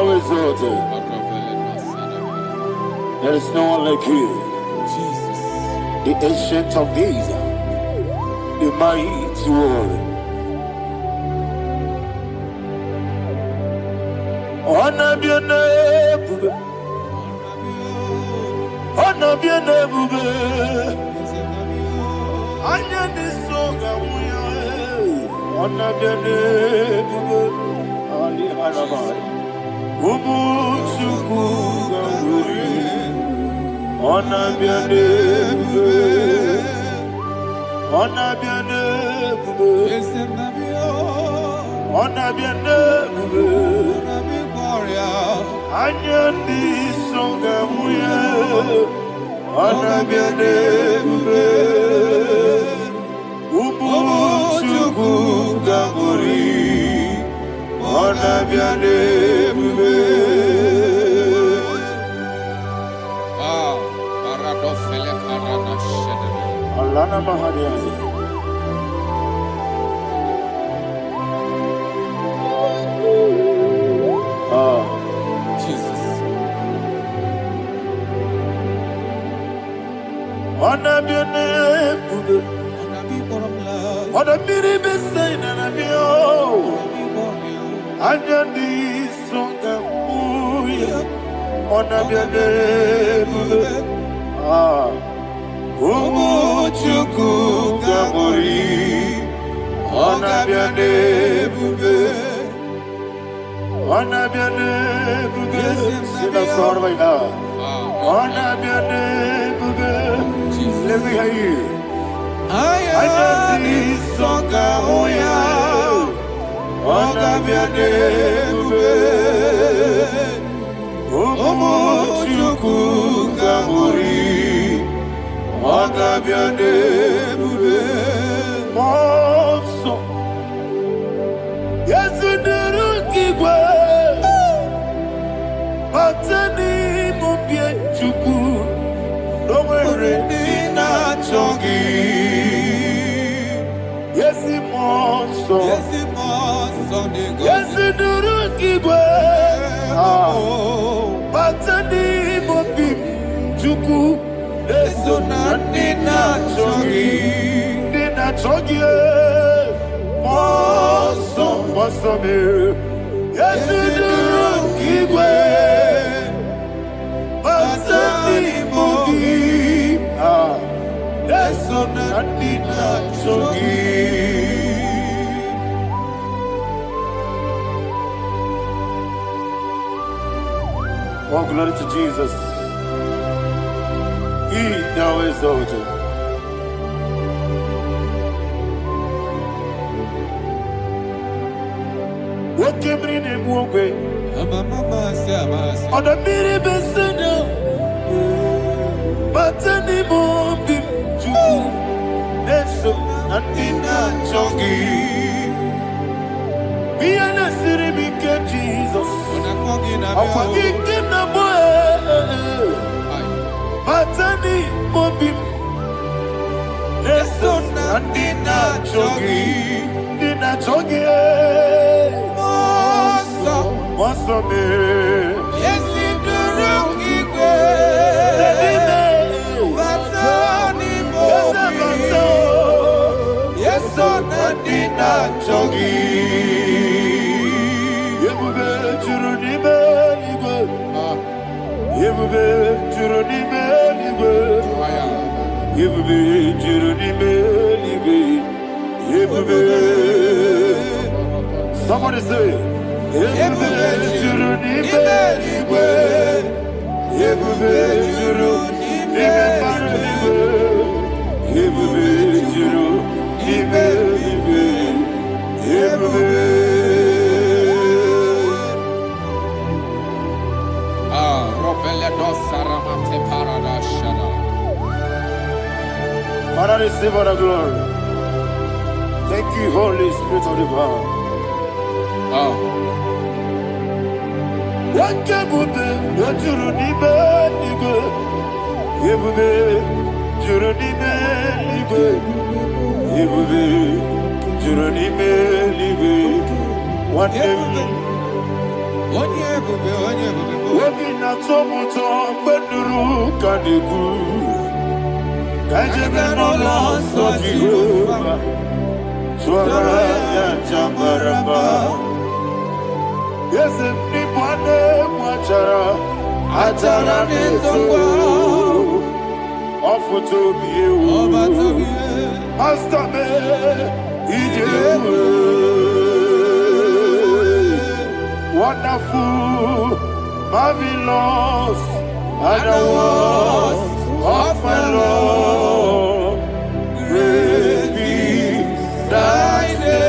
thou exalted. There is no one like you. Jesus. The ancient of days, the mighty warrior. Honor be your name, honor be your name. Anya ni soga muya, honor be your name. Ali Arabai, Ubu Chuku Gamburi, honor be your name, honor be your name, honor be your name. Anya ni soga muya, honor be your name. Ubu Chuku Gamburi, honor be your name. Paradofele karana shedebe. Alana Mahadiazi. Jesus. Honor be your name. Honor be the same and be oh. Anya ni songa muya, honor be your name. Umu Chuku Gamburi, honor be your name. Honor be your name. Sing a song right now. Honor be your name. Let me hear you. Anya ni songa muya, honor be your name. Umu Chuku Gamburi, honor be your name. Monso, yes you do Batani mubie Chuku, Romere Nina Chongi. Yes monso, yes you do Batani mubie Chuku. Eso na Nina Chongi, Nina Chongi, Moso me, yes you do Kigwe, Basani Mogi, Eso na Nina Chongi. Oh, glory to Jesus. He now exalted. What came in him walk away? On the mini besena, but any more big Jew. Neso and Nina Chongi. We are the city became Jesus. I'm forgetting the boy. Batani Mobi Neson and Nina Chongi, Nina Chongi, Moso me, yes, in the Rocky Batani Mobi, yes, on and Nina Chongi, Yebube Churunibe. Yebube Churunibe, Yebube Churunibe, Yebube. Somebody say, Yebube Churunibe, Yebube Churunibe, Yebube Churunibe, Yebube. Father, receive all the glory. Thank you, Holy Spirit of the power. What can you do? What you need, Yebube, Jurunibe, Yebube, Jurunibe, what Wabina tomuto beduru kaniku. Kajebe no loss of Jehovah. Swara ya jambaraba. Yes, ni bwane mwachara. Atara neto. Ofuto biye. Master me. Ijebu. Wonderful, marvelous, are the words of my Lord. Great be thy name.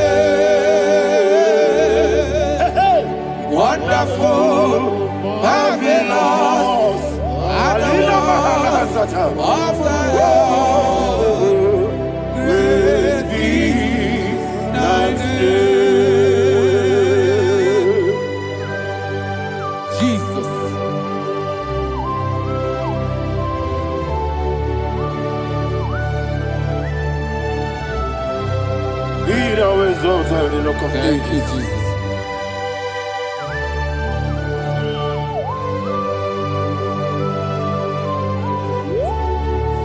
Wonderful, marvelous, are the words of my Lord. Great be thy name. Thank you, Jesus.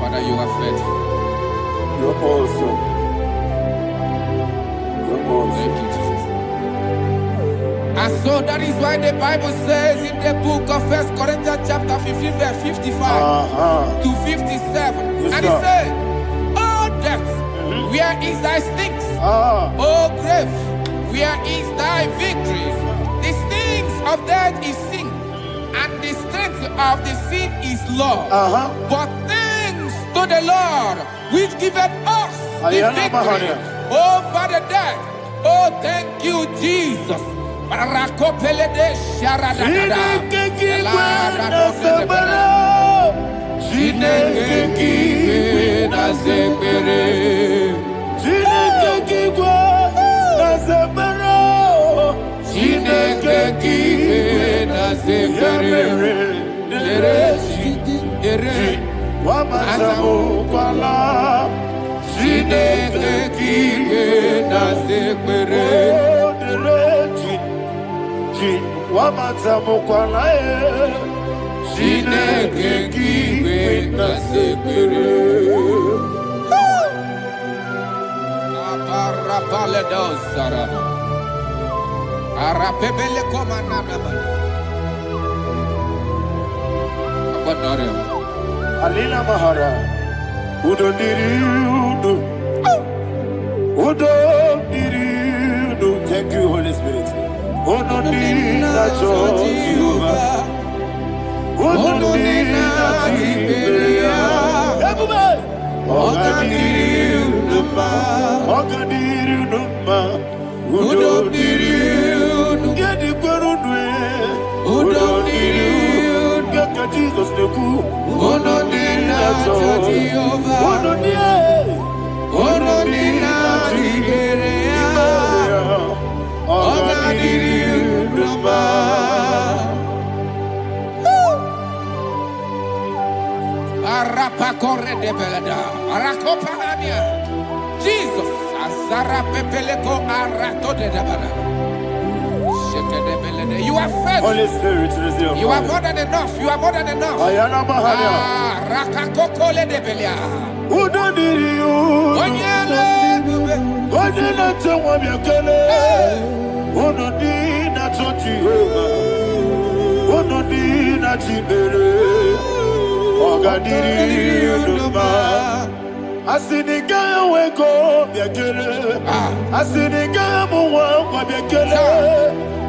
Father, you are faithful. You're awesome. You're awesome. Thank you, Jesus. And so that is why the Bible says in the book of 1 Corinthians chapter 15, verse 55 to 57. Yes, and it says, "Oh death, where is thy stings? Oh grave, where is thy victory? The stings of death is sin, and the strength of the sin is law. But thanks to the Lord, which giveth us the victory over the death." Oh, thank you, Jesus. Alina Mahara, Udo Diriudu, Udo Diriudu. Thank you, Holy Spirit. Udo Diriudu, Udo Diriudu, Ogadiriudu, Ogadiriudu, Udo Diriudu, Yedikwarudwe, Udo Diriudu. Jesus the good, Ono Nina Jehovah, Ono Nina Tiberia, Ogadiriudu, Arapa Corre de Belada, Aracopanamia, Jesus, Azara Pepeleco, Arato de Dabara. You are faithful. Holy Spirit, you are more than enough. You are more than enough. Rakakokole de Belia. Udo diriu. Onyele. Onyele tewa miakele. Udo dina Jehovah. Udo dina Tibere. Ogadiriu duma. Asinika weko miakele. Asinika muwa miakele.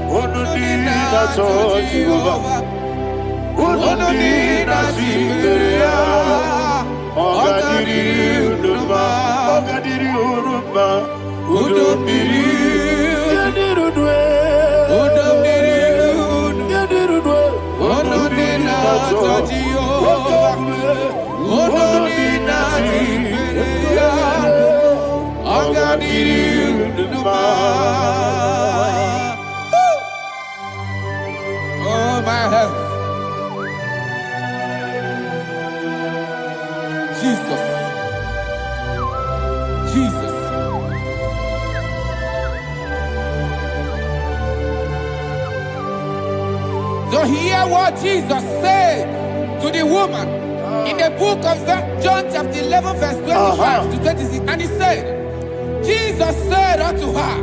Onodina Jehovah, Onodina Tiberia, Ogadiriuduba, Ogadiriuduba, Yadiridwe, Onodina Jehovah, Onodina Tiberia, Ogadiriuduba. My health. Jesus. Jesus. So hear what Jesus said to the woman in the book of John chapter 11 verse 25 to 26. And he said, Jesus said unto her,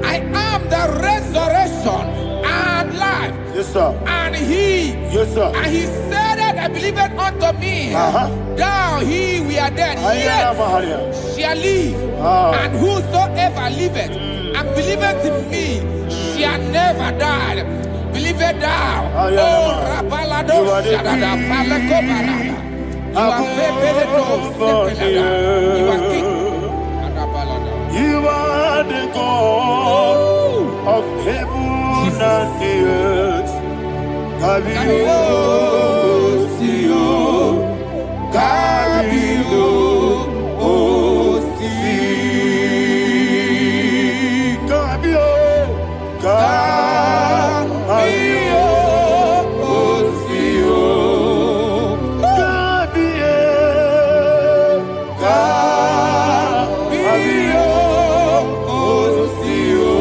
I am the resurrection and life. Yes, sir. And he, yes, sir. And he said that I believed unto me, thou he we are dead, yet shall live. And whosoever liveth and believeth in me shall never die. Believe it thou. Oh, Rabalado, Shadada, Palacobarada. You are You are king. You are the God of heaven and the earth. Kabio, Sio, Kabio, Osi, Kabio, Kabio, Osio, Kabio, Kabio, Osio.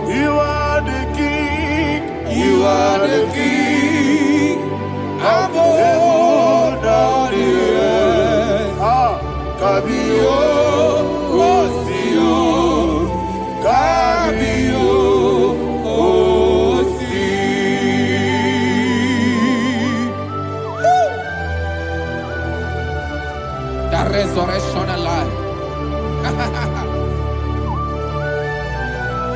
You are the king. You are the king of heaven and the earth. Kabio, Osio, Kabio, Osi. The resurrection and life.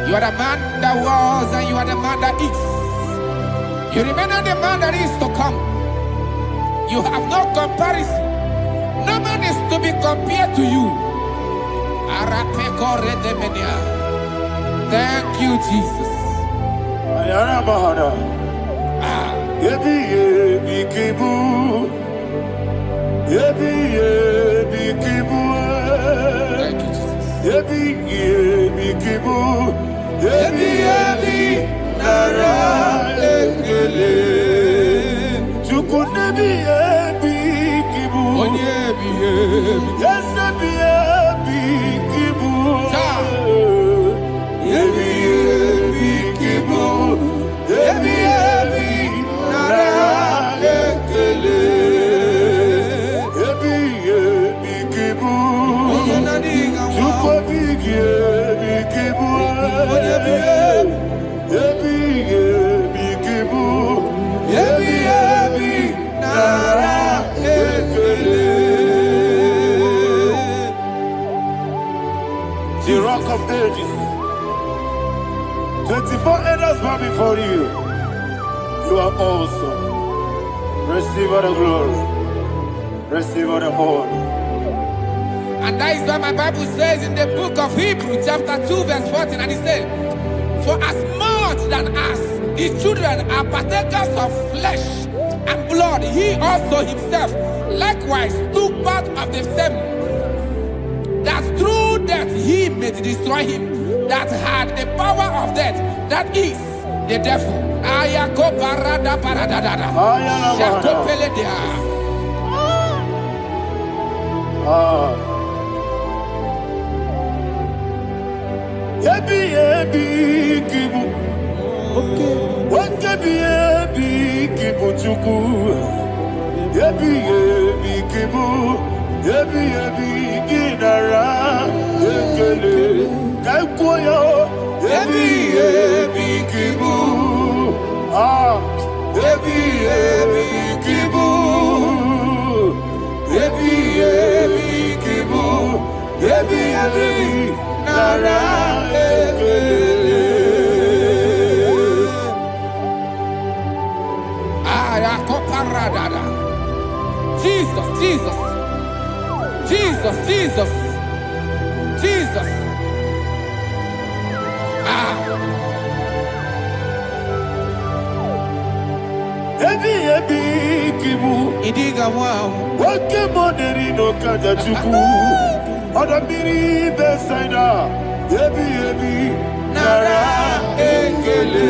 You are the man that was and you are the man that is. You remain the man that is to come. You have no comparison. No man is to be compared to you. Thank you, Jesus. Thank you, The rock of ages. 24 elders bow before you. You are awesome. Receive all the glory. Receive all the honor. And that is what my Bible says in the book of Hebrews chapter 2 verse 14. And it says, for as much than us, the children are partakers of flesh and blood, he also himself likewise took part of the same, that through death he may destroy him that had the power of death, that is the devil. Jesus, Jesus, Jesus, Jesus, Jesus. Idiga wow. Wake money no kaja chuku. Oda miri besaida. Ebi nara ekele.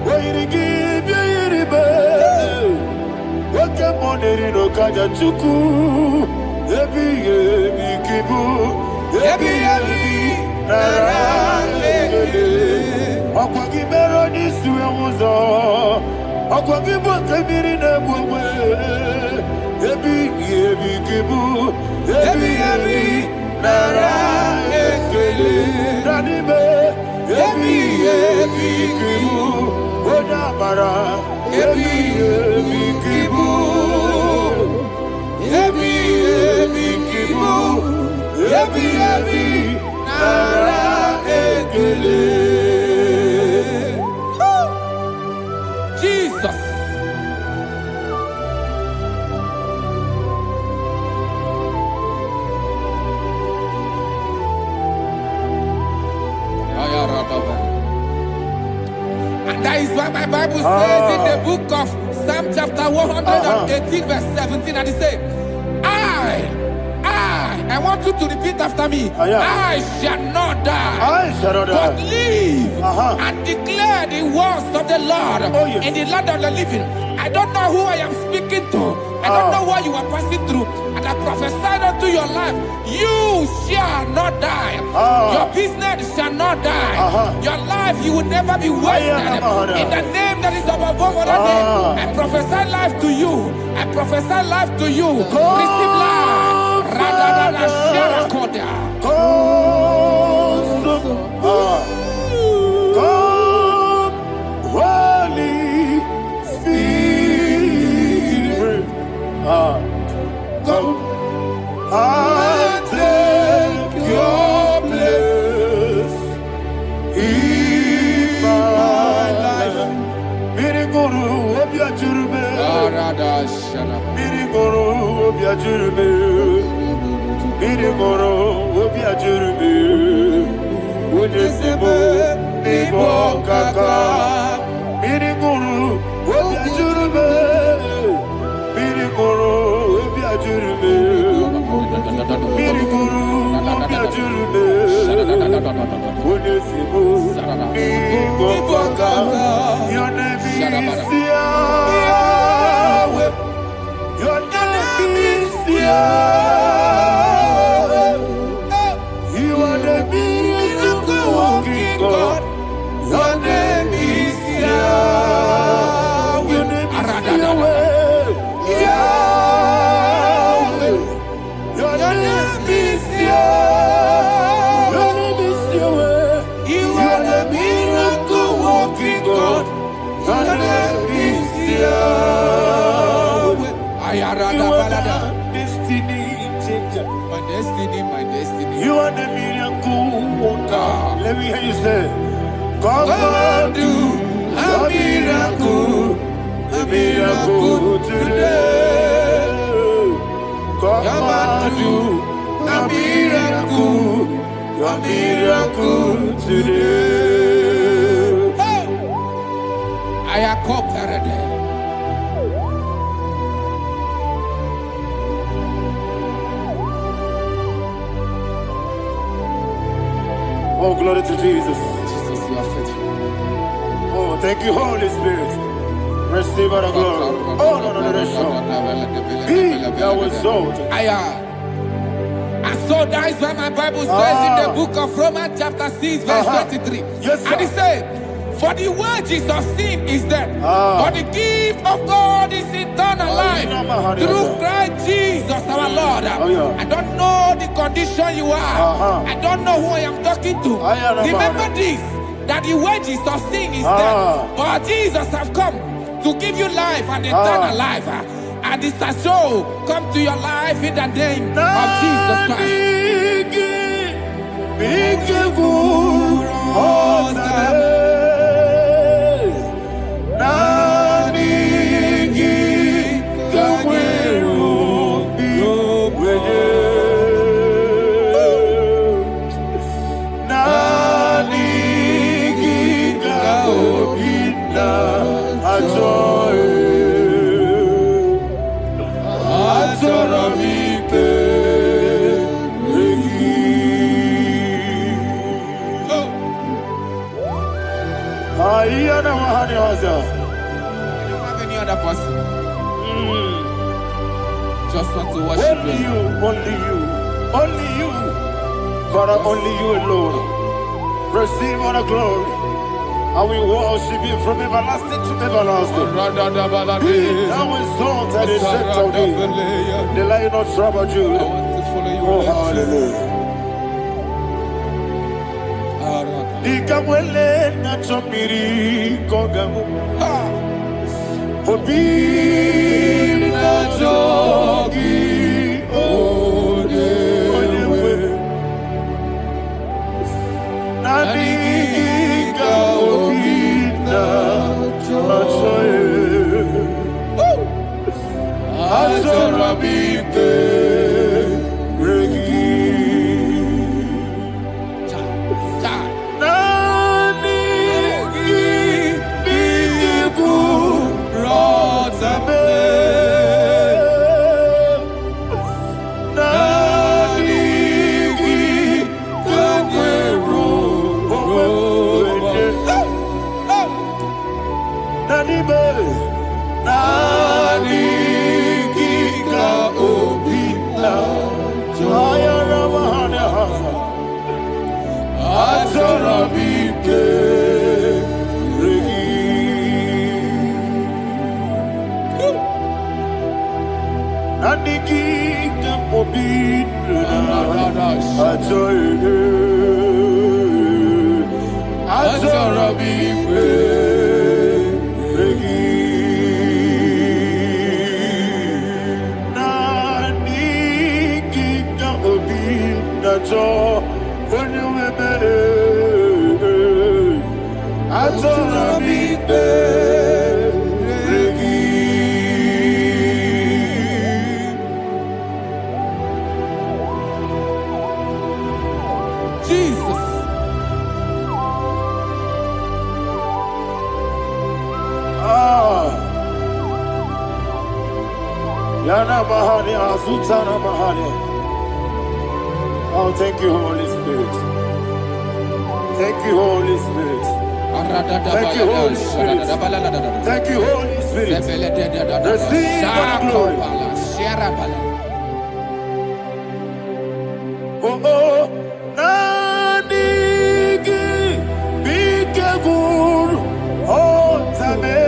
Wairigi biiribe. Wake money no kaja chuku. Ebi kibu. Ebi nara ekele. Okwagi mero nisu. Wuzo, Aquagibo, Kabirina, Ebi, Kibu, Ebi, Nara, Ekele, Nanibe, Ebi, Kibu, Odabara, Ebi, Kibu, Ebi, Kibu, Ebi, Nara, Ekele. Jesus. And that is why my Bible says in the book of Psalm chapter 118 verse 17, and it says, I want you to repeat after me. I shall not die, but live and declare the words of the Lord in the land of the living. I don't know who I am speaking to. I don't know what you are passing through. And I prophesied unto your life, you shall not die. Your business shall not die. Your life, you will never be wasted. In the name that is above all other name, I prophesy life to you. I prophesy life to you. Receive life. Radadada Sharakoda. Come, Holy Spirit. Come and take your place in my life. Miriguru Obiajurube. Miriguru Obiajurube. Miriguru Obiajurube. Udesibo Ibo Kaka. Miriguru Obiajurube. Miriguru Obiajurube. Miriguru Obiajurube. Udesibo Ibo Kaka. Your name is Yahweh. Your name is Yahweh. You are the miracle working God. Your name is Yahweh. Your name is Yahweh. Yahweh. Your name is Yahweh. Your name is Yahweh. You are the miracle working God. Your name is Yahweh. You are the destiny changer. My destiny. You are the miracle worker. Let me hear you say, come and do a miracle today. Come and do a miracle today. Hey! I am cooperative. Oh, glory to Jesus. Jesus, you are faithful. Oh, thank you, Holy Spirit. Receive our glory. Oh, no. Be thou exalted. And so that is why my Bible says in the book of Romans chapter 6 verse 23. Yes, sir. And it says, for the wages of sin is death, but the gift of God is eternal life through Christ Jesus our Lord. I don't know the condition you are. I don't know who I am talking to. Remember this, that the wages of sin is death, but Jesus has come to give you life and eternal life. And this shall come to your life in the name of Jesus Christ. I don't have any other person. Just want to worship only you, only you, Father, only you alone. Receive all the glory, I will worship you from everlasting to everlasting. Be thou exalted and set of thee. The Lion of Tribe of Judah. Oh, hallelujah. Ikamwele na chomiri kogamu. Obi na jogi onewe. Nani ka obi na jogi. Azorabike regi. Nani biku rotabe. Nani kagweru Nani be. Nani kika obina ayara mahane hasa atorabike regi. Nani kika obina atorabike regi. So when you I told her be Jesus. Yana Mahani Azutana Mahani. Oh, thank you, Holy Spirit. Thank you, Holy Spirit. Thank you, Holy Spirit. Thank you, Holy Spirit. Receive the glory. Oh, oh, Nanigi, Bigagul, oh, Tame.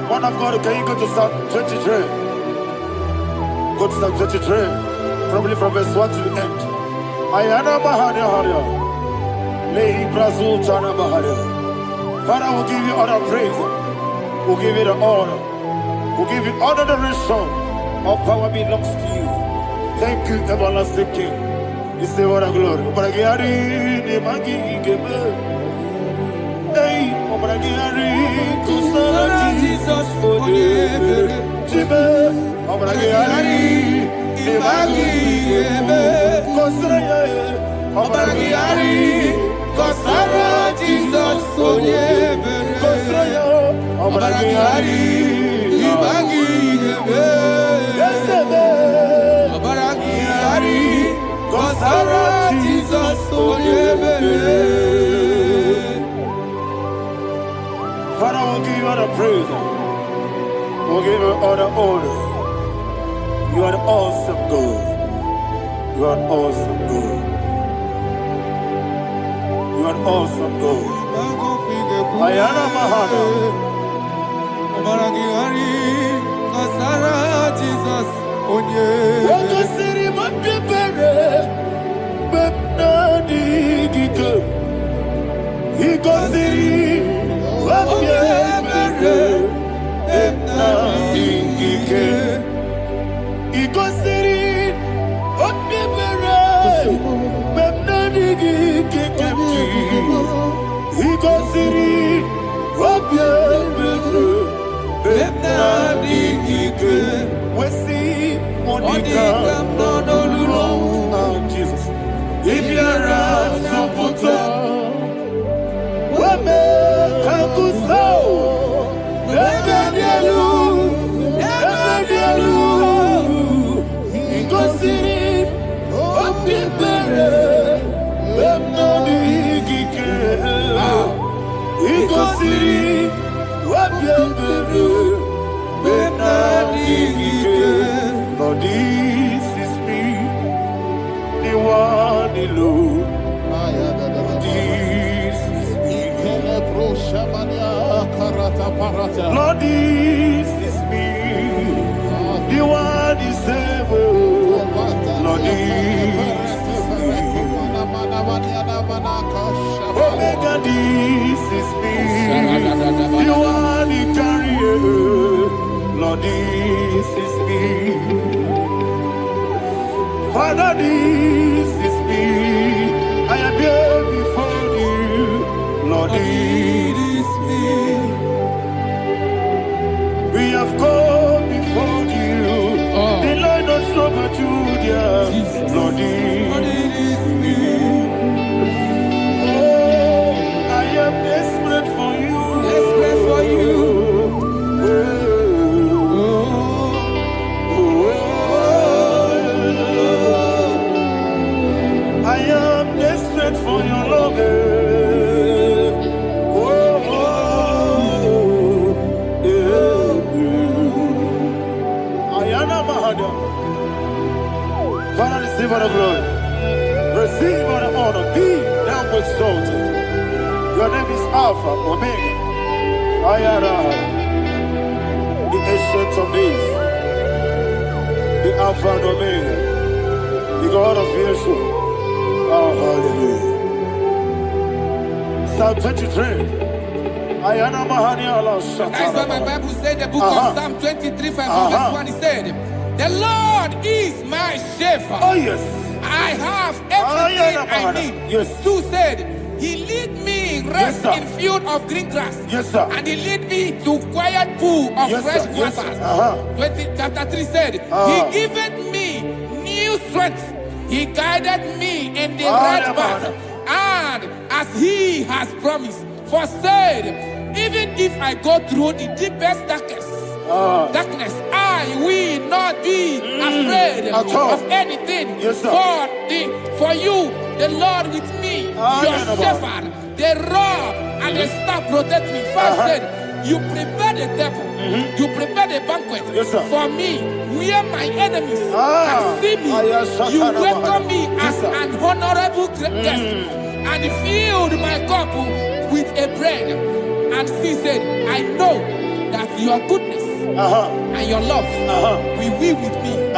Man of God, can you go to Psalm 23? Go to Psalm 23, probably from verse 1 to the end. Ayana Bahari Haria. Lehi Brazil Chana Bahari. Father, we'll give you all the praise. We'll give you the honor. We'll give you all the adoration. All power belongs to you. Thank you, everlasting King. You say what a glory. Obragari, the Magi, Gebe. Hey, Obragari, Kusara, Jesus, for you. Chibe, Obragari, Ibagi, Kosraya, Obragari, Kosara, Jesus, Kosraya, Obragari, Ibagi, Obragari, Kosara, Jesus, Father, we'll give you all the praise. We'll give you all the honor. You are awesome God. You are awesome God. You are awesome God. Ayana Mahana. Jesus. Waka siri mapipere. Bepnani gike. Iko siri. Wapipere. Bepnani gike. Iko siri. Wapipere. Bepnani gike. Iko siri. Wapipere. Bepnani gike. Wesi Monica. Oh, Jesus. If you're a Sopoto, Wame Kakuso, Ebedielu, Ikosiri, Opipere, Bemnodi Gike, Ikosiri, Opipere, Bemnodi Gike. Lord, this is me, the one alone. This is me. Lord, this is me, the one is able. Lord, this is me. Omega, this is me, the one in carrier. Lord, this is me. Father, this is me. I am here before you. Lord, this is me. We have come before you. The Lord not so but you, dear. Lord, this is me. Oh, I am desperate for you. Desperate for you. I am desperate for your love. Ayana Mahada. Father, receive all the glory. Receive all the honor. Be thou exalted. Your name is Alpha, Omega. Ayana. The ancient of days. The Alpha and Omega. The God of Yeshua. Oh, hallelujah. Psalm 23. Ayana Mahani Allah Shata. That's what my Bible said in the book of Psalm 23, verse 1. It said, the Lord is my shepherd. Oh, yes. I have everything I need. Yes. 2 said, he lead me rest in field of green grass. Yes, sir. And he lead me to quiet pool of fresh waters. Chapter 3 said, he giveth me new strength. He guided me in the right path, and as he has promised, for said, even if I go through the deepest darkness, I will not be afraid of anything. Yes, for you, the Lord with me, your shepherd, the rod and the staff protect me. First said, you prepare the table, you prepare the banquet for me, where my enemies can see me. You welcome me as an honorable guest, and filled my cup with a bread. And she said, I know that your goodness and your love will be with me, and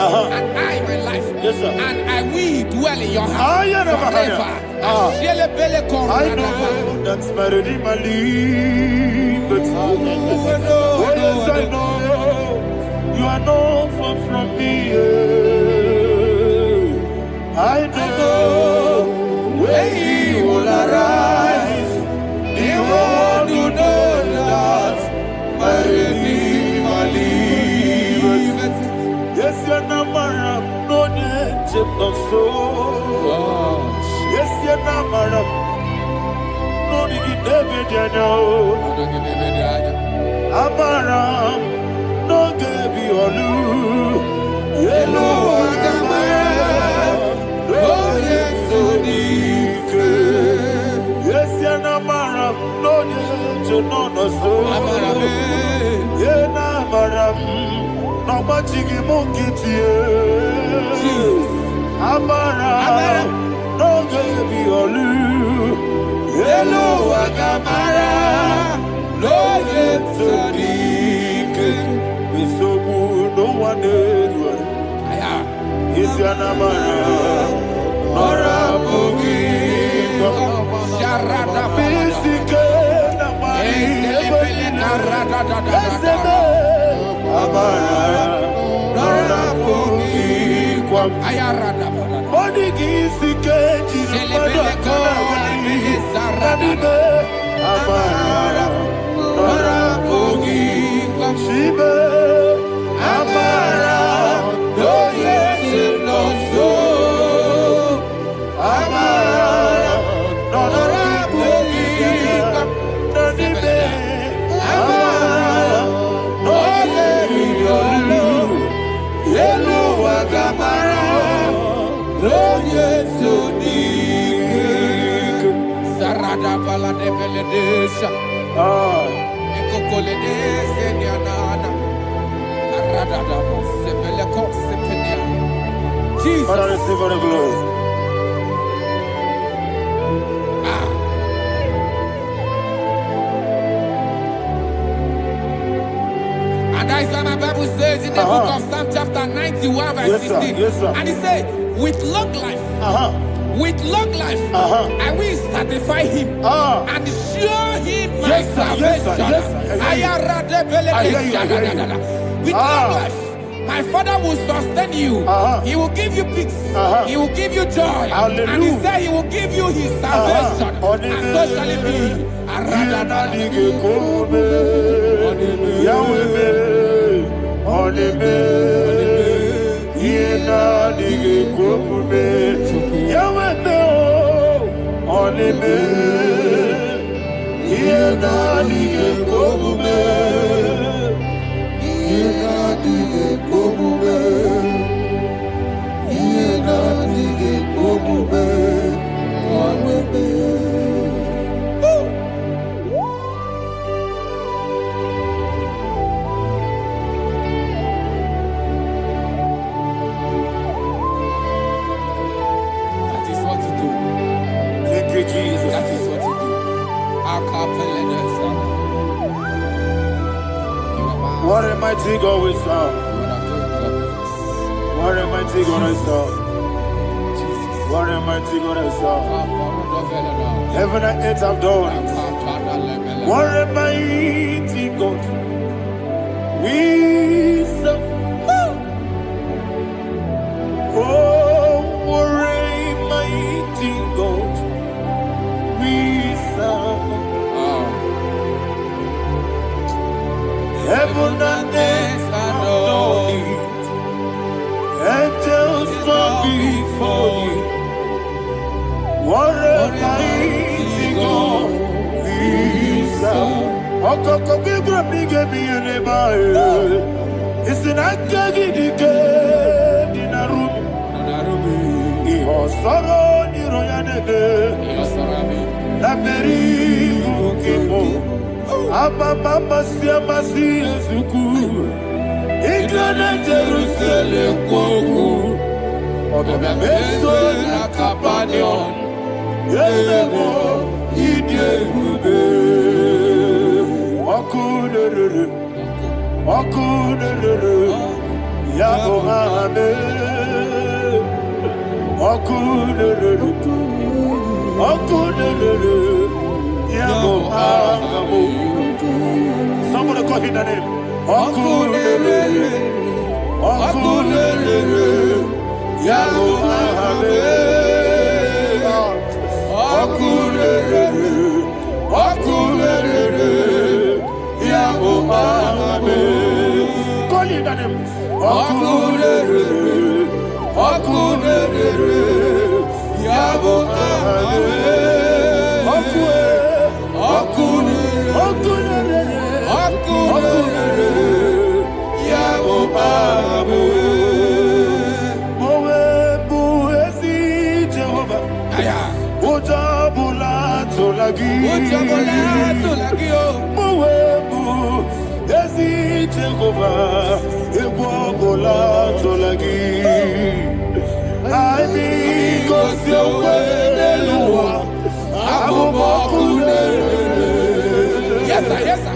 I, my life, and I will dwell in your house forever. I know that's better than my life. Yes, I know you are not far from me. I know when he will arise, the world will know that my Redeemer lives. so. Yes, you're not madam. No, you never did. Amaram, no, give you all. Yellow, oh, yes, so deep. Yes, you're not madam. No, you know, so. Yeah, Amaram. No machigi mukiti Amara no gebi olu Hello agamara no yetodike Bisobu no one aya Isi anamara Nora bugi Sharada Bisike Namari Esebe Amara, Nora Pogi, Ayarada, Bodigi, Sikeji, Amara, Nora Pogi, Shibe, Amara, no yes, no so, Amara, Nora Pogi, Nanibe, Amara, no Hello, Agamara, Roye Sodik, Sarada Bala de Beledesha, Ecocoledes, Yanana, Arada, Sebeleco, Sepenia. Jesus, Father, receive the glory. And that is what my Bible says in the book of Psalm chapter 91 verse 16. Yes, sir. And he said, with long life, I will satisfy him and show him my salvation. With long life, my Father will sustain you. He will give you peace. He will give you joy. Hallelujah. And he said he will give you his salvation. And so shall it be. Jesus. That is what you do. What a mighty God we serve. What a mighty God I serve. What a mighty God I serve. Heaven and earth have done it. What a mighty God we serve. Oh, what a mighty God we serve. Heaven and earth adore it. Angels bow before you. What a mighty God we serve. Okoko bigro bige bi eneba. It's an akagi dike dinarubi. Iho soro ni royanebe. La peri bukipo. Ababa siamasi ezuku. Iglana Jerusalem koku. Oga meso na kapanion. Yesemo idie gube. Okunere. Yago hame. Okunere. Yago hame. Somebody call him the name. Okunere. Yago hame. Okunere. Yago hame. Call him the name. Okunere. Okunere, Yabo Abe. Yes, sir, yes, sir.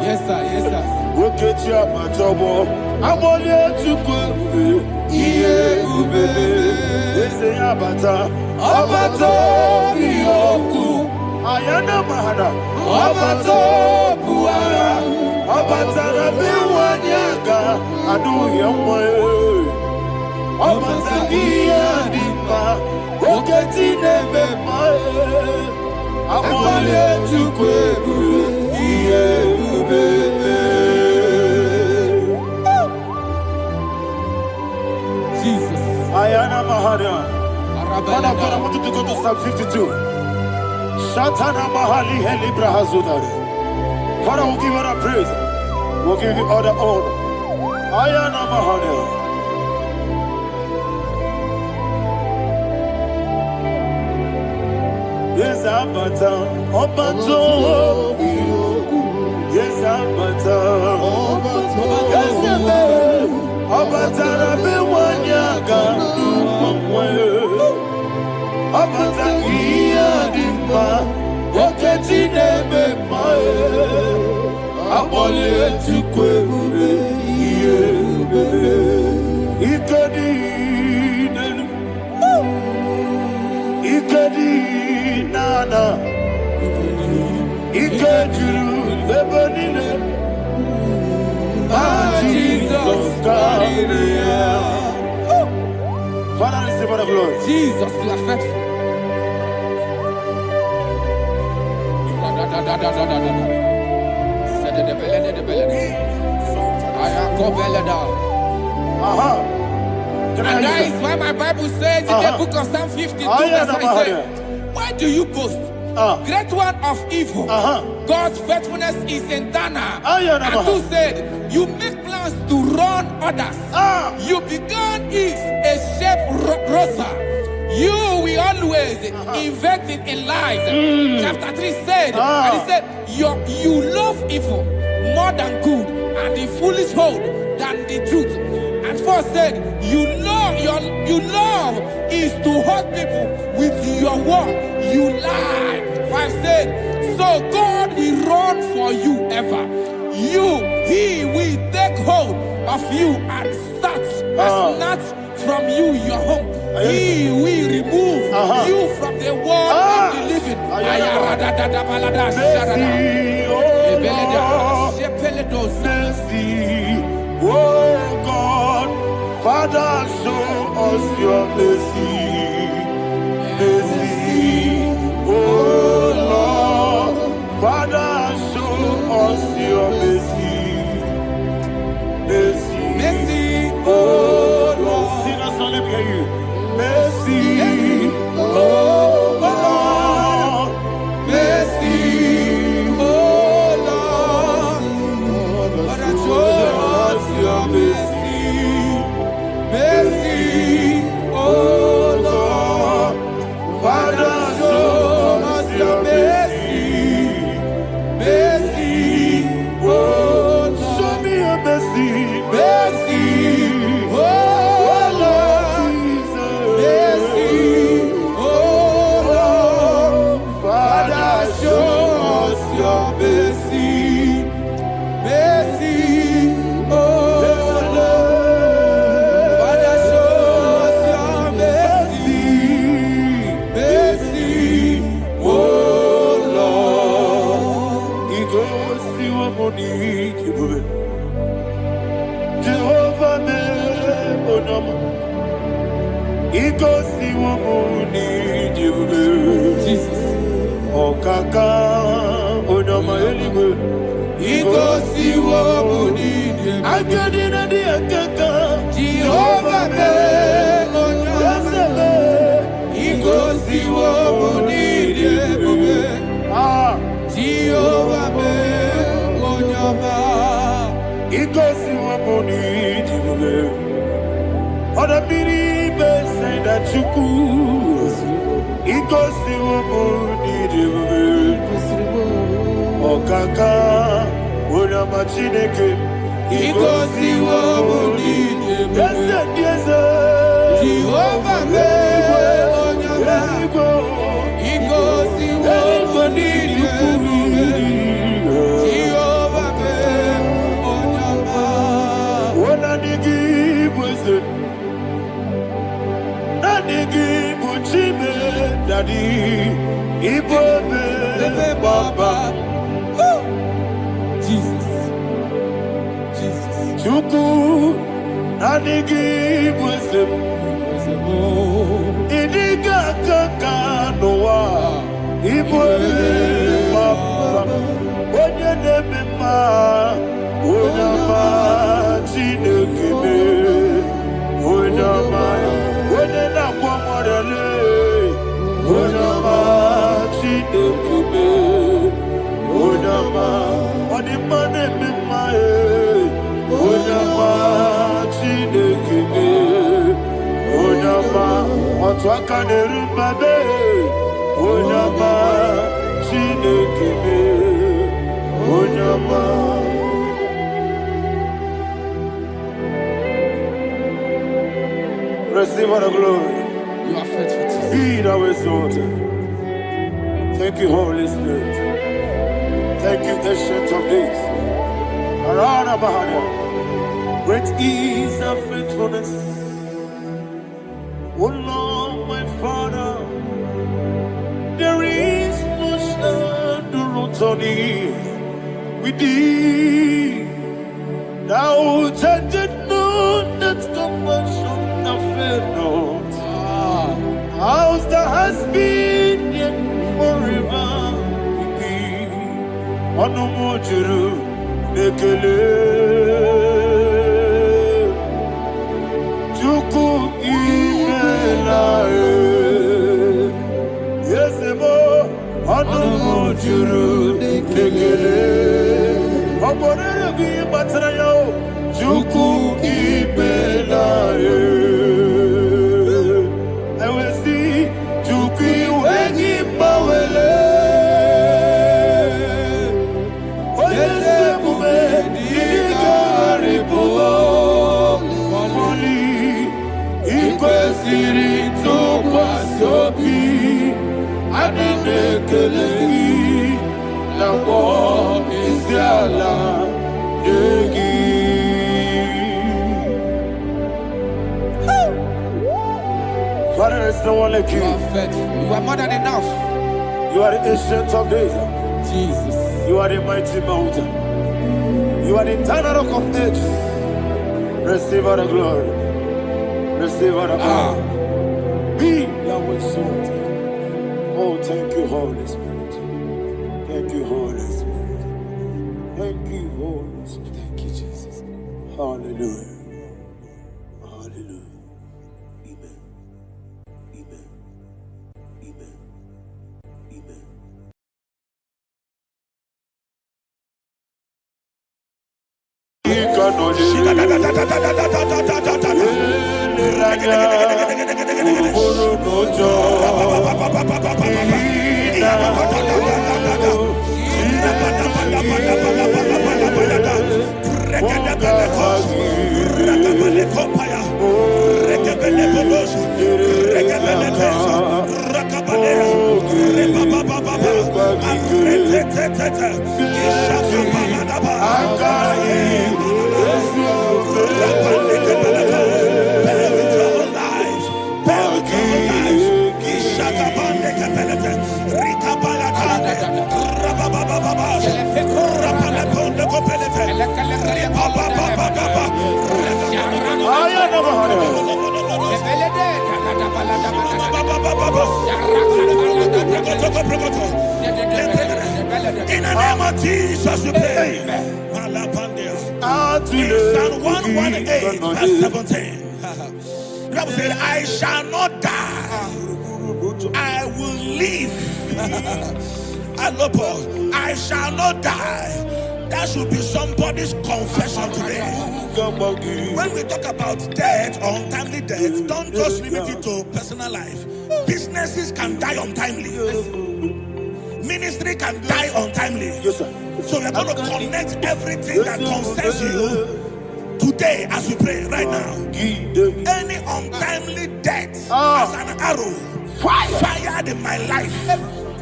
Yes, sir, yes, sir. Ayana mahana, abato buara, abatara biwanyaga, adu yamwe, abatagia dipa, oketi nebe mae, abale tukwebu, iye ubebe. Jesus. Ayana mahana. Father, I want you to go to Psalm 52. Shatana Mahali Helibra Hazudari. Father, we'll give you the praise. We'll give you all the honor. Ayana Mahali. Yes, Abata. Obato. Yes, Abata. Yes, Abata. Rabbi Wanyaga. Abata iya dimba, oketi nebe mae, abole tukwe ube iye ube, ikedi nenu, ikedi nana, ikediru lebenine, Jesus God. Father, receive all the glory. Jesus, you are faithful. And that is why my Bible says in the book of Psalm 52, verse 9, why do you boast? Great one of evil. God's faithfulness is eternal. And who said, you make plans to run others. You began is a shape rosa. You will always invent it in lies. Chapter 3 said, and he said, you love evil more than good, and the foolish hold than the truth. And 4 said, you love is to hurt people with your word. You lie. 5 said, so God will run for you ever. He will take hold of you and snatch from you your home. He will remove you from the world of the living. Oh God, Father, show us your mercy. Mercy, oh Lord, Father, show us your mercy. Mercy, mercy, oh Lord. Sinners, let me hear you. Mercy, oh Lord, Igosi wabuni jibube. Jesus. Okaka onama eligwe. Igosi wabuni jibube. Agadina di akaka. Jehovah be onyama. Igosi wabuni jibube. Jehovah be onyama. Igosi wabuni jibube. Oda biribe say that you could. Igosi wabuni jibube. Okaka onama chineke. Igosi wabuni jibube. Yes, Jehovah be onyama. Igosi wabuni jibube. Jehovah be onyama. Ona nigi bwese, na nigi buchime dadi, ibobe baba. Jesus. Jesus. Chuku, na nigi bwese, idiga kaka noa, ibobe baba. Onye nebe ma, onama chinekebe, onama, onye na kwa morele, onama chinekebe, onama, onima nebe ma onama chinekebe, onama, otwaka nerumbabe, onama chinekebe, onama. Receive all the glory. You are faithful, Jesus. Be thou exalted. Thank you, Holy Spirit. Thank you, Ancient of Days. Arana Bahania. Great is thy faithfulness. O Lord, my Father, there is no shadow on thee. With thee, thou judgest not that compassion have failed not. How's the has been yet forever with thee? Onomojuru nekele Chuku imelae Yesebo onomojuru nekele Oborere gi matrayo Chuku imelae Father, there's no one like you. You are faithful. You are more than enough. You are the Ancient of Days. Jesus. You are the mighty mountain. You are the eternal rock of ages. Receive all the glory. Receive all the honor. Be thou exalted. Oh, thank you, Holy Spirit. Thank you, Holy Spirit. Thank you, Holy Spirit. Thank you, Jesus. Hallelujah. Hallelujah. Amen. Amen. Amen. Amen. Jesus we pray. In Psalm 118 verse 17, the Bible said, I shall not die, I will live. I shall not die. That should be somebody's confession today. When we talk about death or untimely death, don't just limit it to personal life. Businesses can die untimely. Ministry can die untimely. So we're going to connect everything that concerns you today as we pray right now. Any untimely death as an arrow fired in my life,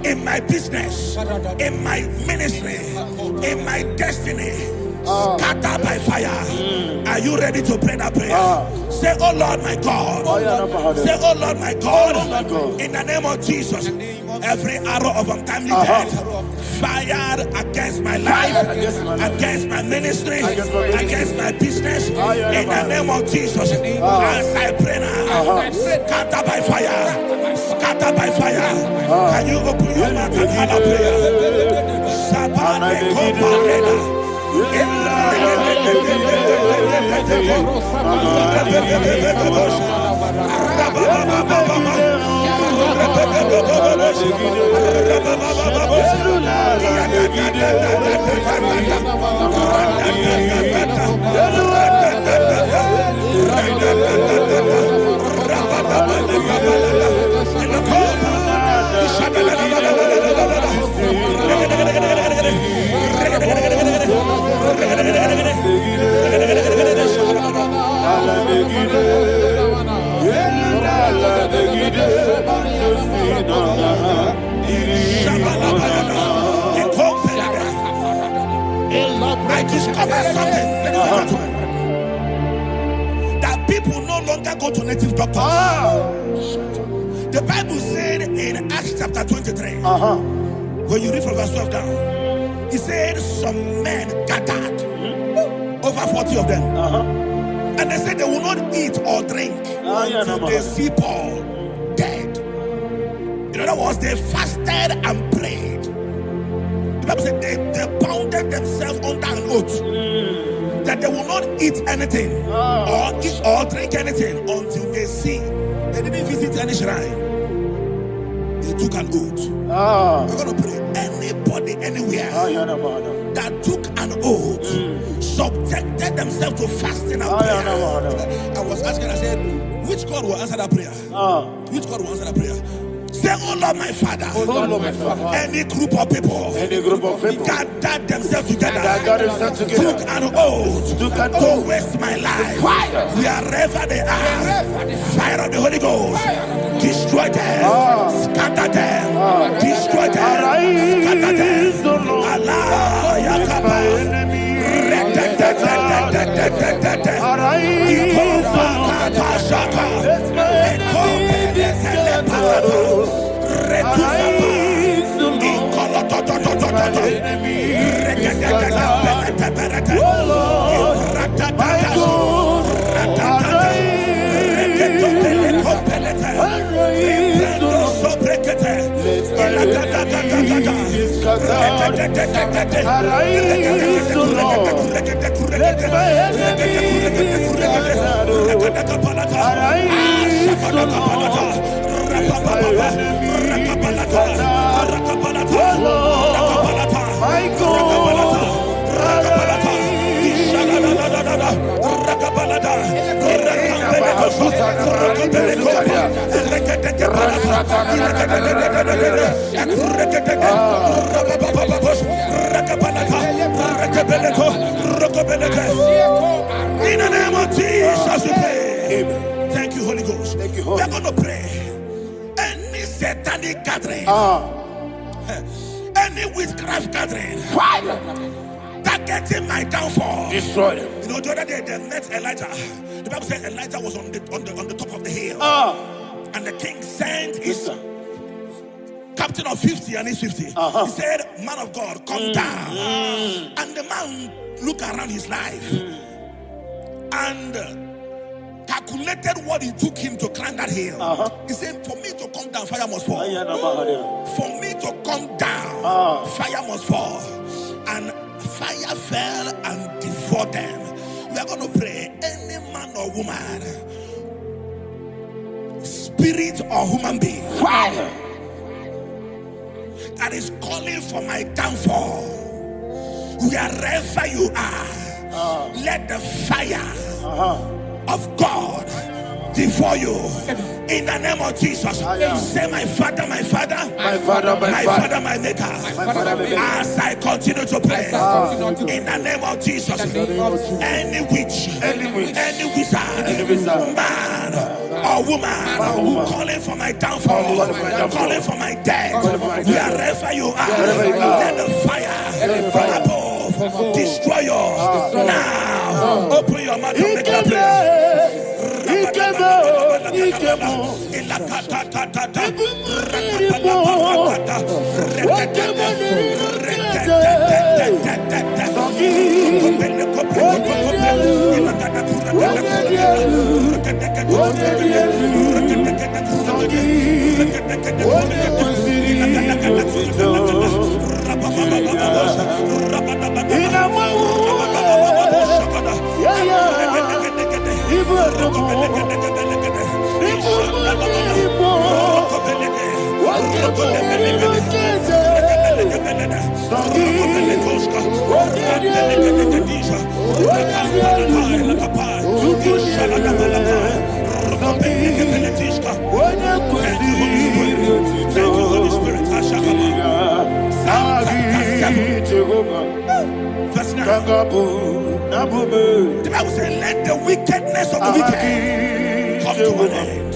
in my business, in my ministry, in my destiny, scattered by fire. Are you ready to pray that prayer? Say, oh Lord my God. Say, oh Lord my God. In the name of Jesus, every arrow of untimely death fired against my life, against my ministry, against my business, in the name of Jesus, as I pray now, scattered by fire, scattered by fire. Can you open your mouth and have a prayer? I discovered something, ladies and gentlemen, that people no longer go to native doctors. The Bible said in Acts chapter 23, when you read from verse 12 down, it said some men gathered, over 40 of them, and they said they will not eat or drink until they see Paul dead. In other words, they fasted and prayed. The Bible said they bounded themselves under an oath that they will not eat anything or drink anything until they see. They didn't visit any shrine. They took an oath. We're going to pray. Anybody, anywhere that took an oath, subjected themselves to fasting and prayer. I was asking, I said, which God will answer that prayer? Which God will answer that prayer? Say, oh Lord my Father, any group of people gathered themselves together, took an oath to waste my life, wherever they are, fire of the Holy Ghost, destroy them, scatter them, destroy them, scatter them. Allah Yakaba, In the name of Jesus we pray. Thank you, Holy Ghost. We're going to pray. Any satanic gathering, any witchcraft gathering, targeting my downfall, destroy them. You know, the other day they met Elijah. The Bible said Elijah was on the top of the hill, and the king sent his captain of 50 and his 50. He said, man of God, come down. And the man looked around his life and calculated what it took him to climb that hill. He said, for me to come down, fire must fall. For me to come down, fire must fall. And fire fell and devoured them. We are going to pray. Any man or woman, spirit or human being, fire, that is calling for my downfall, wherever you are, let the fire of God devour you in the name of Jesus. Say, my Father, my Father, my Father, my Father, my Maker. As I continue to pray in the name of Jesus, any witch, any wizard, man or woman calling for my downfall, calling for my death, wherever you are, let the fire from above destroy you now. Open your mouth and make a prayer. Holy Spirit. Verse 9. The Bible says, let the wickedness of the wicked come to an end.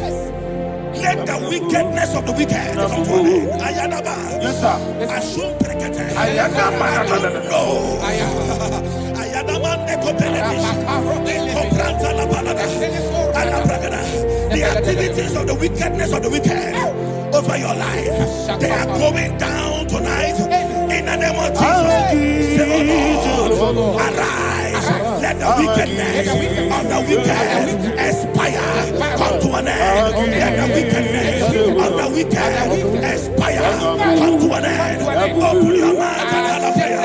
Let the wickedness of the wicked come to an end. Ayadaba. Yes, sir. Assume prekete. Ayadaba. No. Ayadaba. The activities of the wickedness of the wicked over your life, they are going down tonight in the name of Jesus. Say, oh Lord, arise. Let the wickedness of the wicked expire, come to an end. Let the wickedness of the wicked expire, come to an end. Open your mouth and have a prayer.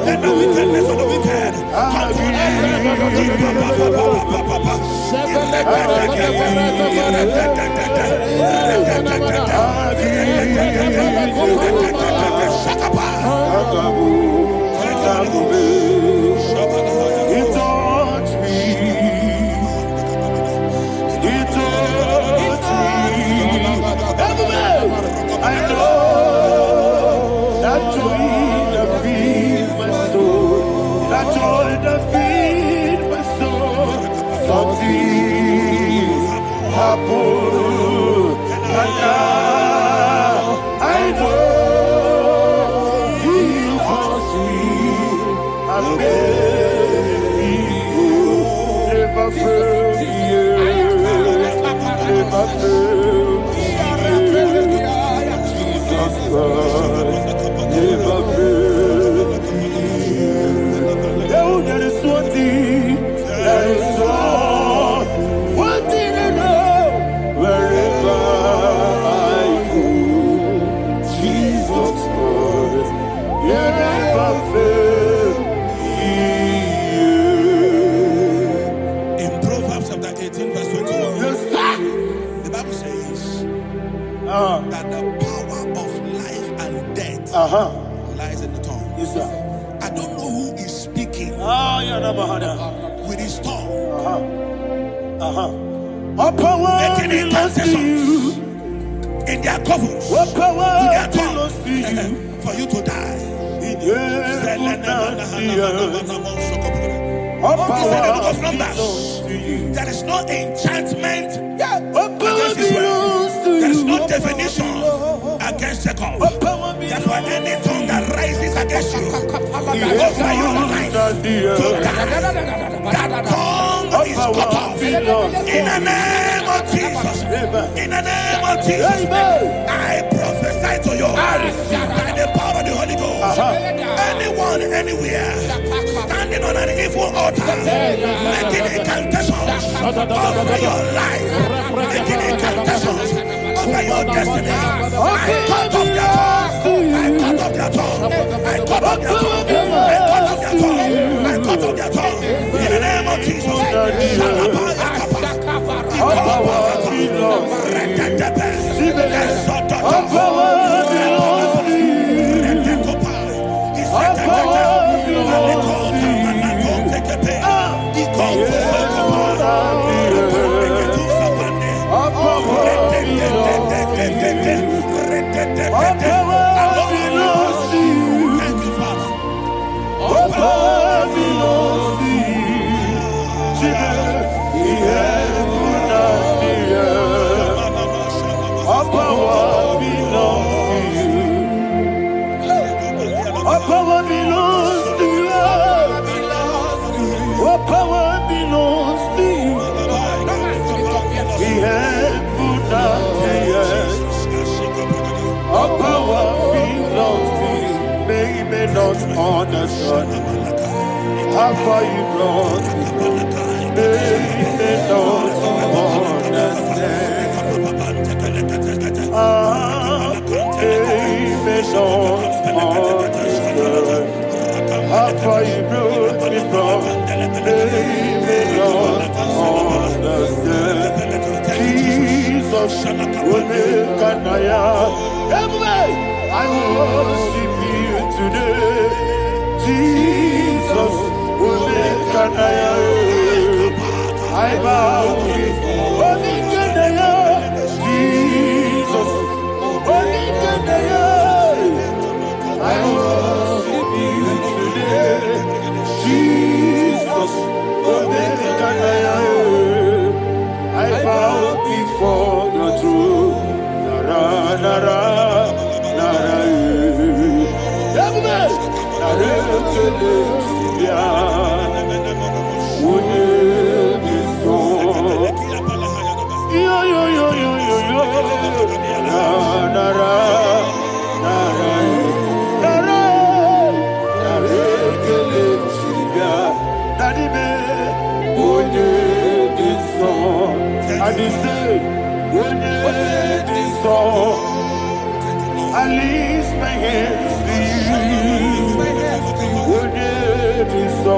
Let the wickedness of the wicked come to an end. He touched me. He touched me. I know that joy that feeds my soul. That joy that feeds my soul. Something happened, and now I know He touched me. And baby, never failed me, never failed me. Jesus Christ, never failed me. Oh, there is one thing, there is one thing I know. Wherever I go, Jesus Christ, you never fail me. In Proverbs chapter 18, verse 21, yes, the Bible says that the power of life and death lies in the tongue. Yes, sir. I don't know who is speaking with his tongue. Making intercessions in their covens with their tongue for you to die. It's in the book of Numbers. There is no enchantment against Israel. There is no definition against Jacob. Therefore, any tongue that rises against you over your life, to die, that tongue is cut off. In the name of Jesus. In the name of Jesus. I prophesy to you by the power of the Holy Ghost. Anyone, anywhere, standing on an evil altar, making incantations over your life, making incantations over your destiny, I cut off their tongue. I cut off their tongue. I cut off their tongue. I cut off their tongue. I cut off their tongue. In the name of Jesus. Understand how far you brought me, they don't understand. They don't understand how far you brought me from. They don't understand. Jesus, will make a naya. I worship you today. Jesus, will make a naya. I bow before Jesus, will make a naya. I worship you today. Jesus, will make a naya. I bow before the throne. Nara, nara. I lift my hands to you. Would it be so?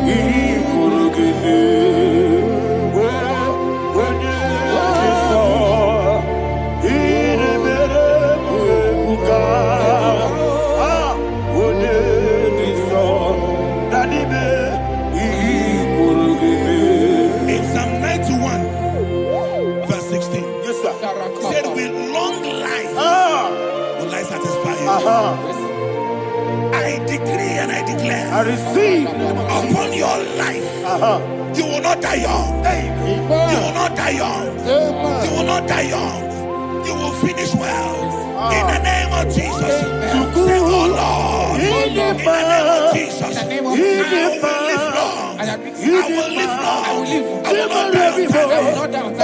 He could give me. Would it be so? He never would would it be so? Daddy, he could give me. In Psalm 91, verse 16. Yes, sir. Said with long life will I satisfy you. I decree and I declare, I receive upon your life, you will not die young. You will not die young. You will not die young. You will finish well. In the name of Jesus. Say, oh Lord, in the name of Jesus, I will live long. I will live long. I will not die on time. I will not die on time.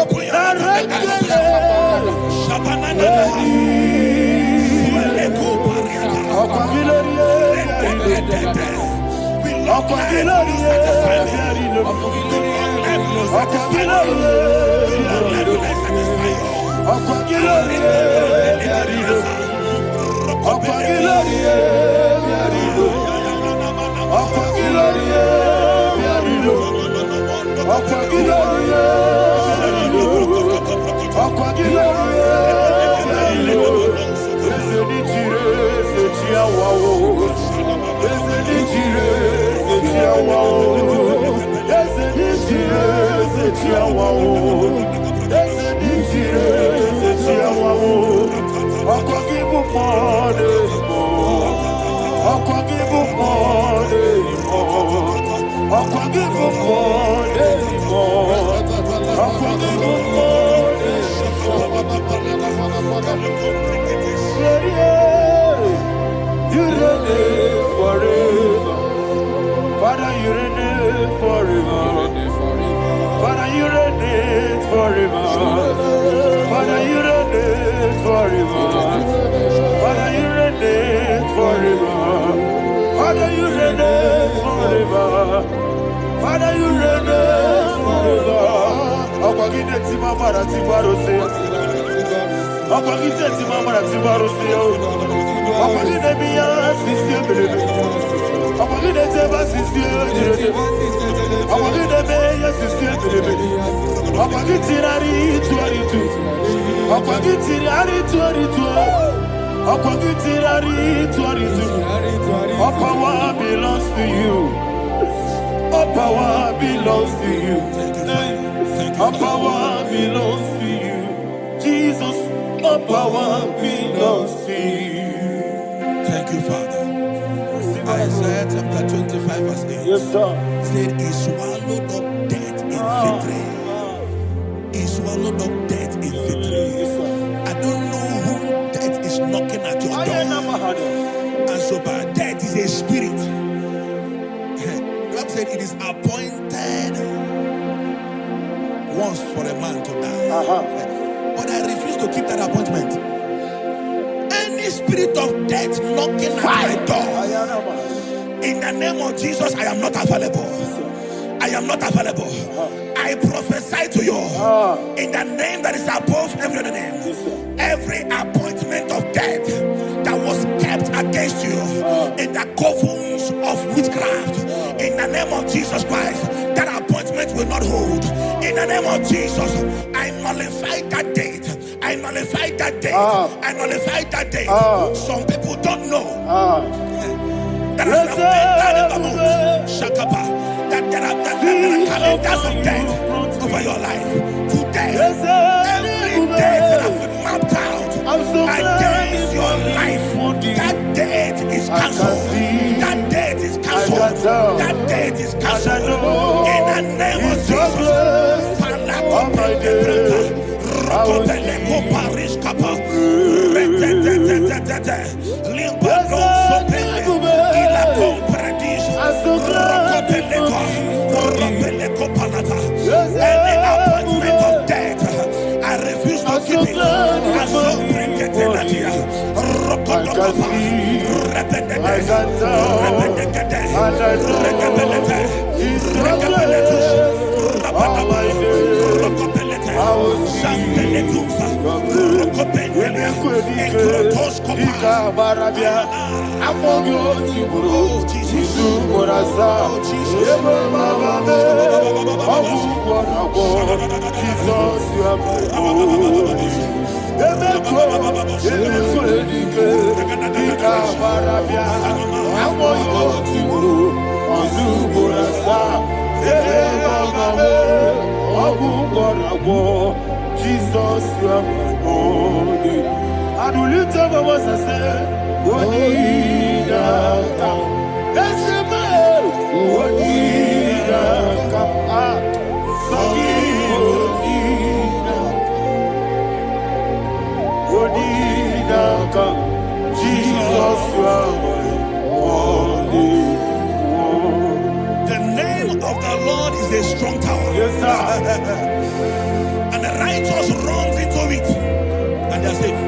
I'll give you more. You reign forever. Father, you reign forever. Father, you reign forever. Father, you reign forever. Father, you reign forever. Father, you reign forever. Father, you reign forever. Akwagide timamara tibarose. Akwagide timamara tibarose. Akwagide biya sisi belebe. Akwagide teba sisi belebe. Akwagide biya sisi belebe. Akwagide rari tuaritu. Akwagide rari tuaritu. Akwagide rari tuaritu. All power belongs to you. All power belongs to you. All power belongs to you. Jesus, all power belongs to you. Thank you, Father. Isaiah chapter 25 verse 8. Yes, sir. Said he swallowed up death in victory. He swallowed up death in victory. I don't know whom death is knocking at your door. And so by death is a spirit. God said it is appointed once for a man to die. But I refuse to keep that appointment. Any spirit of death knocking at my door, in the name of Jesus, I am not available. I am not available. I prophesy to you in the name that is above every other name. Every appointment of death that was kept against you in the covens of witchcraft, in the name of Jesus Christ, that appointment will not hold. In the name of Jesus, I nullify that date. I nullify that date. I nullify that date. Some people don't know that there are calendars of death over your life. Today, every date that I've mapped out against your life, that date is cancelled. That date is cancelled. That date is cancelled. In the name of Jesus. Any appointment of death, I refuse to keep it. Jesus, you are my only. And we lift up our voice and say, Onida come. Let's say, Onida come. Onida come. Jesus, you are my only. The name of the Lord is a strong tower. Yes, sir. And the righteous runs into it and they are safe.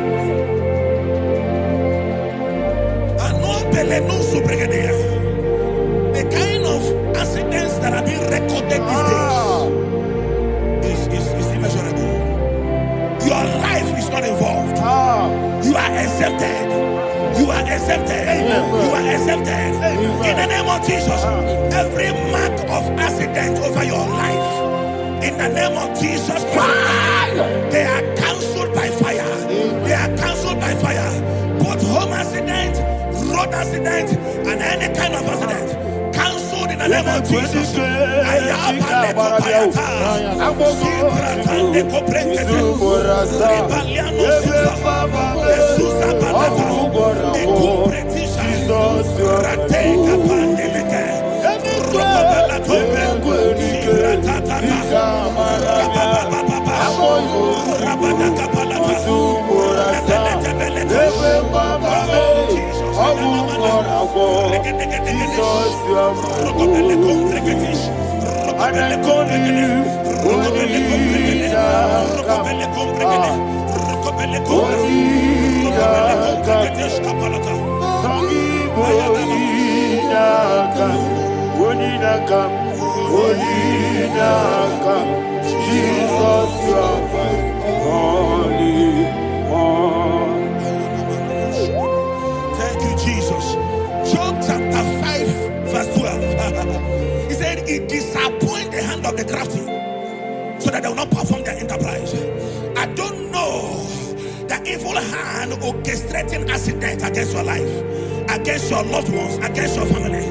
The kind of accidents that are being recorded these days is immeasurable. Your life is not involved. You are exempted. You are exempted. You are exempted. In the name of Jesus, every mark of accident over your life, in the name of Jesus Christ, they are cancelled by fire. They are cancelled by fire. Both home accident, road accident, and any kind of accident, cancelled in the name of Jesus. Jesus, you are my only one. Thank you, Jesus. Job chapter 5, verse 12. He said, it disappoints the hand of the crafty, so that they will not perform their enterprise. I don't know the evil hand orchestrating accident against your life, against your loved ones, against your family.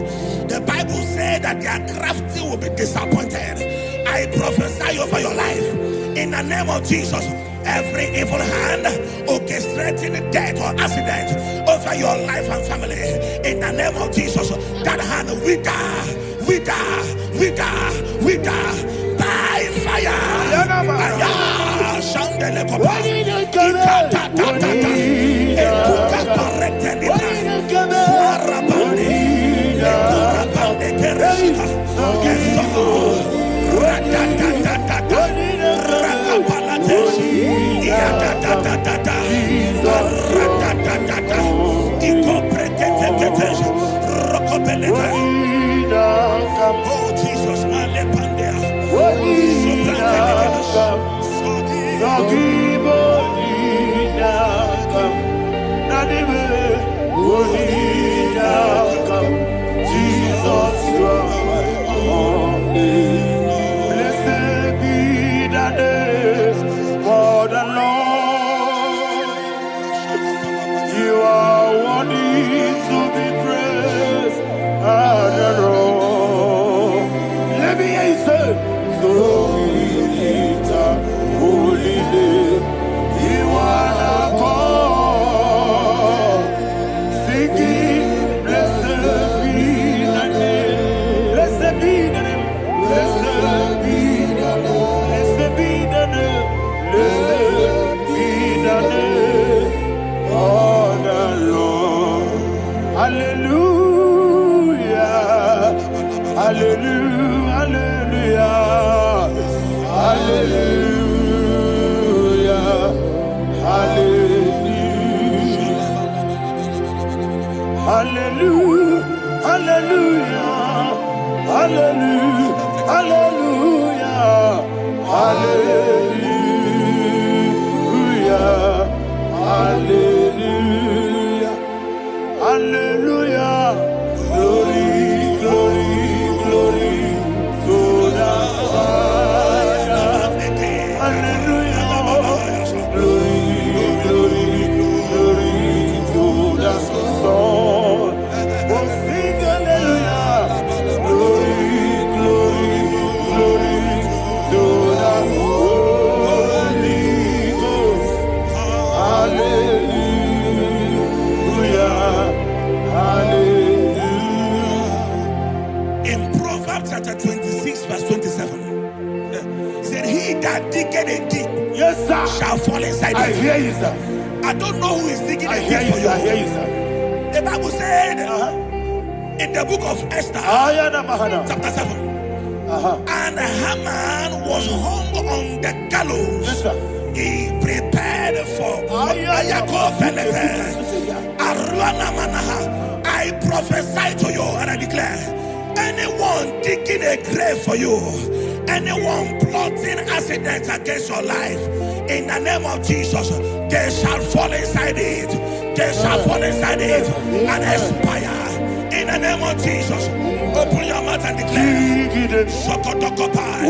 The Bible said that their crafty will be disappointed. I prophesy over your life in the name of Jesus. Every evil hand orchestrating death or accident over your life and family, in the name of Jesus, that hand wither by fire. Oh Jesus, Jesus, you are my only. Blessed be the name of the Lord. You are worthy to be praised and adored. Let me hear you say, so we lift up holy name. You are the God. Singing, blessed be the name. Blessed be the name. Blessed be the name. Blessed be the name. Blessed be the name of the Lord. Hallelujah. Hallelujah. Hallelujah. Hallelujah. Hallelujah. Hallelujah. Hallelujah. Hallelujah. Hallelujah. Hallelujah. Hallelujah. Glory, glory, glory to the Father. Hallelujah. Glory, glory, glory to the Son. Oh, sing hallelujah. Glory, glory, glory to the Holy Ghost. Hallelujah. Hallelujah. in Proverbs chapter 26, verse 27, he said, he that diggeth a deep, Yes, sir, shall fall inside I it. hear you, sir. I don't know who is digging I a hear deep you, for sir. I hear you. you, sir. The Bible said in the book of Esther, chapter 7, and Haman was hung on the gallows. Yes, sir. He prepared for I prophesy to you and I declare, anyone digging a grave for you, anyone plotting accidents against your life, in the name of Jesus, they shall fall inside it. They shall fall inside it and expire. In the name of Jesus, open your mouth and declare. Shokotokopai.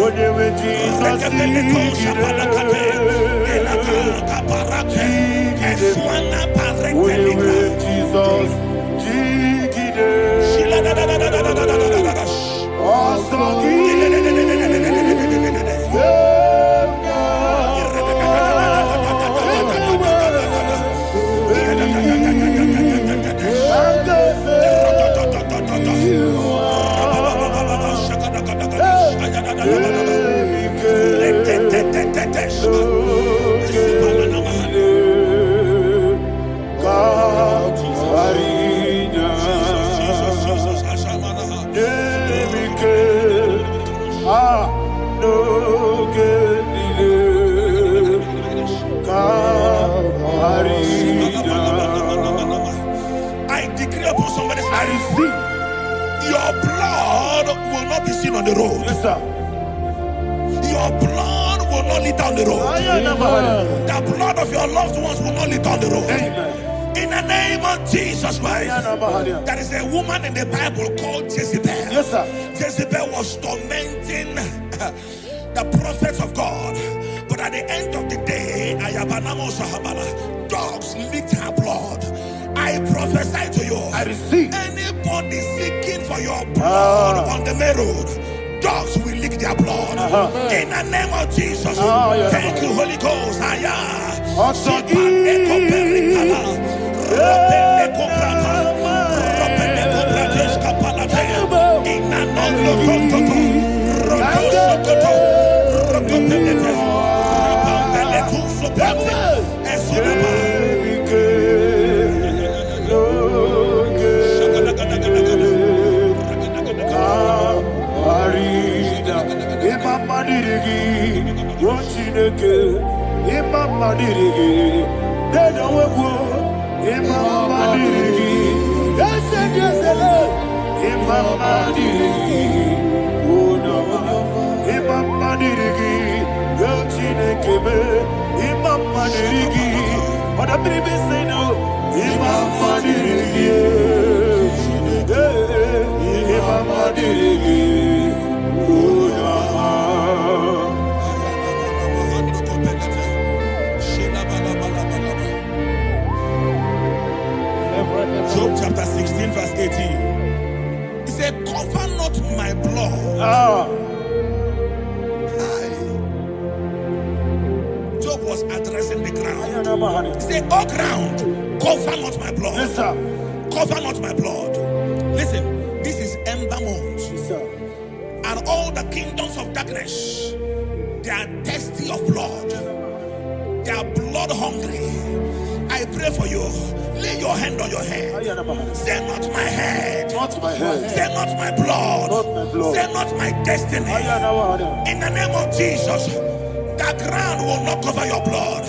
I receive. Your blood will not be seen on the road. Yes, sir. Your blood will not litter on the road. The blood of your loved ones will not litter on the road. Amen. In the name of Jesus Christ. There is a woman in the Bible called Jezebel. Yes, sir. Jezebel was tormenting the prophets of God. But at the end of the day, dogs licked her blood. I prophesy to you. I receive. Anybody seeking for your blood on the main road, dogs will lick their blood. In the name of Jesus. Thank you, Holy Ghost. Job chapter 16 verse 18. He said, cover not my blood. Job was addressing the ground. He said, oh ground, cover not my blood. Yes, sir. Cover not my blood. Listen, this is ember month. Yes, sir. And all the kingdoms of darkness, they are thirsty of blood. They are blood hungry. I pray for you. Lay your hand on your head. Say not my head. Not my head. Say not my blood. Not my blood. Say not my destiny. In the name of Jesus, the ground will not cover your blood.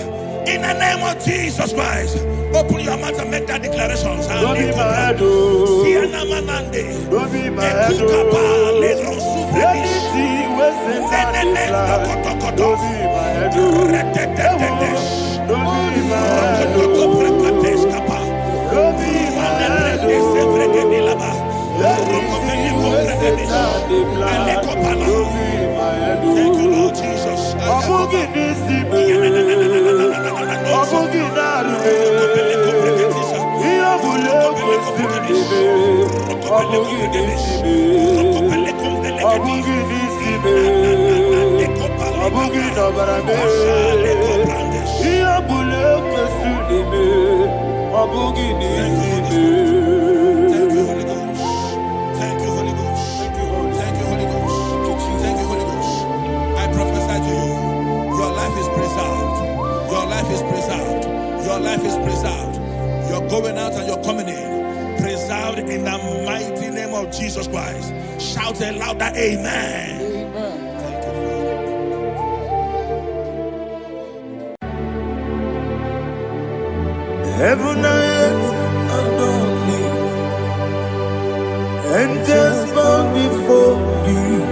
In the name of Jesus Christ, open your mouth and make that declaration. Don't be my head. Don't be my head. Anything was in that decline. Don't be my head. Don't be my head. Don't be my head. Thank you, Lord Jesus. Your life is preserved. You're going out and you're coming in. Preserved in the mighty name of Jesus Christ. Shout a louder amen. Amen. Thank you, Father. Heaven and earth adore me, angels bow before you.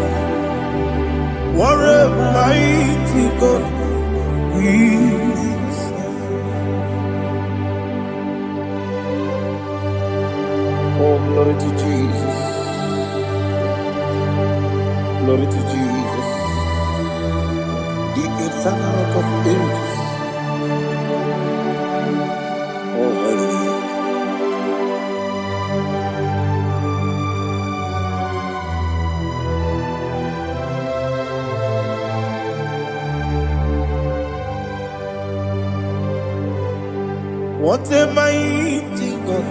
What a mighty God we. Oh, glory to Jesus. Glory to Jesus. The eternal rock of ages. Oh, hallelujah. What a mighty God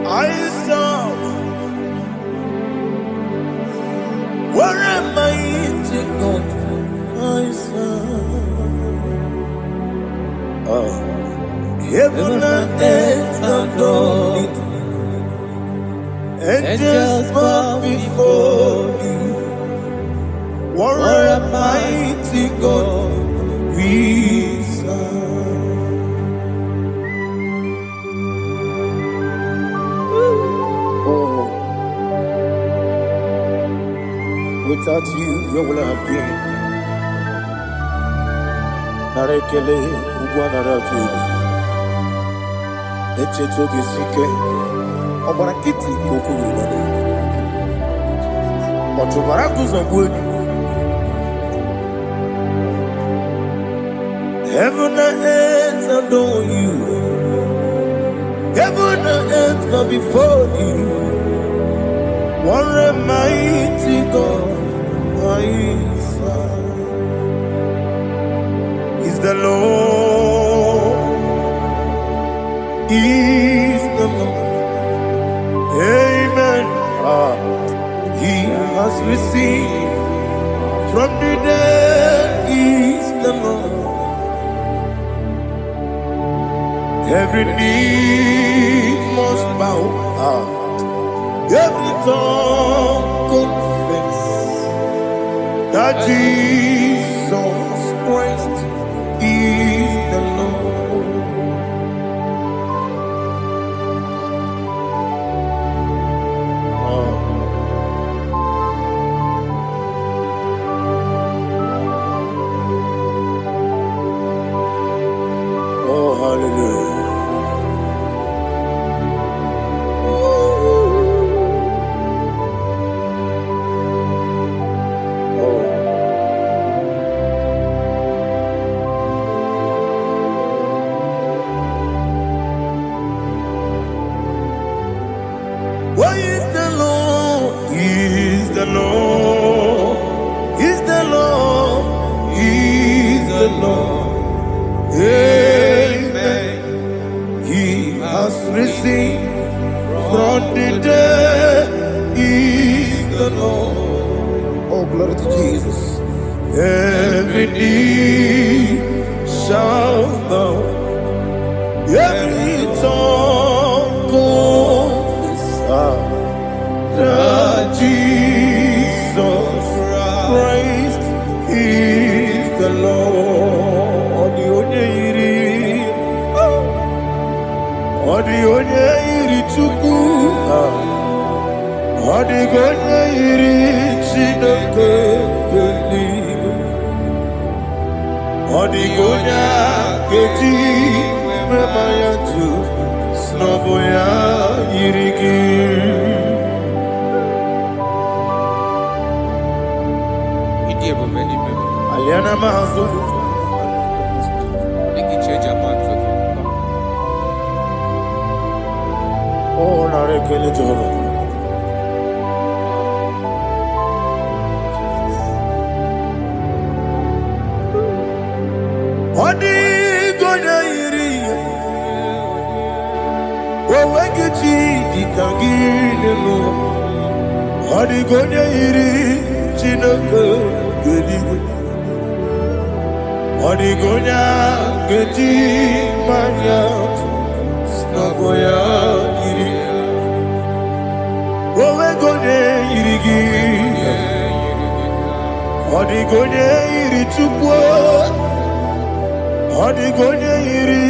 I saw. What a mighty God I saw. Heaven and earth adore it, angels bow before you. What a mighty God we serve. Oh, Without you, where will I have been? Narekele, Ugwanaratu, Echetoge Sike, Obarakiti, Kokuru, Otobarakus of wood. Heaven and earth adore you. Heaven and earth bow before you. What a mighty God I serve. Is the Lord, is the Lord. Amen. He has received from the dead, is the Lord. Every knee must bow, every tongue confess that Jesus Christ is the Lord. Oh, hallelujah. Why is the Lord? Is the Lord? Is the Lord? Is the Lord? Amen. He has risen from the dead. Is the Lord? Oh, glory to Jesus. Every knee shall bow. Every tongue confess that Jesus Christ is the Lord. Odi iri chuku, odi iri chineke geli, odi keji memaya tu snoboya irigi. Aliana mazo. Oh, narekele Jehovah. Odi gonya iri, owegechi ditangile mo. Odi gonya iri chineke geli. Odi gonya geji manya snagoya iri. Owegonya irigi. Odi gonya iri chukwu. Odi gonya iri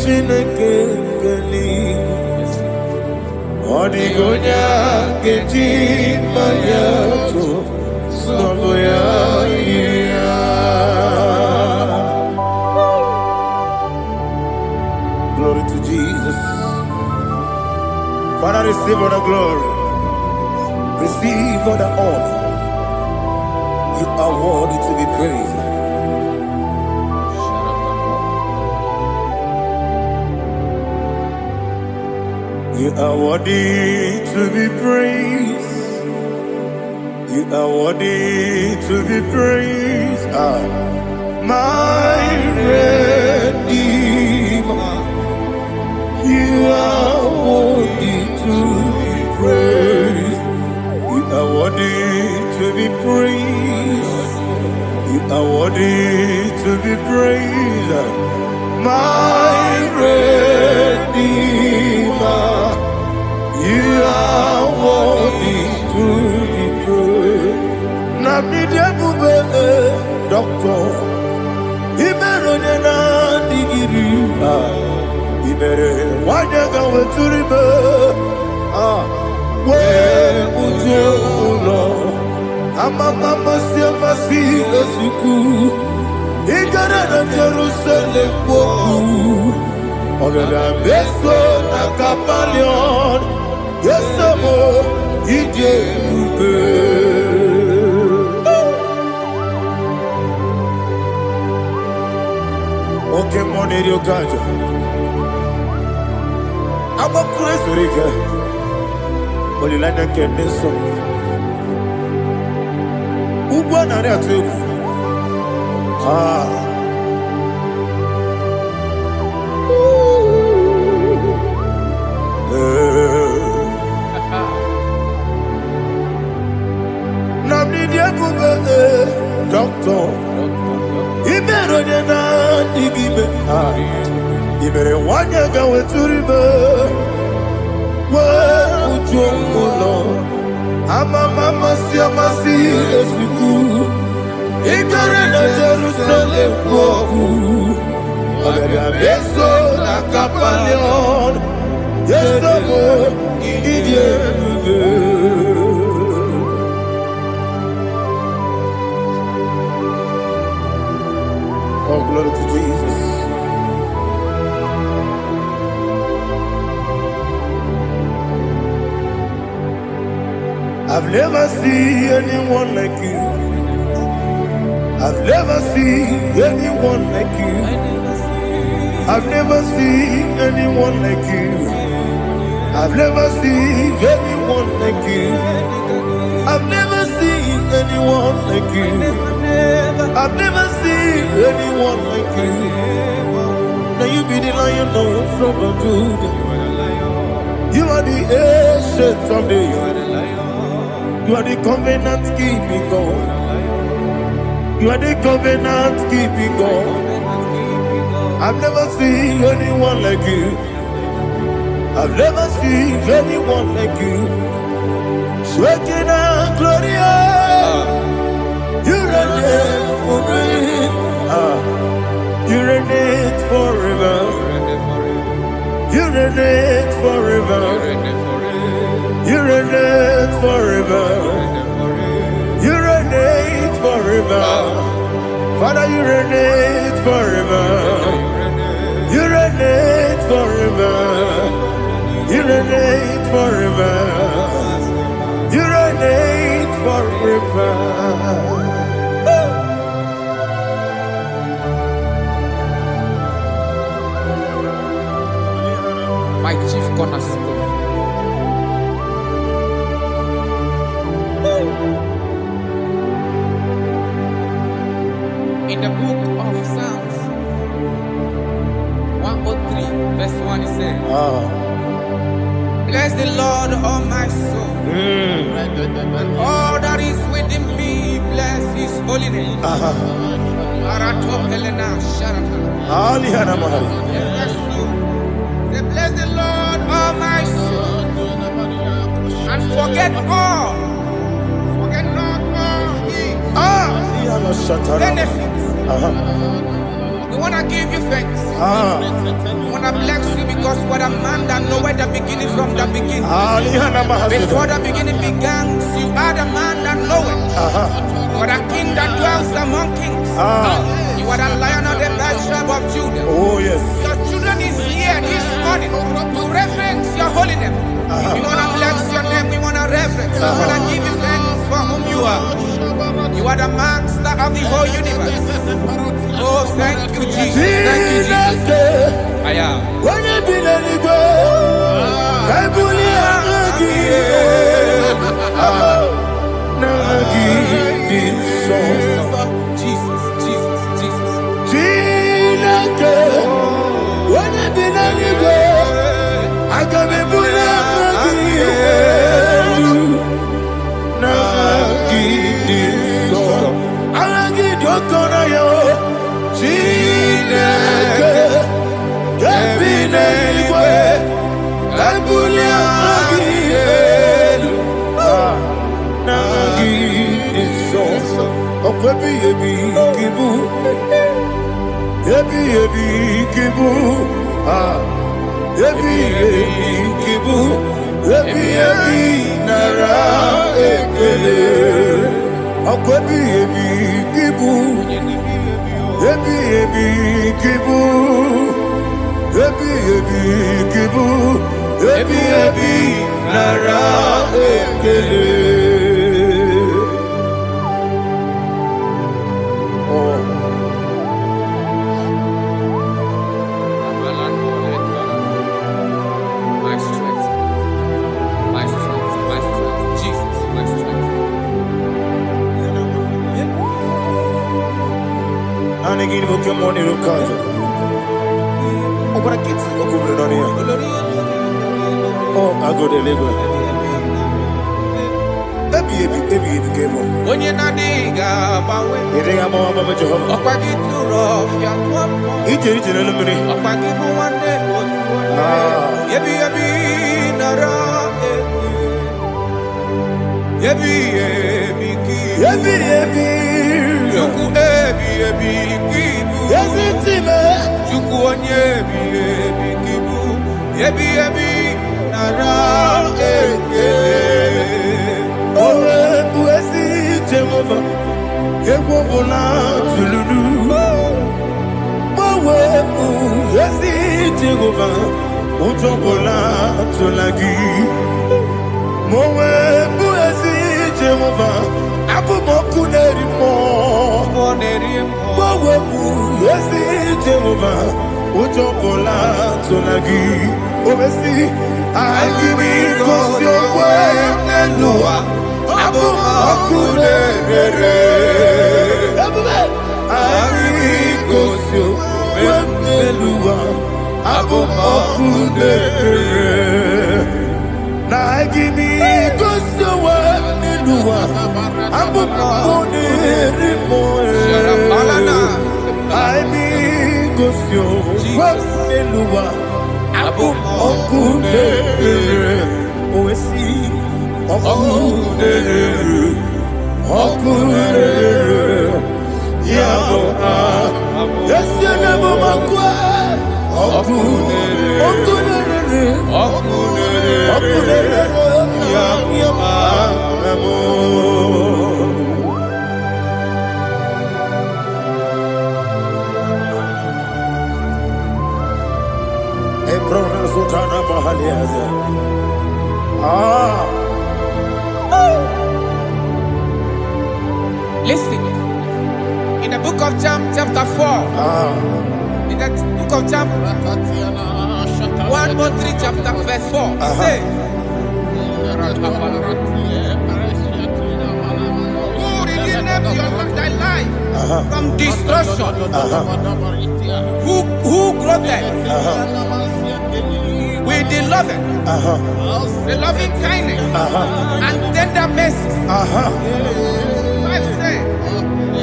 chineke geli. Odi gonya geji manya snagoya iri. Glory to Jesus. Father, receive all the glory. Receive all the honor. You are worthy to be praised. You are worthy to be praised. You are worthy to be praised. My Redeemer. You are worthy to be praised. You are worthy to be praised. You are worthy to be praised. My Redeemer. You are worthy to be praised. Nabidebube, Doctor. Imeronena digiri. Ibere wanyaga weturibe we ujo ulo Amama siamasi esiku. Igara na Jerusalem woku. Ogada beso na kapalion. Yesamo ije ube. Oke money yo kaja. I'm a crazy rigger. Only like that can be so. Uba na rea tubu. Namni dia kuba doctor. Ibero de na digibe. Ibere wanya gawe turibe. Ujomulo. Amama siamasi esiku. Igara na Jerusalem woku. Ogada beso na kapalion. Yesamo idie buge. Oh, glory to Jesus. I've never seen anyone like you. I've never seen anyone like you. I've never seen anyone like you. I've never seen anyone like you. I've never seen anyone like you. I've never seen anyone like you. Now you be the lion from the Judah. You are the ancient of days. You are the covenant keeping God. You are the covenant keeping God. I've never seen anyone like you. I've never seen anyone like you. Shaking and glorious. You reign forever. You reign forever. You reign forever. You reign forever. You reign forever. Father, you reign forever. You reign forever. You reign forever. You reign forever. My chief cornerstone. In the book of Psalms 103, verse 1, it says, bless the Lord, all my soul, and all that is within me, bless his holy name. Bless the Lord, all my soul, and forget not all his benefits. We want to give you thanks. We want to bless you because what a man that knoweth the beginning from the beginning. Before the beginning began, you are the man that knoweth. You are the king that dwells among kings. You are the lion of the tribe of Judah. Oh yes. Your children is here this morning to reverence your holy name. We want to bless your name. We want to reverence. We want to give you thanks for whom you are. You are the master of the whole universe. Oh, thank you, Jesus. Thank you, Jesus. I am. Jesus, Jesus, Jesus. Akwebi ebi kibu, ebi kibu, ebi kibu, ebi nara ekele. Oh. My strength, my strength, my strength, Jesus, my strength. Anegini bokemoni rukaja. Okora kiti okubulinonia. Oh, ago delego. Ebi kebo. Onye nadiga bawe. Iriga mawa baba Jehovah. Okwagi turo ya twampo. Ije nelumini. Okwagi muwane otuwane. Ebi nara ebi kibu. Ebi. Juku ebi kibu. Yazitime. Juku onye ebi kibu. Ebi nara ekele. Owe buezi Jehovah. Egwo bola tululu. Owe buezi Jehovah. Ujo bola tulagi. Mowe buezi Jehovah. Abu moku nerimo. Mowe buezi Jehovah. Ujo bola tulagi. Obesi agimi kosyo wenelua. Abu moku nerere. Agimi kosyo wenelua. Abu moku nerere. Na agimi kosyo wenelua. Abu moku nerimo. Agimi kosyo wenelua. Abu moku nerere. Oesi moku nerere. Moku nerere. Yabo Yesi nebo makwa. Moku nerere. Moku nerere. Yabo Ebrona Sultana Bahaliaza. Listen, in the book of Psalm chapter 4, in the book of Psalm 113 chapter verse 4, it says, who redeemed thy life from destruction? Who clothed with the loving kindness and tender mercy?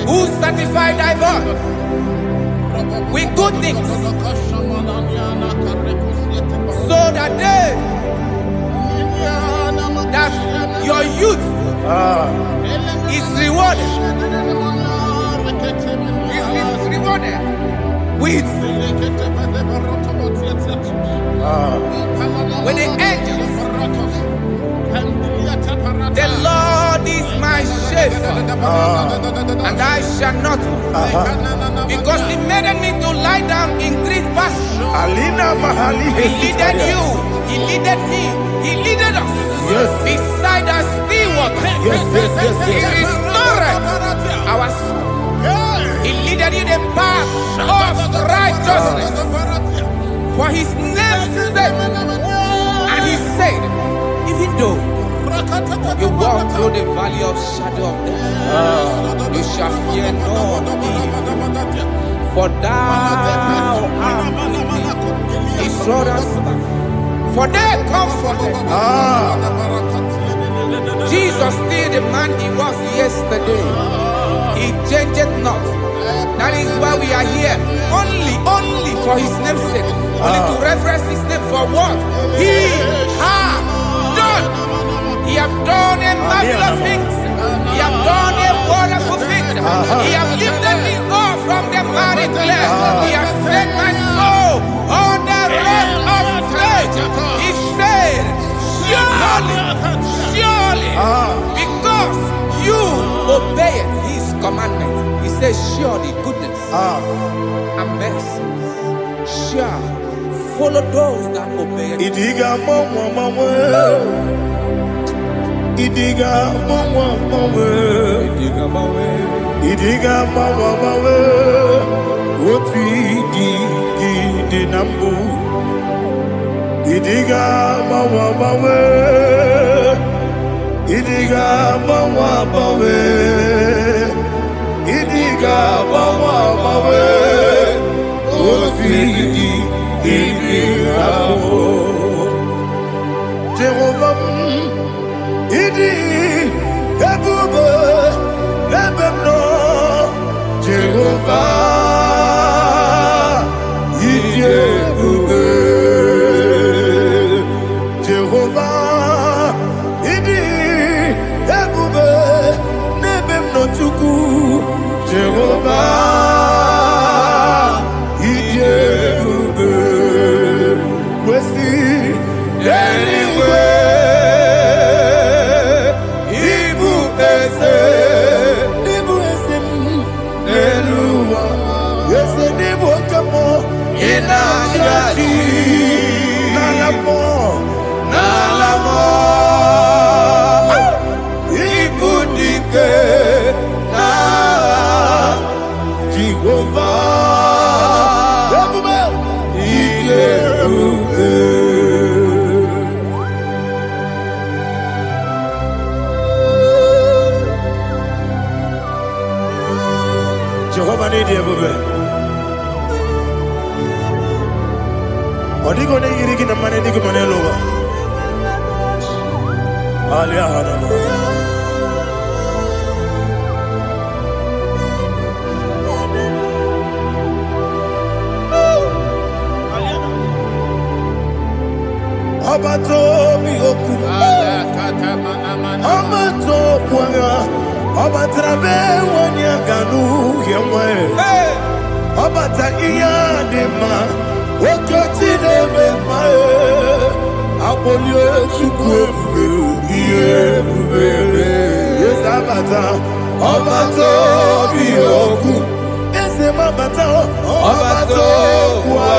Who sanctified thy body with good things, so that your youth is rewarded. Is rewarded with the angels. The Lord is my shepherd, and I shall not want, because He made me to lie down in green pastures. He leaded you, He leaded me, He leaded us beside the still waters. He restored our soul. He leaded you the path of righteousness for His name's sake. And He said, even though you walk through the valley of shadow of death, you shall fear no evil, for thou art with me. His rod and staff, for they comforted. Jesus still the man He was yesterday. He changed not. That is why we are here. Only for His name's sake. Only to reference His name for what He has done. He has done a marvelous things. He has done a wonderful thing. He has lifted me up from the miry clay. He has set my soul on the rock of faith. He said, surely, because you obey says, surely goodness and mercy shall follow those that obey. Idiga mama mama, idiga mama mama, Idiga mawe, idiga mama mama. What we di nambu. Idiga mama mama, idiga mama mama, idiga mama mama. What we Jehovah, idi ebube ebemno. Jehovah, idi ebube. Jehovah, idi ebube nebemno chuku. Jehovah, idi ebube. Anyway, Ibu ese, Nelua, yes, Nibu kamo, inajaji, nalamo, Ibu dike, na Jehovah, Jehovah need you, baby. Odigo ne yiriki na mane digo mane loba. Alia hana. Abato mi oku. Abato kwanga. Abatrabe wanya ganu yemwe. Abata iya dema. Okoti deme mae. Abolio chukwe iye bubele. Yes abata. Abato mi oku. Ese mabata. Abato kwa.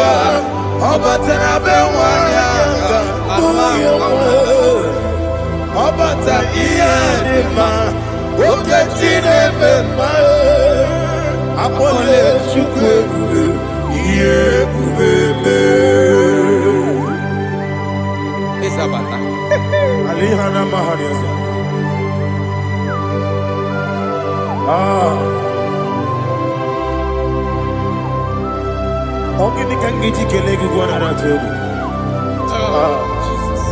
Abatrabe wanya ganu yemwe. Abata iya dema. Oketi deme mae. Abolio chukwe iye bubele. Isabata. Alihana mahariasa. Ogini kangiji kelegi gwana ratogu. Jesus.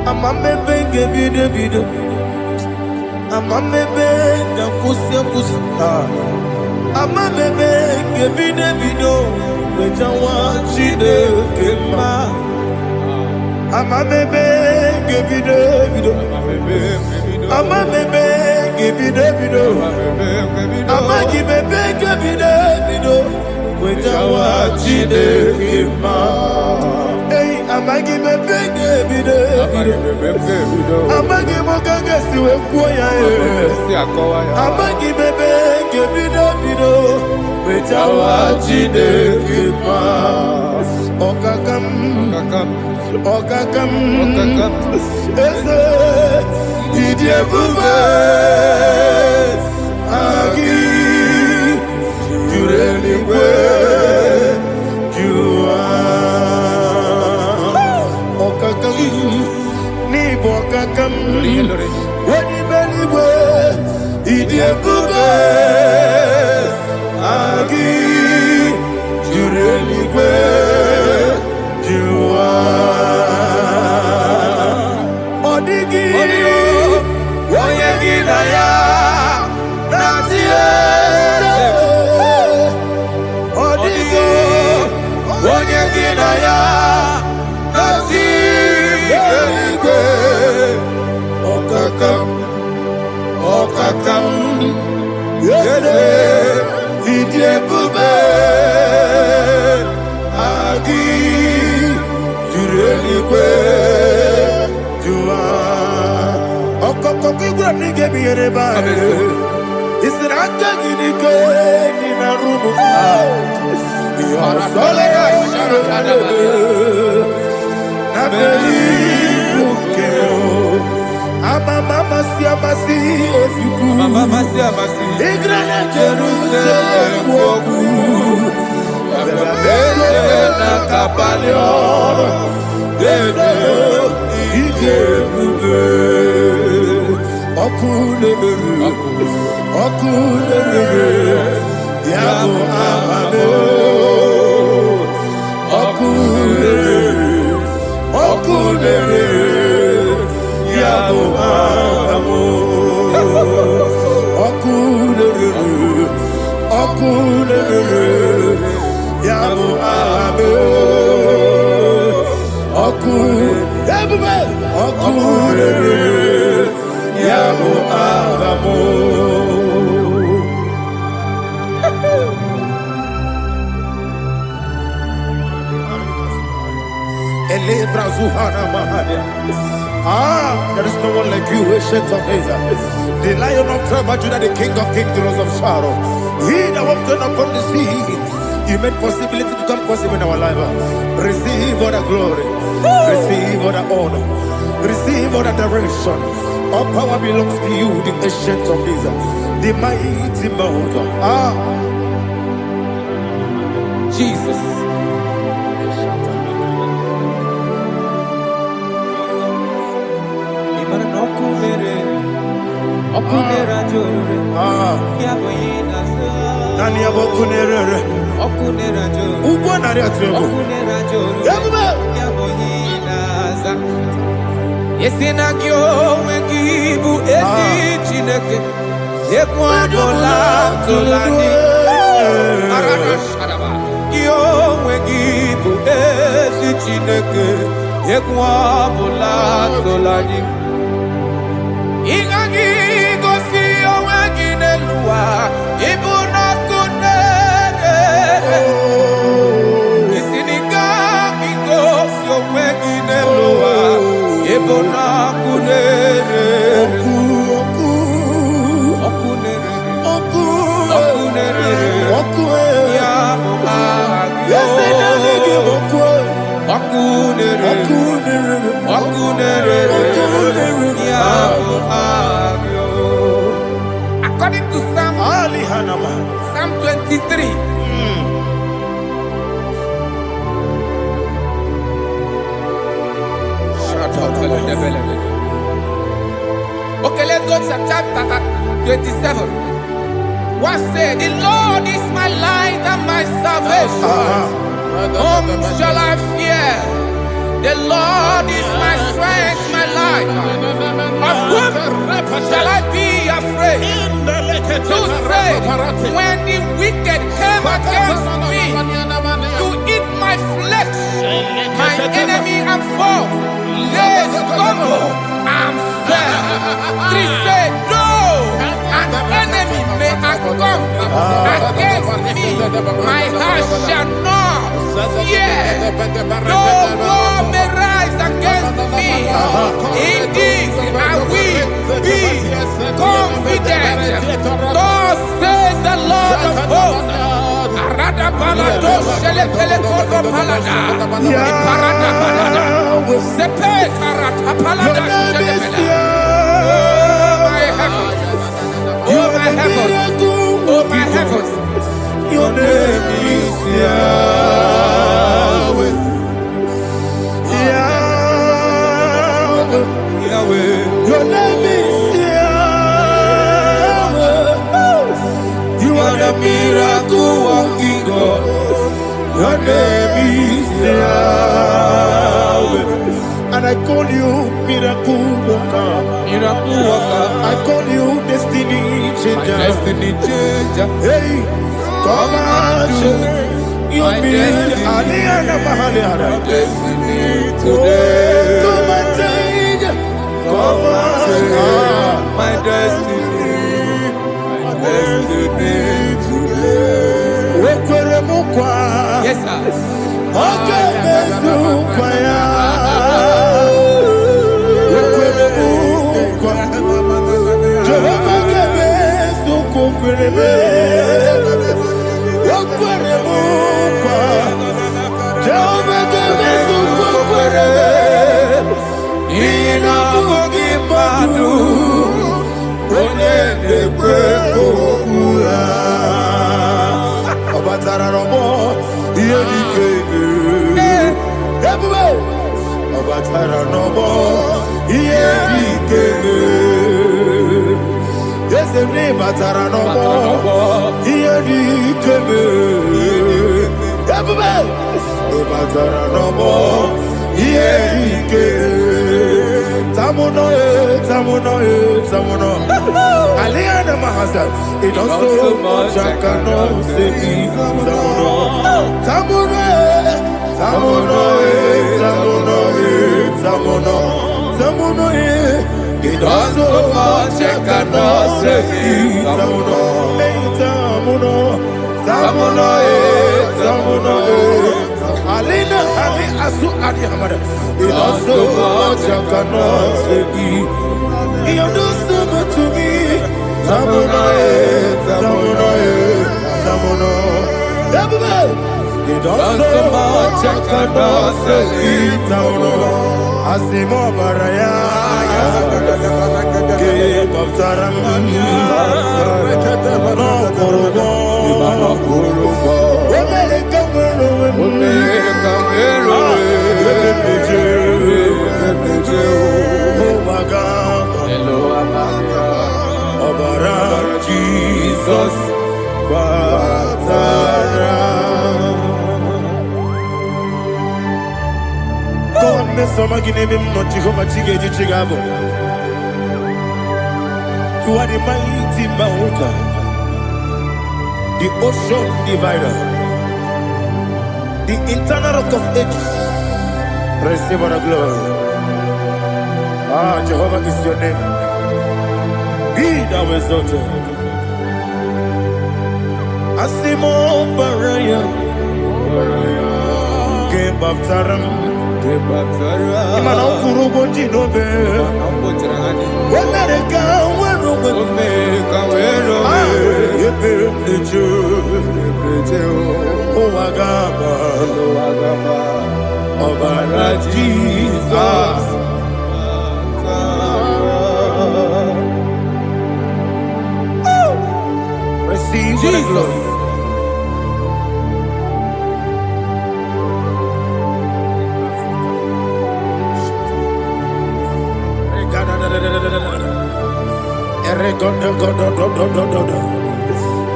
Amamebe bido. Amamebe kusia. Amamebe bido. Wejawa chide kema. Amamebe bido. Amamebe bido. Amagi bebe bido. Wejawa chide kema. Hey, amagi bebe bido. Amagi mokanga siwe kuya. Amagi bebe bido. Wejawa chide kema. Okakam. Ese idie bube. Agi jureli kwe jua. Okakam ni bokakam. Wadi beli kwe idie bube. Agi jureli kwe jua. Odigi oyegi na ya nazie. Odigi oyegi na ya nazie. Okakam yede idie bube. Agi jureli kwe jua. There is no one like you, ancient of days. The Lion of tribe of Judah, the King of kings, the Rose of Sharon. He that walked upon the sea. You made possibility to come possible in our life. Receive all the glory. Receive all the honor. Receive all the direction. All power belongs to you, the ancient of days, the mighty mountain. Jesus. Yesinagyo wengibu ezi chineke yekwadola tolani aradashadaba yo wengibu ezi chineke yekwadola tolani ingagi gosi yo wenginelua ibuna kunere isiniga gosi yo wenginelua ibuna kunere According to Psalm 23. Okay, let's go to chapter 27. What said? The Lord is my light and my salvation. Whom shall I fear? The Lord is my strength, my life. Of whom shall I be afraid? To say, when the wicked came against me to eat my flesh, my enemy and foe, they stumble and fell. 3 said, no, an enemy may come against me, my heart shall not fear. No war may rise against me. In this I will be confident. Thus says the Lord of hosts. Arada balado shele pele kodo palada. Iparada balada. Sepe karata palada shele pele. Oh my heavens. Oh my heavens. Your name is Yahweh. Yahweh. Your name is Yahweh. You are the miracle working God. Your name is Yahweh. And I call you miracle worker. Miracle worker. I call you destiny changer. My destiny changer. Hey, come on, your destiny. My destiny today. Come on, change. Come on, my destiny. My destiny today. Yes, sir. Okay, me. Okwere mukwa. Jehovah gave us okwere. Ina mugi madu. Onye nekwe kokura. Obatara robo. Iye dikebe. Everywhere. Obatara robo. Iye dikebe. Yes, every batara robo. Iye dikebe. Everywhere. Obatara robo. Iye dikebe. Tamuno, tamuno, tamuno. Aliana Mahasa, it does so much I cannot say. Tamuno, tamuno, tamuno, tamuno, tamuno, tamuno. It does so much I cannot say. Tamuno, tamuno, tamuno, tamuno. Alina, Ali Asu Adi Hamada. It does so much I cannot say. You do so much to me. Tamuno, tamuno, tamuno. Everybody. You do so much I cannot say. Tamuno. Asimo Baraya. Give up Taram. No Kurugo. Jesus, Batara. God, Miss Somaginebim, not Jehovah Chigedi Chigabo. You are the mighty mountain, the ocean divider, the internal rock of ages. Receive the glory. Ah, Jehovah is your name. Be thou exalted. Asimo Baraya, Game of Taram, Imano Kuruboji Nobe, when I come, when Jesus. Receive Jesus.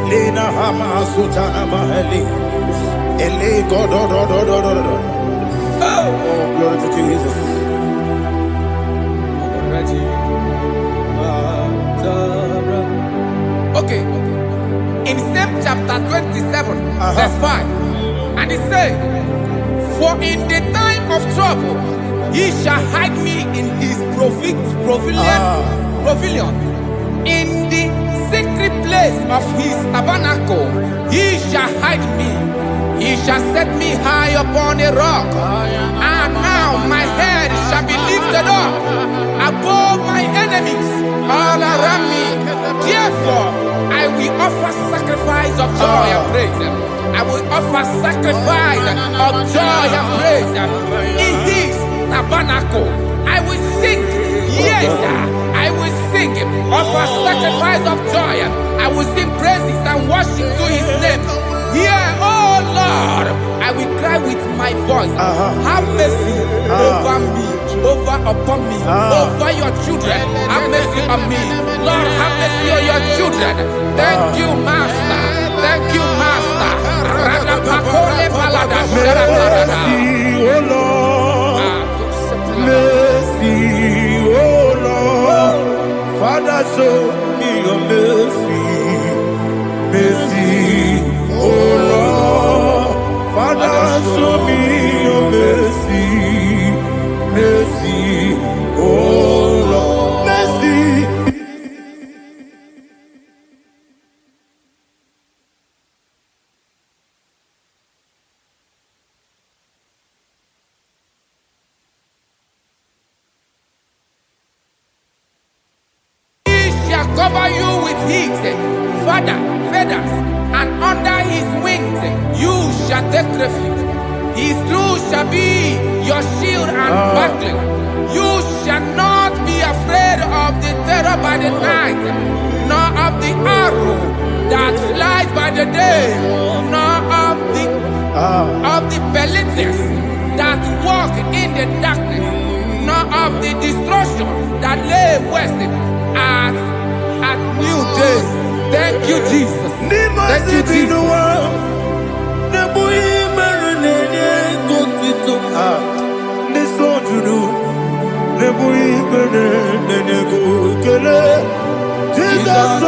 Lena Hama Sutana Maheli. Ele God. Oh, glory to Jesus. Okay. In same chapter 27, verse 5, and it says, for in the time of trouble, he shall hide me in his pavilion. In the secret place of his tabernacle, he shall hide me. He shall set me high upon a rock. And now my head shall be lifted up above my enemies all around me. Therefore, I will offer sacrifice of joy and praise. I will offer sacrifice of joy and praise. In his tabernacle, I will sing. Yes, I will sing. Offer sacrifice of joy. I will sing praises and worship to his name. Here, oh Lord, I will cry with my voice. Have mercy over me, upon me, over your children. Have mercy on me. Lord, have mercy on your children. Thank you, Master. Thank you, Master. Mercy, oh Lord. Mercy, oh Lord. Father, show me your mercy. Mercy, oh Lord. Father, show me your mercy. Mercy, oh Lord. Mercy. Cover you with heat. Father, feathers, and under his wings you shall take refuge. His truth shall be your shield and buckler. You shall not be afraid of the terror by the night, nor of the arrow that flies by the day, nor of the pestilence that walk in the darkness, nor of the destruction that lay waste at new day. Thank you, Jesus. Thank you, Jesus. Jesus,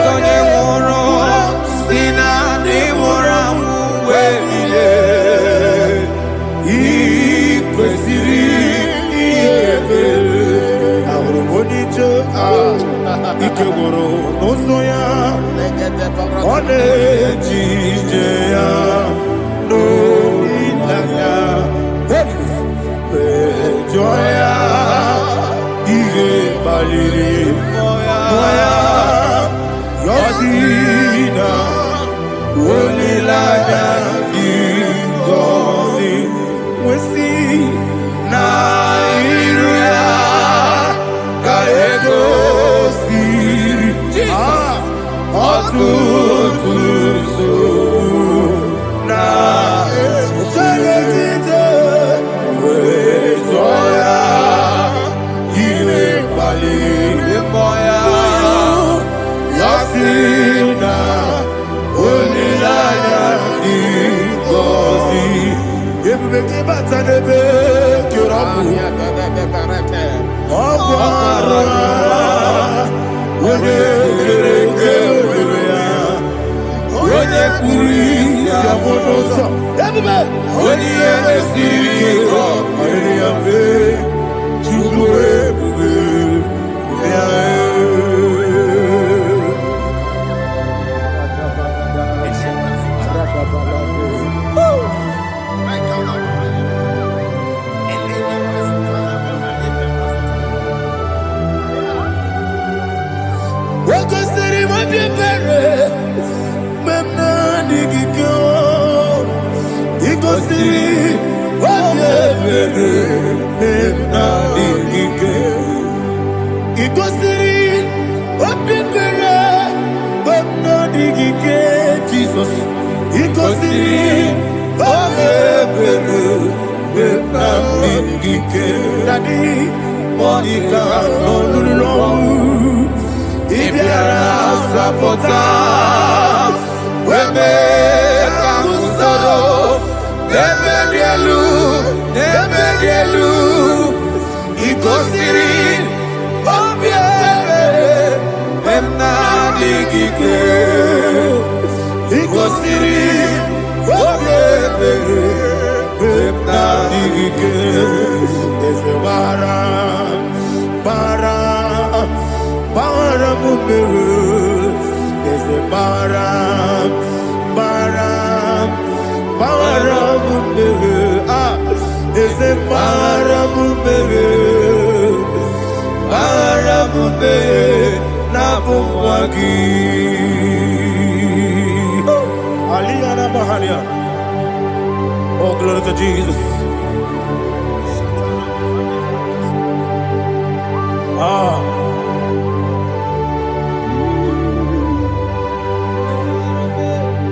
Oh, glory to Jesus.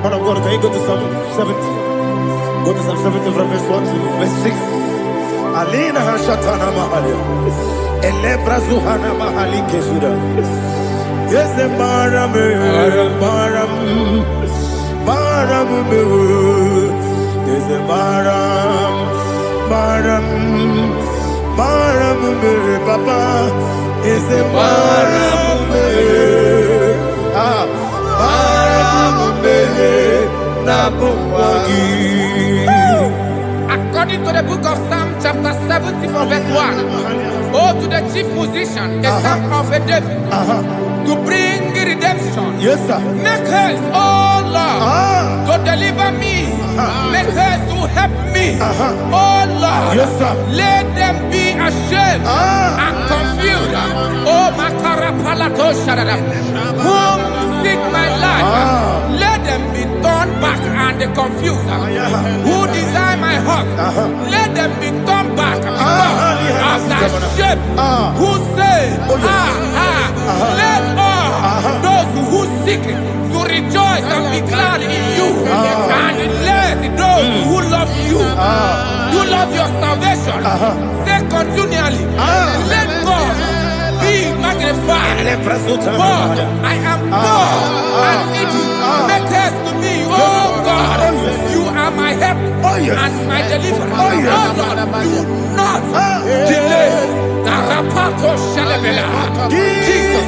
Man of God, can you go to Psalm 70? Go to Psalm 70 from verse 1 to verse 6. Alina Hashatana Mahalia. Elebra Zuhana Mahali Kesura. Yes, the Baram, Baram, Baram, yes, the Baram, Baram, Baram, Papa, yes, the Baram, According to the book of Psalm chapter 70 from verse 1, oh, to the chief musician, a son of a David, to bring redemption. Yes, sir. Make haste, oh Lord, to deliver me. Make haste to help me. Oh Lord, yes, sir. Let them be ashamed and confused. Oh, Makara Palato Shadada, whom seek my life. Let let them be turned back and confused. Who design my heart, let them be turned back because of that shape. Who say, let all those who seek to rejoice and be glad in you, and let those who love you, you love your salvation, say continually, let God be magnified. God, I am poor and needy. Make haste to me, oh God. You are my help and my deliverer. Oh God, do not delay. Jesus.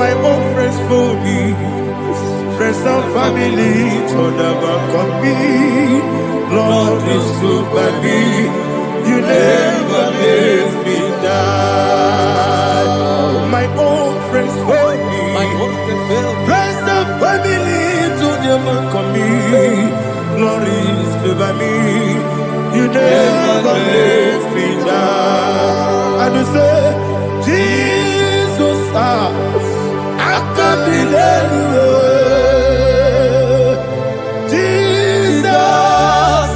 My own friends for me, friends and family, told about me. Lord is good by me. You never let me die. My own friends for me, friends and family, told about me. Lord is good by me. You never let me die. And you say, Jesus, I can't believe you. Jesus,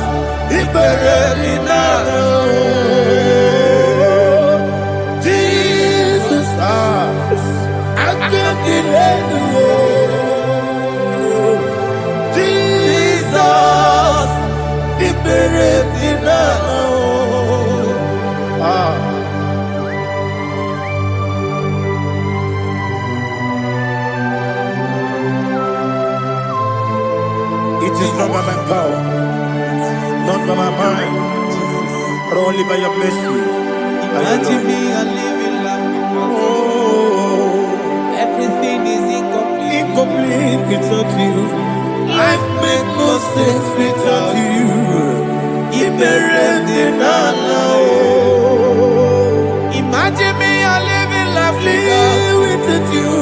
He buried me now. Jesus, I can't believe you. Jesus, He buried me now. It is not by my power, not by my mind, but only by your mercy. Imagine me and living life without you. Everything is incomplete. Incomplete without you. Life makes no sense without you. Imagine me and living life without you.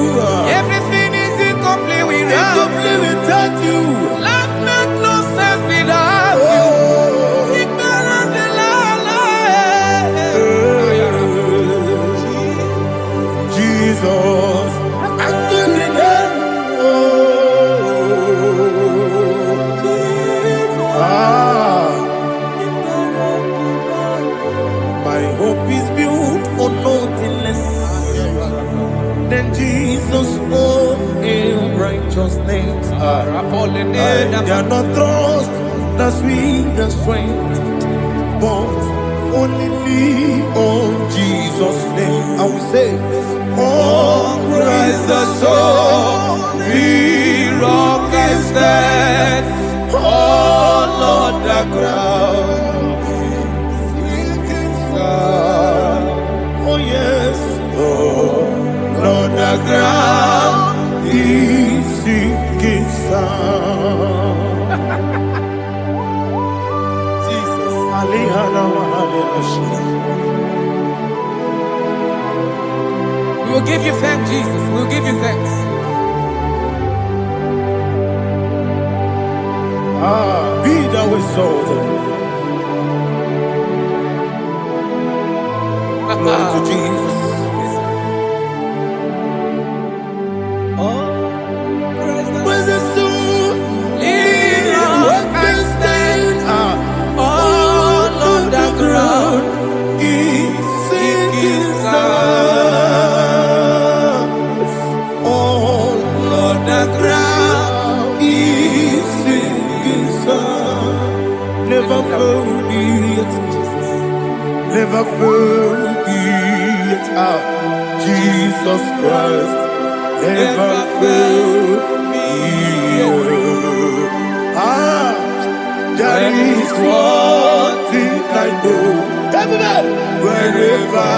Everything is incomplete without you. Life makes no sense without you. Jesus, I couldn't Jesus, oh, in righteousness. I cannot trust the sweetest strength, but only lean on Jesus' name. I will say, oh, Christ the solid rock I stand. Oh, Lord, the ground is sinking sand. Oh, yes, oh, Lord, the ground is sinking sand. Jesus, we will give you thanks, Jesus. We will give you thanks. Be thou exalted. Glory to Jesus. When the soul can stand, all on the ground is sinking sand. All on the ground is sinking sand. Never forget, never forget, Jesus Christ. Never fail me. That is one thing I know. Wherever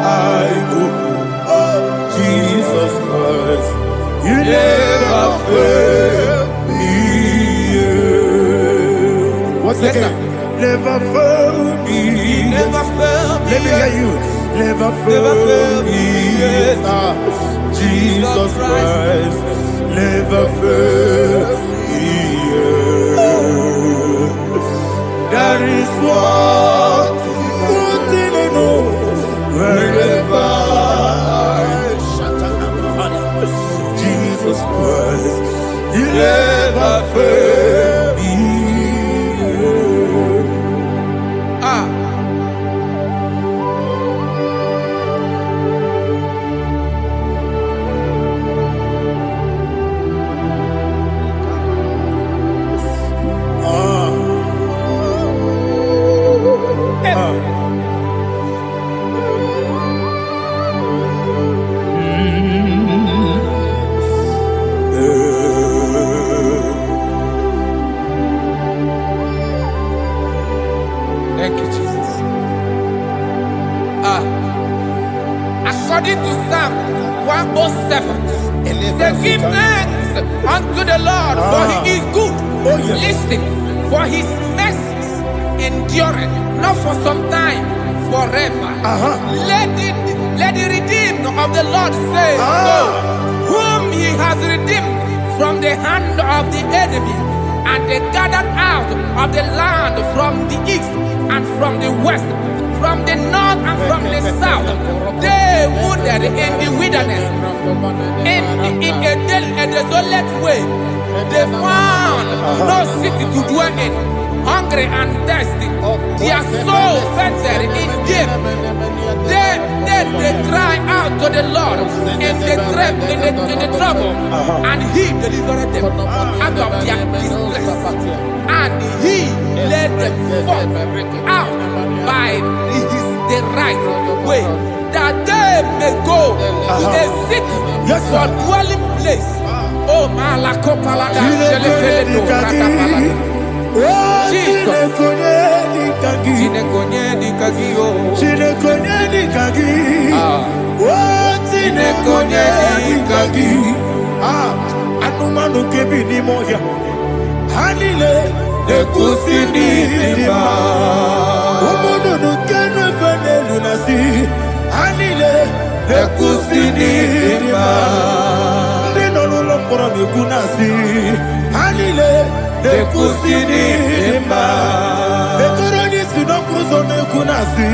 I go, oh, Jesus Christ, you never fail me. Once again, never fail me. Never fail me. Let me hear you. Never fail me. Jesus Christ never fails me. That is one thing I know. Wherever Jesus Christ, He never fails me. Thank you, Jesus. According to Psalm 107, they give thanks unto the Lord, for He is good. Oh, yes. Listen, for His mercies endureth, not for some time, forever. Let the redeemed of the Lord say so, whom He has redeemed from the hand of the enemy, and they gathered out of the land from the east and from the west, from the north and from the south. They wandered in the wilderness, in a desolate way. They found no city to dwell in, hungry and thirsty. Their soul fainted in deep. They cry out to the Lord in the trouble, and He delivered them out of their distress, and He led them forth out by the right way, that they may go to a city for dwelling place. Oh, Malakopalada, Jesus. Anumanu kebi ni moya Hanile Ekusini nima Umudu nukenu fene lunasi Hanile Ekusini nima Ndino lulopora mikunasi Hanile Ekusini nima Ekoroni sinokruzo mikunasi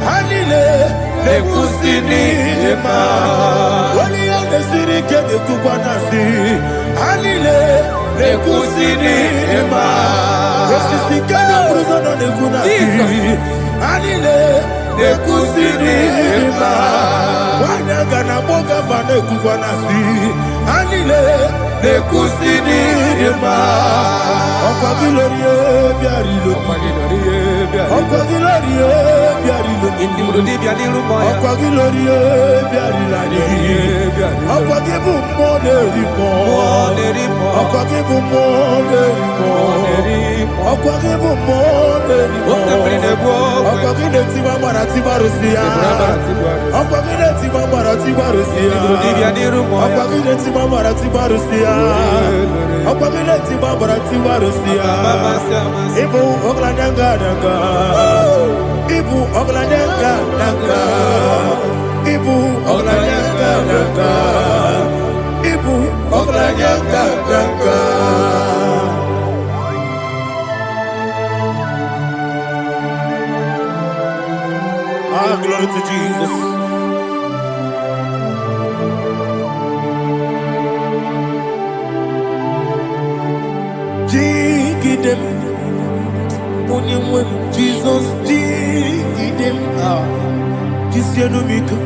Hanile Ekusini nima Wali yone sirike mikubanasi Hanile Ekusini nima Esisikana bruzono mikunasi Hanile Ekusini nima Wanyaga na boga vane Wanasi, Anile, Nekusini, Rima, Okagilorie, Biarilo, Okagilorie, Biarilo, Okagilorie, Biarilani, Okagibu Moderimo, Okagibu Moderimo, Okagibu Moderimo, Okagile Tiba Maratiba Rusia, Okagile Tiba Maratiba Rusia, Okagile Tiba Maratiba Rusia, Okagile Tiba Maratiba Rusia, Ibu Ogladanga Danga, Ibu Ogladanga Danga, Ibu Ogladanga Danga, Ibu Ogladanga Danga. Ah, glory to Jesus. Jigidem, Jesus, Jigidem, Kisianomika,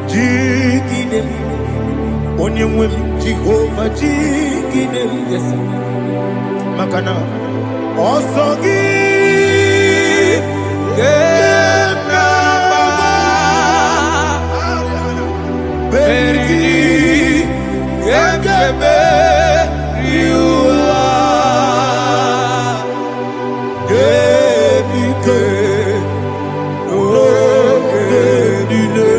Jigidem, Onyemwem, Jehovah, Jigidem, yes, Makana, Osogi, Berigi, Gekebe, Riua, Gebike, Ogedile,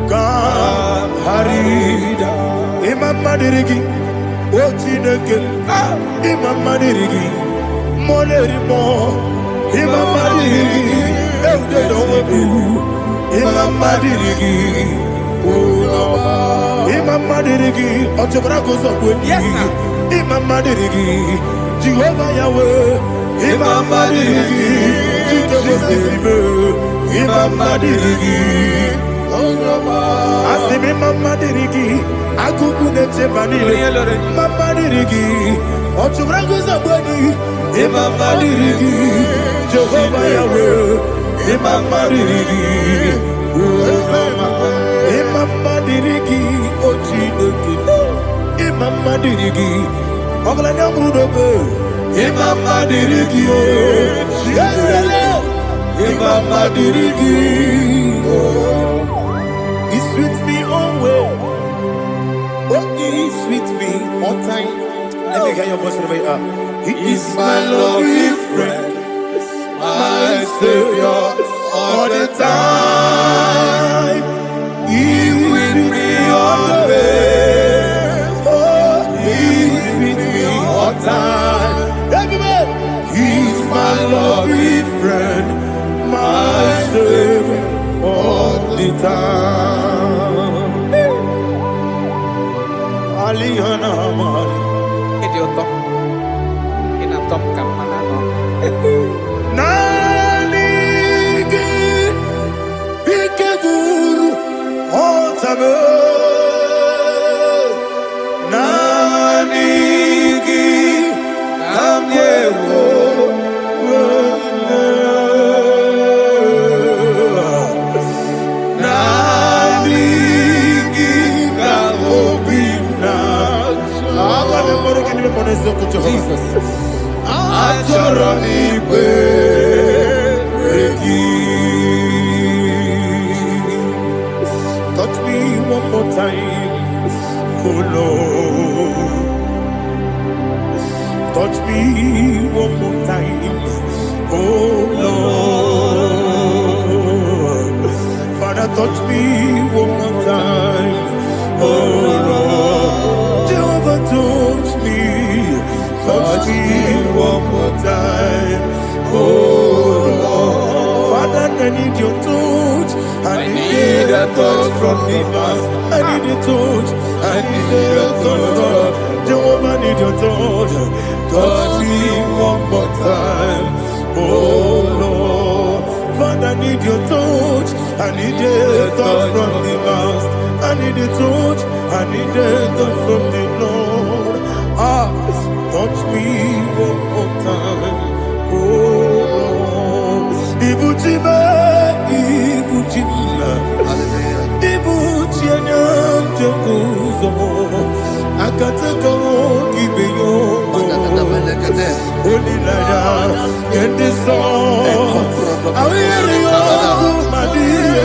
Kam Harida, Imam Madirigi, Ochineke, Imam Madirigi, Molerimo, Imam Madirigi, Eudedowebu, Imam Madirigi. Imam Madirigi, yes, Imam Madirigi, Jehovah Yahweh, Imam Madirigi, Imam Madirigi, Asim Imam Madirigi, Akukune Manili, Imam Madirigi, Imam Madirigi, Jehovah Yahweh, Imam Madirigi, Imam Madirigi, Ochineke, Imam Madirigi, Oglanya Mudobe, Imam Madirigi, Imam Madirigi, He sweet me always, He sweet me all time. Let me hear your voice wherever you are. He is my lovely friend, my Savior, all the time. He's with me always. Oh, He's with me all time. Everybody, He's my lovely friend, my Savior all the time. Alihana Mari. Idiotom. Inatom kamanano. Nanigi Ikeguru Otame Nanigi Kamyewo Nanigi Kamobina Jesus Achoronipe touch me one more time, oh Lord. Touch me one more time, oh Lord. Father, touch me one more time, oh Lord. Jehovah, touch me one more time, oh Lord. Father, I need your touch. I need a touch from the past. I need a touch. I need a touch from Jehovah. I need your touch. Touch me one more time, oh Lord. Father, I need your touch. I need a touch from the past. I need a touch. I need a touch from the Lord. Touch me one more time, oh Lord. Ibuchima, Ibuchima, Ibuchima. Akataka kibeyo Olilaya Kendiso Awiriyo Kumadiye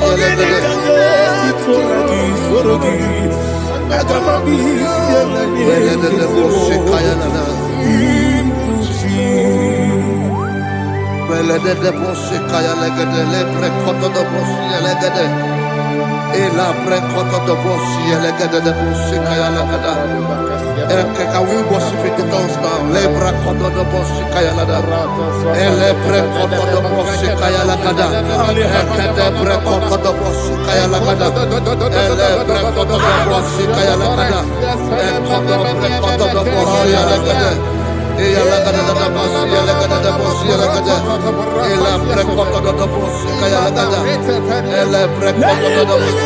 Ogenekage Titoragi Sorogi Agamabi Sielani Ela precoto do boshi, elegada de boshi, kayalagada. Can we worship in the tongues now? Lebra koto do boshi, kayalada. Ele precoto do boshi, kayalagada. Ekede precoto do boshi, kayalagada. Ele precoto do boshi, kayalagada. Ekodo precoto do boshi, kayalagada. Eyalagada da boshi, elegada da boshi, elegada. Ela precoto do boshi, kayalagada. Ele precoto do boshi.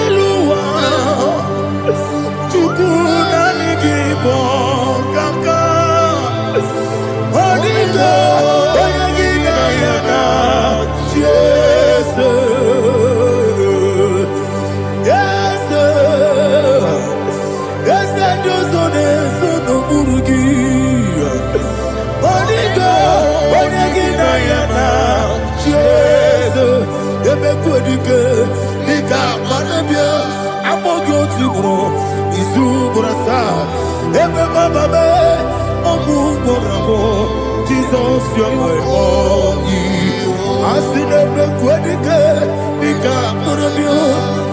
Jesus, you're my only. I see never quite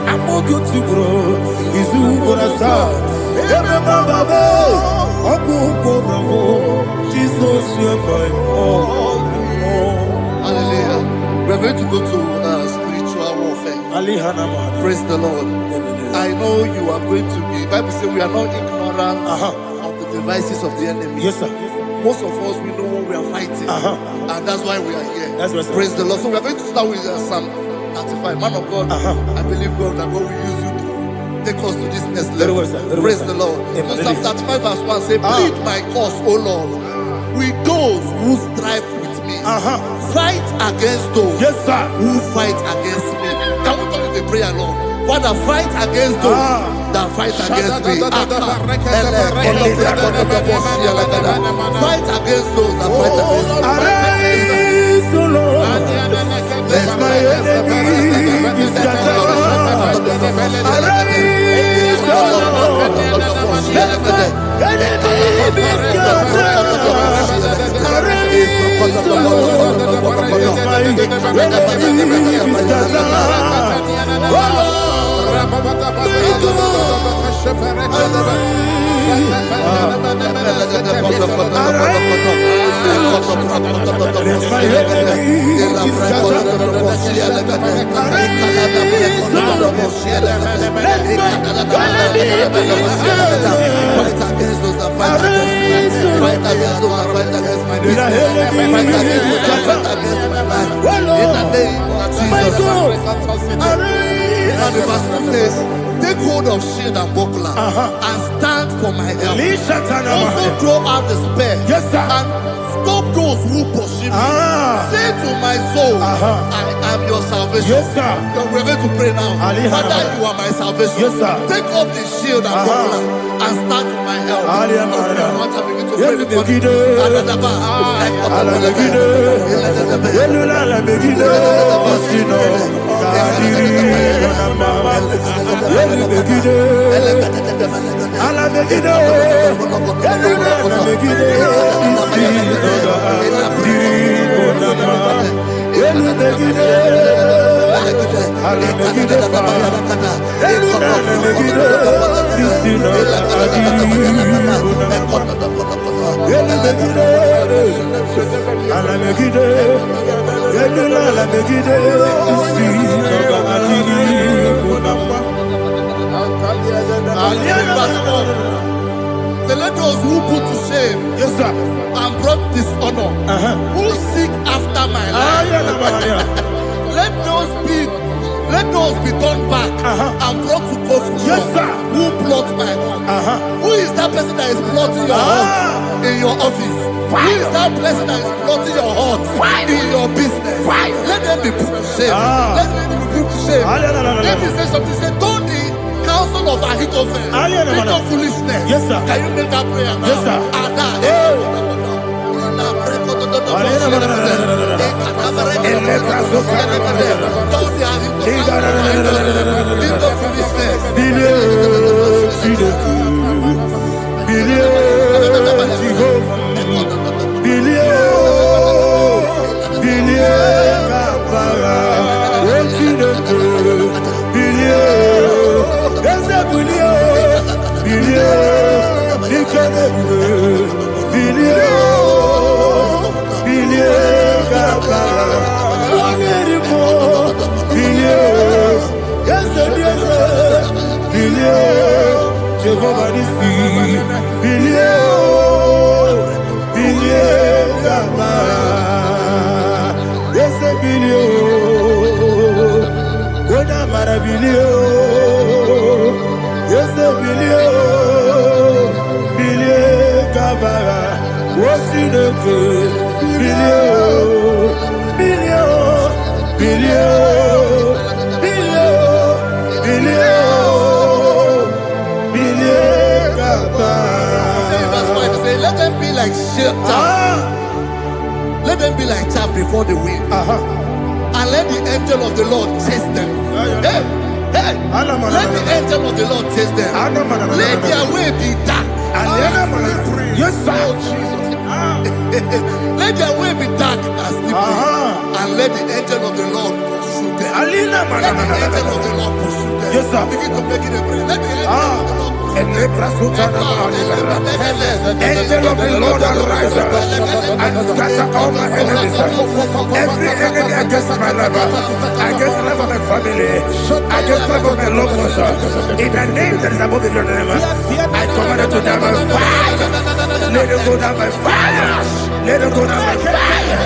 I'm more good to grow. Is who gonna start? Jesus, you're my all. Hallelujah. We're going to go to spiritual warfare. Praise the Lord. I know you are going to be. Bible says we are not ignorant of the devices of the enemy. Yes, sir. Most of us, we know what we are fighting. And that's why we are here. That's right, sir. Praise the Lord. So we are going to start with Psalm 35. Man of God, I believe God that God will use you to take us to this next level. Praise the Lord. So Psalm 35 verse 1 says, plead my cause, O Lord, with those who strive with me. Fight against those who fight against me. Can we call it a prayer, Lord? Father, fight against those that fight against me. Fight against those that fight against me. Arise, O Lord. Let my enemy be scattered. Arise, O Lord. Let my enemy be scattered. Arise, O Lord. Let my enemy be scattered. Oh Lord. And the verse says, take hold of shield and buckler and stand for my help. Also throw out the spear and stop those who pursue me. Say to my soul, I am your salvation. We're going to pray now. Father, you are my salvation. Take up the shield and buckler and stand for my help. So let those who put to shame and brought dishonor, who seek after my life, let those be turned back and brought to confusion. Who plot my hurt? Who is that person that is plotting your hurt in your office? Who is that person that is plotting your hurt in your business? Let them be put to shame. Let them be put to shame. Let me say something. Say, don't the counsel of Ahithophel, think of foolishness. Yes, sir. Can you make that prayer now? Yes, sir. Let them be like let them be like chaff before the wind. And let the angel of the Lord chase them. Hey, hey, let the angel of the Lord chase them. Let their way be dark. Yes, sir. Let their way be dark as slippery. And let the angel of the Lord pursue them. Let the angel of the Lord pursue them. Yes, sir. Begin to make it a prayer. Let the angel of the Lord Angel of the Lord arise and scatter all my enemies. Every enemy against my life, against the life of my family, against the life of my loved ones. In the name that is above the name, I command it to die by fire. Let it go down by fire. Let it go down by fire.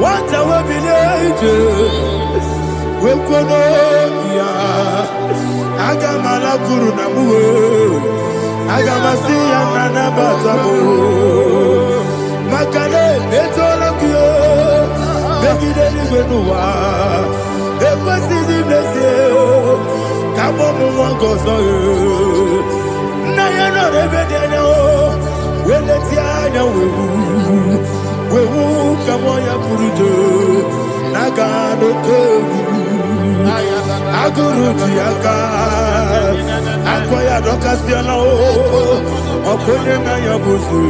What I will be angels, we could Agamala Guru Namu, Agamasi and Nanabatamu, Makale, Betolakio, Begideli Benua, Equasi Blessio, Kabomu Gozo, Nayana Rebedeno, Weletiana Wewu Kamoya Purujo, Nagano Kogu, Aguru Jiaka, Akoya Docasiano, Okoye Nayabusu,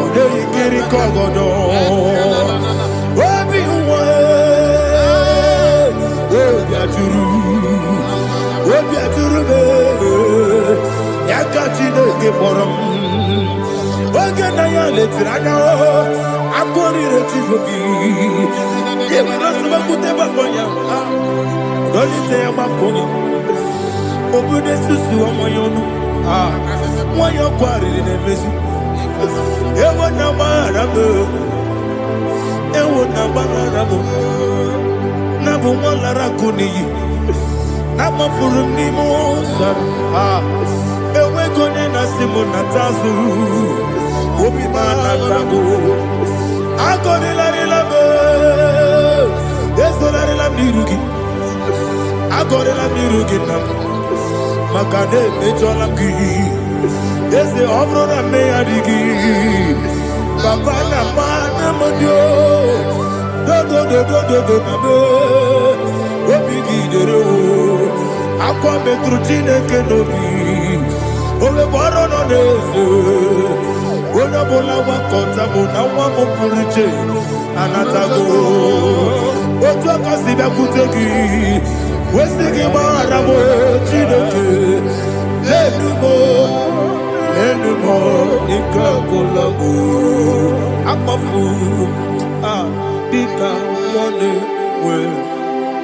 Odei Kiri Kogodo, Obi Obiaturu, Yakachino Geporum. Oganaya letrana akori retivoki yebana subakute bakonya dolite makonya obude susu omoyonu moyo kwari nemezi ewo na marabo na bu molara kuni na mafuru ni mosar ewe gone na simona tazu Obi manatago, agori la rilabe, ezo la rilabirugi, agori la birugi nam, makade mejolamgi, eze obro na meadigi, papa na mana modio, do nabe, obi gidero, akwa metrutine kenobi, ole boro no nezo. Onabola wakota bona wamopurije anatago ojo kasibe kutegi wesigi marabo chineke lenumo ikakolago akpafu bika one we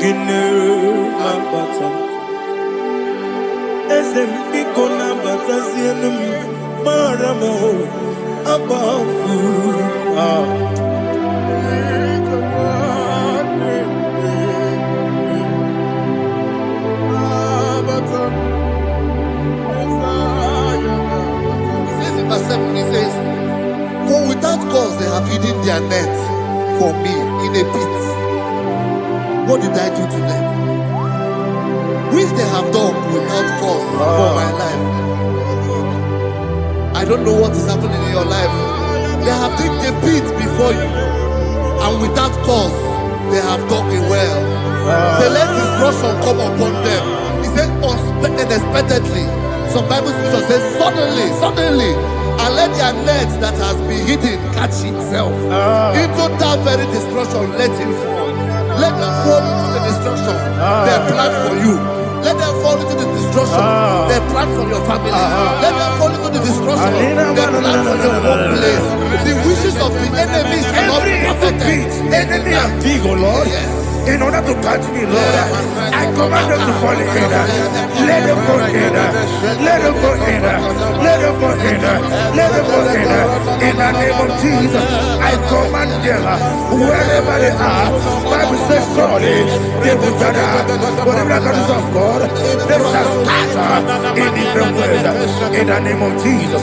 gine ambata ese biko nambata sienum maramo above have hidden their net for me in a pit. What did I do to them? Which they have done without cause for my life. I don't know what is happening in your life. They have digged a pit before you, and without cause, they have dug it well. Say, let destruction come upon them. He said, unexpectedly. Some Bible scripture says, suddenly, and let their net that has been hidden catch itself. Into that very destruction, let him fall. Let them fall into the destruction they plan for you. Let them fall into the destruction they plan for your family. Let them fall into the destruction they plan for your workplace. The wishes of the enemies cannot be perfected. Enemy of dig, oh Lord. Yes. In order to catch me, Lord, I command them to fall in. Let them fall in. Let them fall in. Let them fall in. Let them fall in. In the name of Jesus, I command them wherever they are. Bible says surely they will gather. Whatever that is of God, they shall scatter in different ways. In the name of Jesus.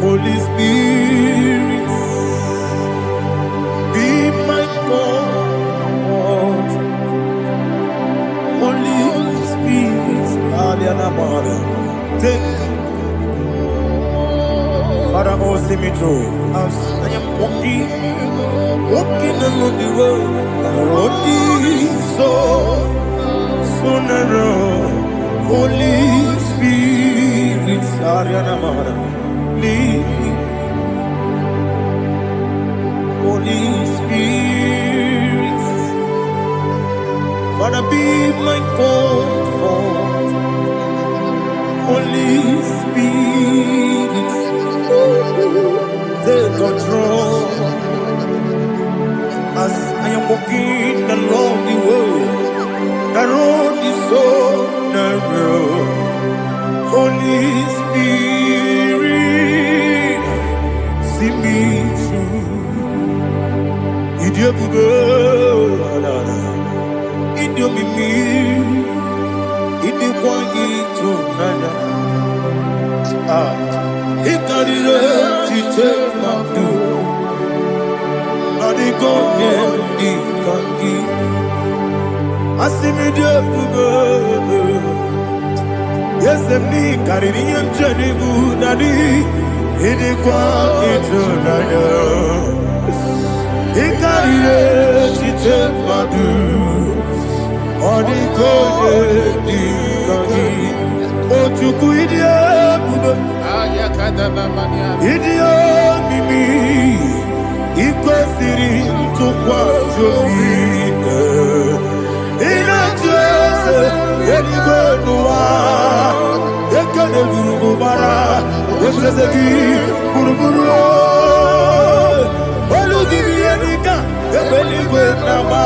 Holy Spirit, be my God. Holy Spirit, take Father, oh, see me through. As I am walking along the road, the road is so narrow. Holy Spirit, lead me. Holy Spirit, Father, be my comfort. Holy Spirit, take control. As I am walking along the road is so narrow. Holy Spirit, see me through. Idiopube, Idiomimi, Idikwangi Tunanya. Ikarire Chiche Mabdu. Adigonye Ikangi. Asimi Idiopube. Yes, me carrying him journey good daddy. In the quiet tonight, he carried it. She took my do. On the cold, oh, to quit idiot, Mimi. Equal city to quash your feet. In a church, when you go to war. Ebrezegi, Buruburu, Olugi Bienika, Ebeligwe Nama,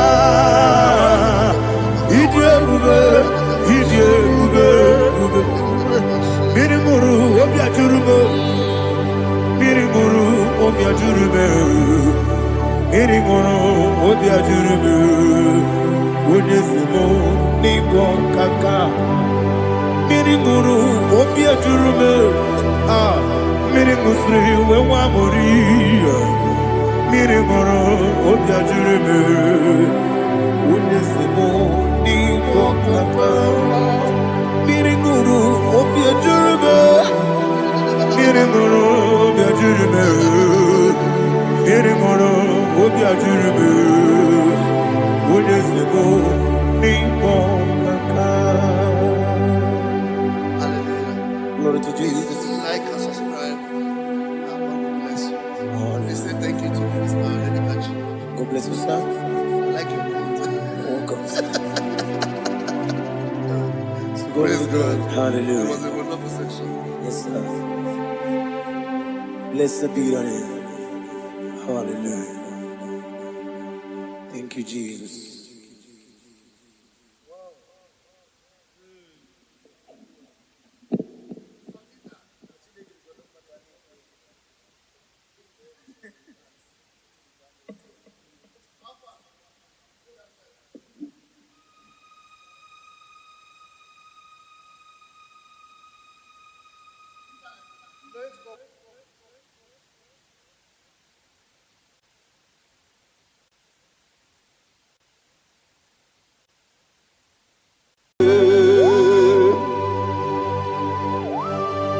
Idie Bube, Mirimuru, Obia Jurube, Mirimuru, Obia Jurube, Mirimuru, Obia Jurube, Unesimo, Nigo Kaka, Mirimuru, Obia Jurube, Mirimusri, Wamuri, Mirimuru, Obia Jurube, Unesimo, Nigo Kaka. Miringuru, Obia Jurube, Miringuru, Obia Jurube, Miringuru, Obia Jurube, Unesimo, Nipo Kaka. Hallelujah. Glory to Jesus. Like and subscribe. God bless you. They say thank you to Minister Lady Machi. God bless you, sir. I like your mouth. Welcome. Praise God. Hallelujah. It was a wonderful section. Yes, sir. Blessed be your name. Hallelujah. Thank you, Jesus.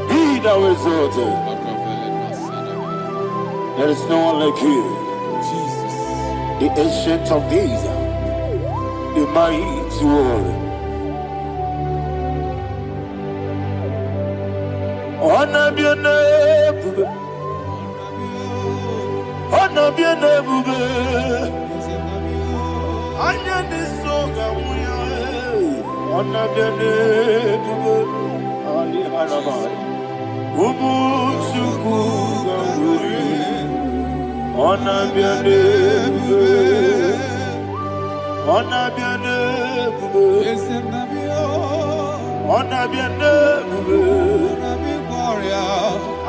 Be thou exalted. There is no one like you. Jesus. The ancient of days, the mighty warrior. Honor be your name, honor be your name, honor this song, honor be your name, Ali Hanabai, Umuchuku Gamburi, honor be your name, honor be your name, honor be your name.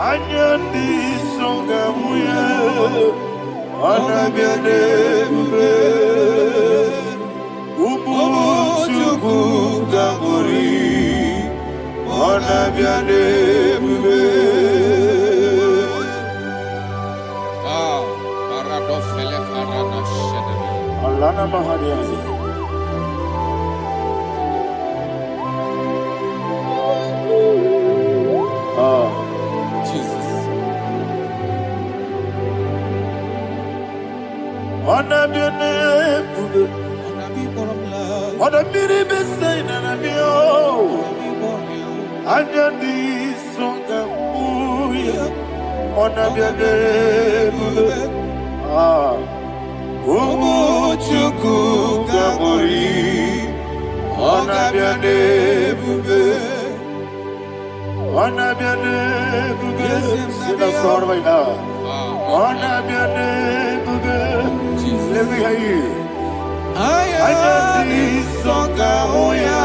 Anyandi songa muye, anabiane bube, umuchuku gamburi, anabiane bube. Paradofele karana shedebe. Alana mahadiazi. Jesus. Anabiane bube, anabiri besaina nabio, anyandi songa muye, anabiane bube. Umuchuku gamburi, anabiane bube. Anabiane bube, sila sorvai na. Anabiane bube, let me hear you. Anyandi songa oya,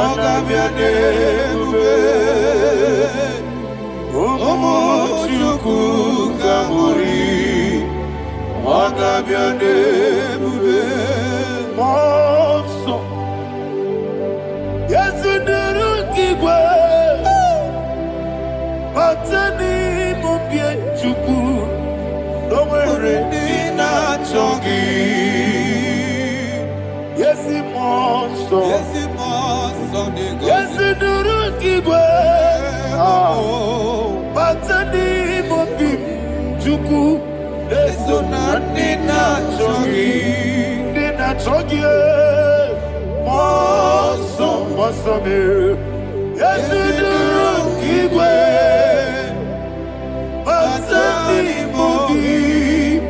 anabiane bube. Umuchuku gamburi, anabiane bube. Monso, yezunuru kigwe. Matani mubie chuku, nomere nina chongi. Yesi monso, yesi nuru kigwe. Matani mubie chuku, eso na nina chongi, nina chongi. Monso, monso me, yesi nuru kigwe. Matani mubie,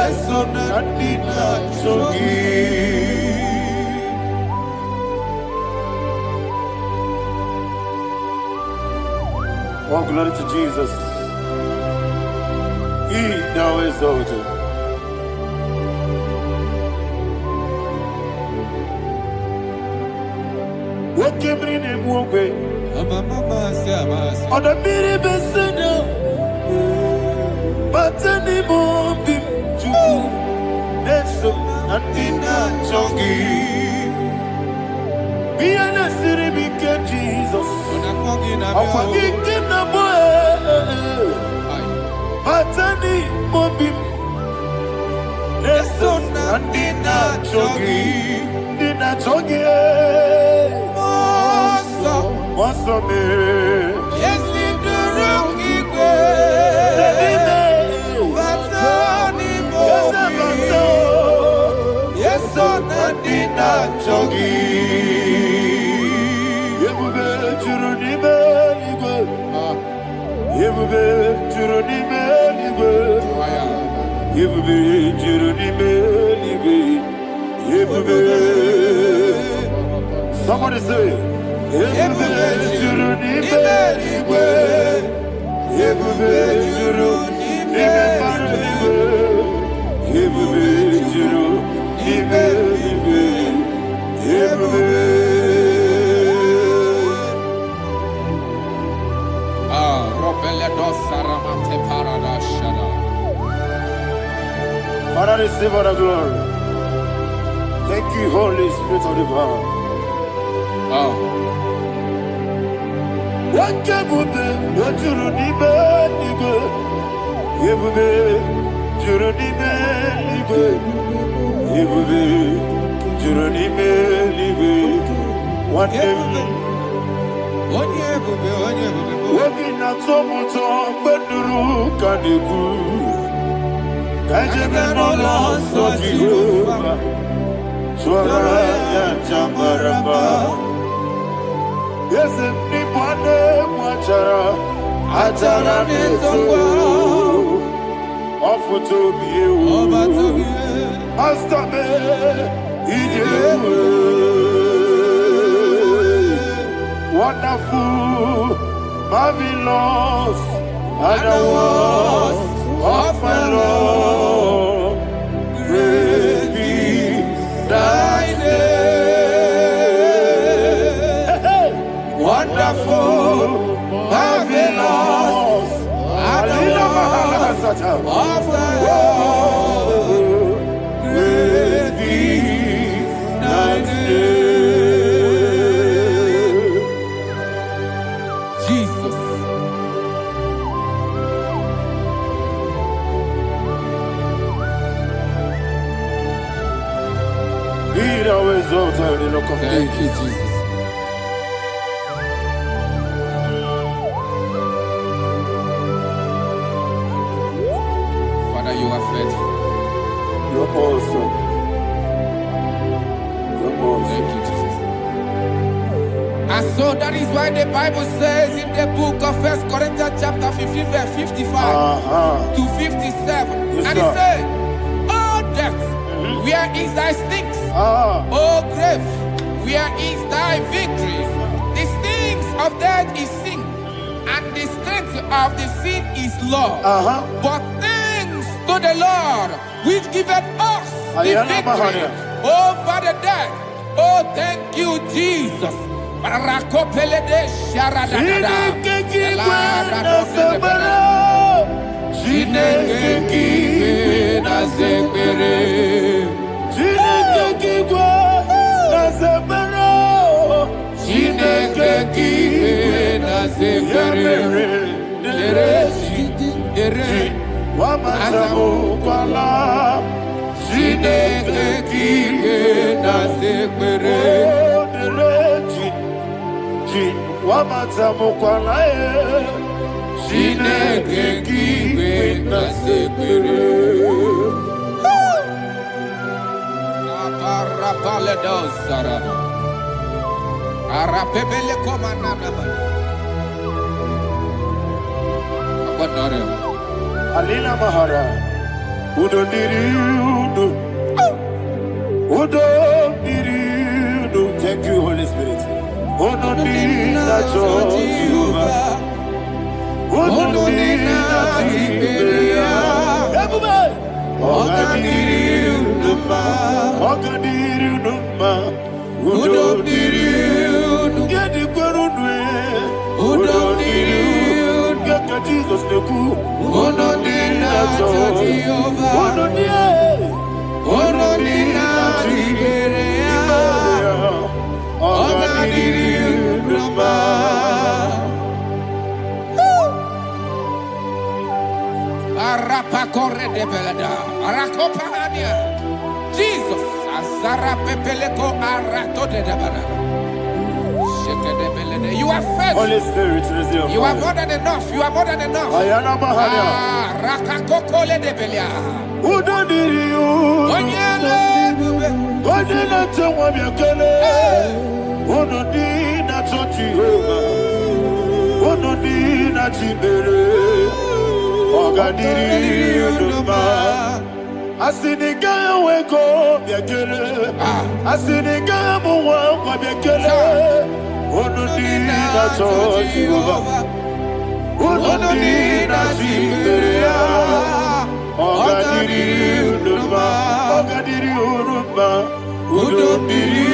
eso na nina chongi. Oh, glory to Jesus. He now exalted. What came in him walk way? On the mini besena, but anymore be to Neso and Dina Chongi. Be an city became Jesus. I'm forgetting the boy. But anymore be Neso and Dina Chongi. Dina Chongi. What's up, man? Yes, in the room, yes, on the dinner, Chogi. You will be Juruni Belly. You will be Juruni Belly. You will be Juruni Belly. You will be. Somebody say. Juruni Belly. You will be Juruni Belly. You will be Juruni Belly. You will be. Father, receive all the glory. Thank you, Holy Spirit of the Father. What can we do? What you do, nigga? You will be, you do, nigga. You will be, you do, nigga. What day? Working at so much on Beduru Kadiku. Kajabano lost of Jehovah. Swara Jambaraba. Yes, Nipane Wachara. Atara Neto. Offer to be you. Master me. Wonderful, marvelous, and the was of my Lord. Great be thy name. Wonderful, marvelous, and the was of my Lord. Great be thy name. Thank you, Jesus. Father, you are faithful. You're awesome. You're awesome. Thank you, Jesus. And so that is why the Bible says in the book of 1 Corinthians chapter 15, verse 55 to 57. Yes, and it says, "Oh death, where is thy stings? Oh grave, where is thy victory? The stings of death is sin, and the strength of the sin is law. But thanks to the Lord, which giveth us the victory over the death. Oh, thank you, Jesus." Alina Mahara, Udo Diriudo, Udo Diriudo. Thank you, Holy Spirit. Udo Diriudo, Ononina Tiberia. Ogadiri Numa. Ogadiri Numa. Udodiri Numa. Gedi Gurudwe. Udodiri Numa. Gaka Jesus Neku. Ononina Jehovah. Ononina Tiberia. Ogadiri Numa. Arapakore de Belada, Arakopania, Jesus, Azara Pepeleko Arato de Dabara. You are fed. Holy Spirit, receive. You are more than enough. You are more than enough. Ayana Mahania. Rakakokole de Belia. Udodiri Onyele. Godina Tawa Yakele. Unodina Jehovah. Unodina Tibere. Ogadiri Numa. Asiniga weko Yakele. Asiniga muwa Yakele. Unodina Jehovah. Unodina Tibere. Ogadiri Numa. Ogadiri Numa. Udodiri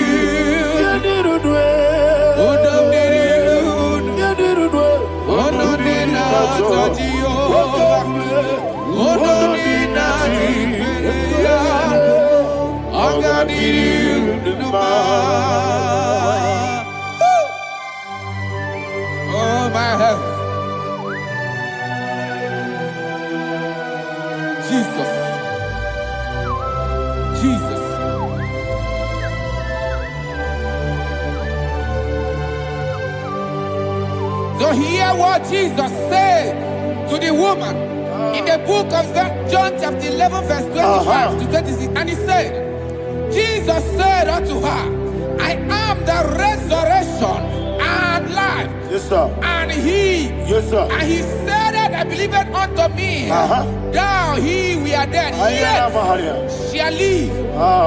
Yadirudwe. Udodiri Yadirudwe. Ononina Jehovah. Ononina Tiberia. Ogadiri Numa. Oh my heaven. Jesus. Jesus. So hear what Jesus said to the woman in the book of John chapter 11 verse 25 to 26. And he said, Jesus said unto her, I am the resurrection and life. Yes, sir. And he, Yes, sir. and he said that I believed unto me, thou he we are dead, Ayana Mahania. yet shall live.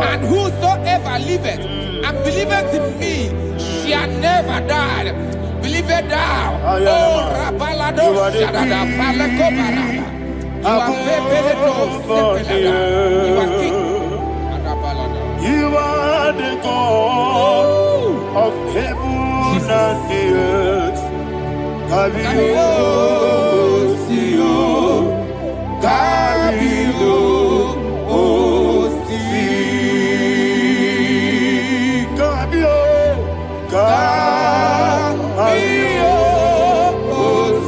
And whosoever liveth and believeth in me shall never die. Believe it thou. Oh, Rabalado, Shadada, Paleko Barada. You are Febeleto, Sepelada. You are king. You are the God of heaven and the earth. Kabio, Sio, Kabio, Si, Kabio, Kabio,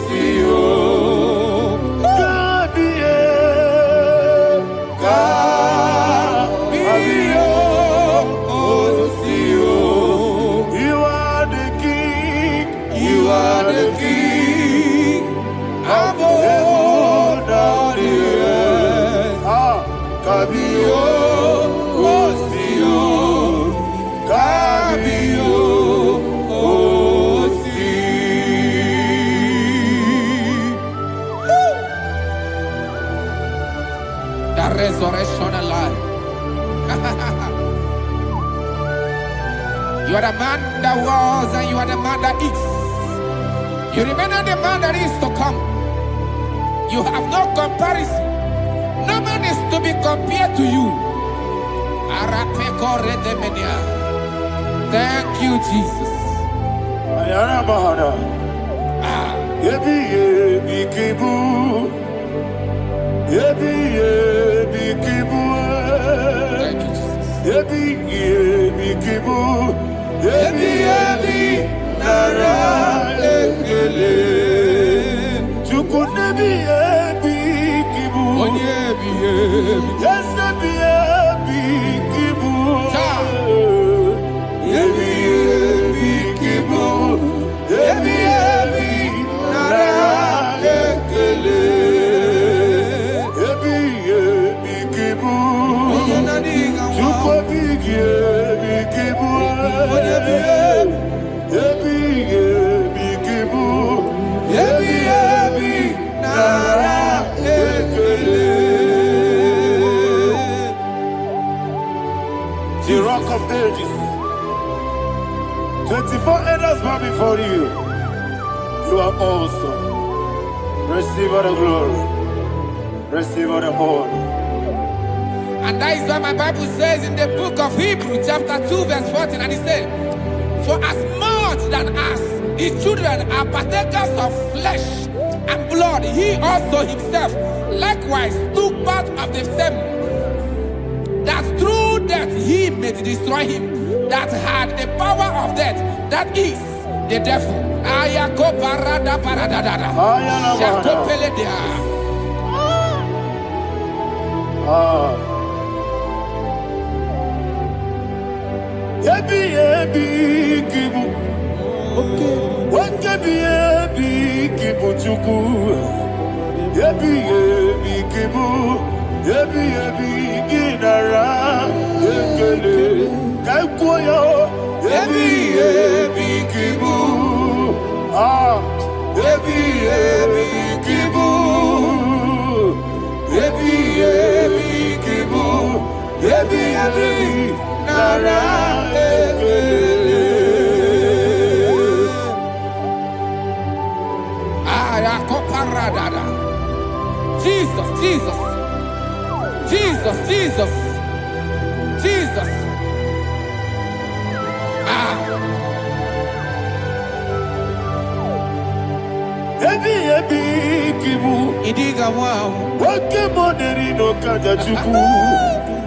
Sio, Kabio, Kabio, Sio. You are the King. You are the King of heaven and the earth. Kabio, Sio, Kabio, Si. The resurrection alive. You are the man that was and you are the man that is. You remain the man that is to come. You have no comparison. No man is to be compared to you. Thank you, Jesus. Ayana Mahana. Yebi yebi kibu. Yebi yebi kibu. Thank you, Jesus. Yebi yebi kibu. Yebi yebi nara ekele. Chukunebi yebi kibu. Onyebi, yebi. Yes, yebi yebi kibu. Yebi yebi kibu. Yebi yebi nara ekele. Yebi yebi kibu. Chukwabi yebi kibu. Yebi yebi kibu. Yebi yebi nara ekele. The Rock of Ages. 24 elders bow before you. You are awesome. Receive all the glory. Receive all the honor. And that is why my Bible says in the book of Hebrews chapter 2 verse 14, and it says, for as much than us, his children are partakers of flesh and blood, he also himself likewise took part of the same, that through death he may destroy him that had the power of death, that is the devil. Jesus, Jesus, Jesus, Jesus, Jesus. Idiga wow. Wake money no kaja chuku.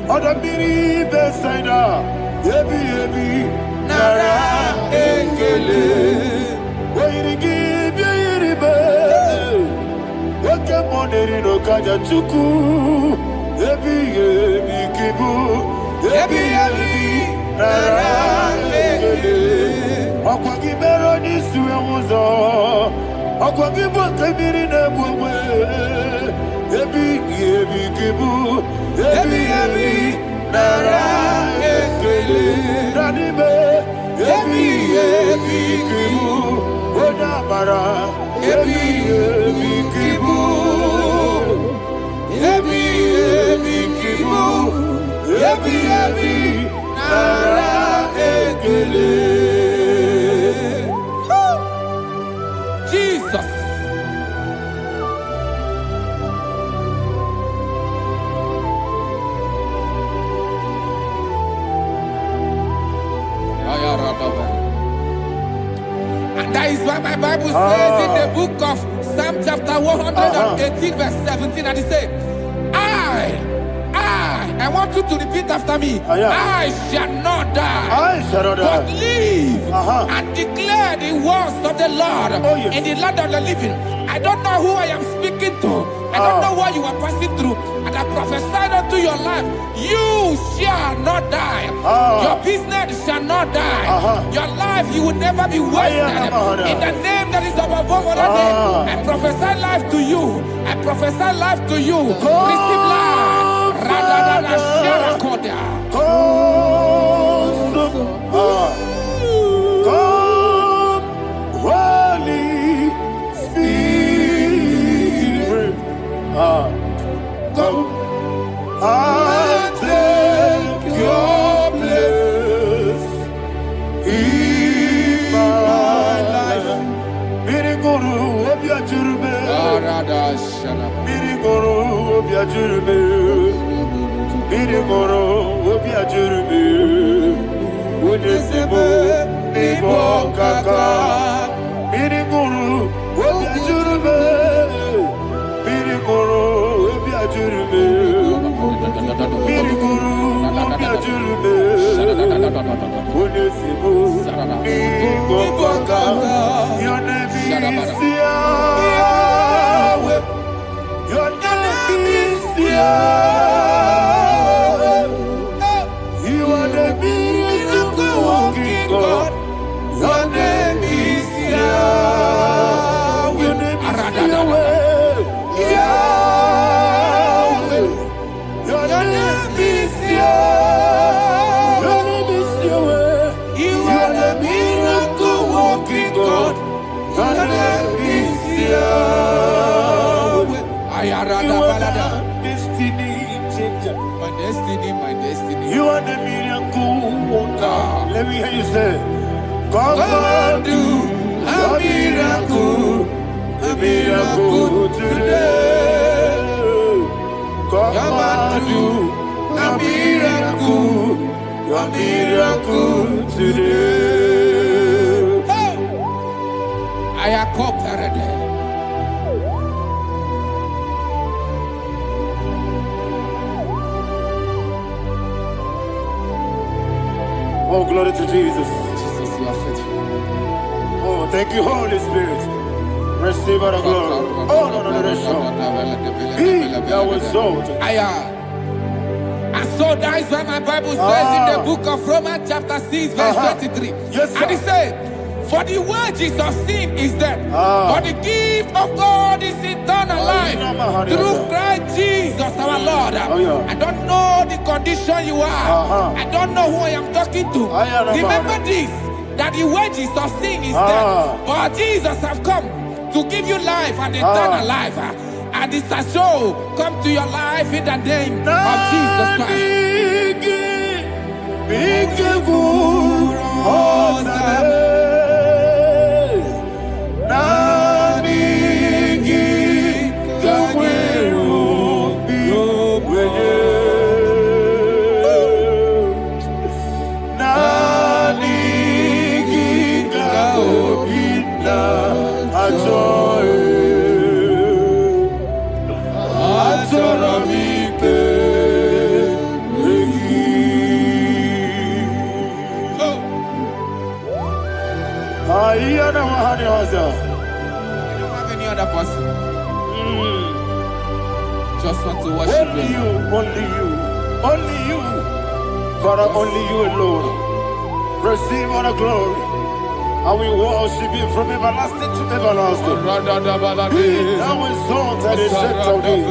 Oda miri besaida. Ebi nara ekele. Wairigi biiribe. Wake money no kaja chuku. Ebi kibu. Ebi nara ekele. Akwagi bero ni suwe muzo. Akwagi bote biri ne bwe. Ebi kibu. Ebi nara ekele. Nanibe. Ebi kibu. Oda mara. Ebi kibu. Ebi kibu. Ebi nara ekele. Jesus. And that is why my Bible says in the book of Psalm chapter 118 verse 17, and it says, I want you to repeat after me. I shall not die, but live and declare the words of the Lord in the land of the living. I don't know who I am speaking to. I don't know what you are passing through. And I prophesy unto your life, you shall not die. Your business shall not die. Your life, you will never be wasted. In the name that is above all other name, I prophesy life to you. I prophesy life to you. Receive life. Holy Spirit, come and take your place in my life. Miriguru obiajurube, miriguru obiajurube, miriguru obiajurube. Unisebo nibo kaka, miriguru obiajurube, miriguru obiajurube, miriguru obiajurube. Unisebo nibo kaka. Your name is Yahweh. Your name is Yahweh. You are the miracle working God. Your name is Yahweh. Your name is Yahweh. Yahweh. Your name is Yahweh. Your name is Yahweh. You are the miracle working God. Your name is Yahweh. You are the destiny changer. My destiny, my destiny. You are the miracle worker. Let me hear you say, God do a miracle. A a miracle today. Come and do a miracle, a miracle today. I am cooperated. Oh, glory to Jesus. Jesus, you are faithful. Oh, thank you, Holy Spirit. Receive our glory. Oh, no, no, no, Be thou exalted. And so that is what my Bible says in the book of Romans chapter 6 verse 23. Yes, sir. And it says, for the wages of sin is death, but the gift of God is eternal life through Christ Jesus our Lord. I don't know the condition you are. I don't know who I am talking to. Remember this, that the wages of sin is death, but Jesus have come to give you life and eternal life. And this shall show come to your life in the name of Jesus Christ. You don't have any other person. Just want to worship only you, only you, only you. Father, only you alone. Receive all the glory. And we worship you from everlasting to everlasting. Be thou exalted and set of thee.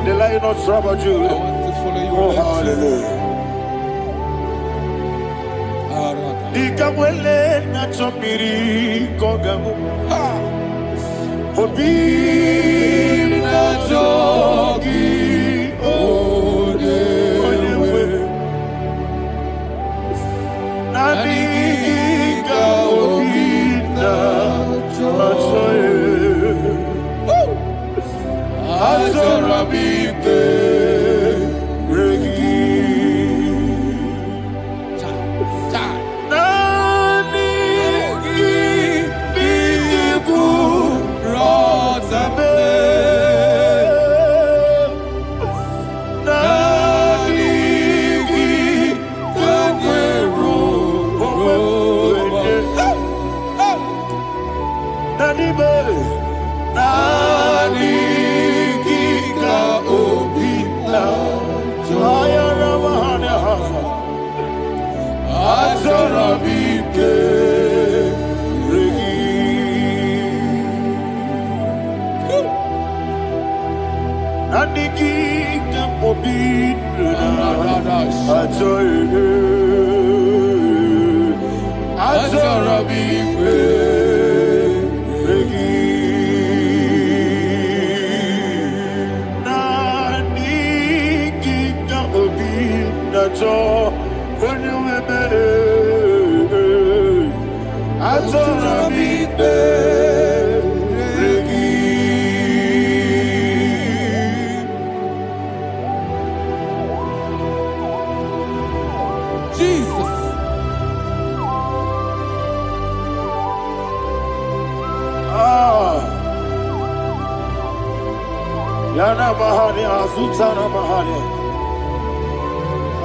The Lion of Trouble Judah. I want to follow you. Oh, hallelujah. Ikamwele na chomiri kogamu. Obi na jogi odewe. Nadiga obi na jogi. Azorabike regi.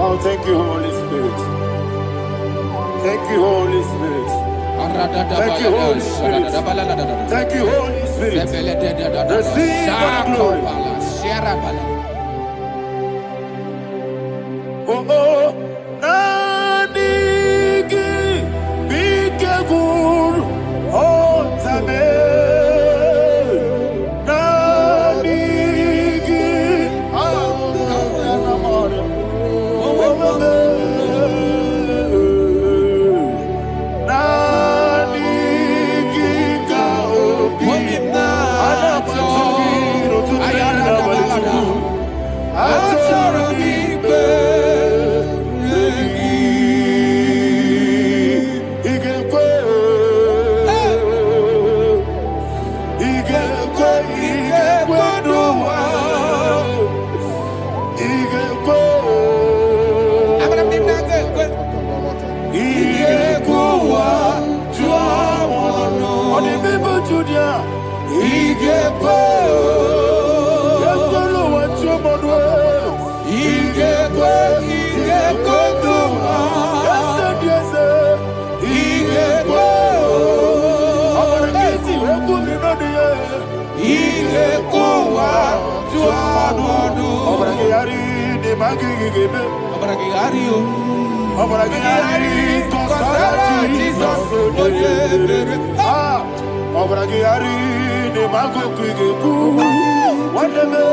Oh, thank you, Holy Spirit. Thank you, Holy Spirit. Thank you, Holy Spirit. Thank you, Holy Spirit. Receive the glory. Oh, oh, Nadigi, be careful. Oh, Tabe. Igekwe. Yekolo wachomodwe. Igekwe. Igekwe duma. Yese. Igekwe. Abarakiti wekuli nodiye. Igekwa tuamodu. Abarakiyari de magigigebe. Abarakiyari o. Abarakiyari kosara Jesus. Ah. Abarakiyari de magigigegu. Wandeme.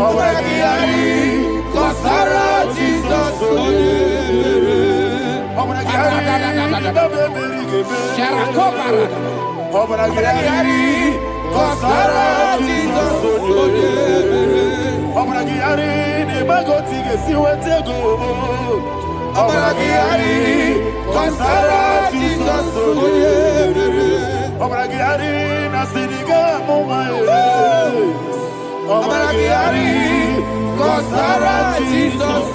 Abarakiyari kosara Jesus. Abarakiyari de magigigebe. Abarakiyari kosara Jesus. Abarakiyari de magotige siwetego. Abarakiyari kosara Jesus. Abarakiyari nasiriga mumae. Abarakiyari kosara Jesus.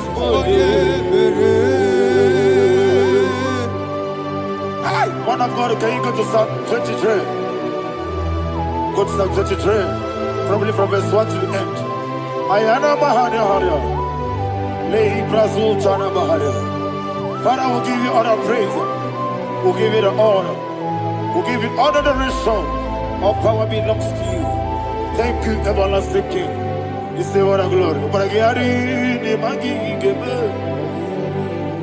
Man of God, can you go to Psalm 23? Go to Psalm 23, probably from verse 1 to the end. Ayana Maharia Haria. Lei Brazil Chana Maharia. Father, we'll give you all the praise. We'll give you the honor. We'll give you all the adoration. All power belongs to you. Thank you, everlasting King. You say what a glory. Obragiari, the Magi, Gebe.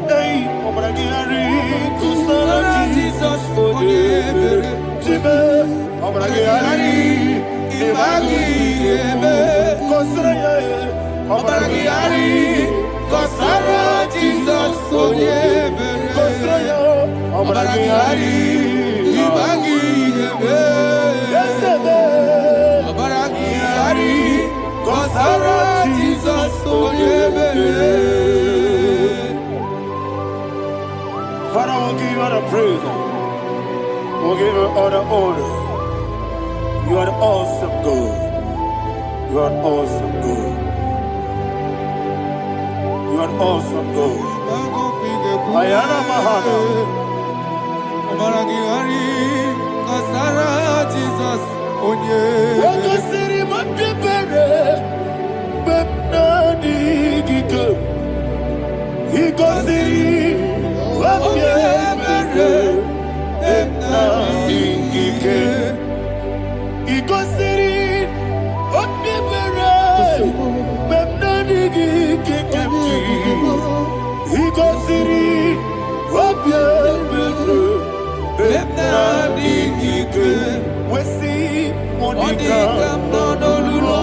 Hey, Obragiari, Kusara, Jesus, for you. Jibe, Obragiari, the Magi, Gebe. Kusara, Obragiari, Kusara, Jesus, for you. Kusara, Obragiari, the Magi, Gebe. Yes, Obragiari, Kusara, Jesus, for you. Father, we'll give you all the praise. We'll give you all the honor. You are the awesome God. You are an awesome God. You are an awesome God. Ayana Mahana. Abarakiyari kasara Jesus onye. Wakasiri mapepere. Bepnadi gike. Ikosiri. Wapyemere, Emnangike, Ikosiri, Wapyemere, Emnangike, Ikosiri, Wapyemere, Emnangike, Wesi, Monica, Nodolulo,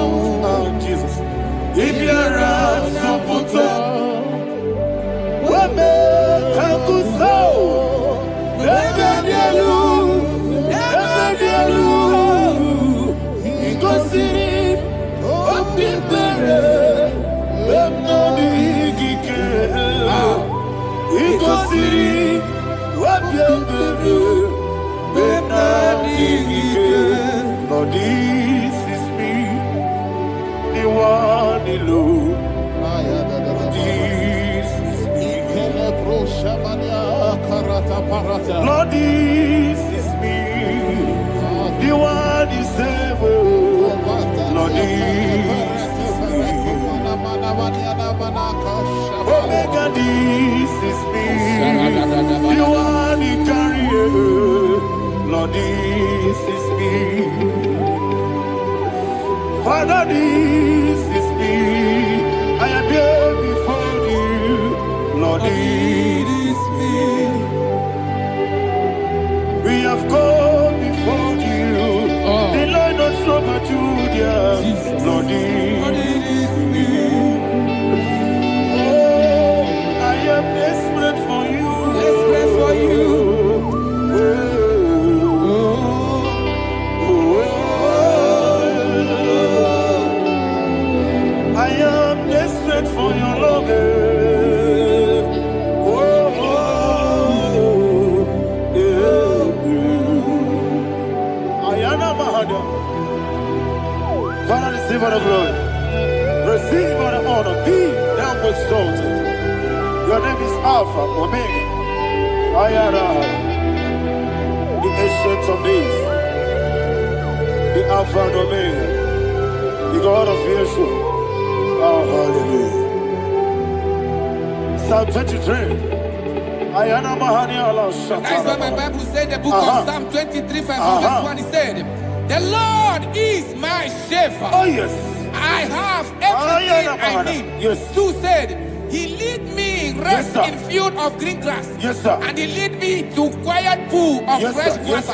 Jesus, Ibiara, Soputo, Wame, Kakuso, Ebedielu, Ikosiri, Opipere, Emnabigike, Ikosiri, Opipere, Emnabigike. Lord, this is me, the one alone. Lord, this is me, the one is able. Lord, this is me. Omega, this is me, the one in carrier. Lord, this is me. Father, this is me. I am here before you. Lord, this is me. We have come before you. The Lord not slow but Judah. Lord, it is me. Oh, I am desperate for you. Desperate for you. I am desperate for your love. Father, receive all the glory. Receive all the honor. Be thou exalted. Your name is Alpha, Omega. Ayara, the ancient of days, the Alpha and Omega, the God of Yeshua. Oh, hallelujah. Psalm 23. That's what my Bible said, the book of Psalm 23, verse 1, it said, the Lord is my shepherd. Oh, yes. I have everything I need. Yes. 2 said, he lead me rest in field of green grass. Yes, sir. And he lead me to quiet pool of fresh waters.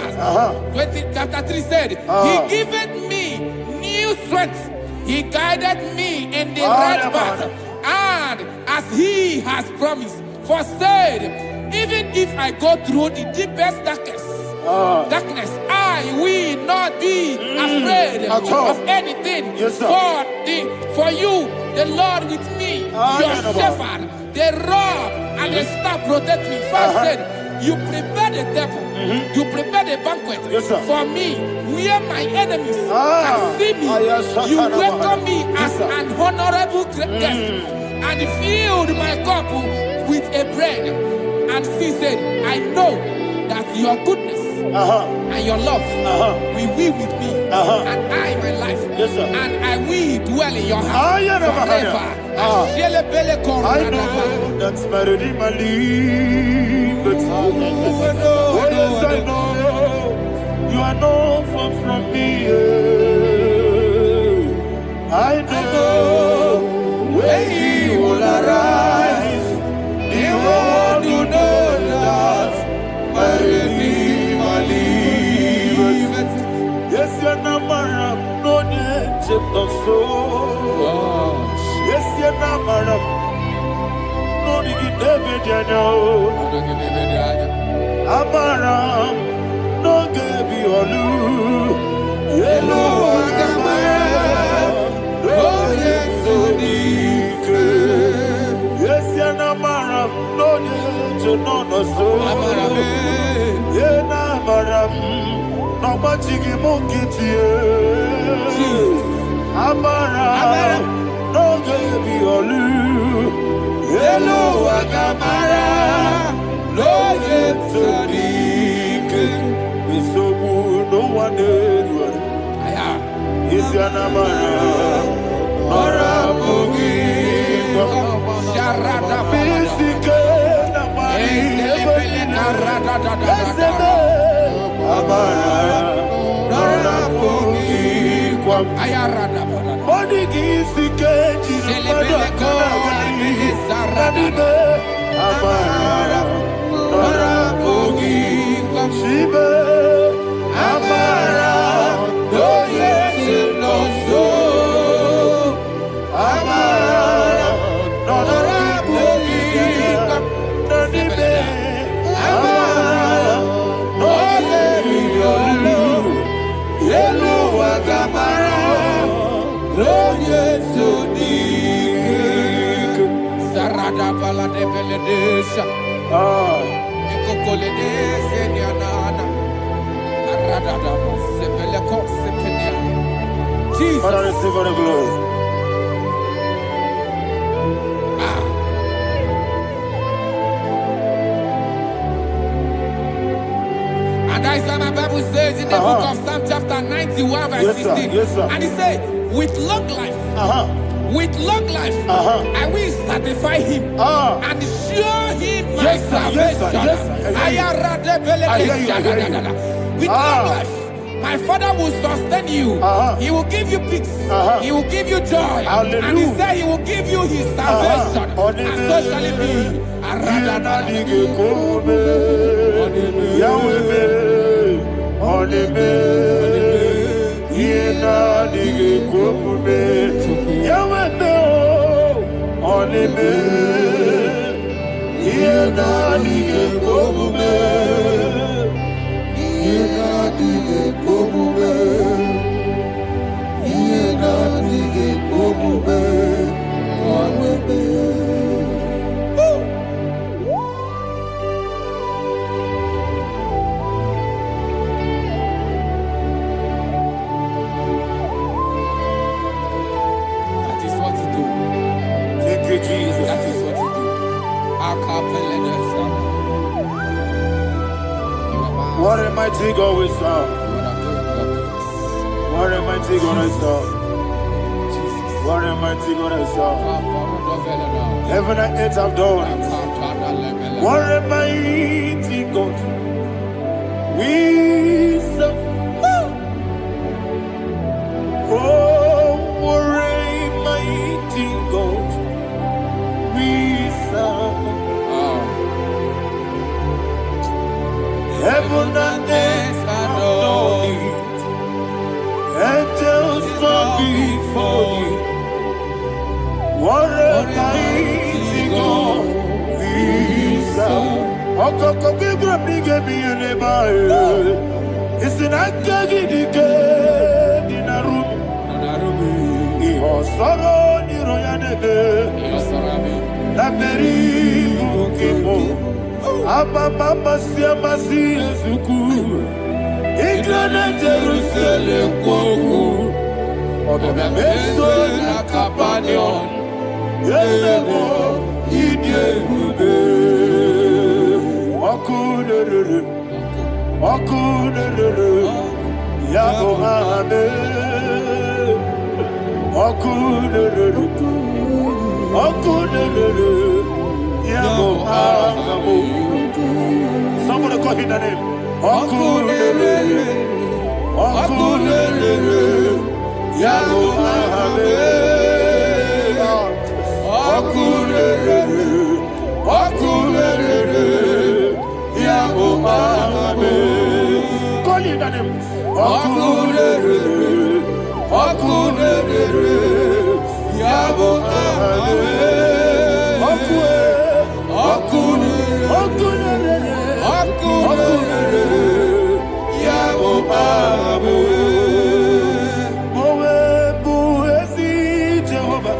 Chapter 3 said, he giveth me new strength. He guided me in the right path. And as he has promised, for said, even if I go through the deepest darkness, I will not be afraid of anything. Yes, sir. For you, the Lord with me, your shepherd, the rod and the staff protect me. First said, you prepare the table, you prepare the banquet for me, where my enemies can see me. You welcome me as an honorable guest, and filled my cup with a bread. And she said, I know that your goodness and your love will be with me, and I, my life, and I will dwell in your house forever. I know that's my Redeemer liveth. Oh, yes, I know you are not far from me. I know when he will arise, the world will know that my Redeemer liveth. Yes, you're not married, no need to so. Yes, you're not married, no need to be Amaram, no gebi olu, yellow agamara, oh yes, so dike. Yes, you're Amaram, no need to know no so. Yena Amaram, no machigi mukiti. Amaram, no gebi olu, yellow agamara. No yet Sadiq, so good, no one did. Is your number? Mara Bogi, Sharada Bisika, Nara Bogi, Ayarada, Body Gisika, Amara. Shibe, Amara, no yes, no so. Amara, no rabogi, no nibe. Amara, no yelu, yelu agamara, no yes, so dik. Sarada balade beledesha. Jesus. Father, receive all the glory. And that is what my Bible says in the book of Psalm chapter 91 verse 16. Yes, sir. And it says, with long life, with long life, I will satisfy him and show him my salvation. With long life, my Father will sustain you. He will give you peace. He will give you joy. And he said he will give you his salvation. And so shall it be. Jesus. That is what you do. What a mighty God we serve. What a mighty God I serve. What a mighty God I serve. Heaven and earth have done it. What a mighty God we serve. Oh, what a mighty God we serve. Heaven and earth have done it. Angels bow before you. What a mighty God we serve. Okoko bigro bige bi eleba. Isina kagi dike dinaru. Iho soro ni royanebe. La beri bukimo. Ababa masia masi ezuku. Igrana Jerusalem koku. Obe meso na kapanion. Yesemo idye kube. Okunere. Okunere. Yabo hame. Okunere. Okunere. Yabo hame. Somebody call him the name. Okunere. Okunere. Yabo hame. Okunere. Okunere. Yabo hame. Call him the name. Okunere. Okunere. Yabo hame. Okunere. Okunere. Yabo hame. Mowe bu ezi Jehovah.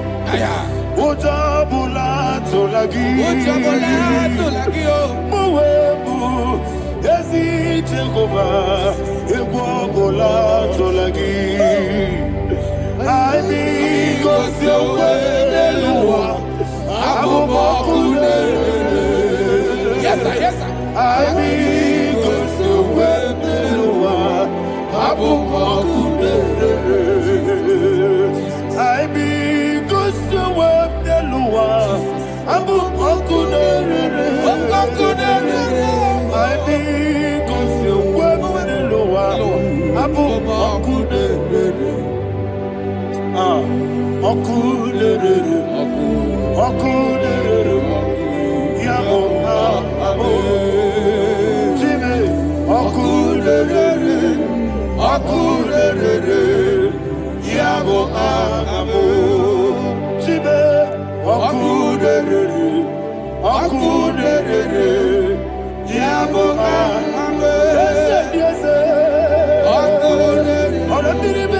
Ojabula tolagi. Mowe bu ezi Jehovah. Egwabula tolagi. Ani kosyowe leluwa. Abumokunere. Yes, sir. Yes, sir. Ani kosyowe leluwa. Abumokunere. Ani kosyowe leluwa. Abumokunere. Ani kosyowe leluwa. Abumokunere. Okunere. Okunere. Yabo abo. Jime. Okunere. Okunere. Yabo abo. Jime. Okunere. Okunere. Yabo abo. Yes. Okunere. Okunere.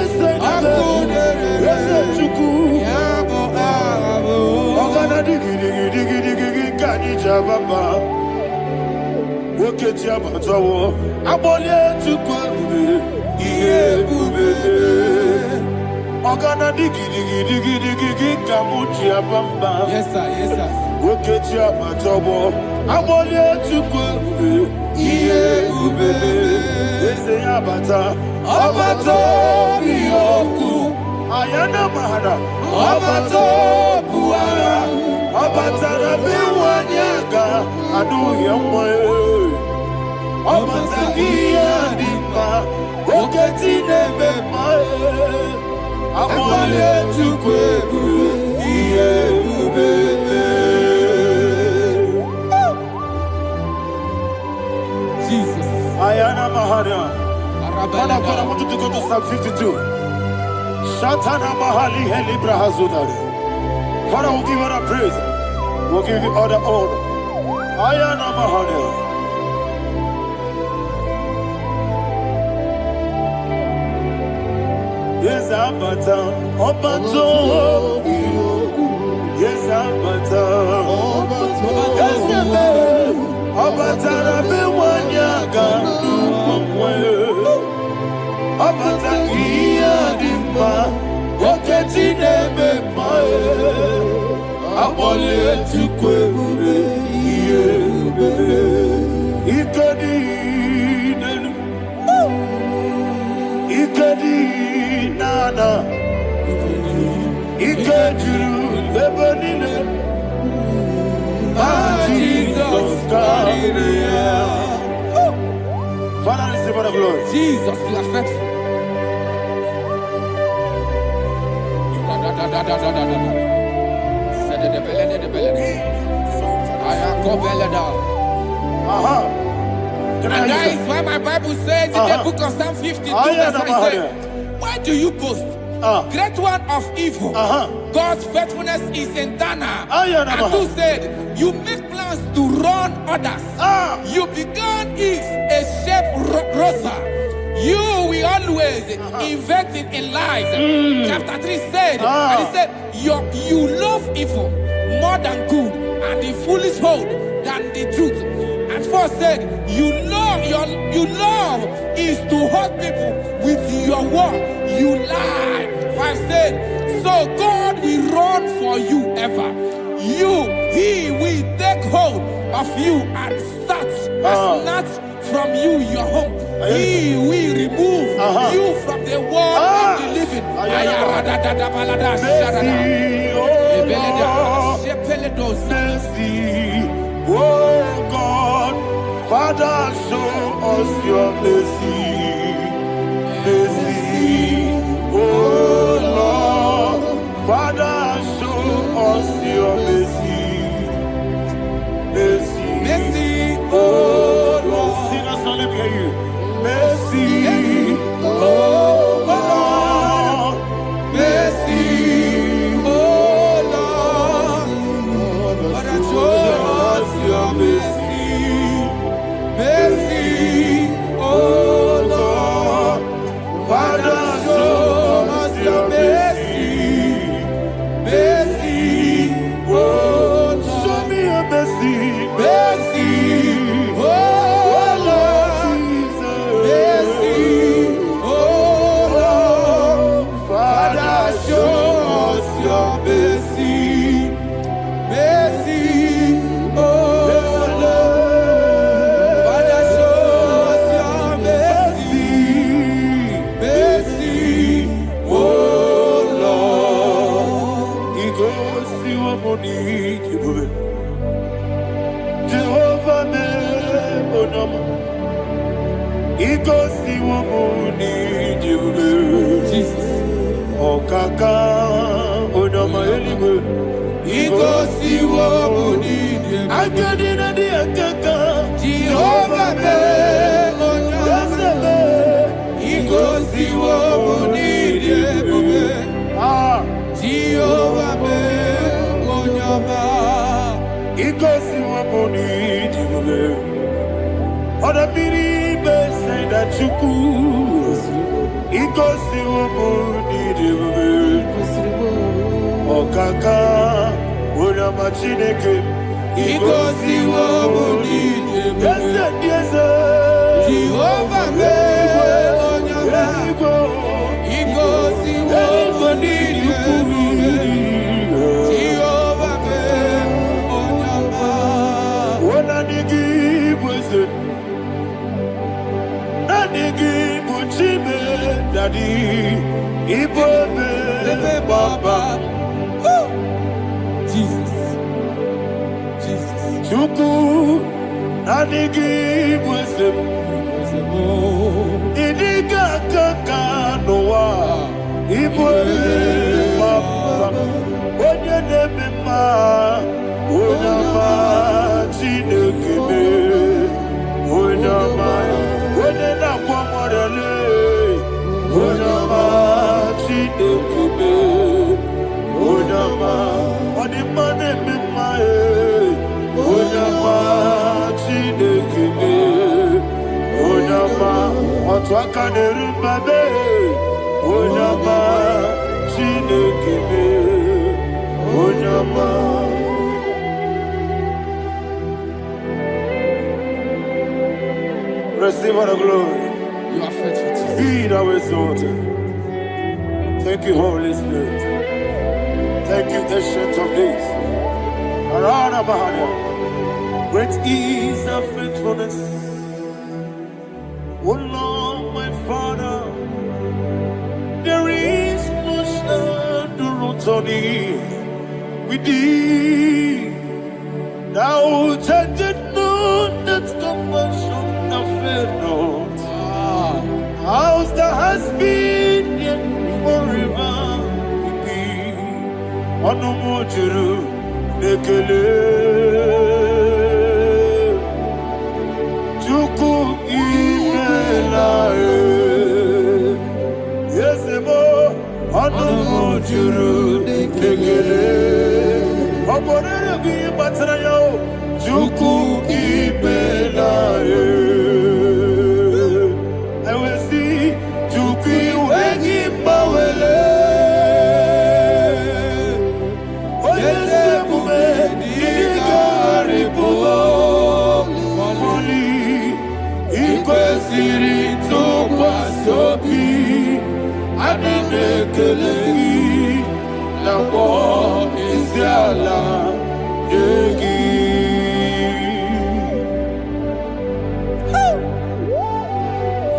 Baba, woke Jabatawo, Abole to Kwabu, Yebube, Ogana digi, Kamuchi Abamba. Yes, sir. Yes, sir. Woke Jabatawo, Abole to Kwabu, Yebube, Ese Abata, Abato, Yoku, Ayana Mahana, Abato, Buara. Abatara biwanyaga adu yamwe. Abatagia dipa oketi nebe mae. Abole tukwebu iye ubebe. Jesus. Ayana Mahana. Man of God, I want you to go to Psalm 52. Shatana Mahali Helibra Hazudari. Father, we'll give you all the praise. We'll give you all the honor. Ayana Mahana. Yes, Abata. Obato. Yes, Abata. Yes, Abata. Rabe wanyaga. Abata iya dimba. Oketi nebe mae. Abole tukwebu iye ubebe. Ikadi nenu. Ikadi Father, receive all the glory. Jesus, you are faithful. And that is why my Bible says in the book of Psalm 52, verse 9, why do you boast? Great one of evil. God's faithfulness is eternal. And who said, you make plans to run others. You began is a shape rosa. You will always invent it in lies. Chapter 3 said, and he said, you love evil more than good, and the foolish hold than the truth. And 4 said, you love is to hurt people with your word. You lie. 5 said, so God will run for you ever. He will take hold of you and snatch from you your home. He will remove you from the world of the living. Mercy, oh God, Father, show us your mercy. Mercy, oh Lord, Father, show us your mercy. Mercy, Mercy, oh Lord, sing us all, let me hear you. Mercy, oh Lord, mercy, oh Lord, Father, show us your mercy. Mercy, oh Lord, Father, show us your mercy. Mercy, oh Lord, show me your mercy. Mercy, oh Lord, mercy, oh Lord, Father, show us your mercy. Mercy, oh Lord, Father, show us your mercy. Mercy, oh Lord. He goes to a money. Jehovah me onama. He goes to a money. Jesus. Okaka onama eligwe. He goes to a money. I get in the akaka. Jehovah me onama. He goes to a money. Jehovah me onama. He goes to a money. Other people say that you could. He goes to a money. Okaka, Unama Chineke. He goes to a money. Yes, Jehovah me onama. He goes to a money. Jehovah me onama. What I give was it? Daddy, Ibobe, Baba, Jesus. Chuku, Nanigi, Wisdom, Idiga Kaka, Noa, Ibobe, Baba, Onya Nebima, Onama, Chinekime, Onama, Onena Kwamorele. Onama, Chinekime, Onama, Onimane Mimae, Onama, Chinekime, Onama, Otwakane Rimbabe, Onama, Chinekime, Onama. Receive all the glory. You are faithful, Jesus. Be thou exalted. Thank you, Holy Spirit. Thank you, Ancient of Days. Arana Bahana. Great is thy faithfulness. O Lord, my Father, there is much endurance on thee. With thee, thou changest not that compassion of faith not. Onumujuru Nekele Chuku Imelae Yesemo Onumujuru Nekele Oborere Bi Batrayo Chuku Imelae Ewesi Chuku Wengi Bawele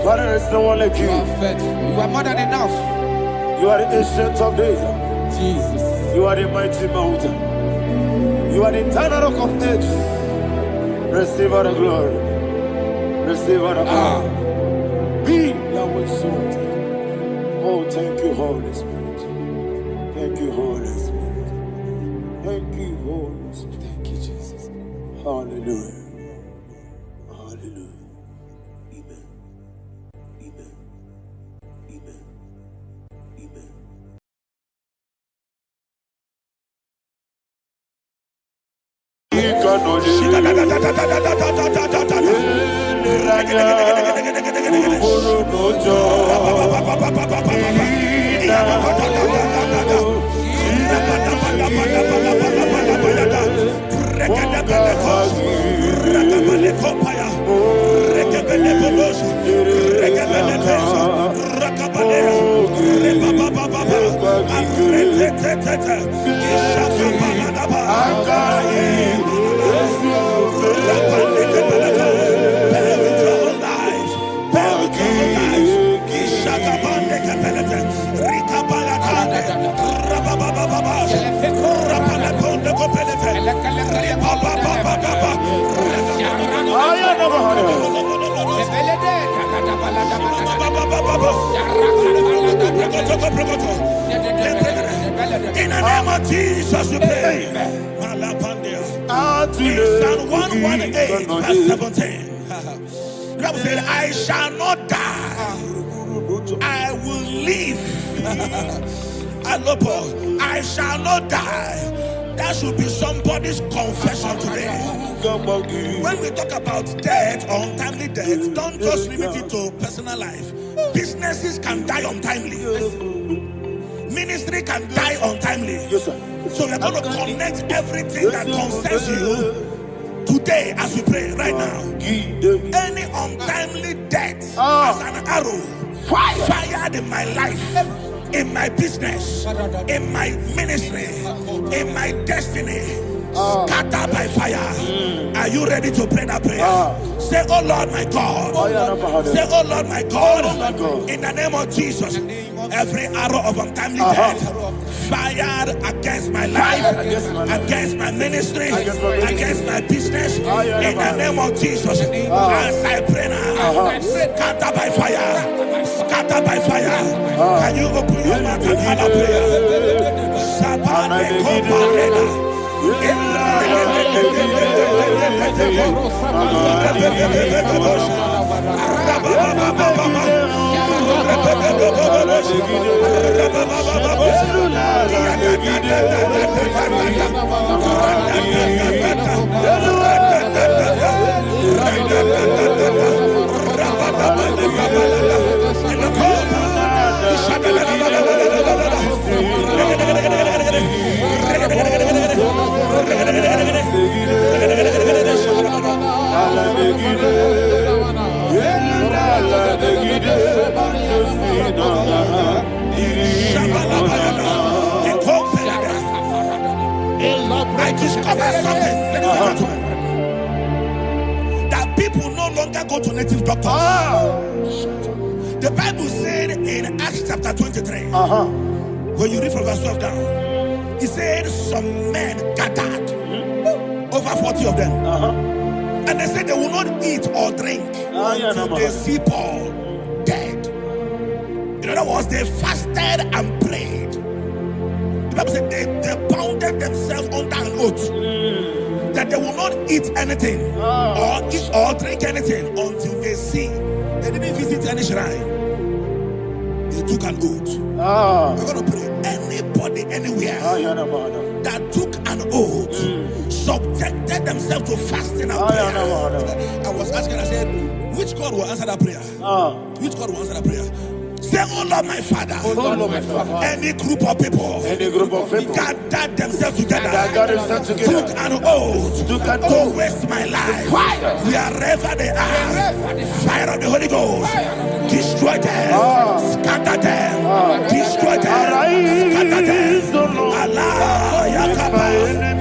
Father, there's no one like you. You are faithful. You are more than enough. You are the ancient of days. Jesus. You are the mighty mountain. You are the eternal rock of ages. Receive all the glory. Receive all the honor. Be thou exalted. Oh, thank you, Holy Spirit. Thank you, Holy Spirit. Thank you, Holy Spirit. Thank you, Jesus. Hallelujah. Hallelujah. Amen. Amen. Amen. Amen. In the name of Jesus, we pray. In Psalm 118, verse 17, the Bible said, I shall not die, I will live. I shall not die. That should be somebody's confession today. When we talk about death, untimely death, don't just limit it to personal life. Businesses can die untimely. Ministry can die untimely. Yes, sir. So we're going to connect everything that concerns you today as we pray right now. Any untimely death as an arrow fired in my life, in my business, in my ministry, in my destiny, scattered by fire. Are you ready to pray that prayer? Say, oh Lord my God. Say, oh Lord my God. In the name of Jesus, every arrow of untimely death fired against my life, against my ministry, against my business, in the name of Jesus, as I pray now, scatter by fire, scatter by fire. Can you open your mouth and have a prayer? I discovered something, that people no longer go to native doctors. The Bible said in Acts chapter 23, when you read from verse 12 down, it said some men gathered, over 40 of them, and they said they will not eat or drink until they see Paul dead. In other words, they fasted and prayed. The Bible said they bounded themselves under an oath that they will not eat anything or eat or drink anything until they see. They didn't visit any shrine. They took an oath. We're going to pray. Anybody, anywhere that took an oath, subjected themselves to fasting and prayer. I was asking, I said, which God will answer that prayer? Which God will answer that prayer? Say, oh Lord, my Father. Oh Lord, my Father. Any group of people gathered themselves together, took an oath to waste my life. Wherever they are, fire of the Holy Ghost, destroy them, scatter them, destroy them, scatter them. Allah, Yakaba,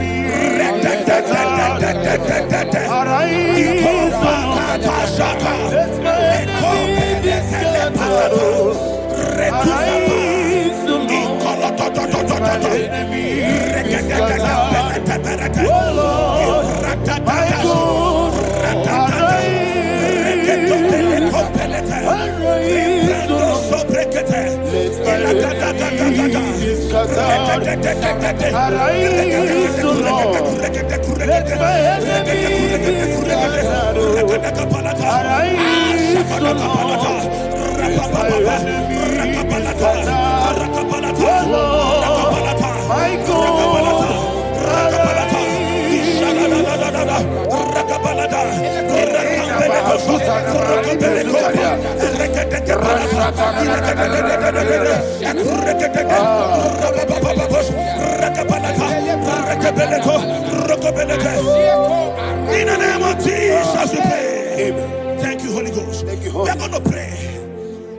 in the name of Jesus, we pray. Thank you, Holy Ghost. Thank you, We are going to pray.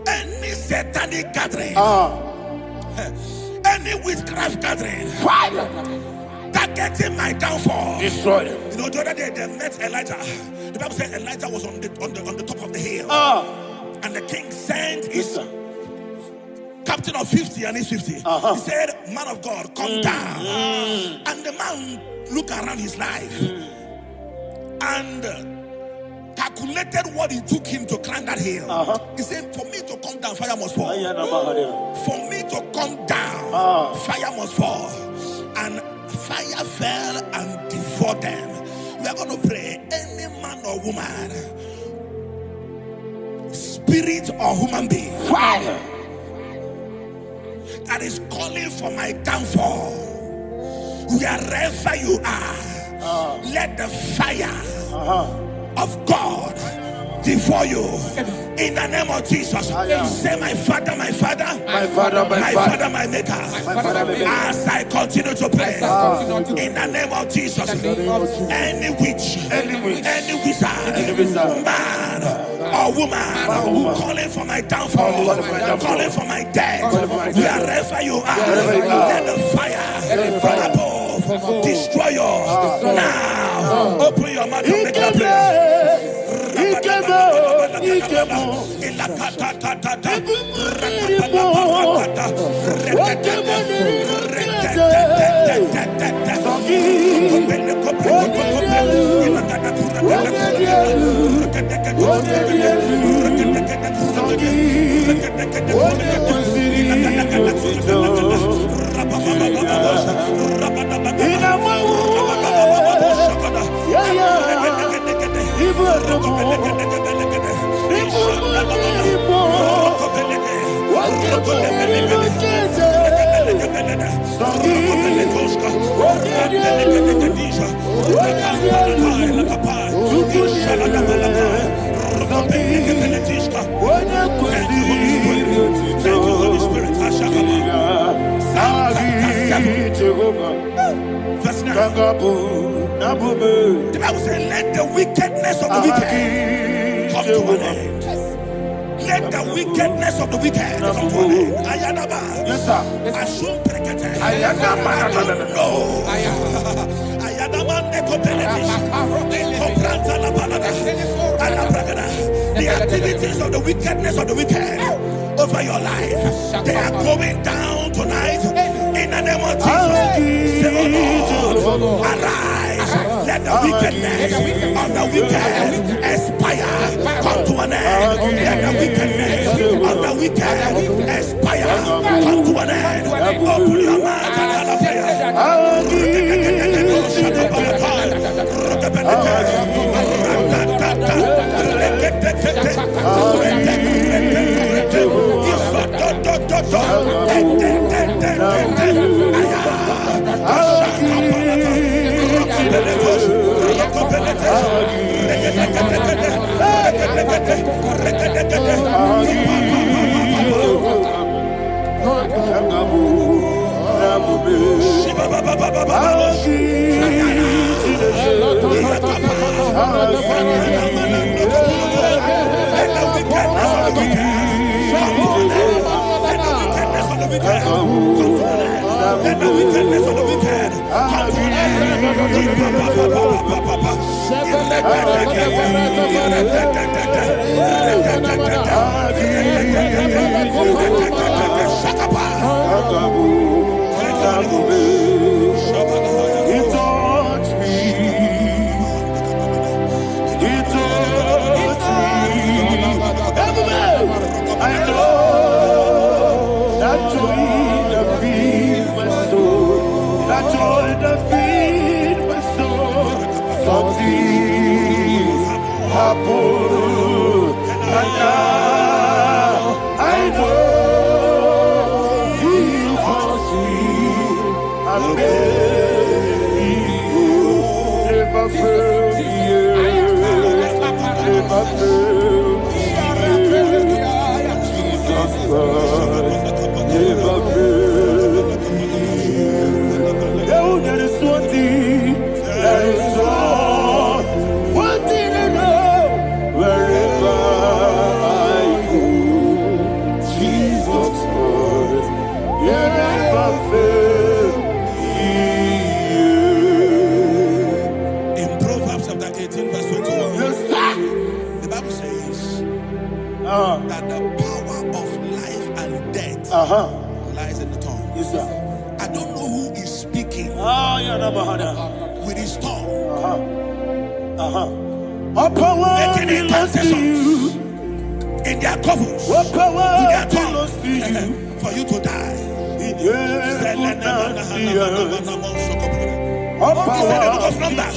Any satanic gathering, any witchcraft gathering, targeting my downfall, destroy them. You know, the other day they met Elijah. The Bible said Elijah was on the top of the hill, and the king sent his captain of 50 and his 50. He said, man of God, come down. And the man looked around his life and calculated what it took him to climb that hill. He said, for me to come down, fire must fall. For me to come down, fire must fall. And fire fell and devoured them. We are going to pray. Any man or woman, spirit or human being, that is calling for my downfall, wherever you are, let the fire of God devour you in the name of Jesus. Say, my Father, my Father, My Father, my Father, my Maker. As I continue to pray in the name of Jesus, any witch, any wizard, man or woman calling for my downfall, calling for my death, wherever you are, let the fire from above destroy you now. Open your mouth and make a prayer. The Bible says, let the wickedness of the wicked come to an end. Let the wickedness of the wicked come to an end. Ayadaba. Yes, sir. Assume prekete. Ayadaba. No. Ayadaba the activities of the wickedness of the wicked over your life, they are going down tonight in the name of Jesus. Say, oh Lord, arise. Let the wickedness of the wicked expire, come to an end. Let the wickedness of the wicked expire, come to an end. Open your mouth. That the power of life and death lies in the tongue. Yes, sir. I don't know who is speaking with his tongue, making incantations in their couples with their tongue for you to die. He said in the book of Numbers,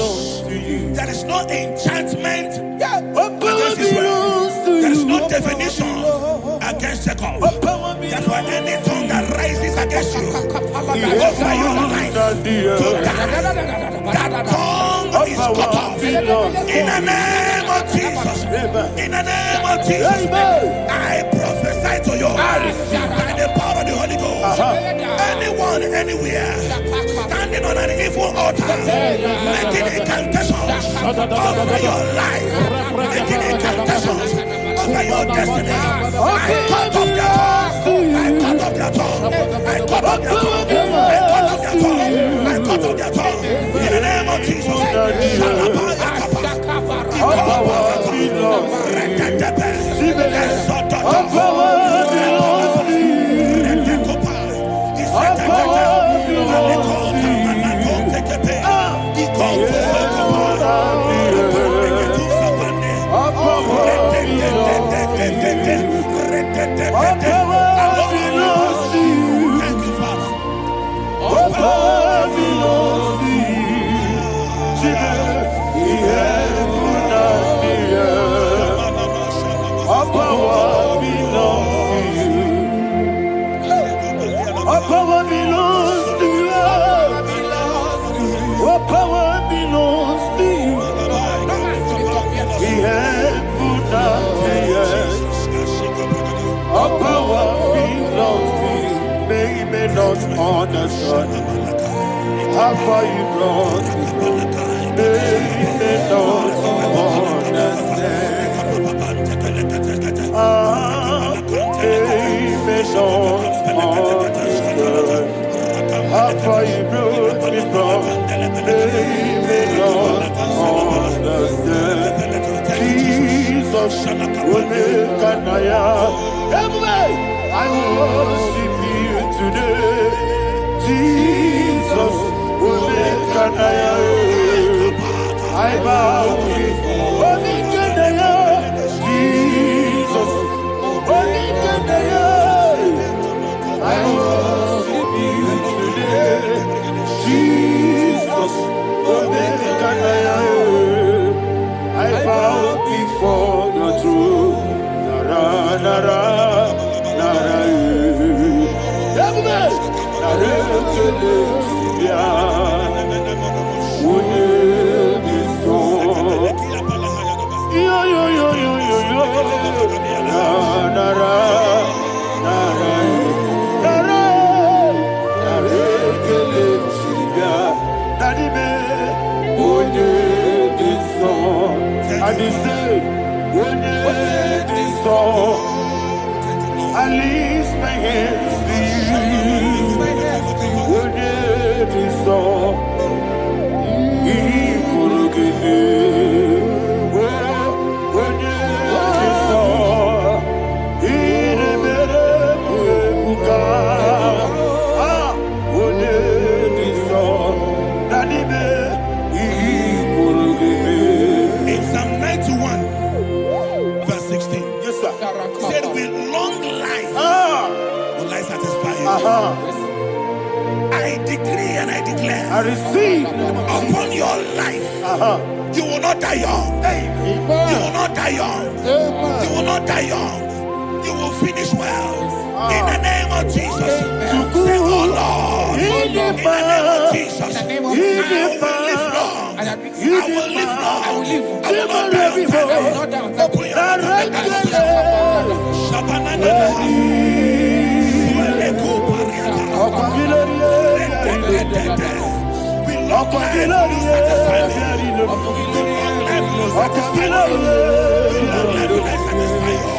there is no enchantment against Israel. There is no definition against Jacob. That's why any tongue that rises against you over your life to die, that tongue is cut off. In the name of Jesus. In the name of Jesus. I prophesy to you by the power of the Holy Ghost. Anyone, anywhere, standing on an evil altar, making incantations over your life, making incantations over your destiny, I cut off their tongue. I cut off their tongue. I cut off their tongue. I cut off their tongue. I cut off their tongue. In the name of Jesus. Understand how far you brought me. They don't understand. They don't understand how far you brought me from. They don't understand. Jesus will make an I worship you today. Jesus will make an I bow before Jesus will make an I worship you today. Jesus will make an And he said, when this song, I lift my hands to you. When this song, he could give me. When this song, he never could. When this song, that he could give me. In Psalm 91, verse 16. Yes, sir. He said, with long life will I satisfy you. I decree and I declare, I receive upon your life, you will not die young. You will not die young. You will not die young. You will finish well. In the name of Jesus. Say, oh Lord, in the name of Jesus, I will live long. I will live long. I will not die on time. Open your mouth and we long life will satisfy me. We long life will satisfy you. We long life will satisfy you.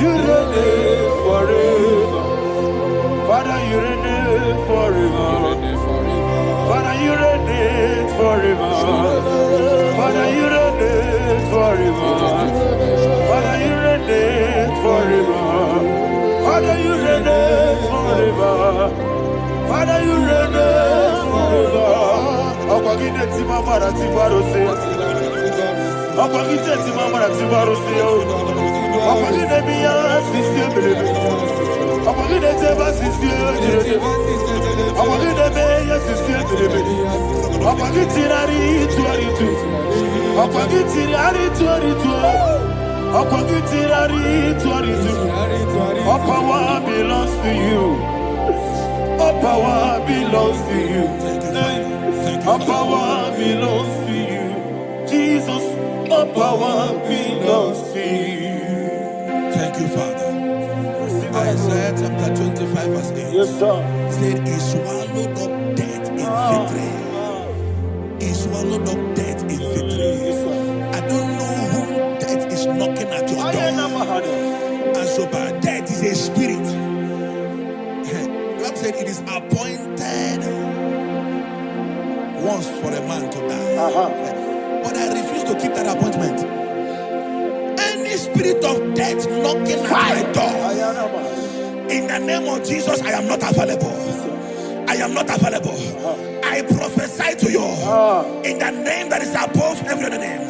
You reign forever. Father, you reign forever. Father, you reign forever. Father, you reign forever. Father, you reign forever. Father, you reign forever. Father, you reign forever. Akwagide timamara tibarose. Akwagide timamara tibarose. Akwagide biya sistemele. Akwagide teba sistemele. Akwagide beya sistemele. Akwagide rari tuaritu. Akwagide rari tuaritu. Akwagide rari tuaritu. All power belongs to you. All power belongs to you. All power belongs to you. Jesus, all power belongs to you. Thank you, Father. Isaiah chapter 25, verse 8. Yes, sir. Said, he swallowed up death in victory. He swallowed up death in victory. I don't know who death is knocking at your door. And so, but death is a spirit. God said it is appointed once for a man to die. But I refuse to keep that appointment. Any spirit of death knocking at my door, in the name of Jesus, I am not available. I am not available. I prophesy to you in the name that is above every other name.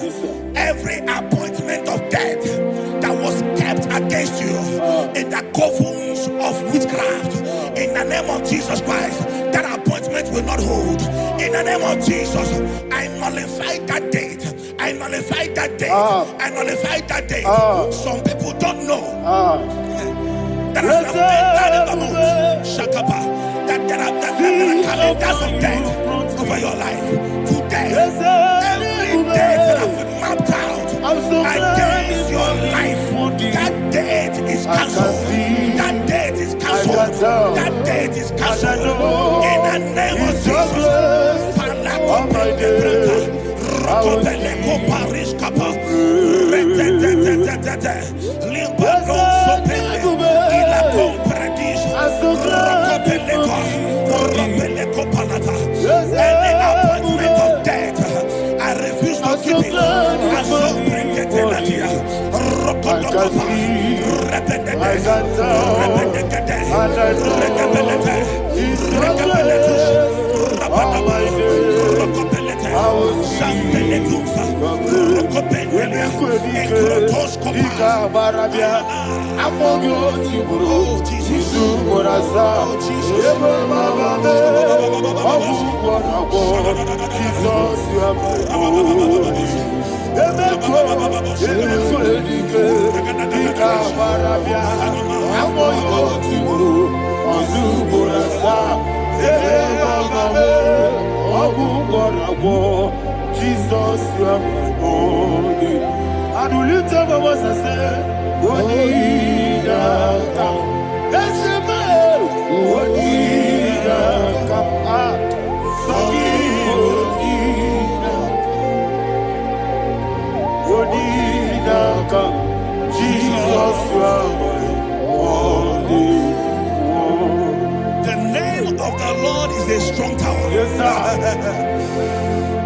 Every appointment of death that was kept against you in the covens of witchcraft, in the name of Jesus Christ, that appointment will not hold. In the name of Jesus, I nullify that date. I nullify that date. I nullify that date. Some people don't know that as I've entered in the mood, Shakapa, that there are calendars of death over your life. Today, every date that I've mapped out against your life, that date is cancelled. That date is cancelled. That date is cancelled. In the name of Jesus. can tell, and I know His goodness all my days. I will see Jesus, you are holy. And we lift up our voice and say, Wodida, Wodida, Jesus, you are holy. The name of the Lord is a strong tower. Yes, sir.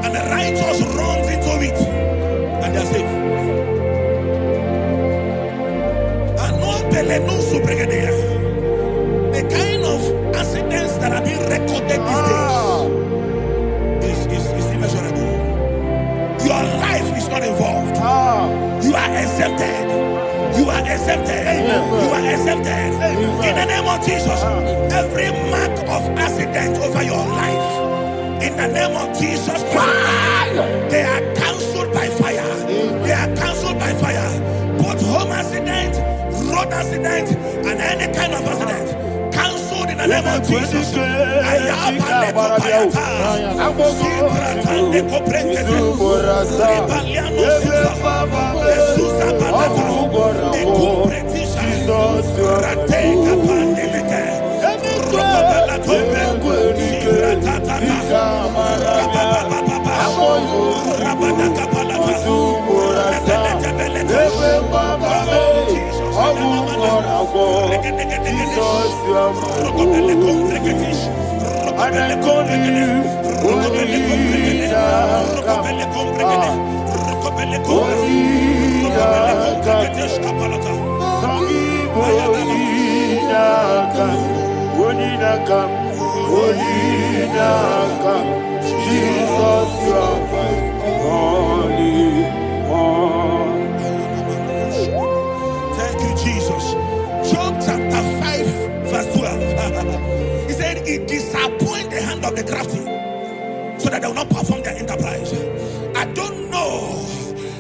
And the righteous runs into it and they're safe. The kind of accidents that are being recorded these days is immeasurable. Your life is not involved. You are exempted. You are exempted. You are exempted. In the name of Jesus, every mark of accident over your life, in the name of Jesus Christ, they are cancelled by fire. They are cancelled by fire. Both home accident, road accident, and any kind of accident, cancelled in the name of Jesus. Thank you, Jesus. Job chapter 5, verse 12. He said, it disappoints the hand of the crafty, so that they will not perform their enterprise. I don't know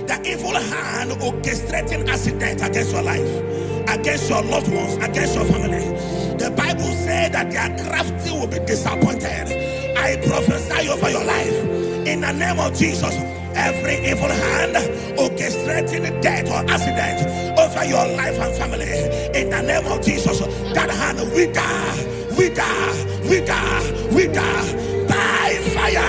the evil hand orchestrating accident against your life, against your loved ones, against your family. The Bible said that their crafty will be disappointed. I prophesy over your life in the name of Jesus. Every evil hand orchestrating death or accident over your life and family, in the name of Jesus, that hand wither by fire.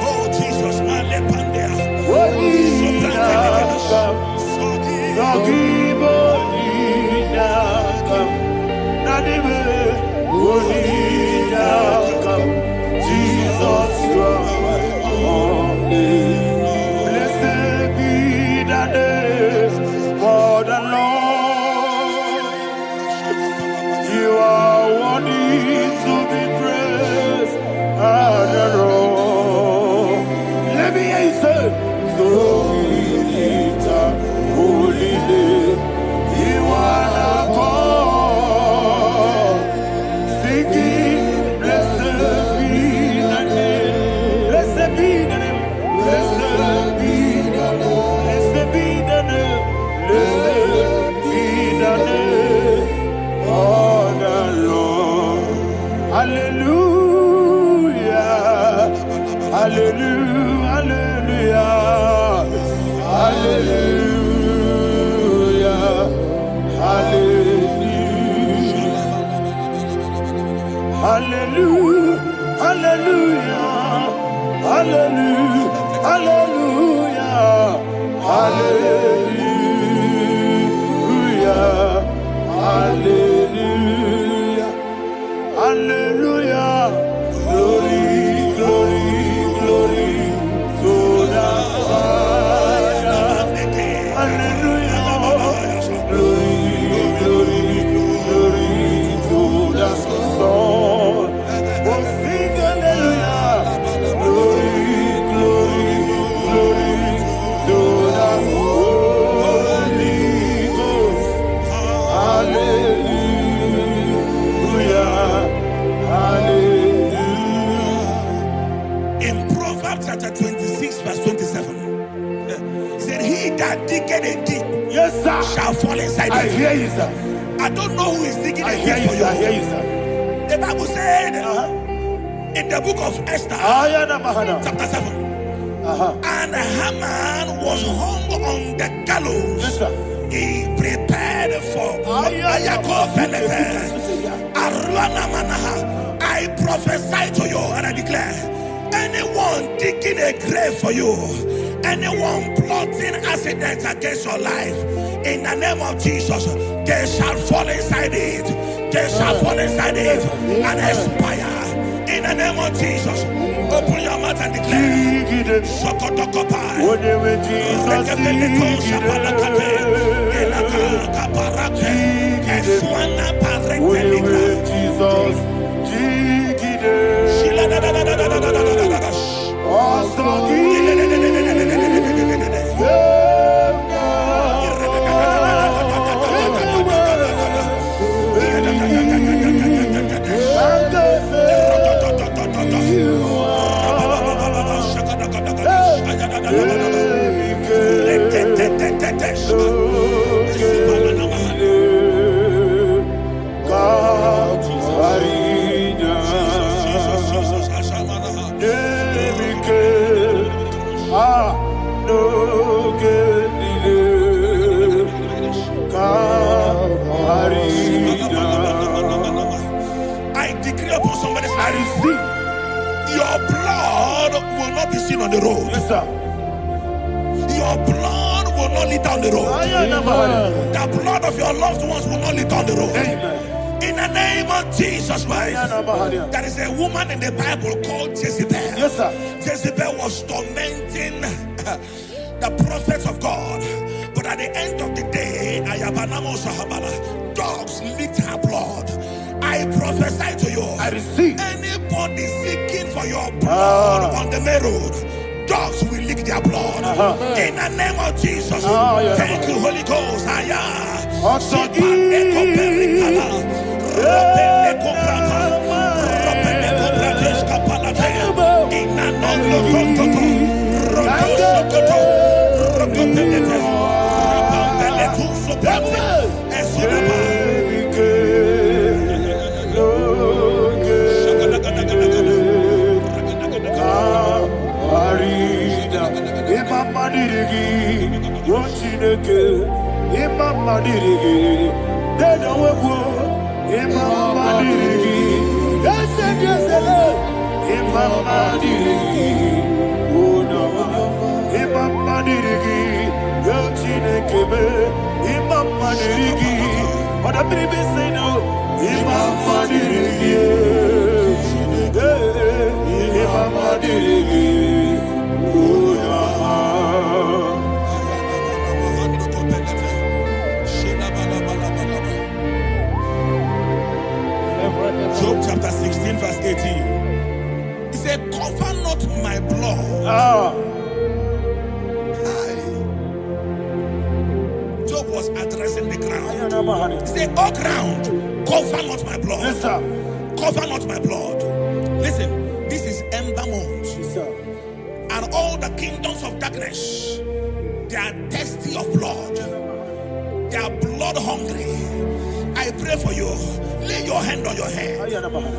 Oh Jesus, blessed be the name for the Lord. You are worthy to be praised and adored. Let me hear you say, so we lift up holy name. You are the God. Singing, blessed be the name. Blessed be the name. Blessed be the name. Blessed be the name. Blessed be the name of the Lord. Hallelujah. Hallelujah, hallelujah, hallelujah, hallelujah, hallelujah, hallelujah, hallelujah. Glory, glory, glory to the Father. Hallelujah. Glory, glory, glory to the Son. Oh, sing hallelujah. Glory, glory, glory to the Holy Ghost. Hallelujah. Hallelujah. In Proverbs chapter 26, verse 27, he said, he that diggeth a deep, yes, sir, shall fall inside I it. hear you, sir. I don't know who is digging I a hear deep you, for sir. I you. hear you, sir. The Bible said in the book of Esther, chapter 7, and Haman was hung on the gallows. Yes, sir. He prepared for I prophesy to you and I declare, anyone digging a grave for you, anyone plotting accidents against your life, in the name of Jesus, they shall fall inside it. They shall fall inside it and expire. In the name of Jesus, open your mouth and declare. Sokotokopai. I decree upon somebody's life, your blood will not be seen on the road. Yes, sir. Your blood will not lead down the road. The blood of your loved ones will not lead down the road. Amen. In the name of Jesus Christ. There is a woman in the Bible called Jezebel. Yes, sir. Jezebel was tormenting the prophets of God. But at the end of the day, dogs licked her blood. I prophesy to you. I receive. Anybody seeking for your blood on the main road, dogs will lick their blood. In the name of Jesus. Thank you, Holy Ghost. Job chapter 16 verse 18. He said, cover not my blood. Job was addressing the ground. He said, oh ground, cover not my blood. Yes, sir. Cover not my blood. Listen, this is ember month. Yes, sir. And all the kingdoms of darkness, they are thirsty of blood. They are blood hungry. I pray for you. Lay your hand on your head.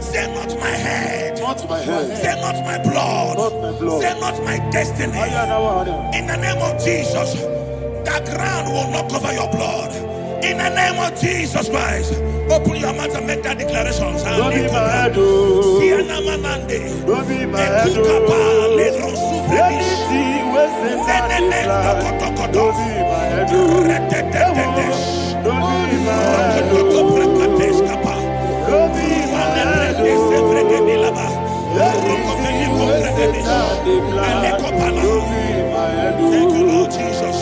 Say not my head. Not my head. Say not my blood. Not my blood. Say not my destiny. In the name of Jesus, the ground will not cover your blood. In the name of Jesus Christ, open your mouth and make that declaration. Don't be mad, oh. Don't be mad, oh. Anything was in that decline. Don't be mad, oh. Don't be mad, oh. Don't be mad, oh. Anything was in that decline. Don't be mad, oh. Thank you, Lord Jesus.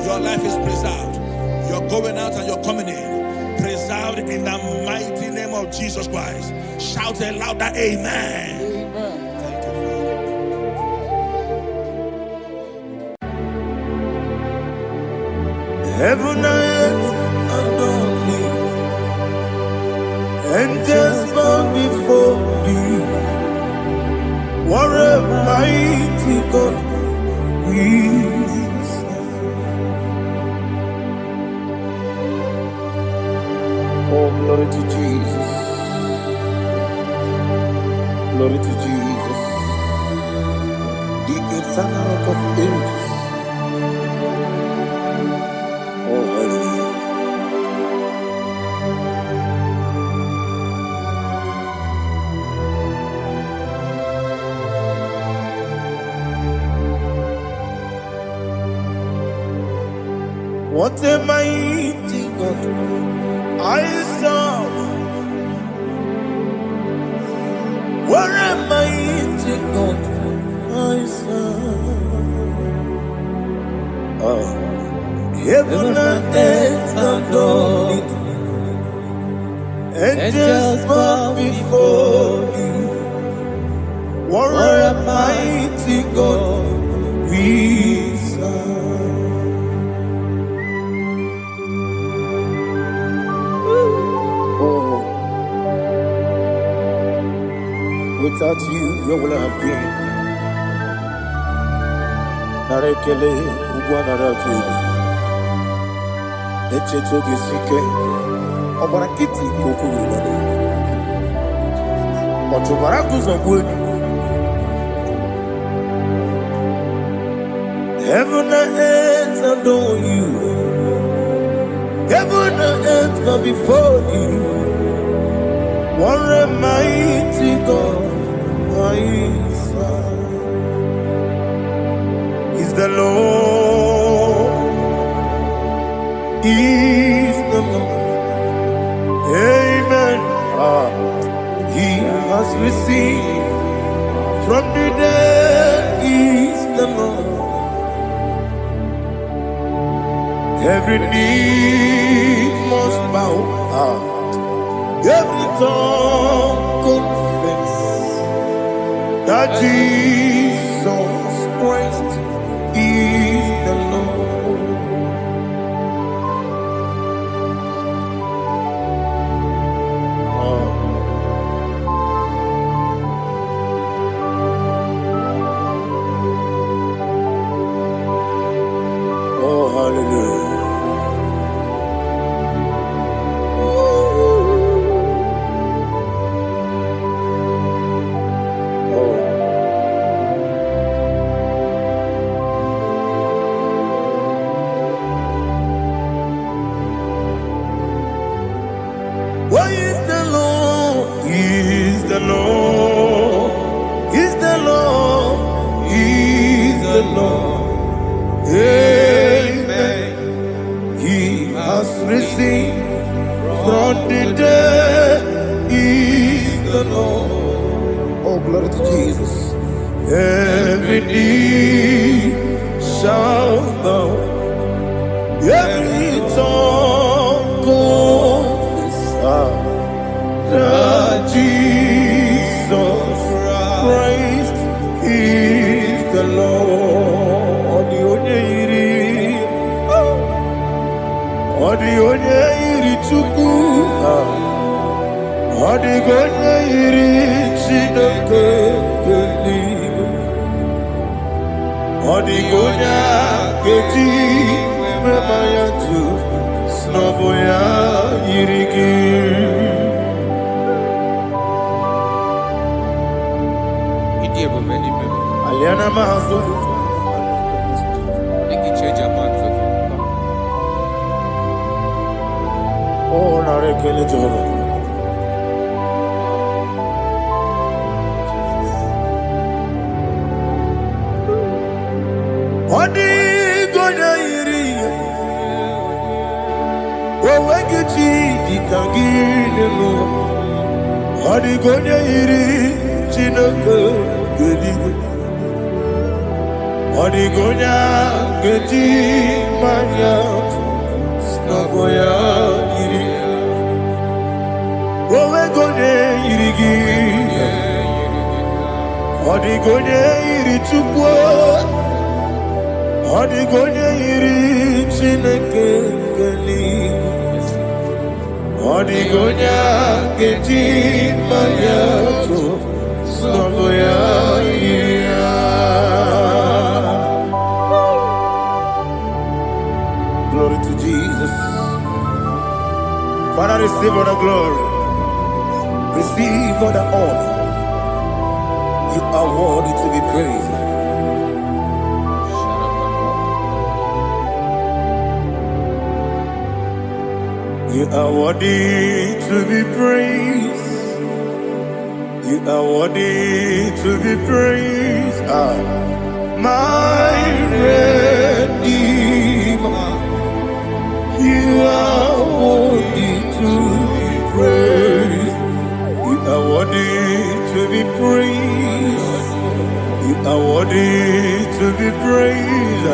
Your life is preserved. You're going out and you're coming in. Preserved in the mighty name of Jesus Christ. Shout a louder amen. Amen. Thank you, Father. Heaven and earth adore thee, angels bow before thee. What a mighty God we Oh, glory to Jesus. Glory to Jesus. The eternal of ages. Oh, hallelujah. What a mighty God I saw. What a mighty God I saw. Heaven and earth adore it. Angels bow before you. What a mighty God we serve. Without you, where will I have been? Narekele ugwanaratu. Echetoge sike. Obarakiti kokuru lade. Otobaraku zongweni. Heaven and earth adore you. Heaven and earth bow before you. What a mighty God is the Lord, is the Lord. Amen. He has received from the dead, is the Lord. Every knee must bow, every tongue confess that Jesus Christ is the Lord. Oh, hallelujah. What is the Lord? Is the Lord? Is the Lord? Is the Lord? Amen. He has risen from the dead. Is the Lord? Oh, glory to Jesus. Every knee shall bow, every tongue confess that Jesus Christ is the Lord. Odionye iri chuku. Odigonye iri chineke keligo. Odigonya keji memaya tu snoboya irigi. Aliana mahazo. Oh, narekele Jehovah. Odigonya iri. Owegechi dikangine no. Odigonya iri chineke geligo. Odigonya keji manya snagoya iri. Owegonya irigi. Odigonya iri chukwu. Odigonya iri chineke geligo. Odigonya keji manya snagoya iri. Glory to Jesus. Father, receive all the glory. Receive all the honor. You are worthy to be praised. You are worthy to be praised. You are worthy to be praised. My Redeemer. You are worthy to be praised. You are worthy to be praised. You are worthy to be praised.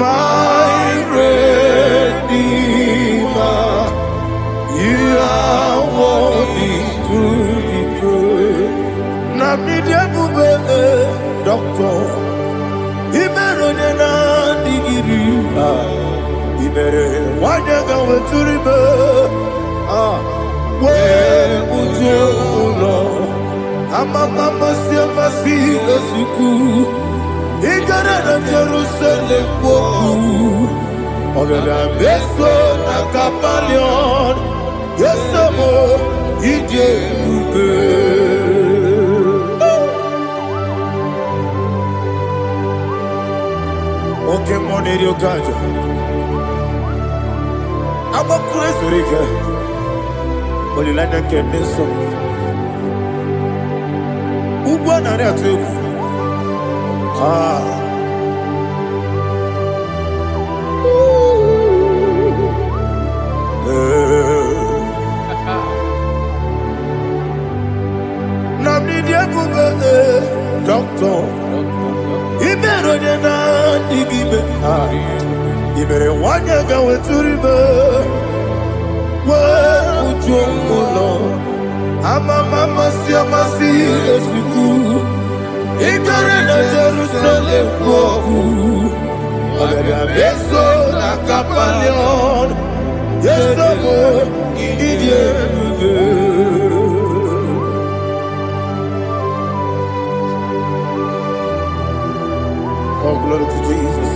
My Redeemer. You are worthy to be praised. Namidia bube doctor. Imerone na digiri. Ibere wanyaga weturibe we ujo ulo amama masi esuku igara na Jerusalem kwoku ogara beso na kapalion yesemo ije ube oke moneri okajo Aba Christ Rika Olilanya Keneso Ugwa nari atuku Namnidia Kuga Doctor Ibero Nena Digibe Ibere Wanyaga Weturibe Ujongolo Amama Siamasi Esiku Ikare na Jerusalem Woku Ogada Beso na Kapalion Yesomo Idie Oh, glory to Jesus.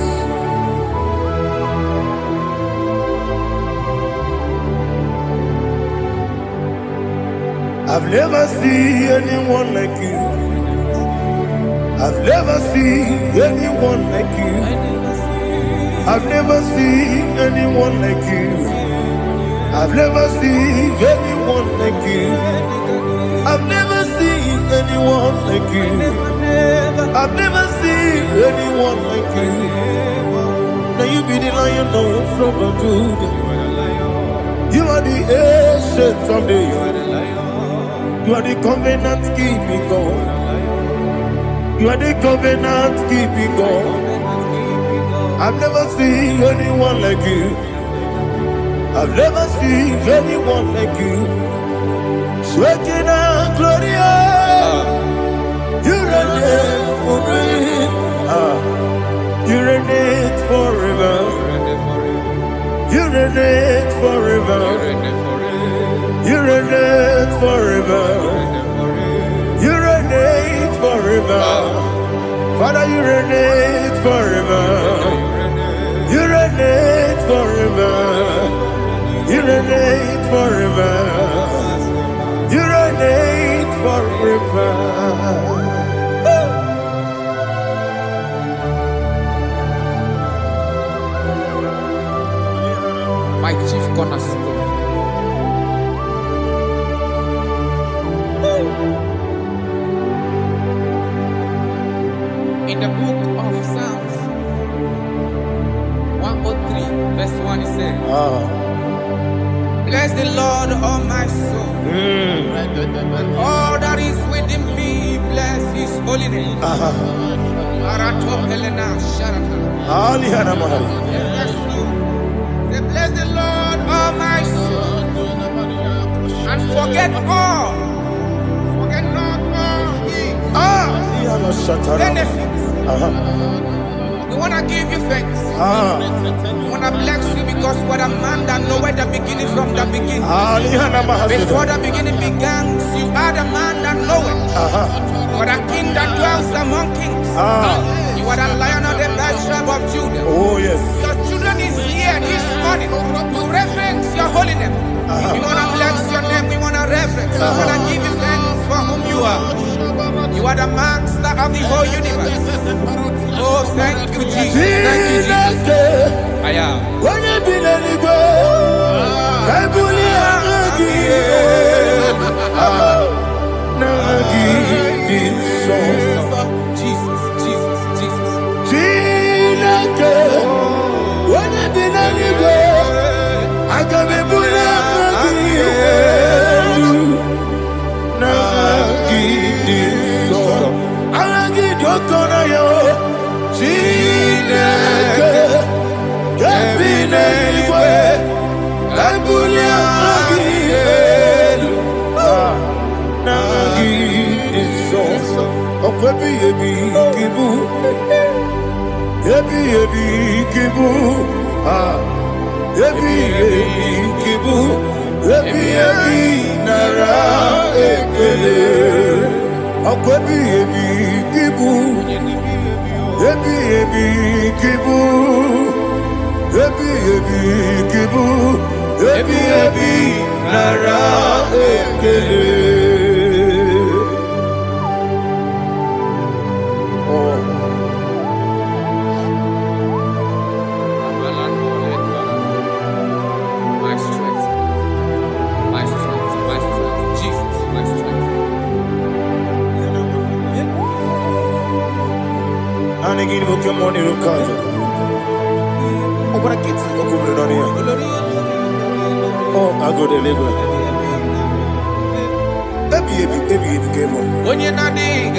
I've never seen anyone like you. I've never seen anyone like you. I've never seen anyone like you. I've never seen anyone like you. I've never seen anyone like you. I've never seen anyone like you. Now you be the Lion from the Judah. You are the ancient of days. You are the covenant keeping God. You are the covenant keeping God. I've never seen anyone like you. I've never seen anyone like you. Shaking and glorious. You reign it forever. You reign it forever. You reign forever. You reign forever. You reign forever. Father, you reign forever. You reign forever. You reign forever. You reign forever. My chief cornerstone. In the book of Psalms 103, verse 1, it says, bless the Lord, all my soul, and all that is within me, bless his holy name. Say, bless the Lord, all my soul, and forget not all his benefits. We want to give you thanks. We want to bless you because what a man that knoweth the beginning from the beginning. Before the beginning began, you are the man that knoweth. What a king that dwells among kings. You are the Lion of the tribe of Judah. Oh yes. Your children is here this morning to reverence your holy name. We want to bless your name. We want to reverence. We want to give you thanks for whom you are. You are the master of the whole universe. Oh, thank you, Jesus. Thank you, Jesus. I am. When you be the Igbo, I Jesus, Jesus, Jesus. When you be the Igbo, I can be I go deliver. When you're not digging,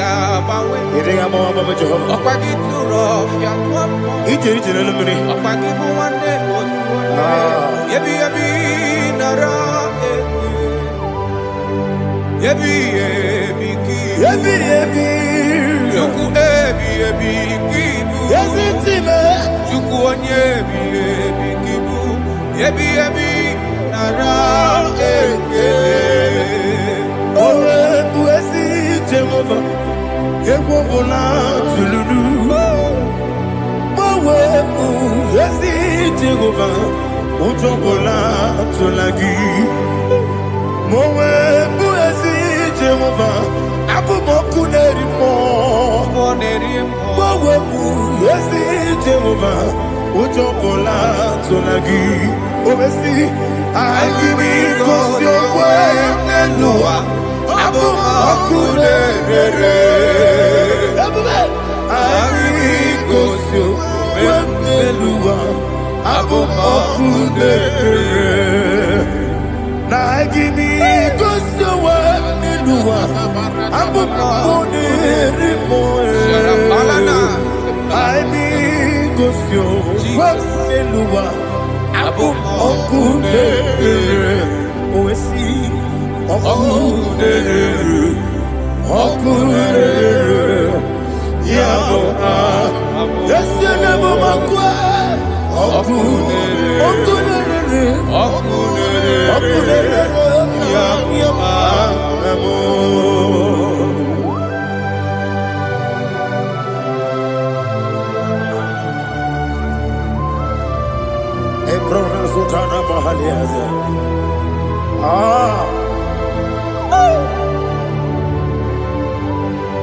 Yes, you never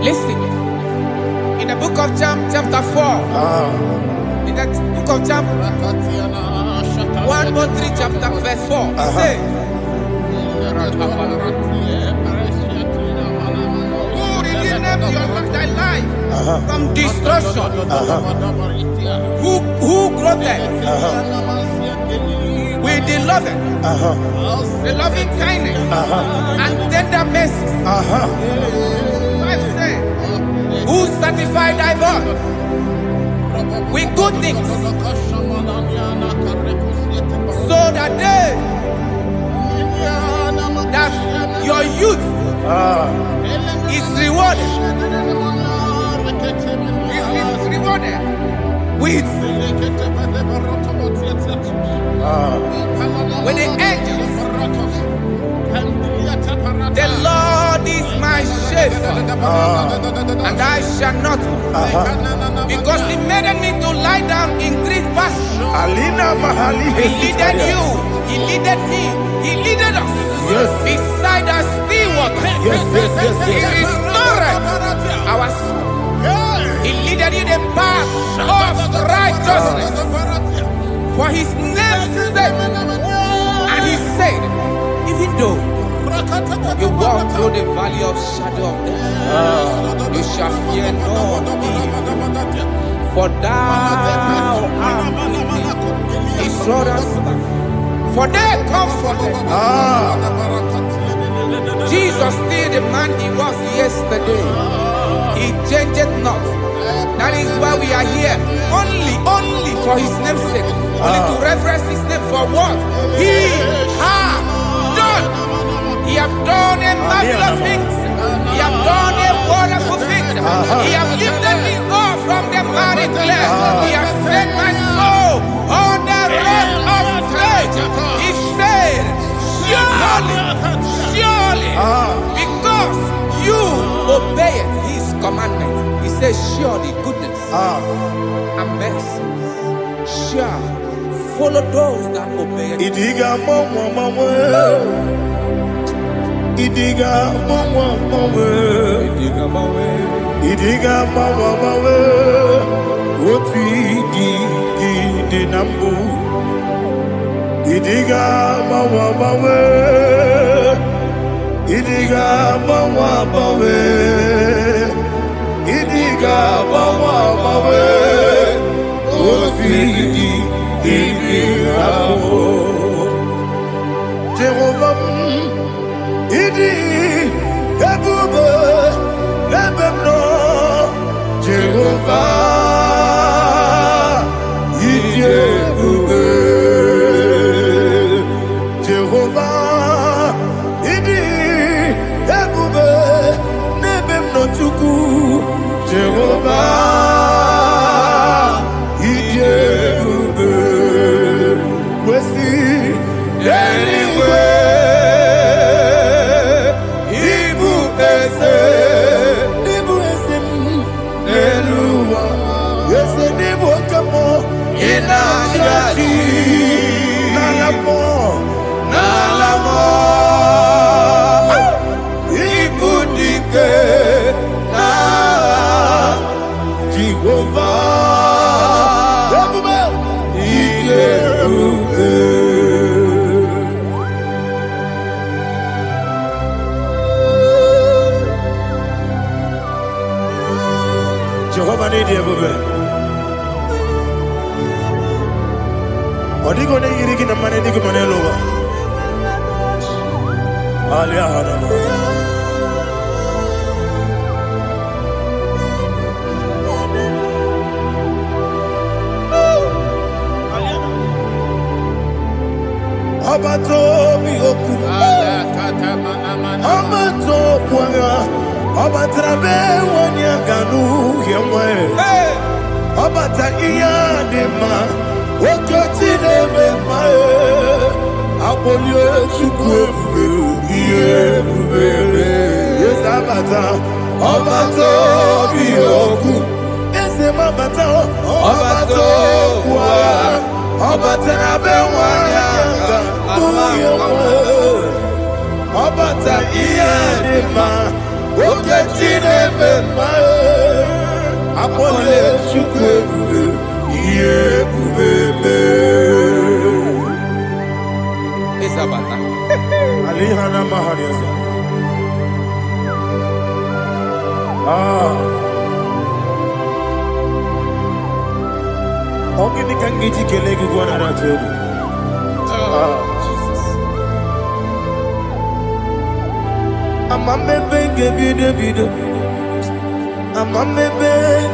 Listen, in the book of John, chapter 4, in the book of John 1:3, chapter verse 4, it says, who redeemed thy life from destruction, who groweth with the loving kindness and tender mercy. Who satisfy thy voice with good things, so that your youth is rewarded. Is rewarded with the angels. The Lord is my shepherd, and I shall not, because He made me to lie down in green pastures. He leaded you, He leaded me, He leaded us beside the still waters. He restored our soul. He leaded you the path of righteousness for His name's sake. And He said, even though you walk through the valley of shadow of death, you shall fear no evil, for thou art with me. His rod and staff, for they comforted. Jesus still the man He was yesterday. He changed not. That is why we are here. Only for His name's sake. Only to reverence His name for what He has done. He have done a marvelous things. He have done a wonderful thing. He have lifted me up from the miry clay. He has set my soul on the rock of faith. He said, surely, because you obeyed His commandment. He says, surely goodness and mercy shall follow those that obey. Idiga mawa mawe Oti di nambu Idiga mawa mawe Idiga mawa mawe Idiga mawa mawe Oti di nambu Jehovah Idi Ebube Ebemno Jehovah Idi Ebube Jehovah Idi Ebube Nebemno Chuku Jehovah Idi Ebube Wesi anyway Jehovah need you, baby. Odigo ne yirigi na mane nigi mane lowa. Alia hana. Abato mi oku. Abato kwanga. Obatrabe wonya ganu yemwe obata iya de ma okoti de me ma Apolio chukwu iye bubere. Yes, abata. Obato biyoku. Ese mabata. Obato kwa. Obata na bewanya. Obata iye dima. Oke chine bema. Apolio chukwu iye bubere. Isabata. Alihana Mahariasa. Ogini kangiji kelegi gwana ratugu. Jesus. Amamebe gebide bide. Amamebe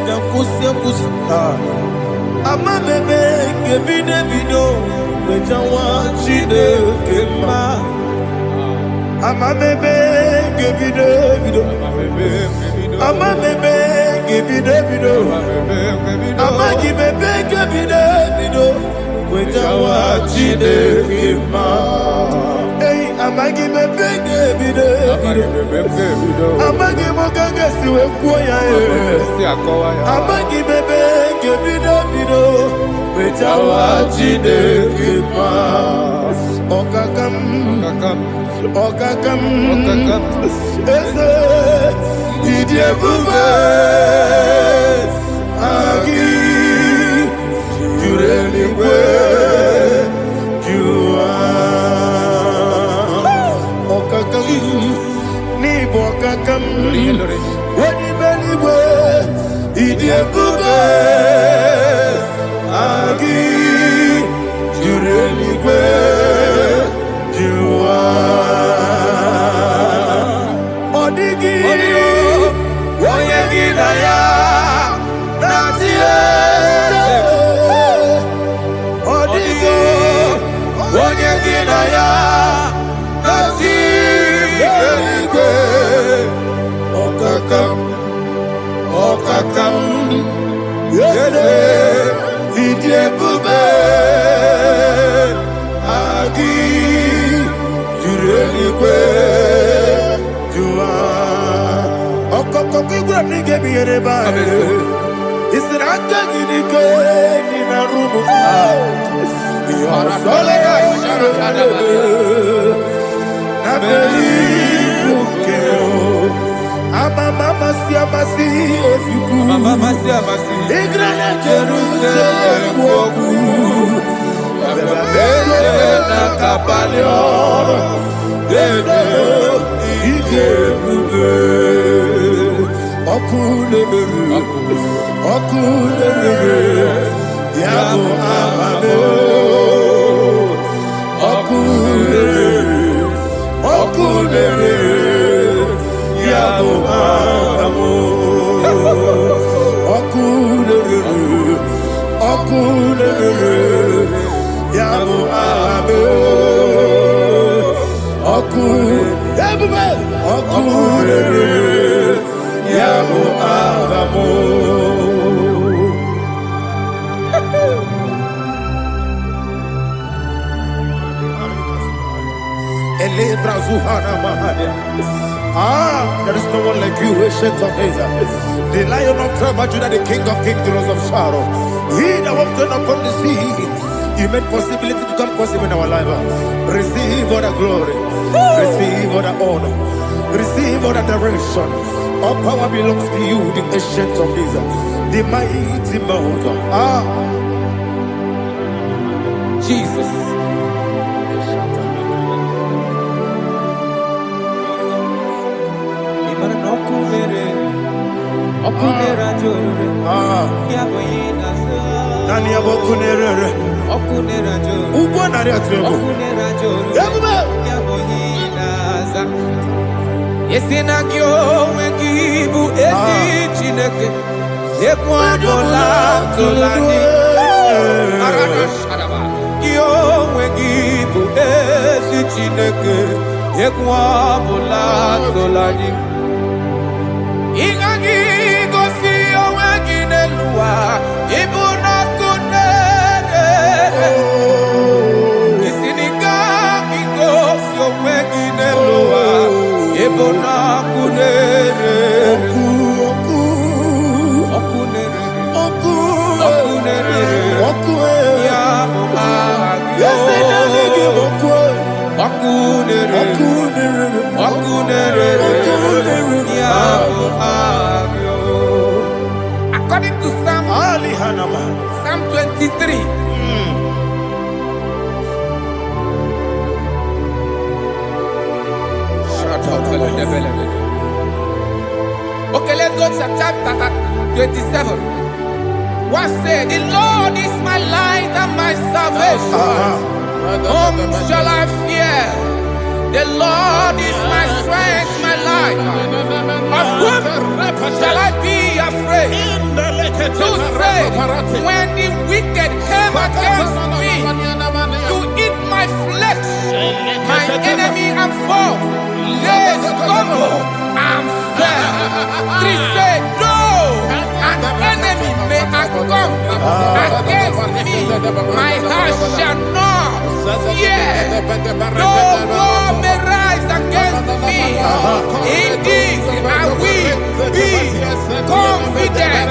gakusi. Amamebe gebide bido. Bejawa chide kema. Amamebe gebide bido. Amamebe gebide bido. Amagibebe gebide bido. Bejawa chide kema. Hey, amagibebe gebide bido. Amagimoga siwe kuya. Amagibebe gebide bido. Bejawa chide kema. Okakam. Eze idie bube agi jureli kwe jua okakam ni bokakam wani beli kwe idie bube agi jureli kwe jua. Okakam, yede, idie bube, agi, jureli kwe, jua. Okokoki gura nige biyere ba. Isiranga gidike nina rumu. Yosole nabeli bukeo. Mama siamasi efiku. Mama siamasi. Igrana Jerusalem woku. Bebe na kapalion. Bebe ije bube. Okule yabo amame. Okule yabo amo. Okule yabo amo. Okule yabo amo. There is no one like you, ancient of days. The Lion of tribe of Judah, the King of kings, the Rose of Sharon. He that walked upon the sea. You made possibility to come possible in our life. Receive all the glory. Receive all the honor. Receive all the direction. All power belongs to you, the ancient of days, the mighty mountain. Jesus. Nani abokunere. Ugo nari atuego. Yesina kyo wengibu esi chineke. Ekwa dola tolani. Kyo wengibu esi chineke. Ekwa dola tolani. Ingagi gosi owegine luwa. Ibuna kunere. Isinika Premature chapter 27. What said? The Lord is my light and my salvation. Whom shall I fear? The Lord is my strength, my life. Of whom shall I be afraid? To say, when the wicked came against me to eat my flesh, my enemy and foe, they stumble and fell. 3 said, though an enemy may come against me, my heart shall not fear. Though war may rise against me, in this I will be confident.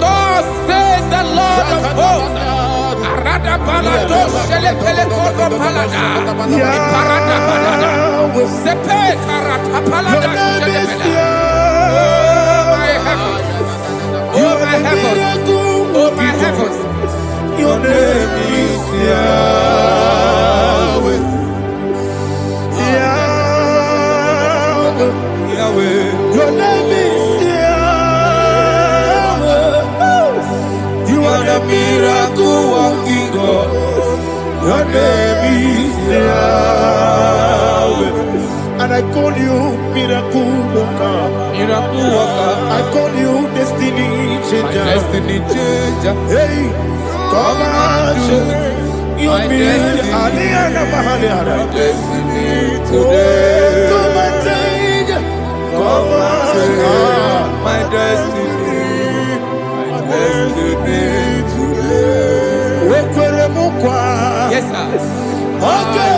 Thus says the Lord of hosts. Oh my heavens, oh my heavens, your name is Yahweh. Yahweh, Yahweh, your name is Yahweh. You are the miracle working God. Your name is Yahweh. And I call you miracle worker. Miracle worker. I call you destiny changer. My destiny changer. Hey, come on, your destiny. My destiny today. Come on, change. Come on, my destiny. My destiny today. Yes, sir. Okay,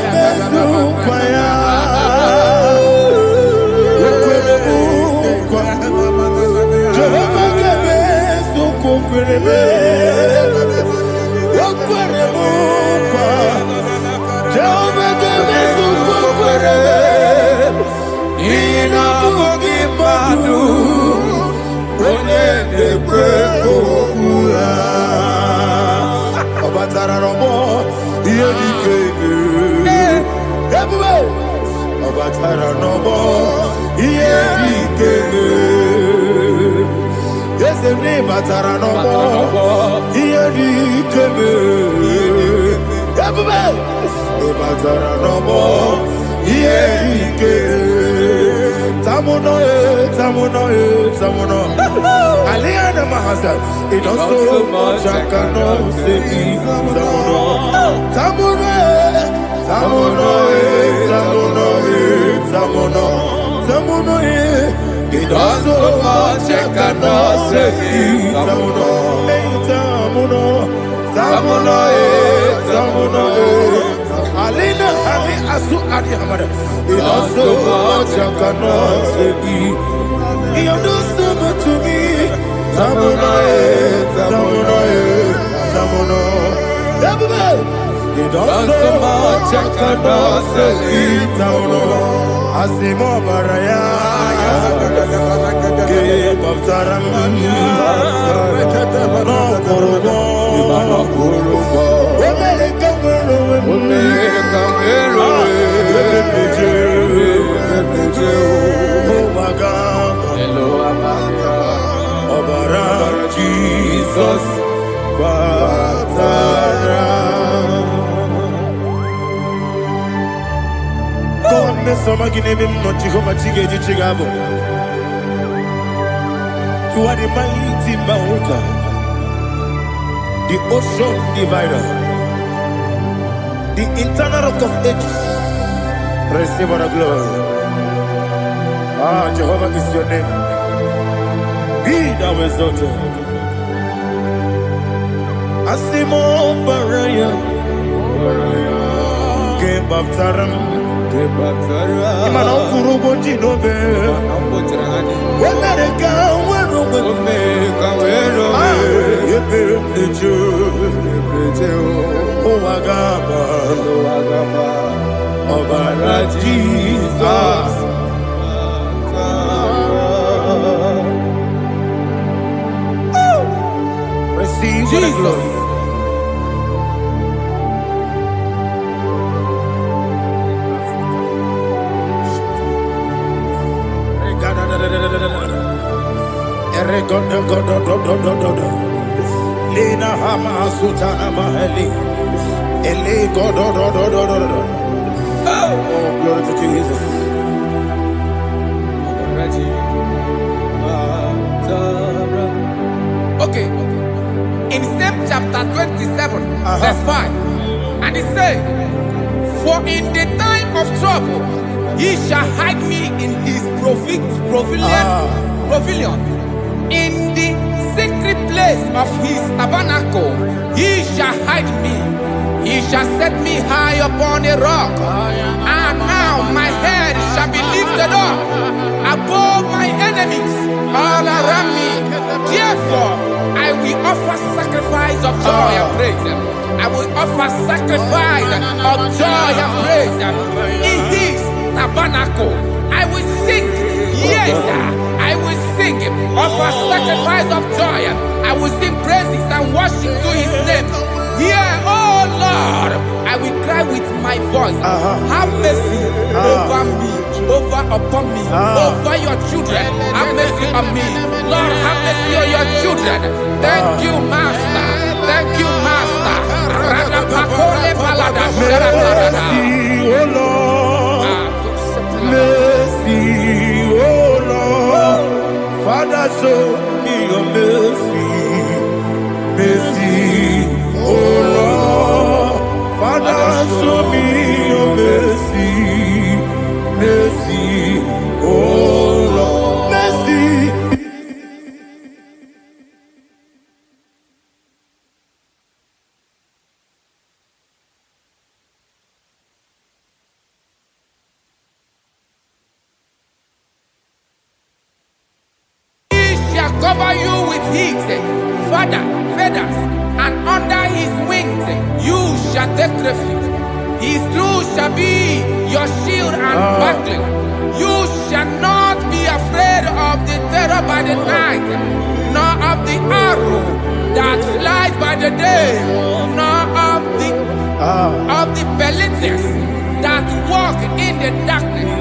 it does so much I cannot say. It does so much I cannot say. Alina Ali Asu Adi Hamada. It does so much I cannot say. You do so much to me. Tamuno. You don't so much I cannot say. Tamuno. Asimo Baraya. Give up Taram. No Kurugo. Jesus, God, me so magine him no Jehovah Chige Chigabo. You are the mighty mountain, the ocean divider, the internal rock of ages. Receive our glory. Ah, Jehovah is your name. Be thou exalted. Asimo Baraya, Game of Taram, Imano Kurugo Jinobe, America, where Obara Jesus. Receive Jesus. Glory. Lina Hama Sutana Mahali. Ele God. Oh, glory to Jesus. Okay. In same chapter 27, verse 5, and it says, "For in the time of trouble, he shall hide me in his pavilion. In the secret place of his tabernacle, he shall hide me. He shall set me high upon a rock. And now my head shall be lifted up above my enemies all around me. Therefore, I will offer sacrifice of joy and praise. I will offer sacrifice of joy and praise in his tabernacle. I will sing, yes, I will sing, offer sacrifice of joy. I will sing praises and worship to his name. Here, oh Lord, I will cry with my voice. Have mercy over me, upon me, over your children. Have mercy on me. Lord, have mercy on your children. Thank you, Master. Thank you, Master. Mercy, oh Lord. Mercy, oh Lord. Father, show me your mercy. Mercy, oh Lord. Father, show me your mercy. Mercy, oh Lord. Mercy. Cover you with his feathers, and under his wings you shall take refuge. His truth shall be your shield and buckler. You shall not be afraid of the terror by the night, nor of the arrow that flies by the day, nor of the pestilence that walk in the darkness,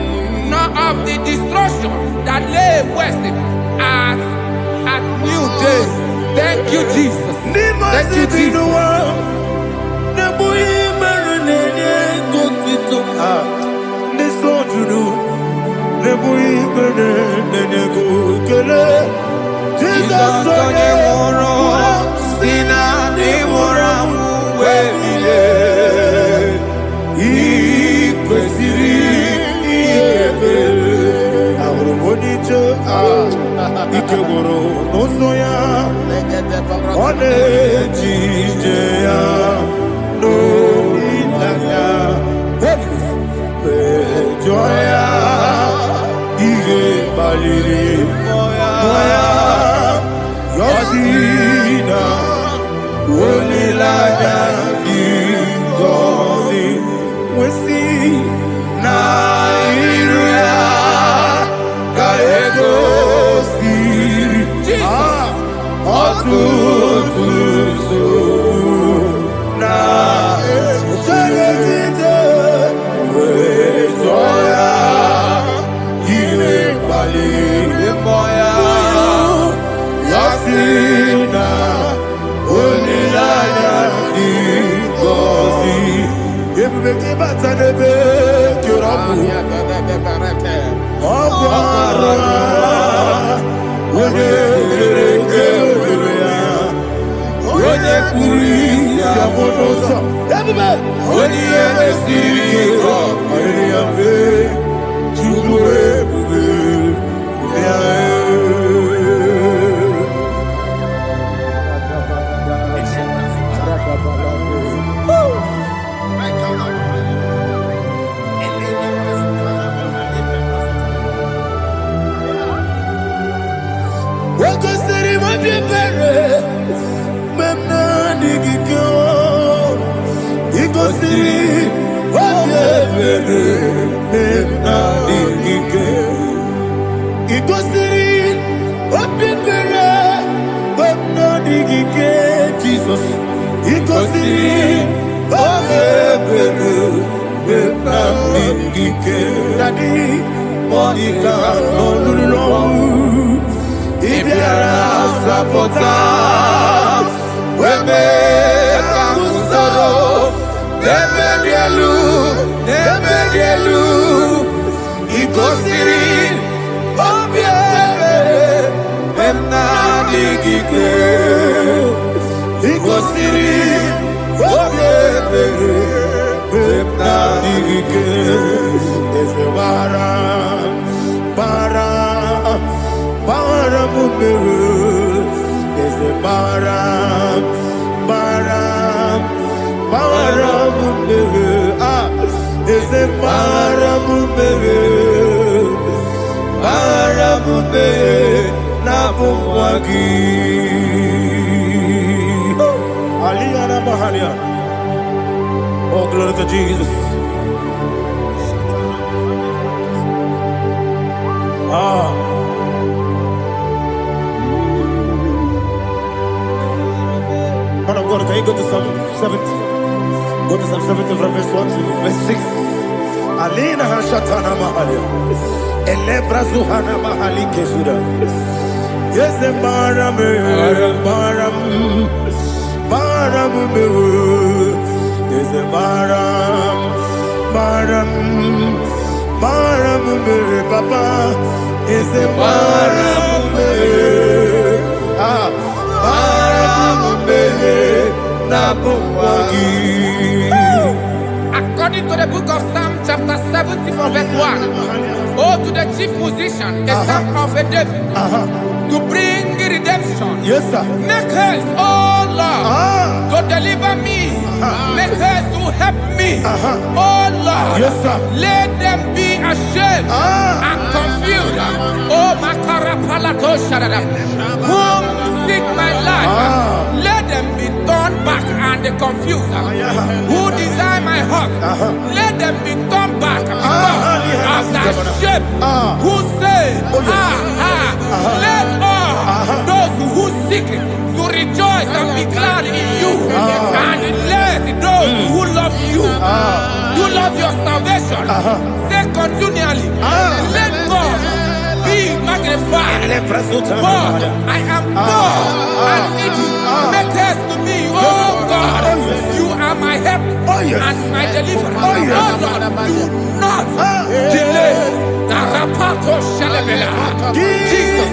nor of the destruction that lay west at new day. Thank you, Jesus. Thank you, Jesus. Ibiara sapota Weme kamusoro Nebedielu Ikosiri Obiebe Emna digike Ikosiri Obiebe Emna digike Ezewara Bara mumere Ezewara Bara mumere Ezewara mumere Bara mumere Nabumwagi Aliyana Mahalia. Oh, glory to Jesus. Man of God, can you go to Psalm 70? Go to Psalm 70 from verse 1 to verse 6. Alina Hashatana Mahalia. Elebra Zuhana Mahali Kesuda. Yes, the Baram. Yes, the Baram. Papa. Yes, the Baram. According to the book of Psalm chapter 70 from verse 1, oh, to the chief musician, a son of a David, to bring redemption. Yes, sir. Make haste, oh Lord, to deliver me. Make haste to help me. Oh Lord, yes, sir. Let them be ashamed and confused. Oh, Makarapalato Shadada, whom seek my life, let them be turned back and confused. Who desire my heart, let them be turned back because of that shape. Who say, let all those who seek to rejoice and be glad in you, and let those who love you, who love your salvation, say continually, let God be magnified. God, I am poor and needy. Make haste to me, oh God. You are my help and my deliverer. Oh Lord, do not delay. Jesus.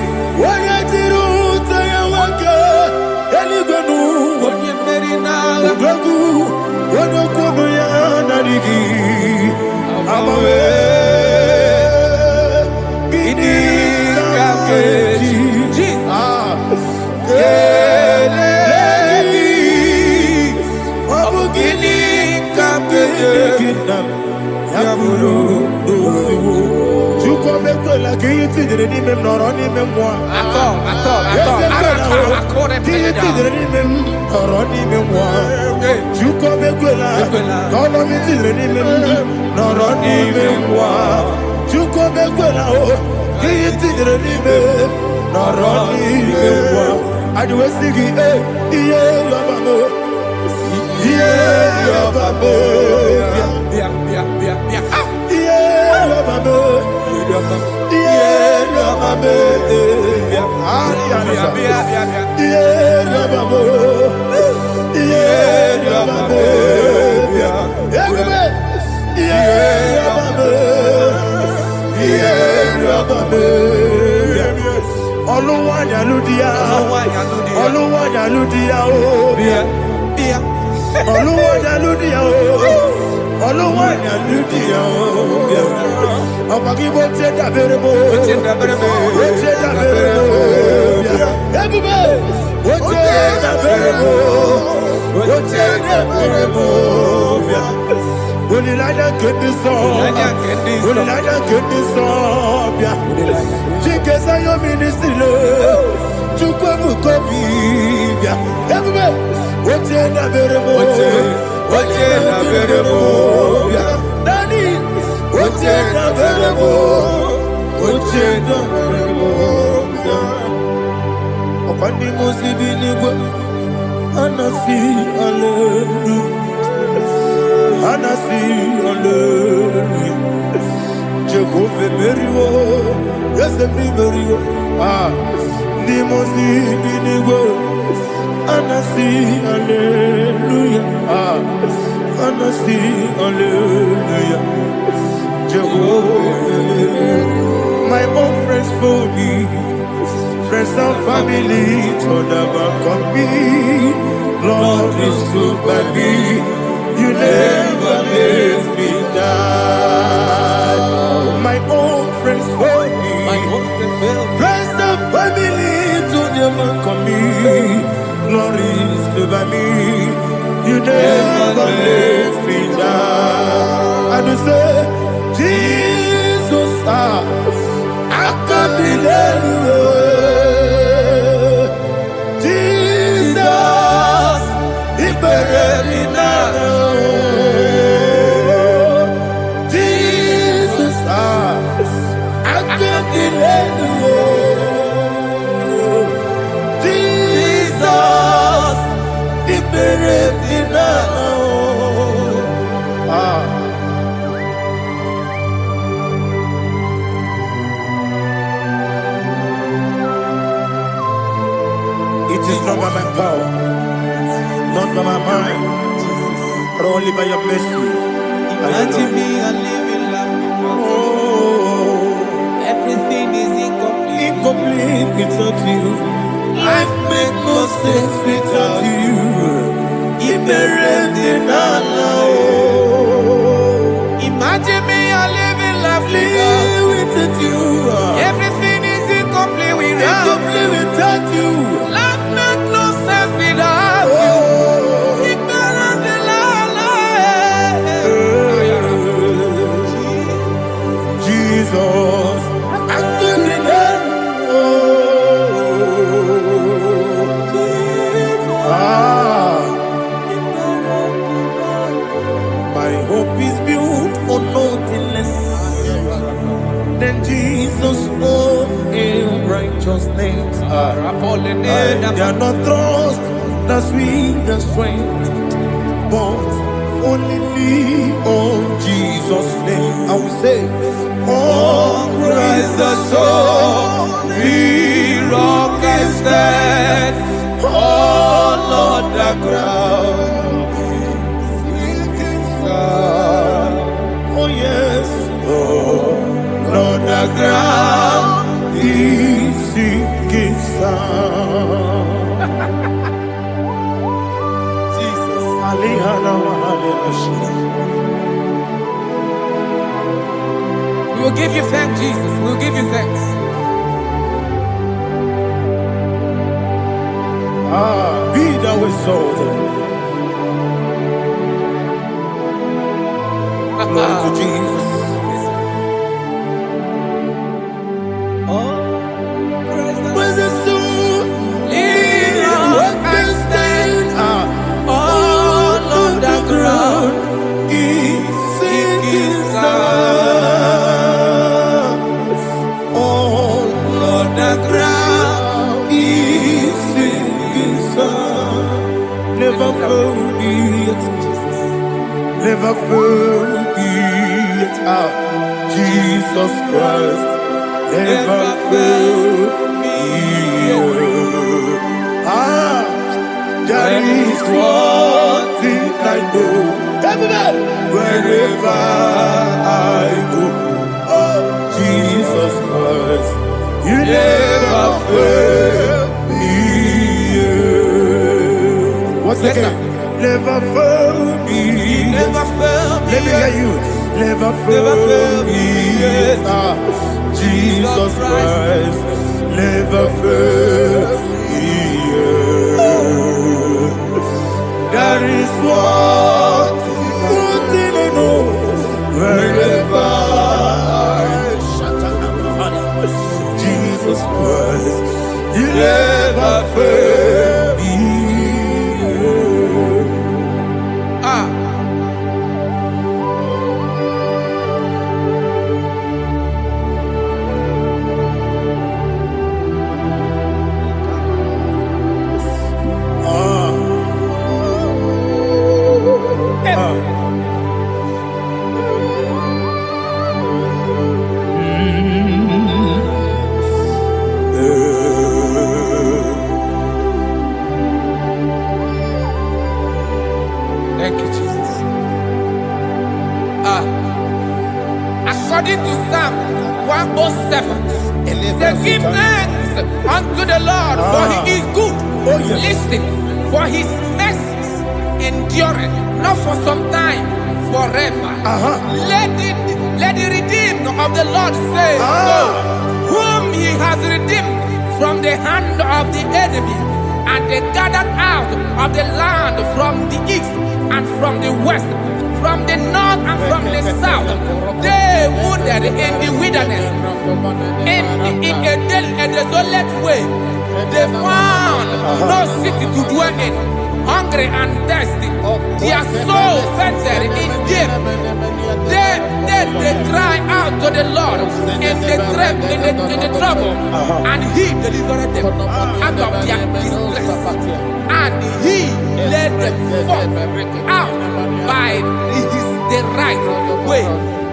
Dimosi Binigo, Anasi, Hallelujah. Anasi, Hallelujah. Jehovah, my own friends for me, friends and family, told about me. Lord is good by me. You never let me die. My own friends for me, friends and family, told about me. Lord is good by me. You never let me die. And you say, Jesus, I can't believe you. Jesus, He buried me now. Jesus, I can't believe you. Jesus, He buried me now. It is not by my power, not by my mind, but only by your mercy. Imagine me and living life without you. Oh, Everything is incomplete. incomplete without you. Life makes no sense without you. Imagine me and living life without you. Everything is incomplete without you. Life makes no sense without you. Jesus, I couldn't my hope is built on nothing less than Jesus' own in righteousness. They are not trust, the sweet, the strength, but only on Jesus' name. I will say, on Christ the solid rock I stand, all on the ground. Oh yes, oh, on the ground is sinking sound. Jesus, We will give you thanks, Jesus. We will give you thanks. Be thou exalted. Glory to Jesus. When the soul what can stand all on the ground is sinking sound. All on the ground is sinking sound. Never forget, never forget Jesus Christ. Never forget. There is one thing I know. Everybody, wherever I go, oh Jesus Christ, you never fail me. What's the name? Never fail me. Never fail me. Let me hear you. Never fail me. Jesus Christ, never fail me. There is one thing I know. Wherever Jesus Christ, you never fail me. According to Psalm 107, say, give thanks unto the Lord, for he is good. Oh, yes. Listen, for his mercies endureth, not for some time, forever. Let the redeemed of the Lord say so, whom he has redeemed from the hand of the enemy, and they gathered out of the land from the east and from the west, from the north and from the south. They wandered in the wilderness, in a desolate way. They found no city to dwell in, hungry and thirsty. Their soul fainted in deep. They cry out to the Lord in the trouble, and he delivered them out of their distress, and he led them forth out by the right way,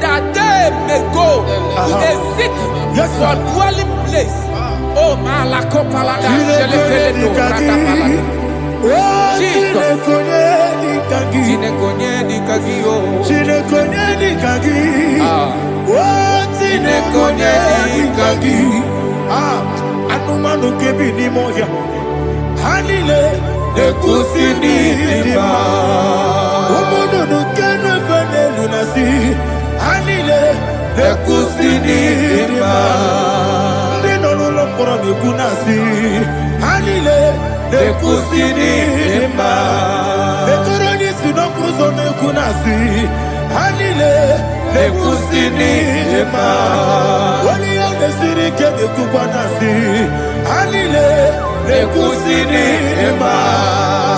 that they may go to a city for dwelling place. Oh, Malakopalada, Jesus. Anumanu kebi ni moya Hanile Ekusini lima Umudu nukene fene lunasi Hanile Ekusini lima Nino nulambura mikunasi Hanile Ekusini lima Ekoroni sinokruzo mikunasi Hanile Ekusini lima Wali ya nesiri kebe kubanasi Hanile Ekusini lima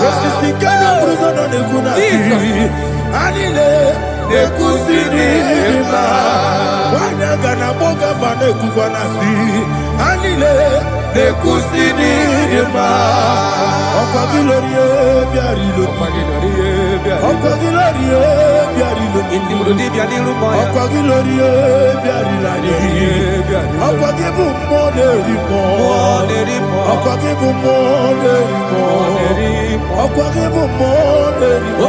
Esisi kana bruzo no nekunasi Hanile Ekusini lima Wanyanga na boga vane kubanasi Hanile Ekusini lima Okwa gilorie biarilo Okwa gilorie biarilo Okwa gilorie biarilani Okwa gibu moderimo Okwa gibu moderimo Okwa gibu moderimo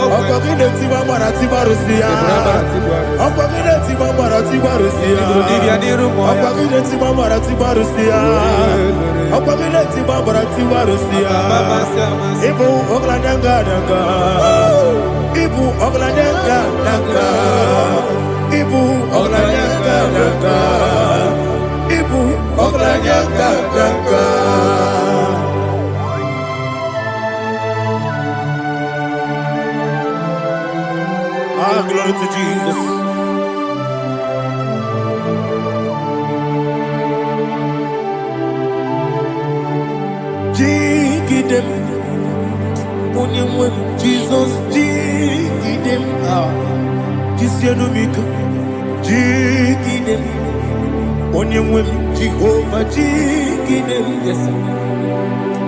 Okwa gile tiba marati barusia Okwa gile tiba marati barusia Okwa gile tiba marati barusia Okwa gile tiba marati barusia Ibu ogladanga danga Ibu ogladanga danga Ibu ogladanga danga Ibu ogladanga danga Ah, glory to Jesus. Jigidem, Onyemwe, Jesus, Jigidem, Jisianomika, Jigidem, Onyemwe, Jehovah, Jigidem, yes,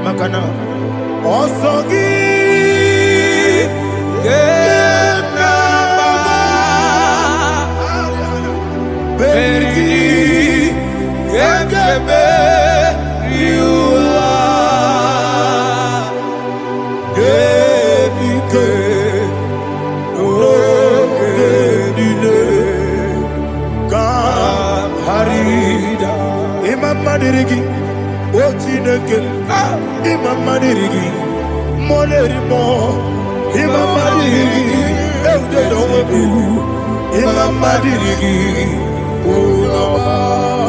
Makana, Osogi, Bergi, Gekebe, Riua, Gebike, Gedine, Kam Harida, Imam Madirigi, Ochineke, Imam Madirigi, Molerimo, Imam Madirigi, Eudedowebu, Imam Madirigi,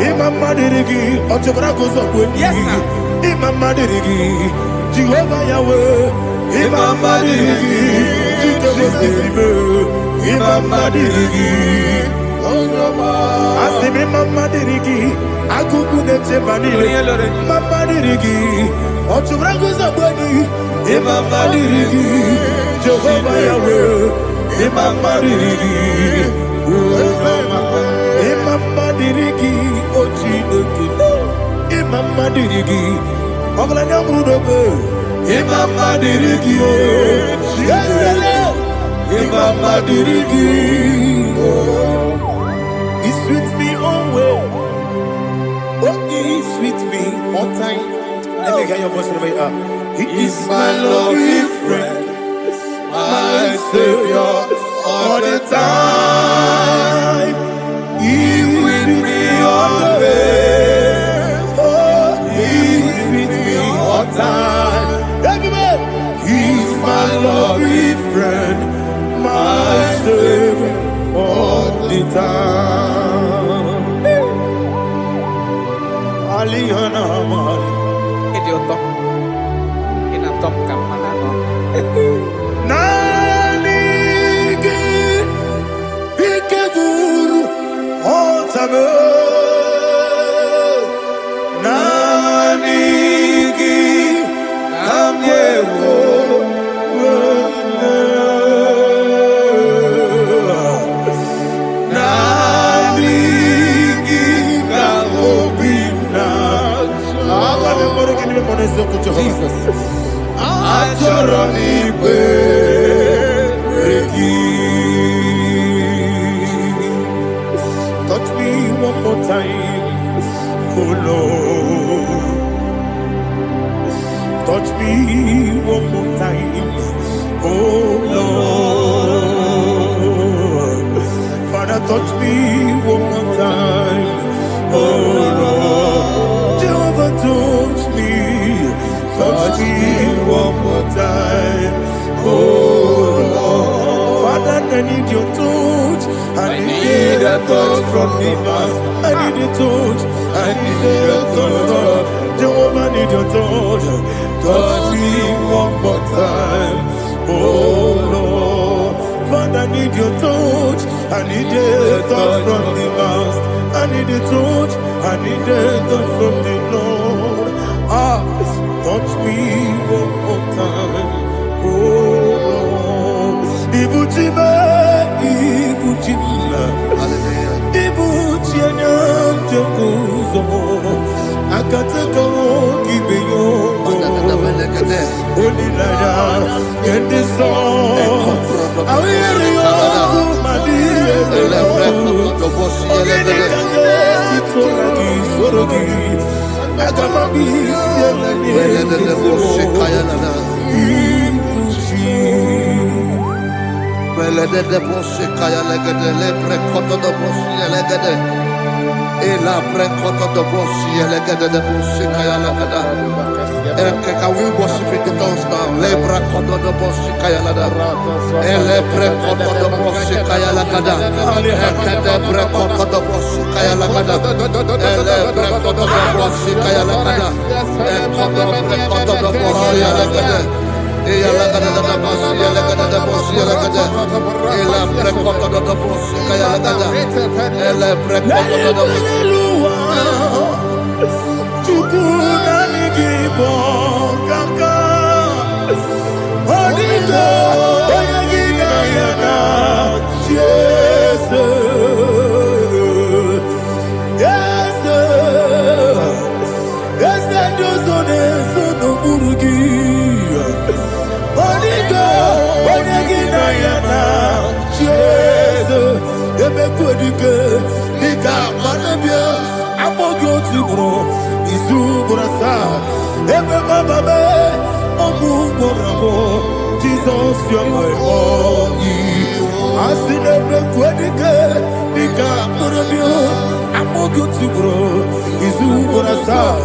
Imam Madirigi, Ochobrako Zokweni, Yes, sir. Imam Madirigi, Jehovah Yahweh, Imam Madirigi, Jehovah Imam Madirigi, Asim Imam Madirigi, Akuku Nechebanile, Imam Madirigi, Ochobrako Zokweni, Imam Madirigi, Jehovah Yahweh, Imam Madirigi, Imam Madirigi, Ochineke, Imam Madirigi, Oglanya Brudobe, Imam Madirigi, Imam Madirigi, He's with me always. Oh, He's with me all time. Let me hear your voice the way up. He is my loving friend, my Savior all the time. Nita Alihana Mari Idioto. Inatom kapanano. Nanigi Ikeguru Otame Nanigi Kamyewo Jesus. Touch me one more time, oh Lord. Touch me one more time, oh Lord. Father, touch me one more time, oh Lord. Jehovah, touch me. Touch me one more time, oh Lord. Father, I need your touch. I need a touch from the Master. I need a touch. I need a touch from Jehovah. I need your touch. Touch me one more time, oh Lord. Father, I need your touch. I need a touch from the Master. I need a touch. I need a touch from the Lord. Touch me one more time, oh Lord. Ibuchima, Ibuchima, Ibuchina, Jacuzo. Akataka, Gibeyo, Holy Lada, get this song. I hear you, Ela precoto do boshi, elegada de boshi, kayalagada. Can we worship in the tongues now? Lebra koto do boshi, kayalada. Ele precoto do boshi, kayalagada. Ekade precoto do boshi, kayalagada. Ele precoto do boshi, kayalagada. Ekodo precoto do boshi, elegada. Eyalagada da boshi, elegada da boshi, elegada. Ela precoto do boshi, kayalagada. Ele precoto do boshi. Jesus, you're my only. I see the quadica, the Caporabio, I'm more good to grow. Is who gonna start?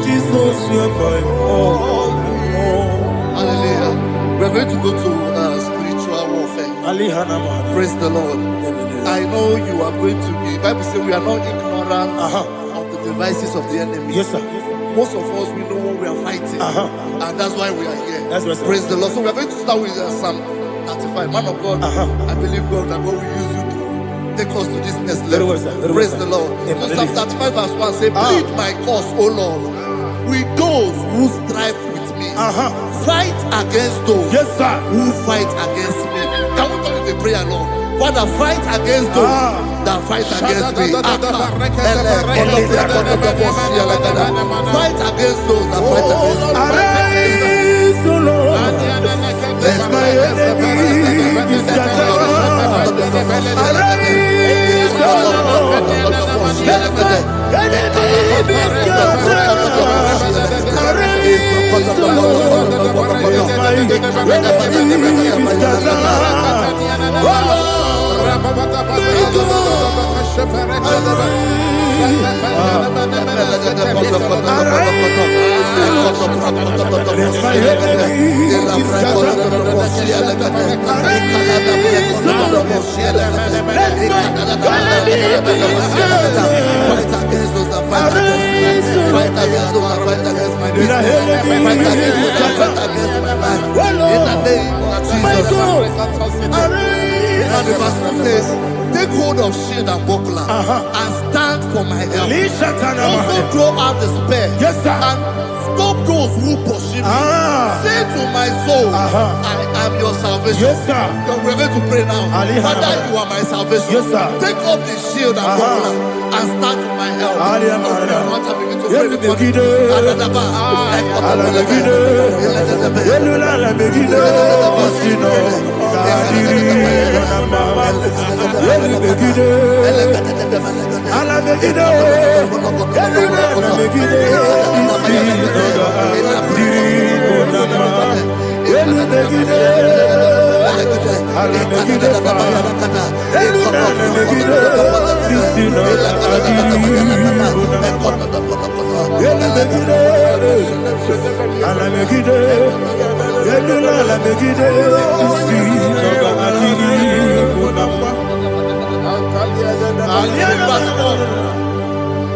Jesus, you're my only. Hallelujah. We're going to go to spiritual warfare. Praise the Lord. I know you are going to be. The Bible says we are not ignorant of the devices of the enemy. Yes, sir. Most of us, we know what we are fighting. And that's why we are here. That's right, sir. Praise the Lord. So we are going to start with Psalm 35. Man of God, I believe God that God will use you to take us to this next level. Well, sir. Praise the Lord. So Psalm 35 verse 1 say, plead my cause, O Lord, with those who strive with me. Fight against those who fight against me. Can we call it a prayer, Lord? Father, fight against those that fight against me. Fight against those that fight against me. Arise, O Lord, let my enemy be scattered. Arise, O Lord, let my enemy be scattered. Arise, O Lord, let my enemy be scattered. Oh Lord, Take hold of shield and buckler and stand for my help. Also throw out despair and stop those who pursue me. Say to my soul, I am your salvation. We're going to pray now. Father, you are my salvation. Take up the shield and buckler and stand for my help.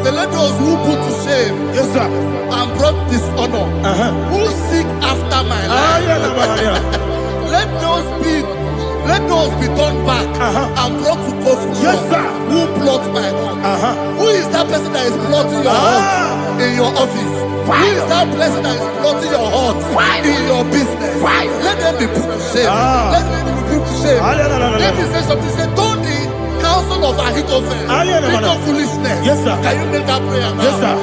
So let those who put to shame and brought dishonor, who seek after my life, let those be turned back and brought to confusion. Who plot my heart? Who is that person that is plotting your heart in your office? Who is that person that is plotting your heart in your business? Let them be put to shame. Let them be put to shame. Let me say something. Say, don't the counsel of Ahithophel make of foolishness. Can you make that prayer now? Yes, sir.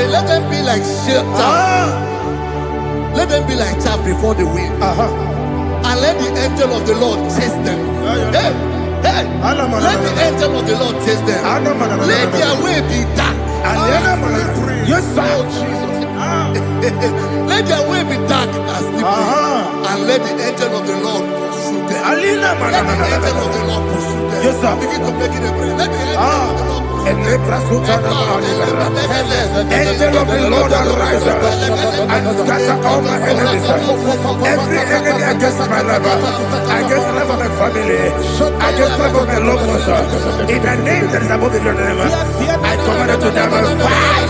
Let them be like chaff. Let them be like chaff before the wind. And let the angel of the Lord chase them. Let the angel of the Lord chase them. Let their way be dark. Yes, sir. Jesus. Let their way be dark as slippery. And let the angel of the Lord pursue them. Let the angel of the Lord pursue them. Yes, sir. Begin to make it a prayer. Let the angel of the Lord Angel of the Lord arise and scatter all my enemies. Every enemy against my life, against the life of my family, against the life of my loved ones. In the name that is above your name, I command it to them by fire.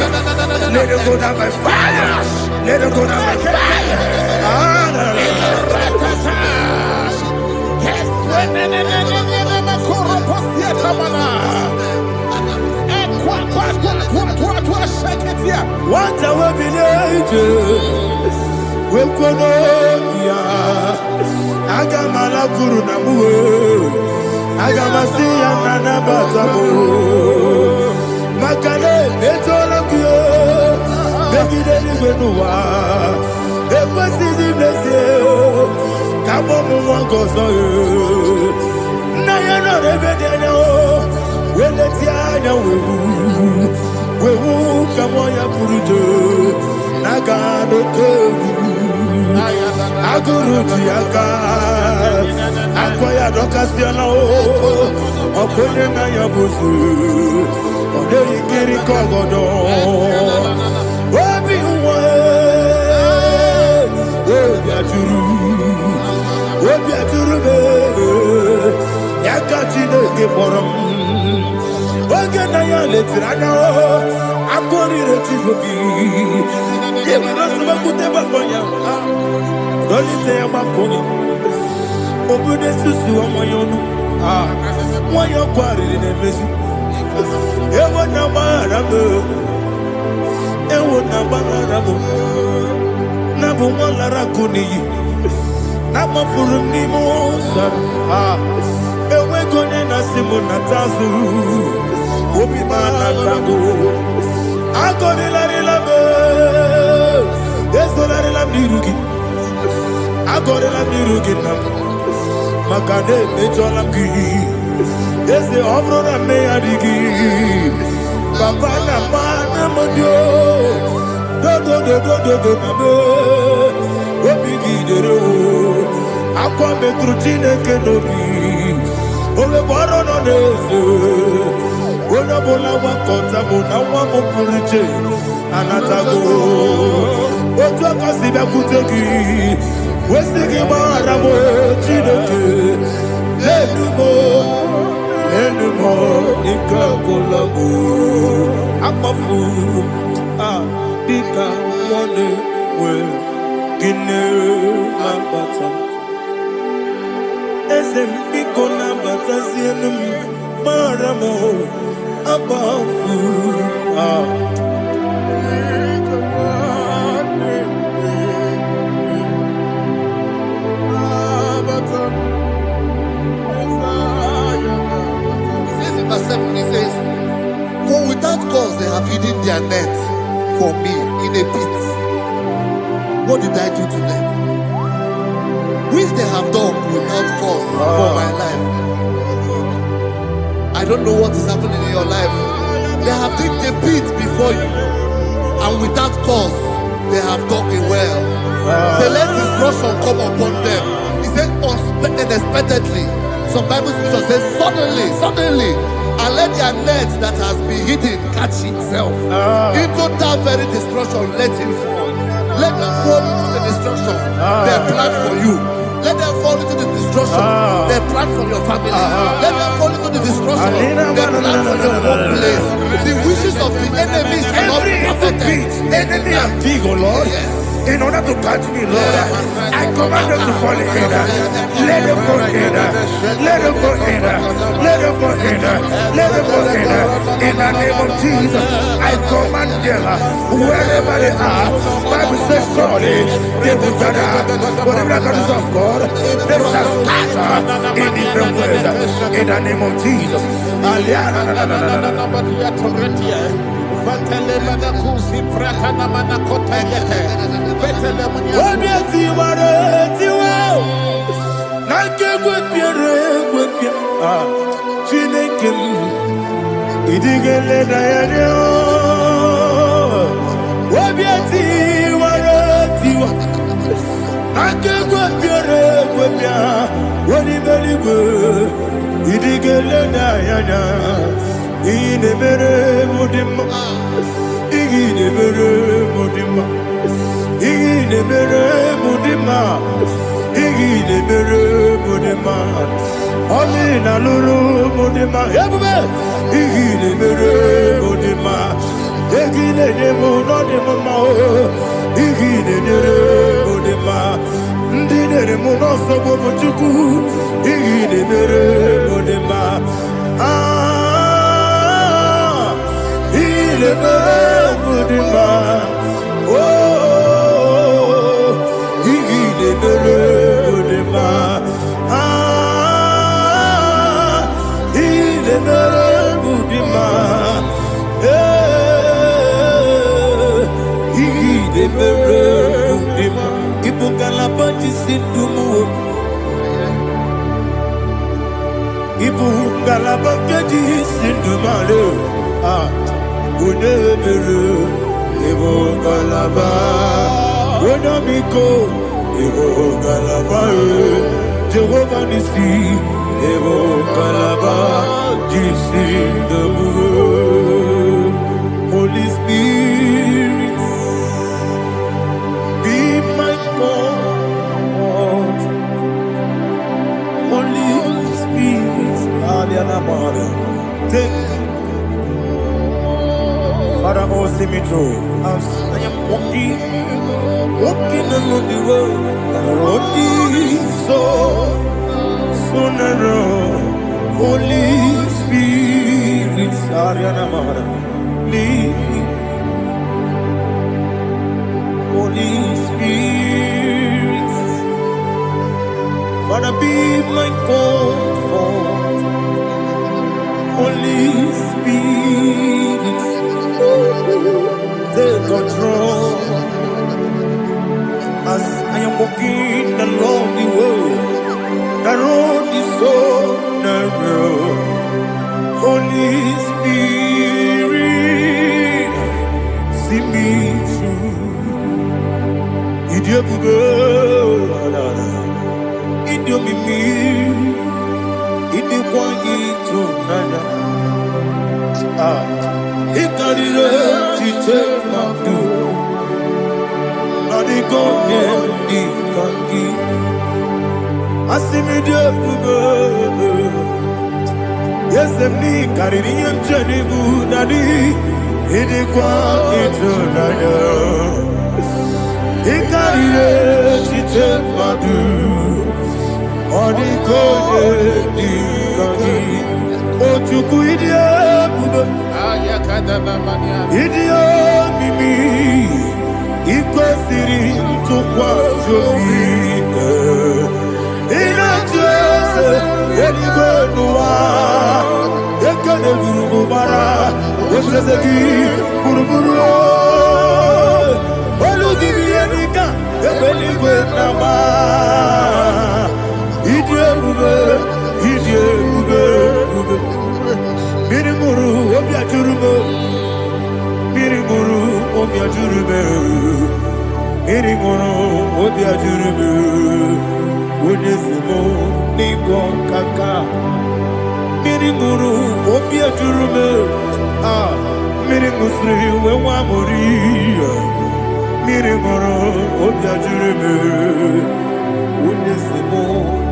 Let it go down by fire. Let it go down by fire. What I will be angels, we'll go no Agamala Guru Namu, Agamasia Nana Batamu, Makane, Etolakio, Begideni Benua, Epasi Blessio, Kabomu Wangozo, Nayana Rebedeno, Weletiana Wewu Kamoya Purujo, Nagano Kogu, Aguru Tiaka, Akoya Dokasiano, Okone Naya Busu, Odei kiri kogodo. Obi uwe. Obi aturu. Obi aturu be. Yaka Chineke borom. Oge na ya letiranya. Akori rechigobi. Yebi rasuba kuteba konya. Dolite ya makonya. Obude susu amoyonu. Moyo kwari nemezi. Ewo na marabu. Ewo na marabu. Nabu mwalara kuniyi. Nama furu nimo sar. Ewe kone nasimu natazu. Obi mana tago. Akori lari labe. Ezo lari lamirugi. Akori lamirugi namu. Makade mejola ki. Ese obro na me adigi. Papa na mana modio. Do na me. Obigi dero. Akwa metrutine kenobi. Owe boro no nese. Ona bola wakota bona wamo puriche. Anatago. Otua kasibe kutegi. Wesigi maramo chineke. Enumo nikakolago. Akmafu. Bika one we. Gine mabata. Esem biko na bata sienum. Maramo. Abafu. Verse 7, he says, for without cause they have hidden their net for me in a pit. What did I do to them? Which they have done without cause for my life. I don't know what is happening in your life. They have digged a pit before you, and without cause they have dug a well. Say, let destruction come upon them. He said, unexpectedly. Some Bible scripture says, suddenly, and let their net that has been hidden catch itself. Into that very destruction, let it fall. Let them fall into the destruction they plan for you. Let them fall into the destruction they plan for your family. Let them fall into the destruction they plan for your workplace. The wishes of the enemy shall not be perfected. Enemy and dig, oh Lord. Yes. In order to catch me, Lord, I command them to fall in. Let them fall in. Let them fall in. Let them fall in. Let them fall in. In the name of Jesus, I command them wherever they are. Bible says, surely they will gather. Whatever the is of God, they shall scatter in different ways. In the name of Jesus. Olina luru mudima ebube igile mere mudima egile nemo no demo ma igile nere mudima ndinere mo no sobo muchuku igile mere mudima igile mere mudima igile mere mudima Ibu galabakaji sindumale unebere Ibu galaba unamiko Ibu galaba Jehovah Nisi Ibu galaba jisindumu Take Father, oh, see me through. As I am walking along the road is so narrow. Holy Spirit, Ariana Mara, lead me. Holy Spirit, Father, be my comfort. Holy Spirit, take control as I am walking along the road. The road is so narrow. Holy Spirit, see me through. Idiopube, Idiomimi, Idikwanito, Nana. He got it up, he took my blue. Now they go there, he can't give. I see me there, yes, and me, carrying him, Jenny, Daddy. He did quite into Nana. He got it up, he took my blue. Now they go there, he can't give. Oh, you could Idio mimi iko siri tukwa jobi ina jese eligwe nuwa ekene gurubu bara ojezegi buruburu olugibi enika ebeligwe nama Idio bube Miriguru obia jurume Miriguru obia jurume Miriguru obia jurume Unesimo nigo kaka Miriguru obia jurume Mirigusri wewa mori Miriguru obia jurume Unesimo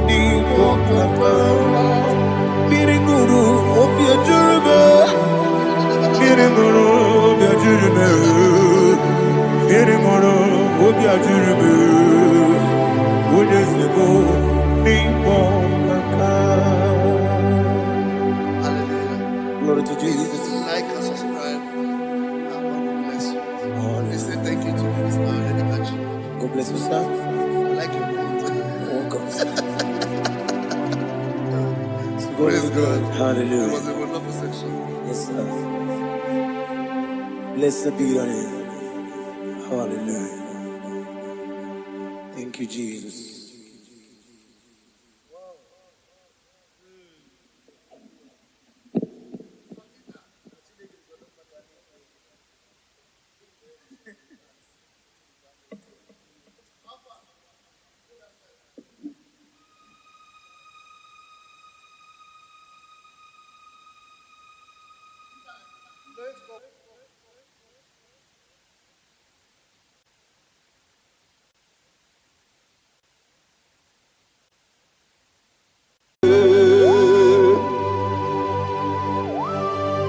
nigo kaka Miriguru obia jurume Miriguru obia jurume Miriguru obia jurume Unesimo nigo kaka. Hallelujah. Glory to Jesus. Like and subscribe. God bless you. They say thank you to Minister Edekachi. God bless you, sir. I like your quote. Welcome. Praise God. Hallelujah. It was a wonderful section. Yes, sir. Blessed be your name. Hallelujah. Thank you, Jesus.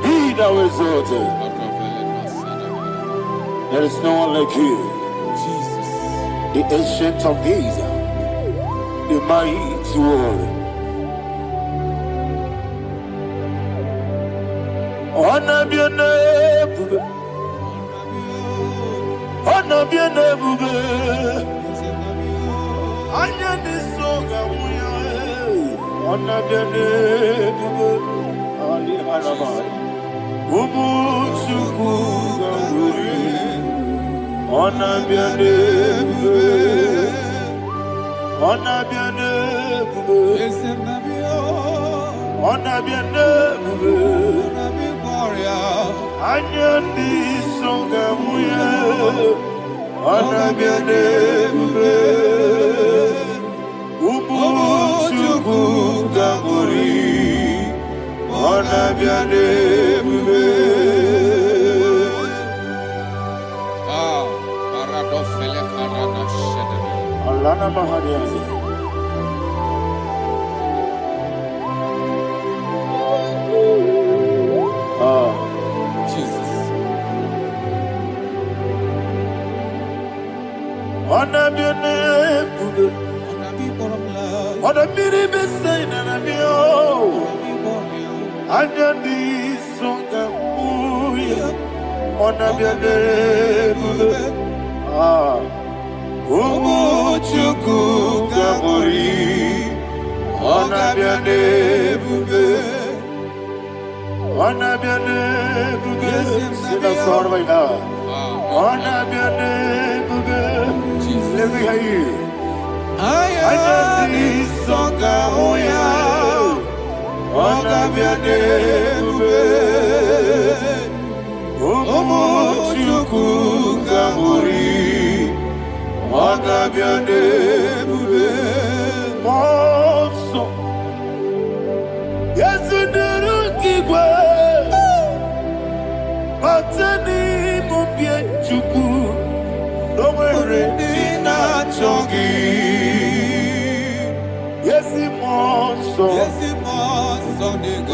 Be thou exalted. There is no one like you. Jesus. The ancient of days, the mighty warrior. Honor be your name, honor be your name, honor be your name, Ali Alabari, Ubu Chuku Gamburi, honor be your name, honor be your name, honor be your name. Anyandi songa muye, anabiane bube, ubu chuku gamburi, anabiane bube. Paradofele karana shedebe. Alana mahadiyazi. Anyadi songa uya ona biadebube Umuchuku gamori ona biadebube ona biadebube sina sorvaina ona biadebube let me hear you Anyadi songa uya ona biadebube Umuchuku gamori ona biadebube Monso Yasuduru kigwe Matani mubiechuku Nomere nina chongi Yesi monso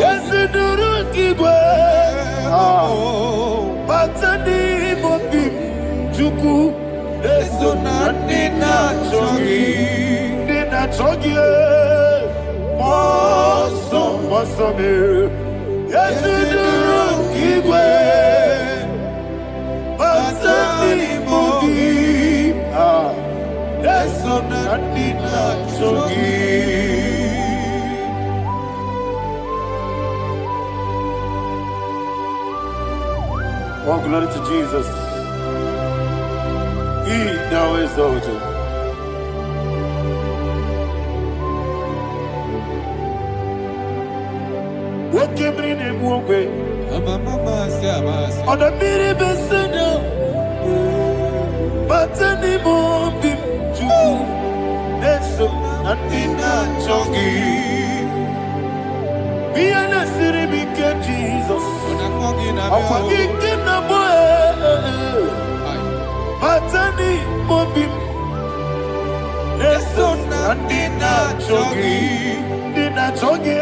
Yasuduru kigwe Matani mubiechuku Eso na nina chongi Moso me Yesiduru kigwe Masani mogi Eso na nina chongi Oh, glory to Jesus. He now exalted. What came in him one way? On the mini besino, but any more bim to Neso and in a chongi. Be an city became Jesus. I'm forgetting the boy. But any more bim Neso and in a chongi. Dina chongi.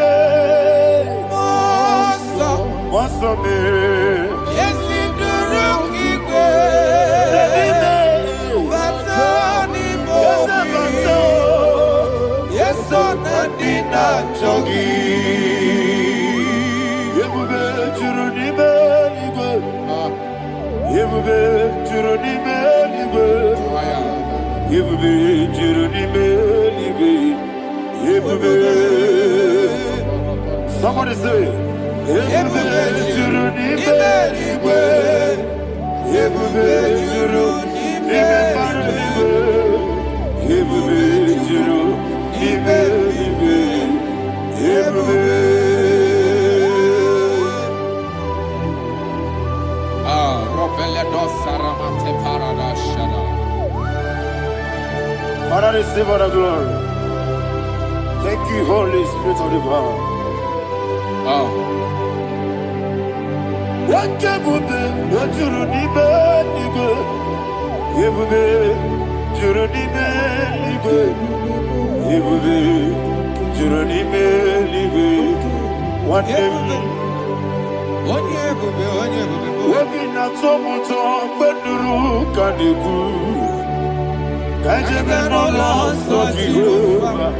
Moso me Yesiduru kigwe Batani mogi Yeso na dina chongi Yebube juru ni meligwe Yebube juru ni meligwe Yebube juru ni meligwe Yebube Somebody say Yebube juru ni meligwe Yebube juru ni meligwe Yebube juru ni meligwe Yebube Robele dosara mate parada shada Father, receive all the glory. Thank you, Holy Spirit of divine. Wakebube, wajuru nibe ligwe. Yebube, juru nibe ligwe. Yebube, juru nibe ligwe. Wakebube, Wobi na tomuto beduru kaniku. Kajebe no loso Jehovah.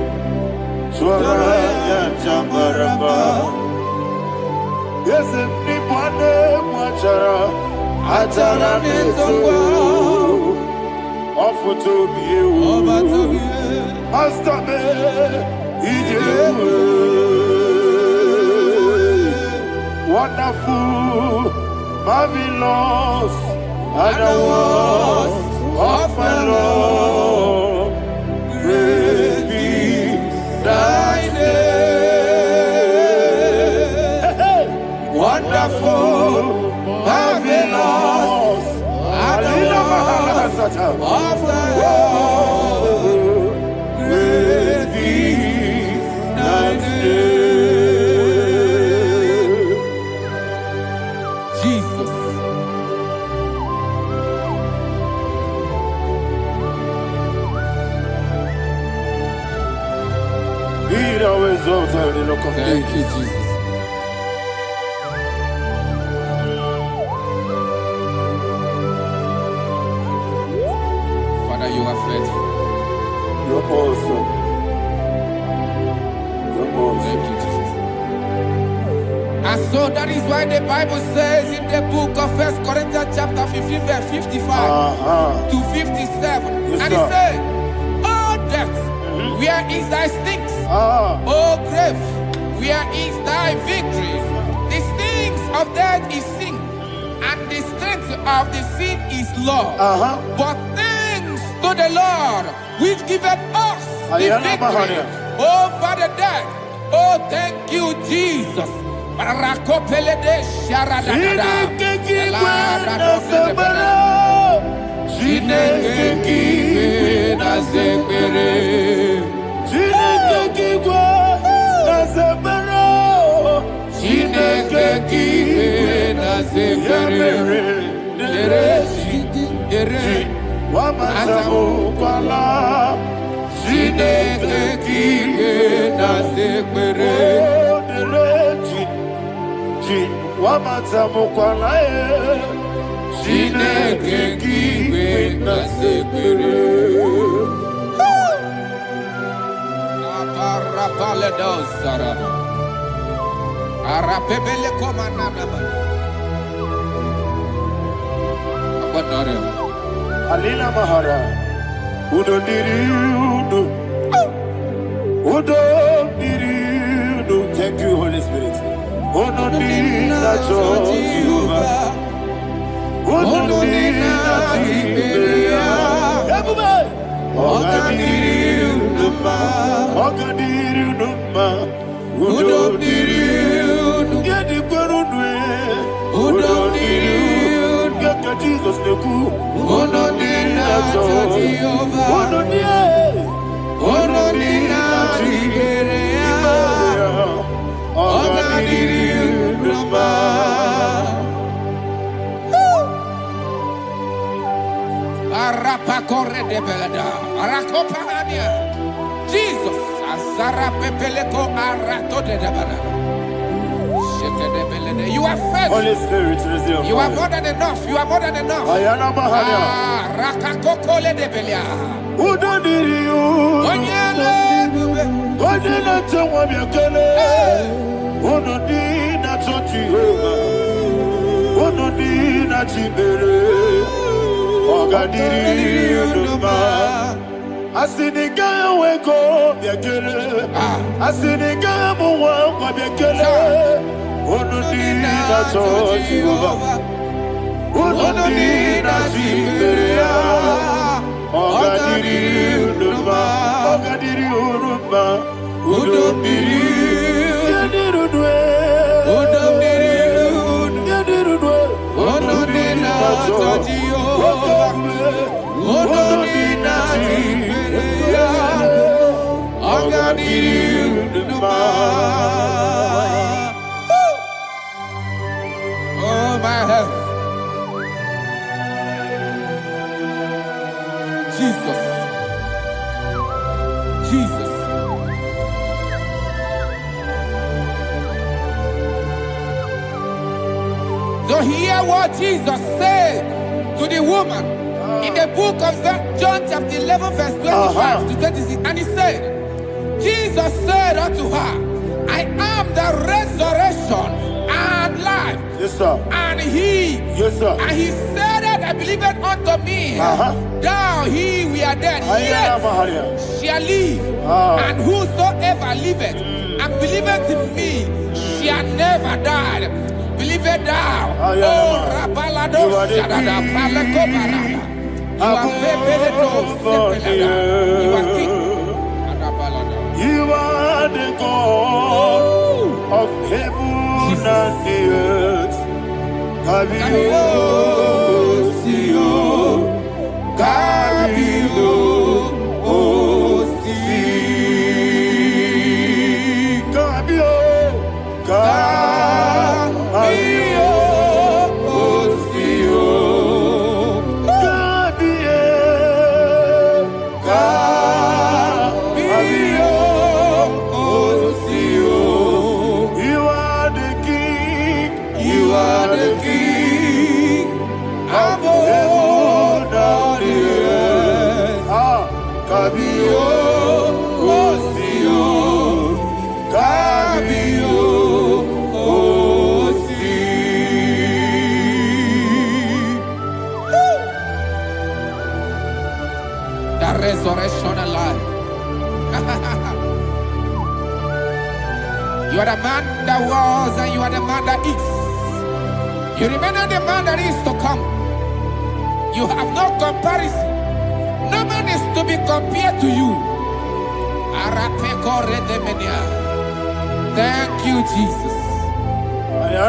Swara ya jambaraba. Yese ni bwane mwachara. Atara nezogo. Ofuto biyewo. Master me. Ijewe. Wonderful. Marvelous. And the was of my Lord. Praise be thy name. Wonderful, marvelous, and the was of thy Lord. Praise be thy name. Jesus. Be thou exalted in the look of Thank you, Jesus. Jesus. Father, you are faithful. You're awesome. You're awesome. Thank you, Jesus. And so that is why the Bible says in the book of 1 Corinthians chapter 15 verse 55 to 57. Yes, And it says, "Oh death, where is thy stings? Oh grave, where is thy victory? The stings of death is sin, and the strength of the sin is law. But thanks to the Lord, which giveth us the victory over the death." Oh, thank you, Jesus. Alina Mahara, Udo Diriudo, Udo Diriudo. Thank you, Holy Spirit. Udo Diriudo, Jehovah. Udo Diriudo, Ogadiriudo, Udo Diriudo, Yedi Gurudwe, Udo Diriudo, Jesus the good. Ono dina Jehovah. Ono dina Tiberia. Ogadiriudo. Arapa corre de belada. Arakopa ania. Jesus. Azara pepeleko arato de dabara. You are faithful. Holy Spirit, you are more than enough. You are more than enough. Rakakokole de belia. I see the guy wake up, I see the guy who walk, Onodina Jehovah, Onodina Tiberia, Ogadiriudo, Ogadiriudo, Onodina Jehovah, Onodina Tiberia, Ogadiriudo. Oh, my health. Jesus. Jesus. So hear what Jesus said to the woman in the book of John chapter 11 verse 25 to 26. And he said, Jesus said unto her, I am the resurrection and life. Yes, sir. And he, yes, sir. And he said that I believe it unto me. Thou we are dead, yet shall live. And whosoever liveth and believeth in me shall never die. Believe it thou. Oh, Rabalado, Shadada, Palako Barada. You are faithful. You are king. You are the God of heaven and the earth. Kabio, Sio, Kabio, Si, Kabio, Kabio, Sio, resurrection and life. You are the man that was and you are the man that is. You remain the man that is to come. You have no comparison. No man is to be compared to you. Thank you, Jesus. Thank you,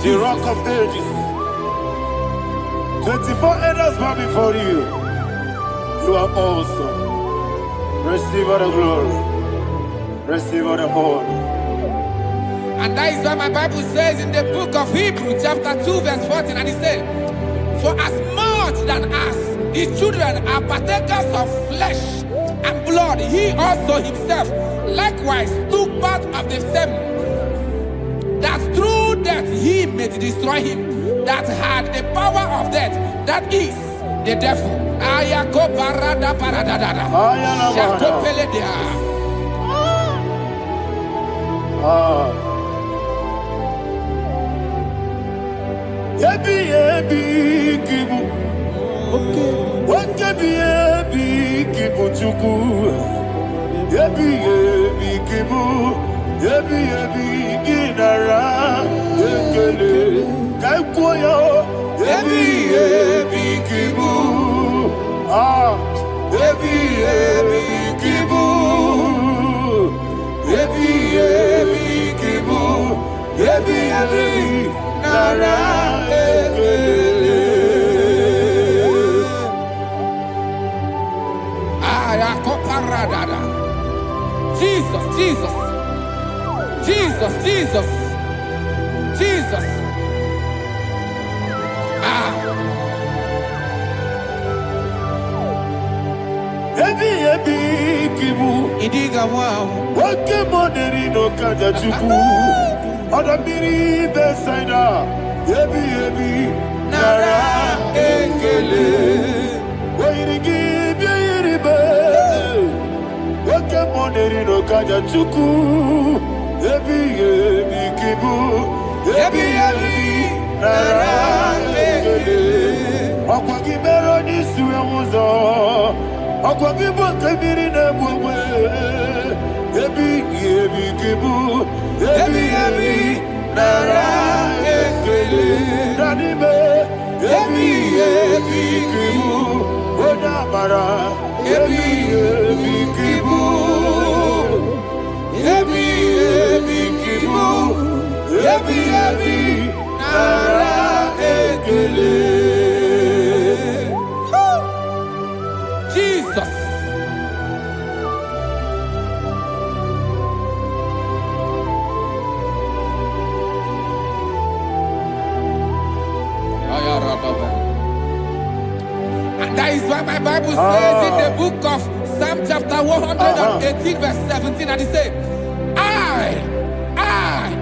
The Rock of Ages. 24 elders bow before you. You are awesome. Receive all the glory. Receive all the honor. And that is what my Bible says in the book of Hebrews chapter 2 verse 14. And it said, for as much than us, the children are partakers of flesh and blood, he also himself likewise took part of the same, that through death he may destroy him that had the power of death, that is the devil. Jesus, Jesus, Jesus, Jesus, Jesus. Idiga wow. Wake money no kaja chuku. Odamiri besaida. Yebi nara ekele. Wairigi biiribe. Wake money no kaja chuku. Yebi kibu. Yebi nara ekele. Akwagi bero ni suwe muzo. Akwagi bokabiri na bwe. Yebi kibu. Yebi nara ekele. Nanibe. Yebi kibu. Odamara. Yebi kibu. Yebi kibu. Yebi nara ekele. Jesus. And that is why my Bible says in the book of Psalm chapter 118 verse 17, and it says,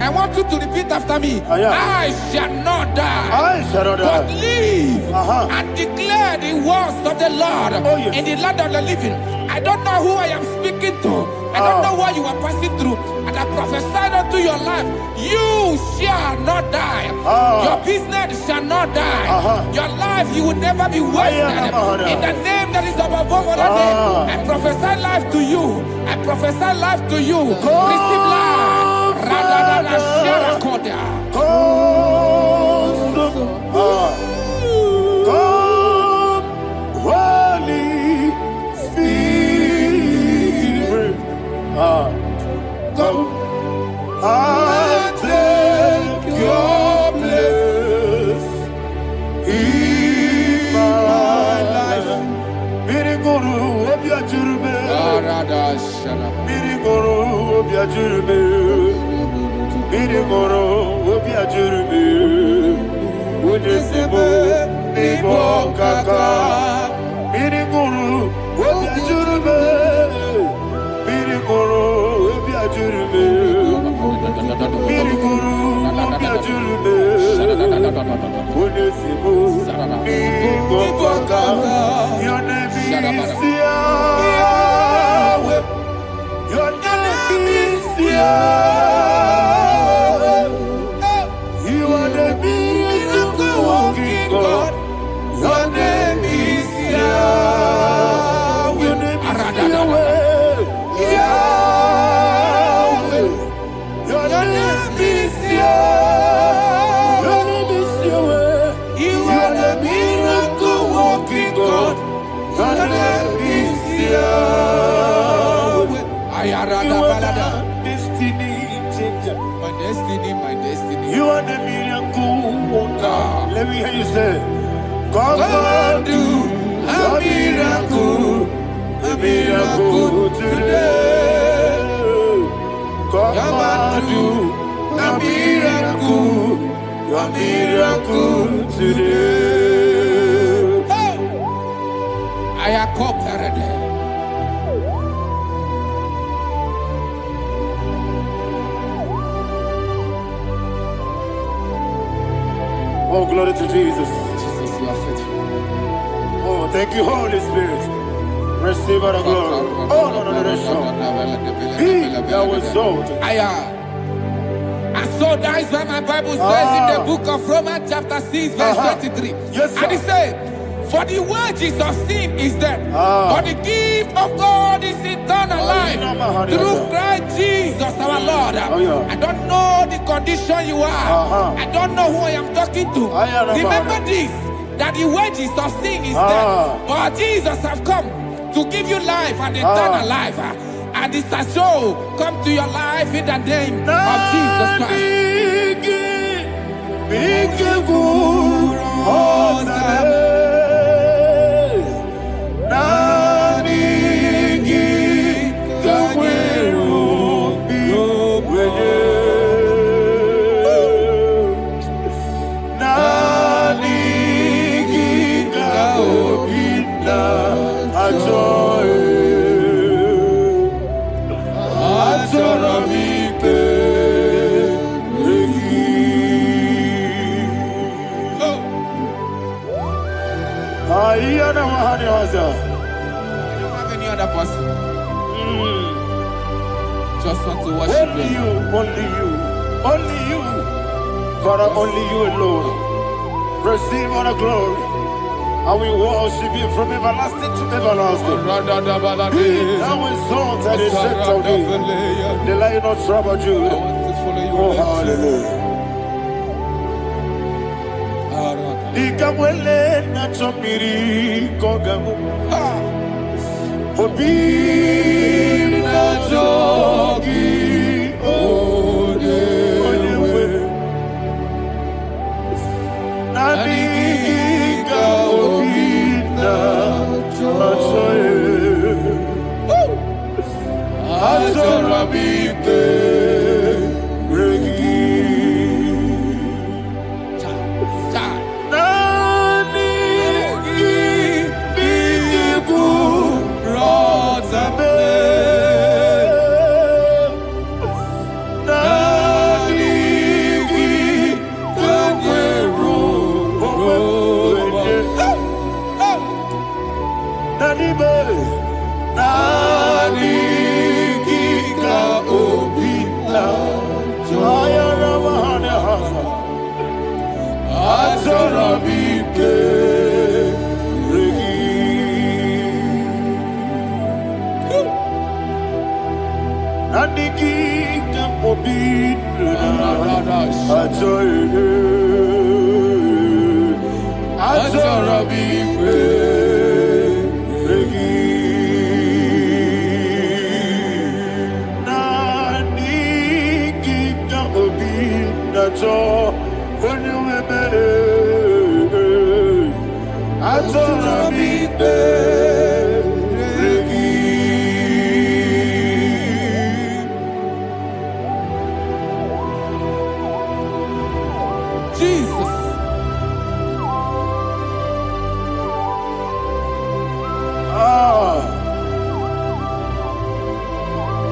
I want you to repeat after me. I shall not die, but live and declare the words of the Lord in the land of the living. I don't know who I am speaking to. I don't know what you are passing through. And I prophesied unto your life, you shall not die. Your business shall not die. Your life, you will never be wasted. In the name that is above all other name, I prophesy life to you. I prophesy life to you. Receive life. Holy Spirit, come. in my life. Miriguru obiajurube. Miriguru obiajurube. Miriguru obiajurube. Ujesibo nibo kaka. Miriguru obiajurube. Miriguru obiajurube. Miriguru obiajurube. Ujesibo nibo kaka. Your name is Yahweh. Your name is Yahweh. You are the miracle working God. Your name is Yahweh. Your name is Yahweh. Yahweh. Your name is Yahweh. Your name is Yahweh. You are the miracle working God. Your name is Yahweh. You are the destiny changer. My destiny, my destiny. You are the miracle worker. Let me hear you say, come and do a miracle today. Come and do a miracle today. I am cooperated. Oh, glory to Jesus. Jesus, you are faithful. Oh, thank you, Holy Spirit. Receive our glory. Oh, no, Be thou exalted. And so that is why my Bible says in the book of Romans chapter 6 verse 23. Yes, sir. And it says, for the wages of sin is death, but the gift of God is eternal life through Christ Jesus our Lord. I don't know the condition you are. I don't know who I am talking to. Remember this, that the wages of sin is death, but Jesus have come to give you life and eternal life. And this has so come to your life in the name of Jesus Christ. I don't have any other person. Just want to worship only you. Only you. Father, only you alone. Receive all the glory. I will worship you from everlasting to everlasting. Be thou exalted and set of thee. The Lion of Tribe of Judah. Oh, hallelujah. Ikamwele na chomiri kogamu. Obi na jogi onewe. Nani ka obi na choye. Azorabite regi.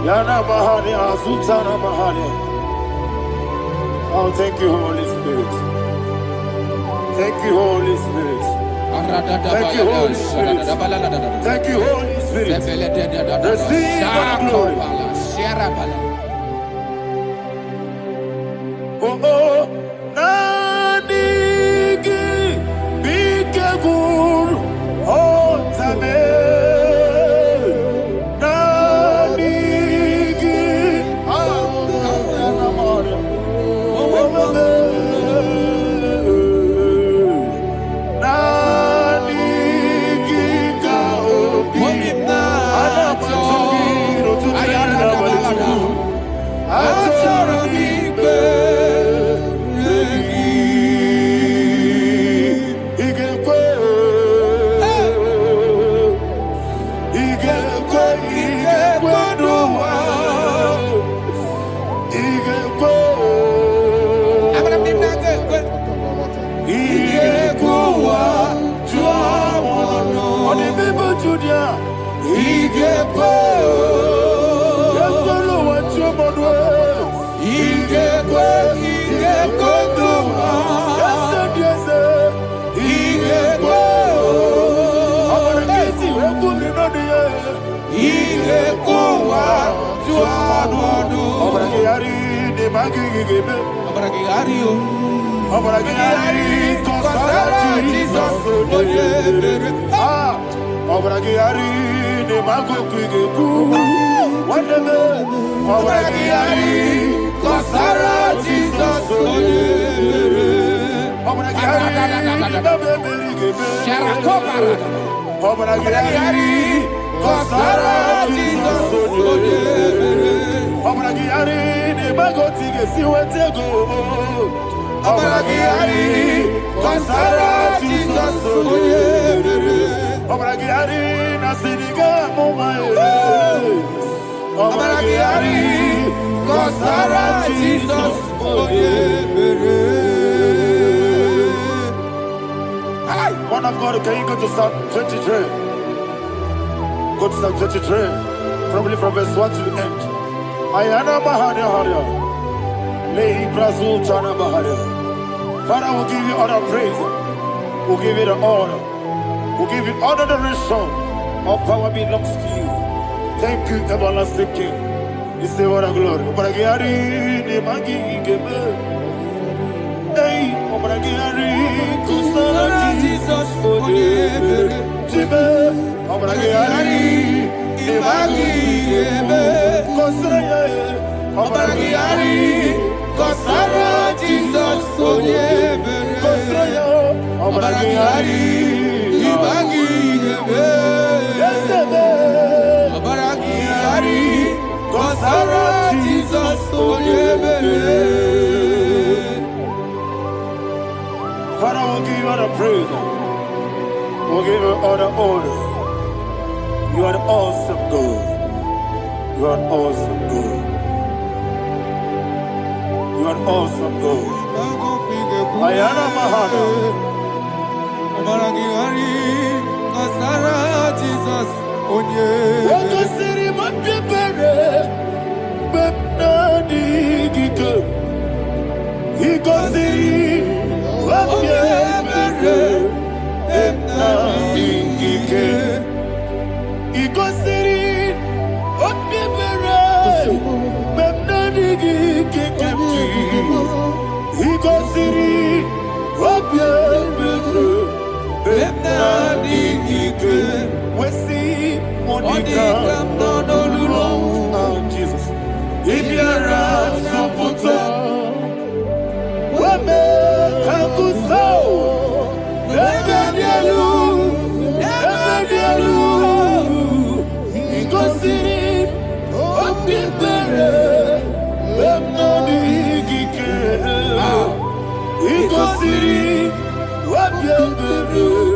Yana Mahani, Azutana Mahani. Oh, thank you, Holy Spirit. Thank you, Holy Spirit. Thank you, Holy Spirit. Thank you, Holy Spirit. Receive all the glory. Oh, oh, Nanigi, be careful, oh, Tame, Nanigi, Man of God, can you go to Psalm 23? Go to Psalm 23, probably from verse 1 to the end. Ayana Bahania Haria. Lay Brazil Chana Bahania. Father, we'll give you all the praise. We'll give you the honor. We'll give you all the adoration. All power belongs to you. Thank you, everlasting King. You say what a glory. Obragiari, the Magi, hey, Obragiari, Kusara, Jesus, for you. Jibe, Obragiari, the Magi, Kusara, Obragiari, Kusara, Jesus, for you. Kusara, Obragiari, the Magi, Obragiari, Kusara, Jesus, for you. Father, we'll give you all the praise. We'll give you all the honor. You are an awesome God. You are an awesome God. You are an awesome God. Ayana Mahana. Jesus, onye. Wakasiri mapepere, bepnadi gike. Ikosiri mapepere, bepnadi gike. Ikosiri mapepere, bepnadi gike kemji. Ikosiri mapepere, bepnadi gike. Wesi Monica Nodolulo. Oh Jesus. Ibiara Soputo. Wame Kakuso. Ebedielu. Ebedielu. Ikosiri. Opipere. Bemnodi Gike. Ikosiri. Opipere.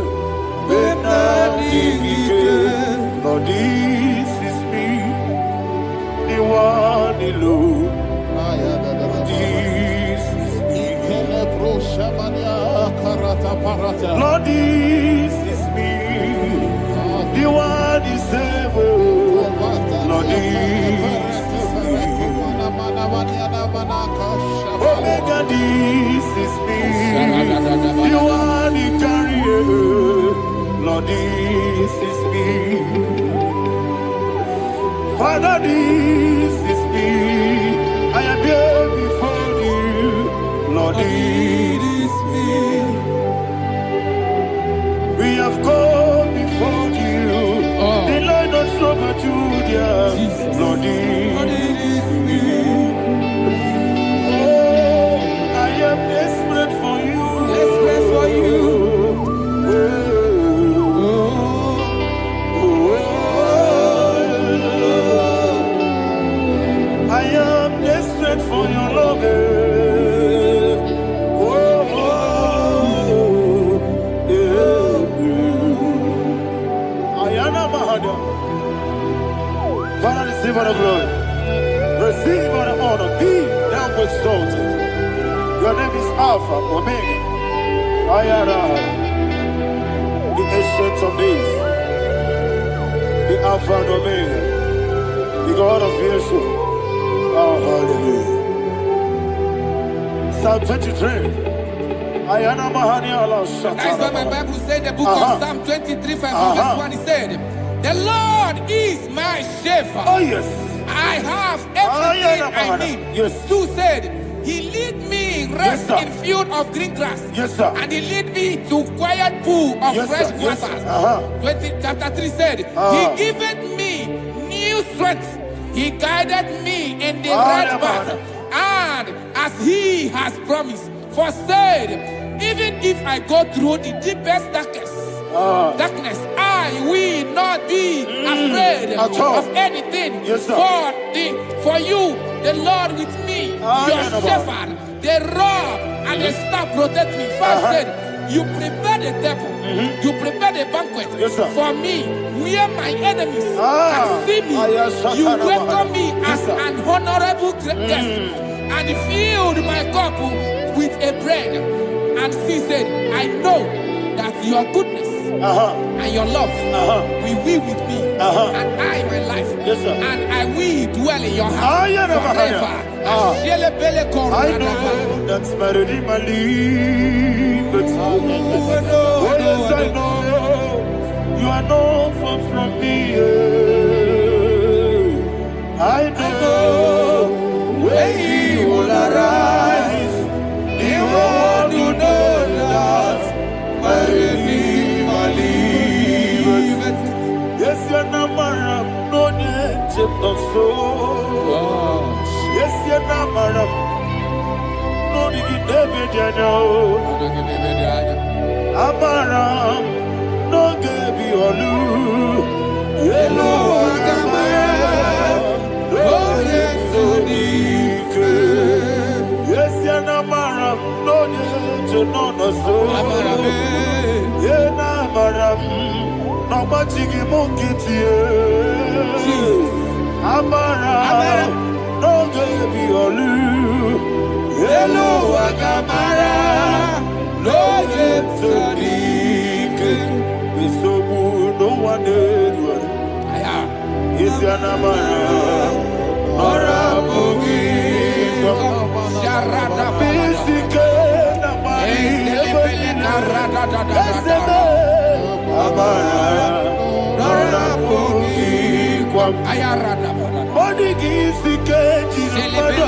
Lord, this is me, the one alone. This is me. Lord, this is me, the one is able. Lord, this Father, this is me. You are the carrier. Lord, this is me. Father, this is me. I am here before you. Lord, this is me. We have come before you. The Lord of Super Judah. Lord, this is me. Oh, I am desperate for you. Desperate for you. I am desperate for your love. Father, receive all the glory. Receive all the honor. Be thou exalted. Your name is Alpha, Omega. The ancient of days. The Alpha and Omega. The God of Yeshua. Oh, hallelujah. Psalm 23. That's what my Bible said in the book of Psalm 23, verse 1. It said, the Lord is my shepherd. Oh, yes. I have everything I need. Yes. 2 said, he lead me rest Yes, in field of green grass. Yes, sir. And he lead me to quiet pool of Yes, fresh sir. Yes, waters. sir. Chapter 3 said, he giveth me new strength. He guided me in the right path. And as he has promised, for said, even if I go through the deepest darkness, I will not be afraid of anything. Yes, sir. For you, the Lord with me, your shepherd, the rod and the staff protect me. First said, you prepare the table, you prepare the banquet for me, where my enemies can see me. You welcome me as an honorable guest, and filled my cup with a bread. And she said, I know that your goodness and your love will be with me, and I, my life, and I will dwell in your house forever. I know that's better than my life. Oh, yes, I know you are not far from me. I know when he will arise, he will do that. Yes, you're not married, no need to so. Yes, you're not married, no need to be Amaram, no gaby olu. Yellow, oh, yes, so deep. Yes, you're not married, no need to know so. Yena maram, no machigi mukiti. Amaram, no gaby olu. Hello, Agamara, no yet so deep. So good, no one did. Is your Namara, or a boogie? Sharada, basic, Amara, Nora boogie, Ayarada, body gives the cage, Amara,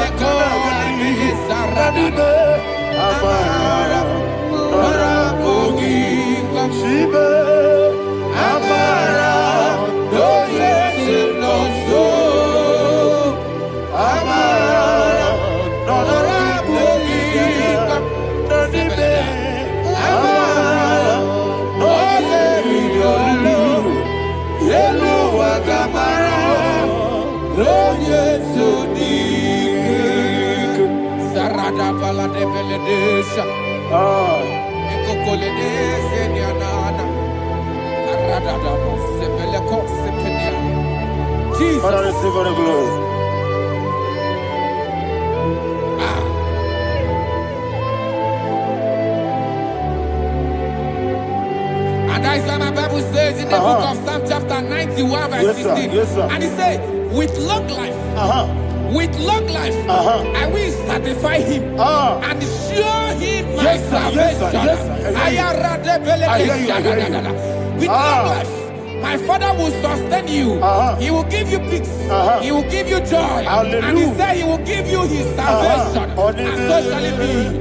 Nora boogie, Shiba, Amara, no yes, no so, Amara, Nora boogie, Amara, no yes, Yellow Agamara, no yes, so deep. Sarada Bala de Beledesha, Ecocoledese, Nianana, Arada, Sepeleco, Sepenia. Jesus, Father, receive all the glory. And that's why my Bible says in the book of Psalm chapter 91 verse 16. Yes, sir. And it says, with long life with long life, I will satisfy him and show him my salvation. With long life, my Father will sustain you. He will give you peace. He will give you joy. Hallelujah. And he said he will give you his salvation. And so shall it be.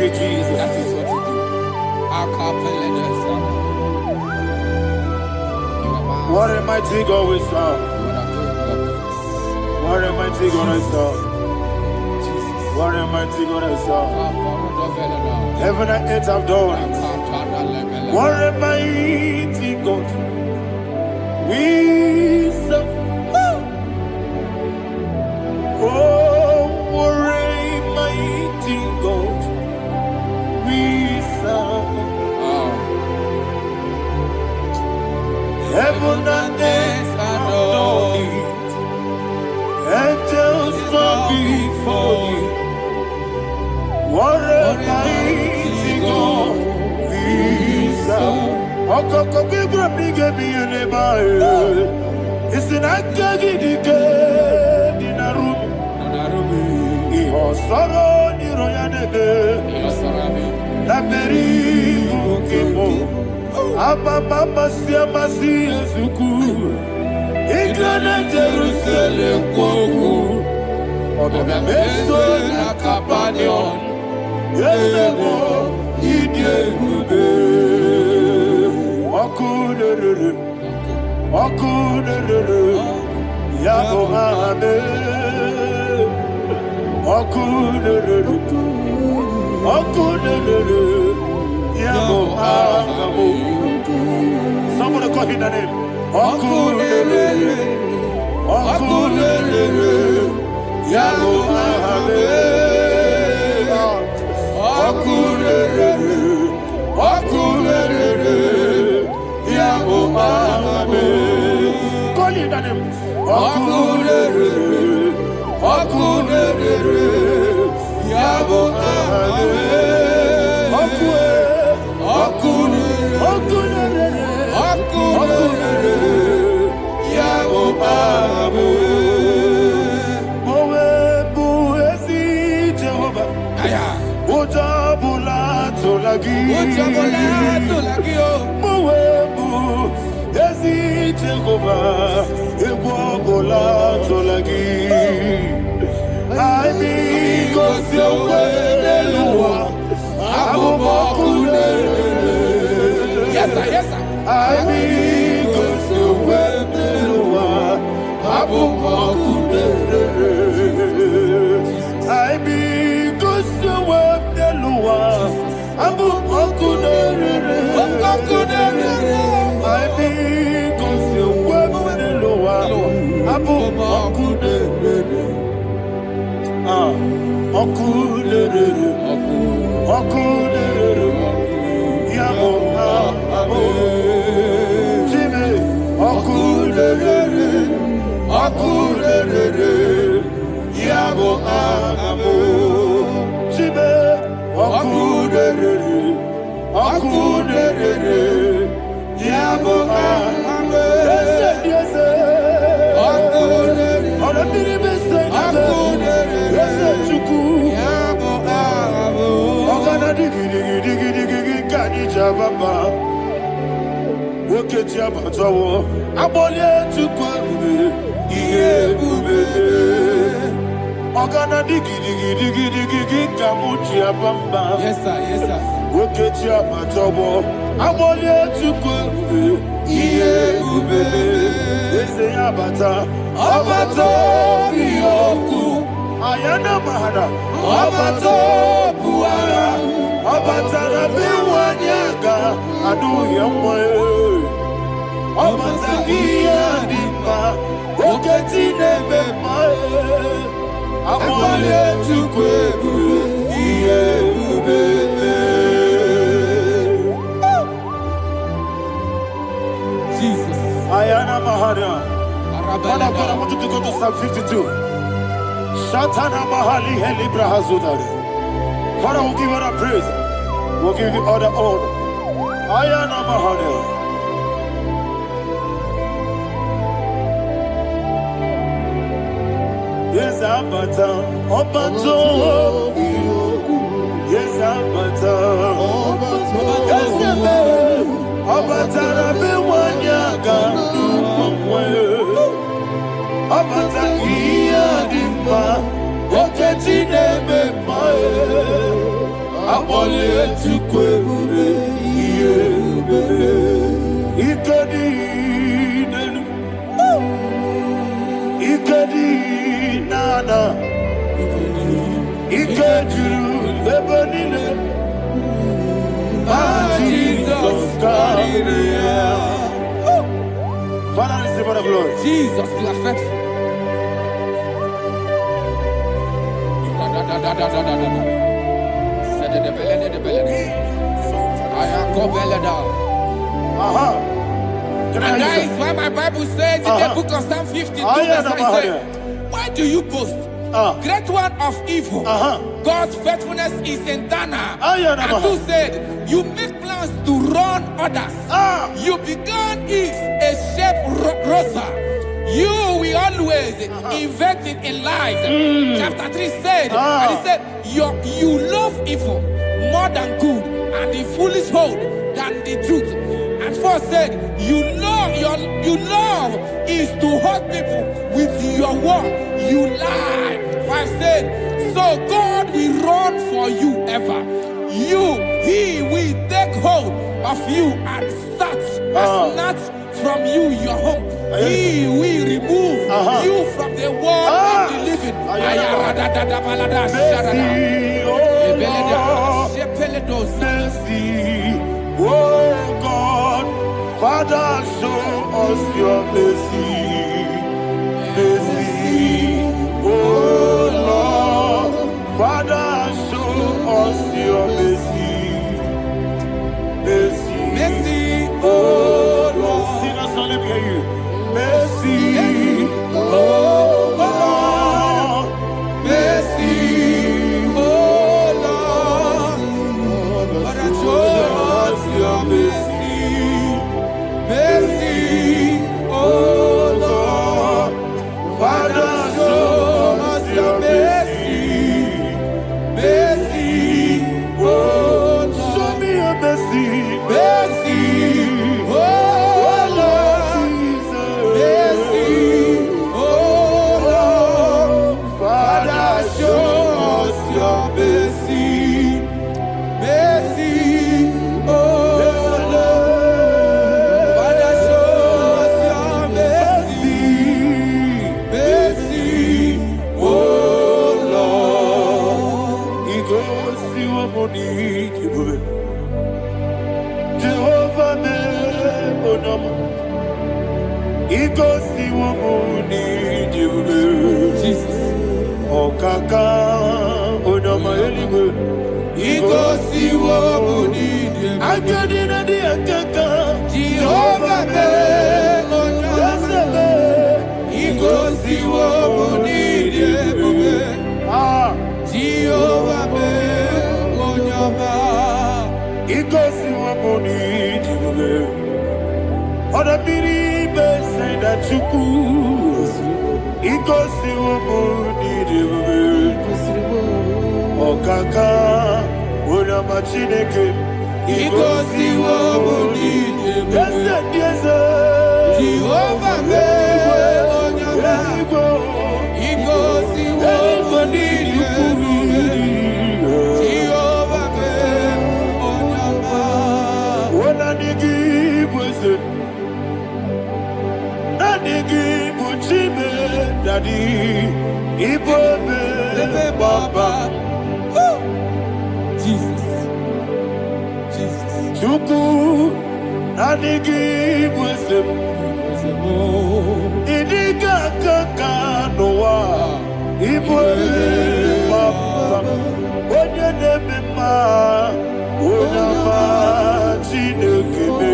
Jesus. That is what you do. What a mighty God we serve. What a mighty God I serve. What a mighty God I serve. Heaven and earth have done it. What a mighty God we serve. Oh, what a mighty God we serve. Heaven and earth have done it. Angels bow before you. What a mighty God we serve. Okoko bibra bige biye bae. Isina kagi dike dinarubi. Iho soro ni royanebe. La beri bukipo. Ababa siama si ezuku. Igrana Jerusalem kwoku. Oga meso na kapanion. Yesebo idie gube. Wakuderere. Yabo hame. Wakuderere. Yabo hame. Somebody call him the name. Wakuderere. Yabo hame. Wakuderere. Yabo hame. Call him the name. Wakuderere. Yabo hame. Yes, sir. Yes, sir. Yes, sir. Yes, sir. Ayana Mahada. Obato Buara. Obatara Biwanyaga. Adu Yamwe. Obata Iyadimba. Oketine Bemae. Amale Chukwebu. Jesus. Ayana Mahada. Father, I want you to go to Psalm 52. Shatana Mahali Helibra Hazudari. Father, we'll give you the praise. We'll give you all the honor. Ayana Mahada. Yes, Abata. Obato. Yes, Abata. Yes, Abata. Biwanyaga. Abata Iyadimba. Oketine Bemae. Amole Chukwebu. Ikadi Nana. Ikajuru Lebanine. Jesus God. Father, receive all the glory. Jesus, you are faithful. And that is why my Bible says in the book of Psalm 52, verse 9, why do you boast? Great one of evil. God's faithfulness is eternal. And who said, you make plans to run others. You began is a shape rosa. You will always invent it in lies. Chapter 3 said, and he said, you love evil more than good, and the foolish hold than the truth. And 4 said, you love is to hurt people with your word. You lie. 5 said, so God will run for you ever. He will take hold of you and snatch from you your home. He will remove you from the world of the living. Mercy, oh God, Father, show us your mercy. Mercy, oh Lord, Father, show us your mercy. Mercy, Mercy, oh Lord, sing us all, let me hear you. Mercy, oh Lord, mercy, oh Lord, Father, show us your mercy. Mercy, oh Lord, Father, show us your mercy. Mercy, oh Lord, show me your mercy. Mercy, oh Lord, Jesus. Mercy, oh Lord, Father, show us your mercy. Mercy, oh Lord, Father, show us your mercy. Mercy, oh Lord. He goes to your money, Jehovah me onama. He goes to your money, Jesus. Okaka onama eligwe. He goes to your money, Akadina di akaka. Jehovah me onama. He goes to your money, Jehovah me onama. He goes to your money, Oda biribe say that you could. He goes to your money, Okaka onama chineke. He goes to your money, yes, Jehovah me onama. He goes to your money, Jehovah me onama. When I give was it, I give Chime Daddy Igbo Baba. Jesus. Jesus. Chuku Nanigi Wisdom. Idiga Kaka Noa Igbo Baba. Onye neme ma Onyama Chinekebe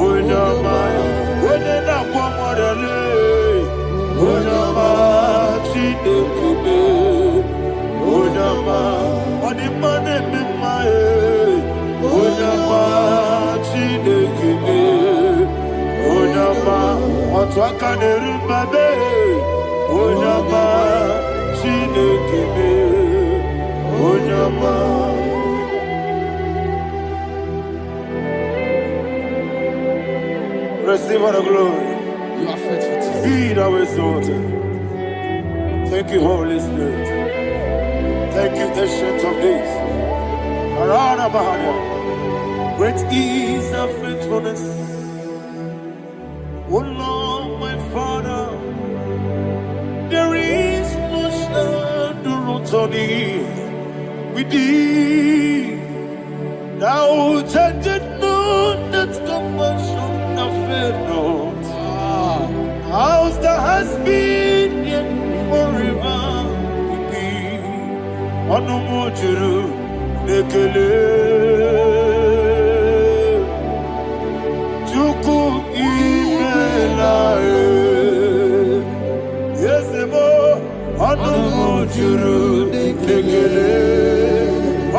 Onyama Onye na-akwa mwarele Onyama Chinekebe Onyama Ọdịmma na-eme mma Onyama Chinekebe Onyama Otu aka na-eru mbabe Onyama Chinekebe Onyama. Receive all the glory. You are faithful, Jesus. Be thou exalted. Thank you, Holy Spirit. Thank you, Ancient of Days. Arana Bahania. Great is thy faithfulness. O Lord, my Father, there is no shadow to thee. With thee, thou judgest not that compassion of faith not. How's the has been yet forever with thee? Onomojuru nekele Chuku imelae Yesemo Onomojuru nekele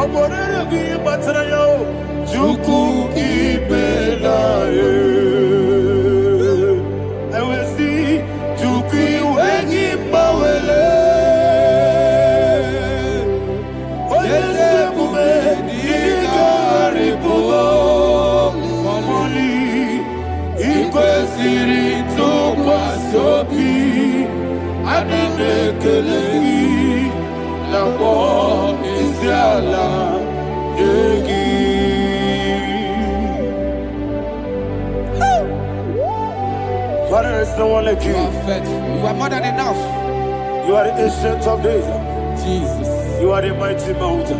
Oborere gi batara yo Chuku imelae Ewesi Chuku iwegi bawele Oyesebume Digari bubo Moli Ikwesiri tukwa sobi Adinekeleyi Labo Isiala Yegi. Father, there's no one like you. You are faithful. You are more than enough. You are the ancient of days. Jesus. You are the mighty mountain.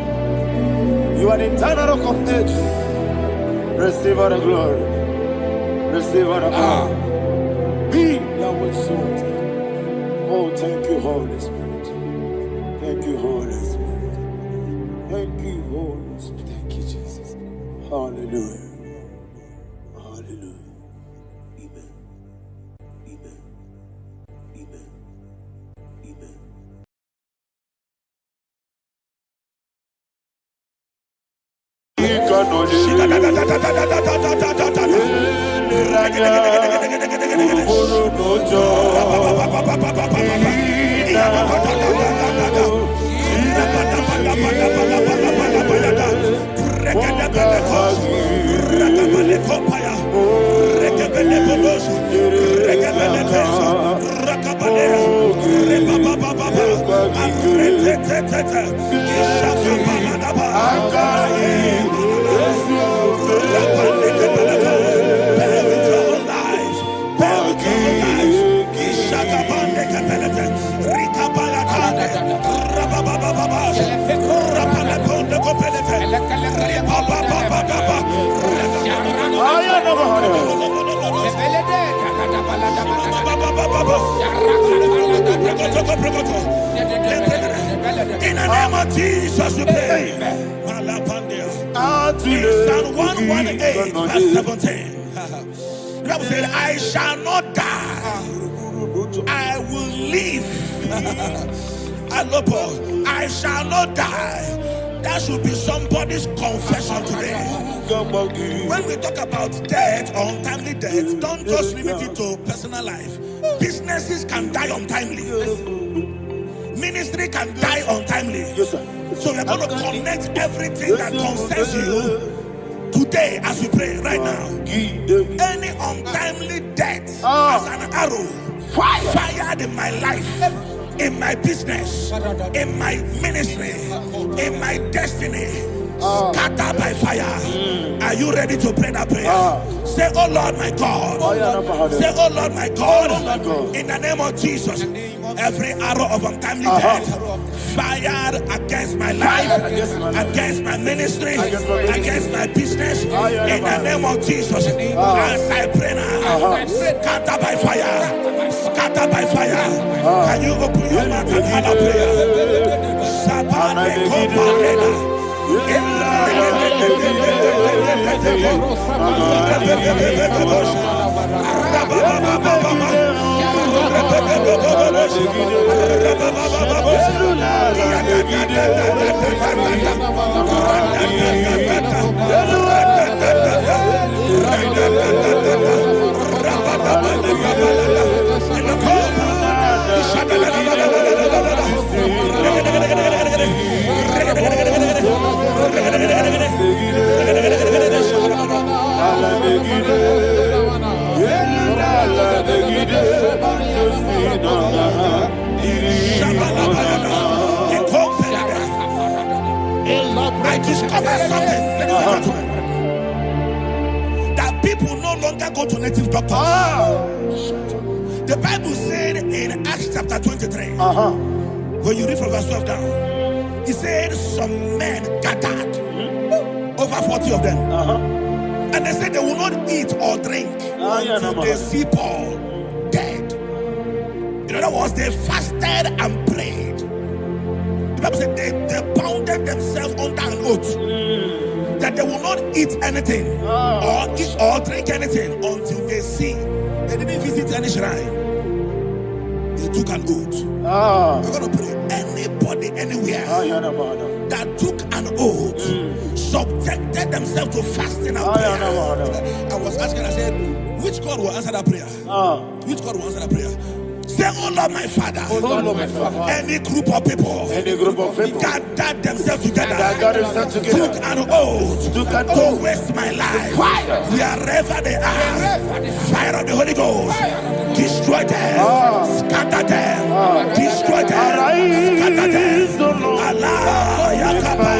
You are the eternal rock of ages. Receive all the glory. Receive all the honor. Be thou exalted. Oh, thank you, Holy Spirit. Thank you, Holy Spirit. Thank you, Holy Spirit. Thank you, Jesus. Hallelujah. Hallelujah. Amen. Amen. Amen. Amen. In the name of Jesus, we pray. In Psalm 118, verse 17, the Bible said, I shall not die, I will live. I shall not die. That should be somebody's confession today. When we talk about death or untimely death, don't just limit it to personal life. Businesses can die untimely. Ministry can die untimely. So we're going to connect everything that concerns you today as we pray right now. Any untimely death as an arrow fired in my life, in my business, in my ministry, in my destiny, Scatter by fire. Are you ready to pray that prayer? Say, oh Lord my God. Say, oh Lord my God. In the name of Jesus. Every arrow of untimely death fired against my life, against my ministry, against my business, in the name of Jesus. As I pray now, scatter by fire, scatter by fire. Can you open your mouth and have a prayer? I discovered something, ladies and gentlemen, that people no longer go to native doctors. The Bible said in Acts chapter 23, when you read from verse 12 down, it said some men gathered, over 40 of them, and they said they will not eat or drink until they see Paul dead. In other words, they fasted and prayed. The Bible said they bounded themselves under an oath that they will not eat anything or drink anything until they see. They didn't visit any shrine. They took an oath. We're going to pray. Anybody, anywhere that took an oath, subjected themselves to fasting and prayer. I was asking, I said, which God will answer that prayer? Which God will answer that prayer? Say, oh Lord my Father, any group of people gathered themselves together, took an oath to waste my life. Wherever they are, fire of the Holy Ghost, destroy them, scatter them, destroy them, scatter them. Allah, Yakaba,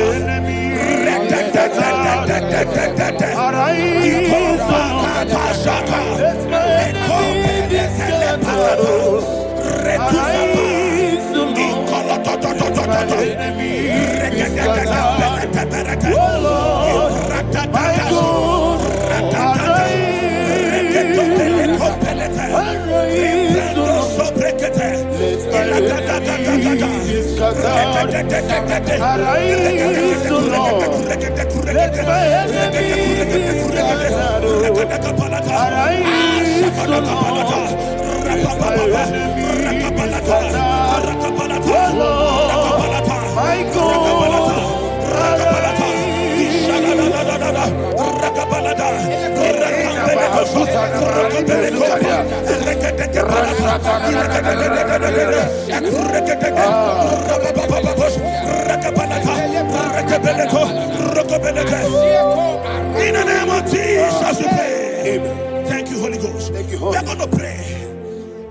in the name of Jesus we pray. Thank you, Holy Ghost. We are going to pray.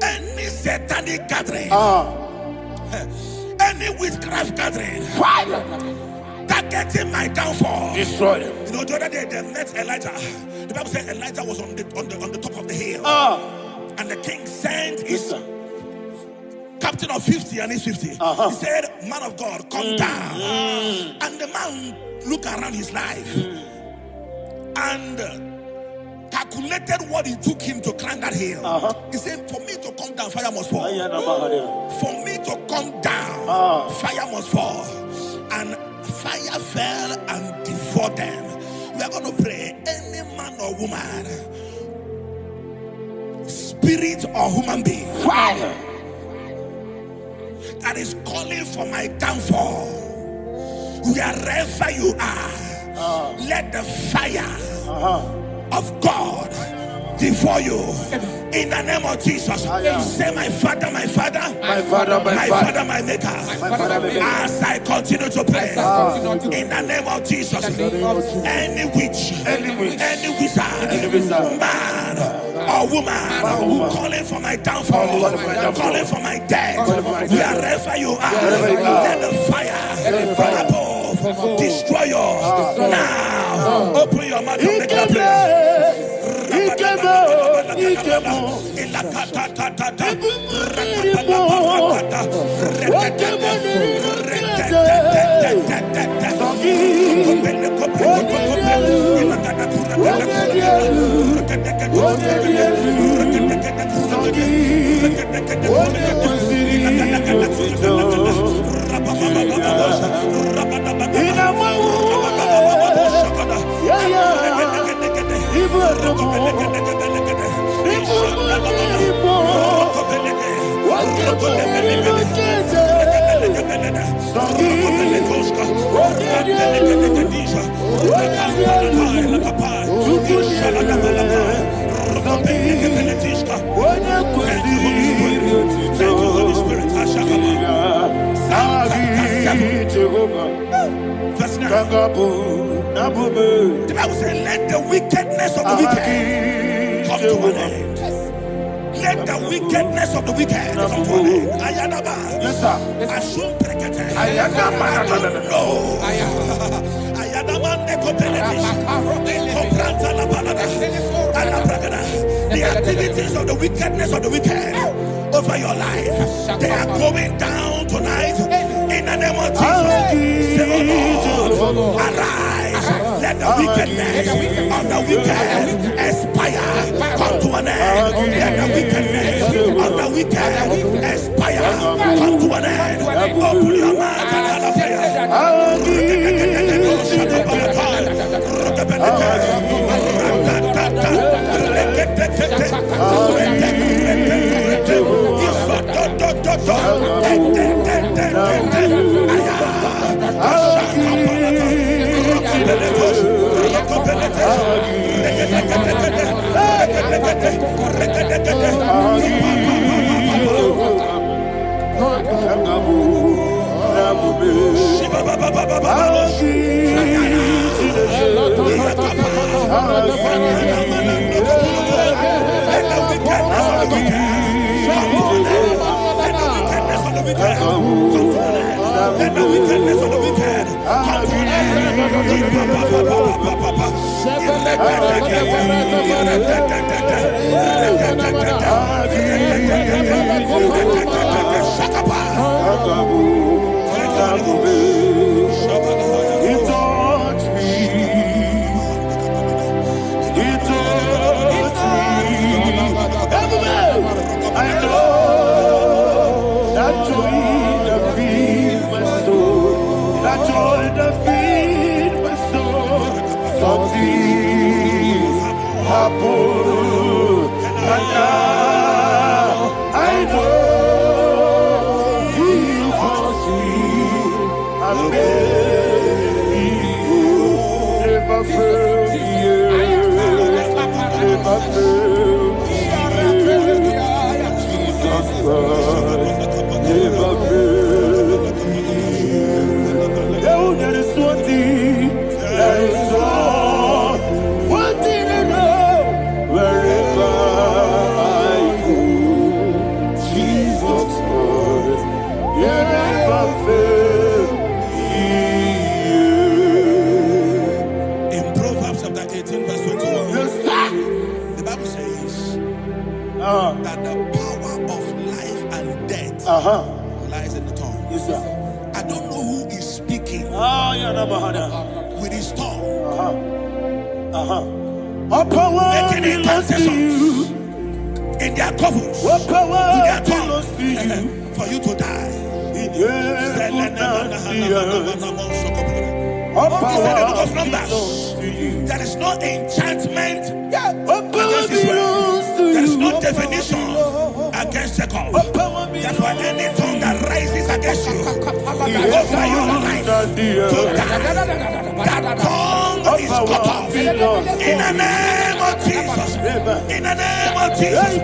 Any satanic gathering, any witchcraft gathering, targeting my downfall, destroy them. You know, the other day they met Elijah. The Bible said Elijah was on the top of the hill, and the king sent his captain of 50 and his 50. He said, man of God, come down. And the man looked around his life and calculated what it took him to climb that hill. He said, for me to come down, fire must fall. For me to come down, fire must fall. And fire fell and devoured them. We are going to pray. Any man or woman, spirit or human being, fire, that is calling for my downfall, wherever you are, let the fire of God devour you in the name of Jesus. Say, my Father, my Father, my Father, my Father, my Maker. As I continue to pray in the name of Jesus, any witch, any wizard, man or woman calling for my downfall, calling for my death, wherever you are, let the fire from above Destroyer. Now, open your mouth and make that prayer. The Bible says, let the wickedness of the wicked come to an end. Let the wickedness of the wicked come to an end. Ayadaba. Yes, sir. Assume prekete. Ayadaba. No. Ayadaba. The activities of the wickedness of the wicked over your life, they are going down tonight in the name of Jesus. Say, oh Lord, arise. Let the wickedness of the wicked expire, come to an end. Let the wickedness of the wicked expire, come to an end. Open your mouth and have a prayer. Let the wickedness of the wicked come to an that the power of life and death lies in the tongue. Yes, sir. I don't know who is speaking with his tongue. Making incantations in their covens with their tongue for you to die. He said in the book of Numbers, there is no enchantment against Israel. There is no definition against Jacob. Therefore, any tongue that rises against you over your life to die, that tongue is cut off. In the name of Jesus. In the name of Jesus.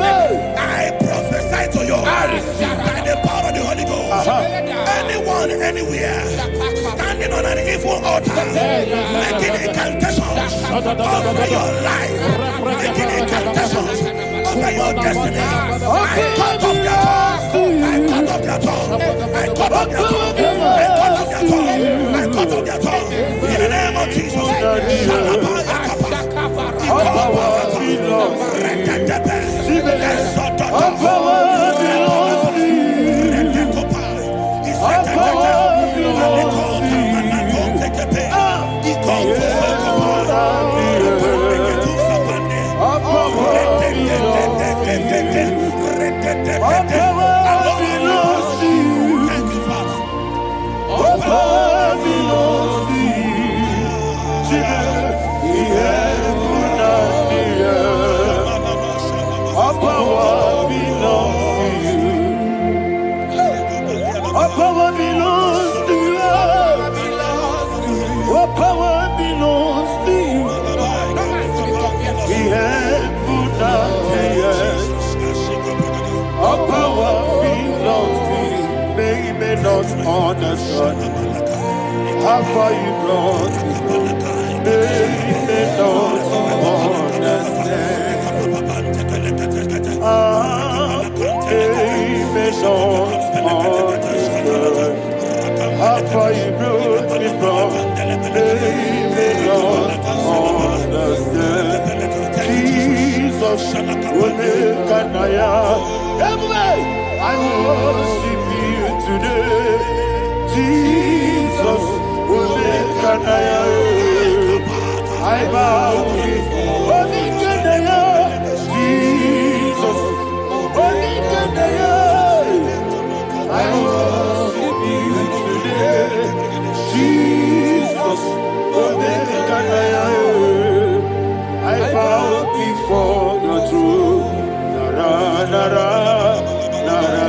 I prophesy to you by the power of the Holy Ghost. Anyone, anywhere, standing on an evil altar, making incantations over your life, making incantations over your destiny, I cut off their tongue. I cut off their tongue. I cut off their tongue. I cut off their tongue. I cut off their tongue. All power belongs to you. Thank you, Father. All power belongs to you. Jesus, the heaven and the earth. All power belongs to you. All power belongs to you. All power belongs to you. The heaven and the earth. All power belongs to you. They may not understand how far you brought me. They may not understand. They may not understand how far you brought me from. They may not understand. Jesus, Kanaya. I worship you today. Jesus, Kanaya. I bow before Kanaya. Jesus, Kanaya. I worship you today. Jesus, Kanaya. I bow before your throne. Nara, nara, nara,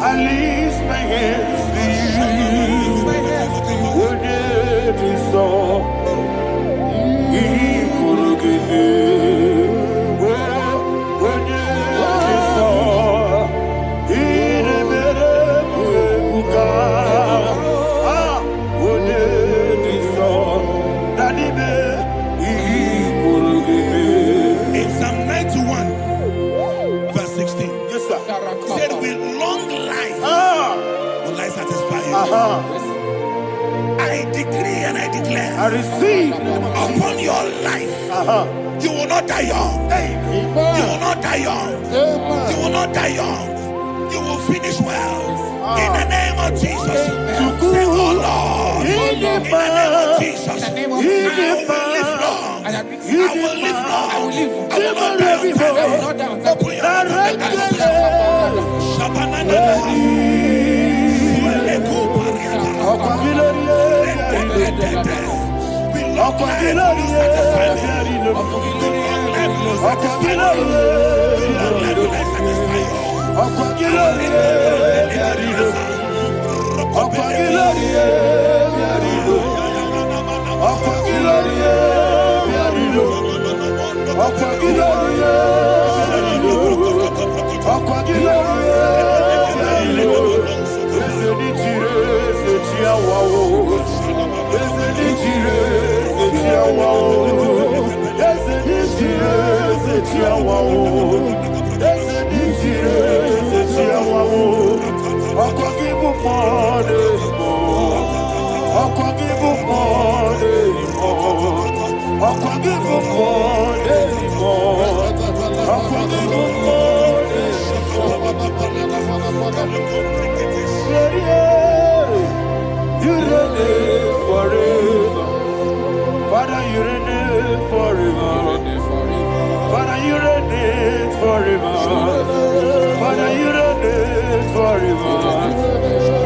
I lift my hands to you. Would you so? In Psalm 91, verse 16, Yes, sir. said, with long life will I satisfy you. I decree and I declare, I receive upon your life, you will not die young. You will not die young. You will not die young. You will finish well. In the name of Jesus. Say, oh Lord, in the name of Jesus, I will live long. I will live long. I will not die on time. Open your mouth and you reign forever. Father, you reign forever. Father, you reign forever. Father, you reign forever.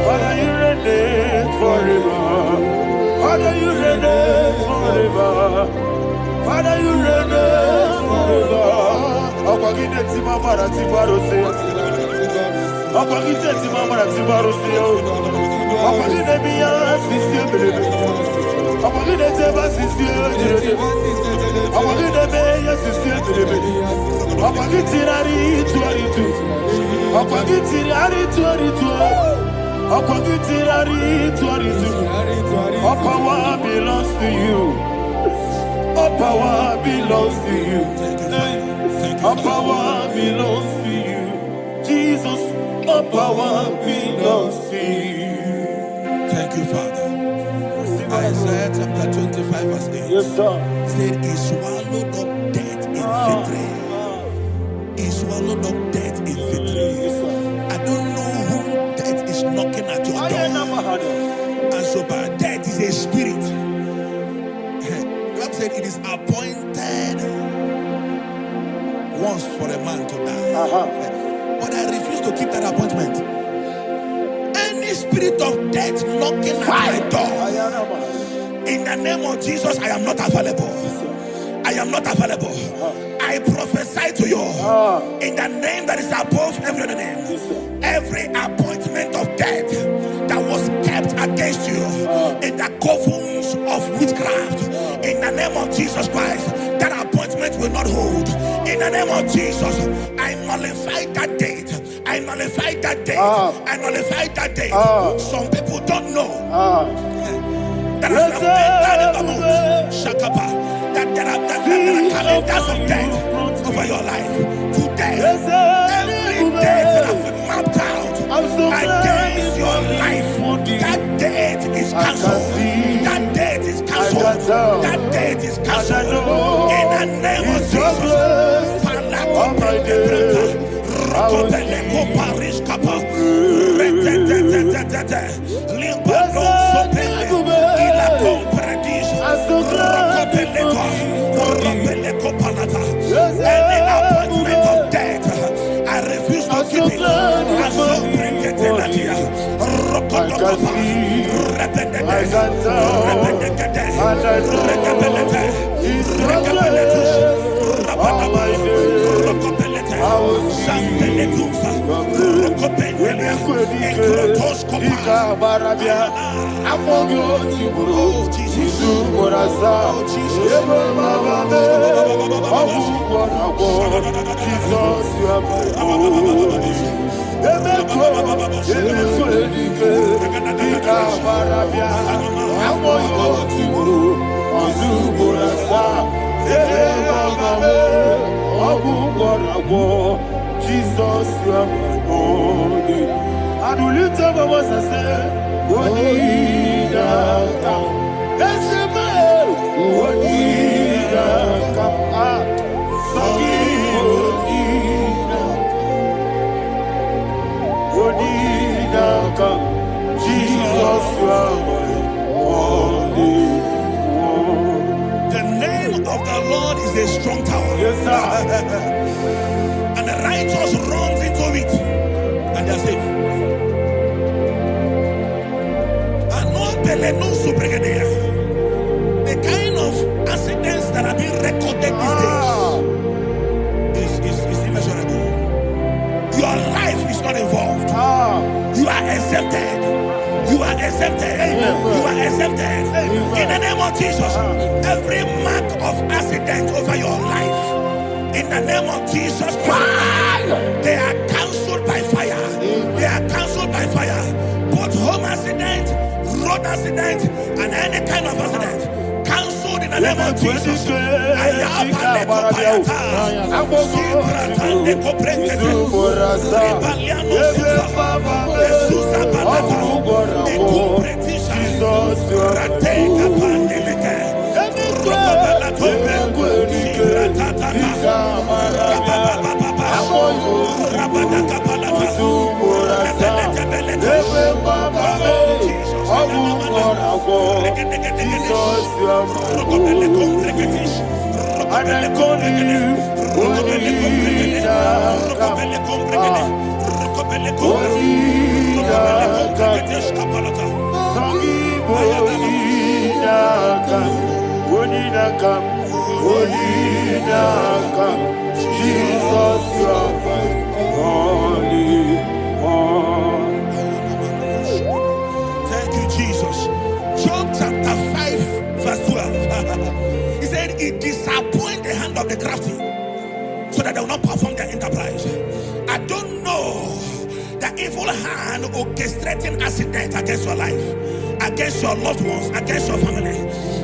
Father, you reign forever. Father, you reign forever. Father, you reign forever. Akwagide ti mama ra ti barose. Akwagide ti mama ra ti barose. Akwagide biya sisi belebe. Akwagide te ba sisi belebe. Akwagide be ya sisi belebe. Akwagide rari tuaritu. Akwagide rari tuaritu. Akwagide rari tuaritu. All power belongs to you. All power belongs to you. All power belongs to you. Jesus, All power belongs to you. Thank you, Father. Isaiah chapter 25 verse 8. Yes, sir. Said he swallowed up death in victory. He swallowed up death in victory. Yes, sir. I don't know who death is knocking at your door. And so by death is a spirit. God said it is appointed once for a man to die. But I refuse to keep that appointment. Any spirit of death knocking at my door, in the name of Jesus, I am not available. I am not available. I prophesy to you in the name that is above every other name. Every appointment of death that was kept against you in the covens of witchcraft, in the name of Jesus Christ, that appointment will not hold. In the name of Jesus, I nullify that date. I nullify that date. I nullify that date. Some people don't know that as of Shakapa, that there are calendars of death over your life. Today, every date that has been mapped out against your life, that date is cancelled. That date is cancelled. That date is cancelled. In the name of Jesus. Any appointment of death, I refuse to keep it. Jesus, you are my holy. And we lift up our voice and say, Wonidaka. Let's say, Wonidaka. Sogi Wonidaka. Jesus, you are my holy. The name of the Lord is a strong tower. Yes, sir. And the righteous runs into it and they are safe. The kind of accidents that are being recorded these days is immeasurable. Your life is not involved. You are exempted. You are exempted. You are exempted. In the name of Jesus, every mark of accident over your life, in the name of Jesus Christ, they are cancelled by fire. They are cancelled by fire. Both home accident, road accident, and any kind of accident, cancelled in the name of Jesus. Jesus, you are my holy. Thank you, Jesus. Job chapter 5, verse 12. He said, it disappoints the hand of the crafty so that they will not perform their enterprise. I don't know the evil hand orchestrating accident against your life, against your loved ones, against your family.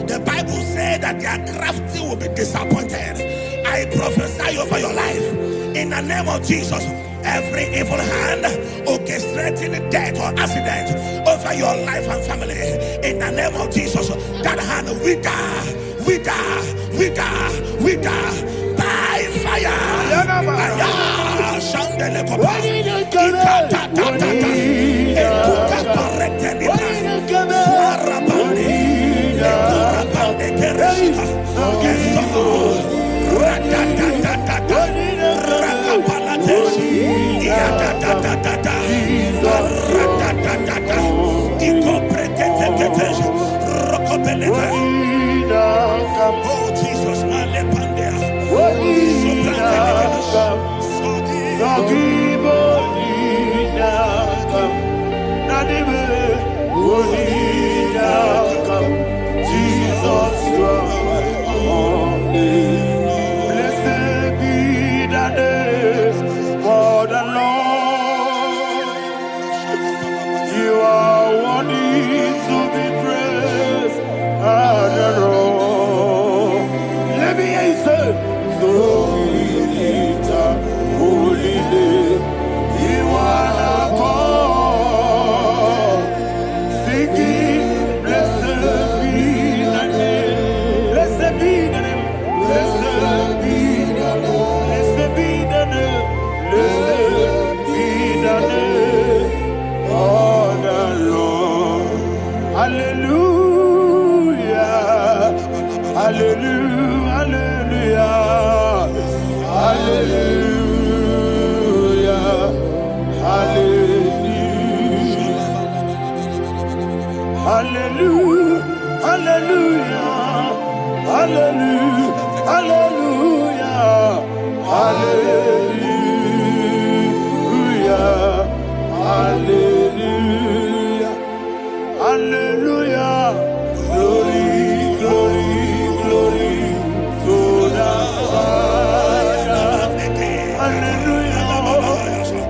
The Bible said that their crafty will be disappointed. I prophesy over your life. In the name of Jesus, every evil hand orchestrating death or accident over your life and family, in the name of Jesus, that hand wither by fire. Aya, shandele kopa, ikatatata, ekuka paretelipa, suarabande, ekurabande kereshika, eso, ratatatata, rakapalatesh, iadatatata, ratatatata, ikopretetetetesh, rokopeleta. Oh Jesus, malepandea. Jesus, blessed be the name of the Lord. You are worthy to be praised and adored. Let me hear you say, so we lift up holy name. You are the God. Singing, blessed be the name. Blessed be the name. Blessed be the name. Blessed be the name. Blessed be the name of the Lord. Hallelujah. Hallelujah. Hallelujah. Hallelujah. Hallelujah. Hallelujah. Hallelujah. Hallelujah. Hallelujah. Hallelujah. Hallelujah. Glory, glory, glory to the Father. Hallelujah.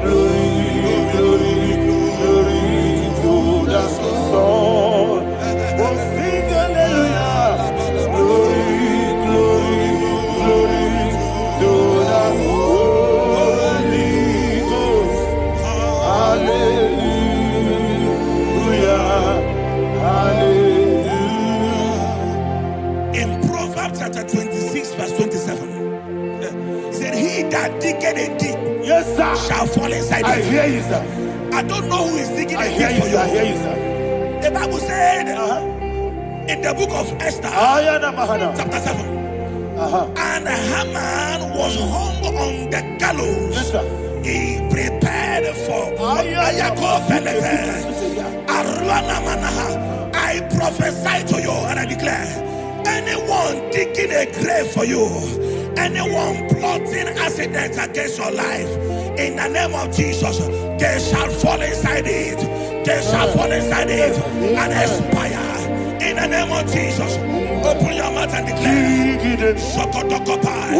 Glory, glory, glory to the Son. Oh, sing hallelujah. Glory, glory, glory to the Holy Ghost. Hallelujah. Hallelujah. In Proverbs chapter 26, verse 27, he said, he that diggeth a deep, Yes, sir, shall fall inside I it. hear you, sir. I don't know who is digging I a hear deep you, for sir. I hear you. you, sir. The Bible said in the book of Esther, chapter 7, and Haman was hung on the gallows. Yes, sir. He prepared for I prophesy to you and I declare, anyone digging a grave for you, anyone plotting accidents against your life, in the name of Jesus, they shall fall inside it. They shall fall inside it and expire. In the name of Jesus, open your mouth and declare. Sokotokopai.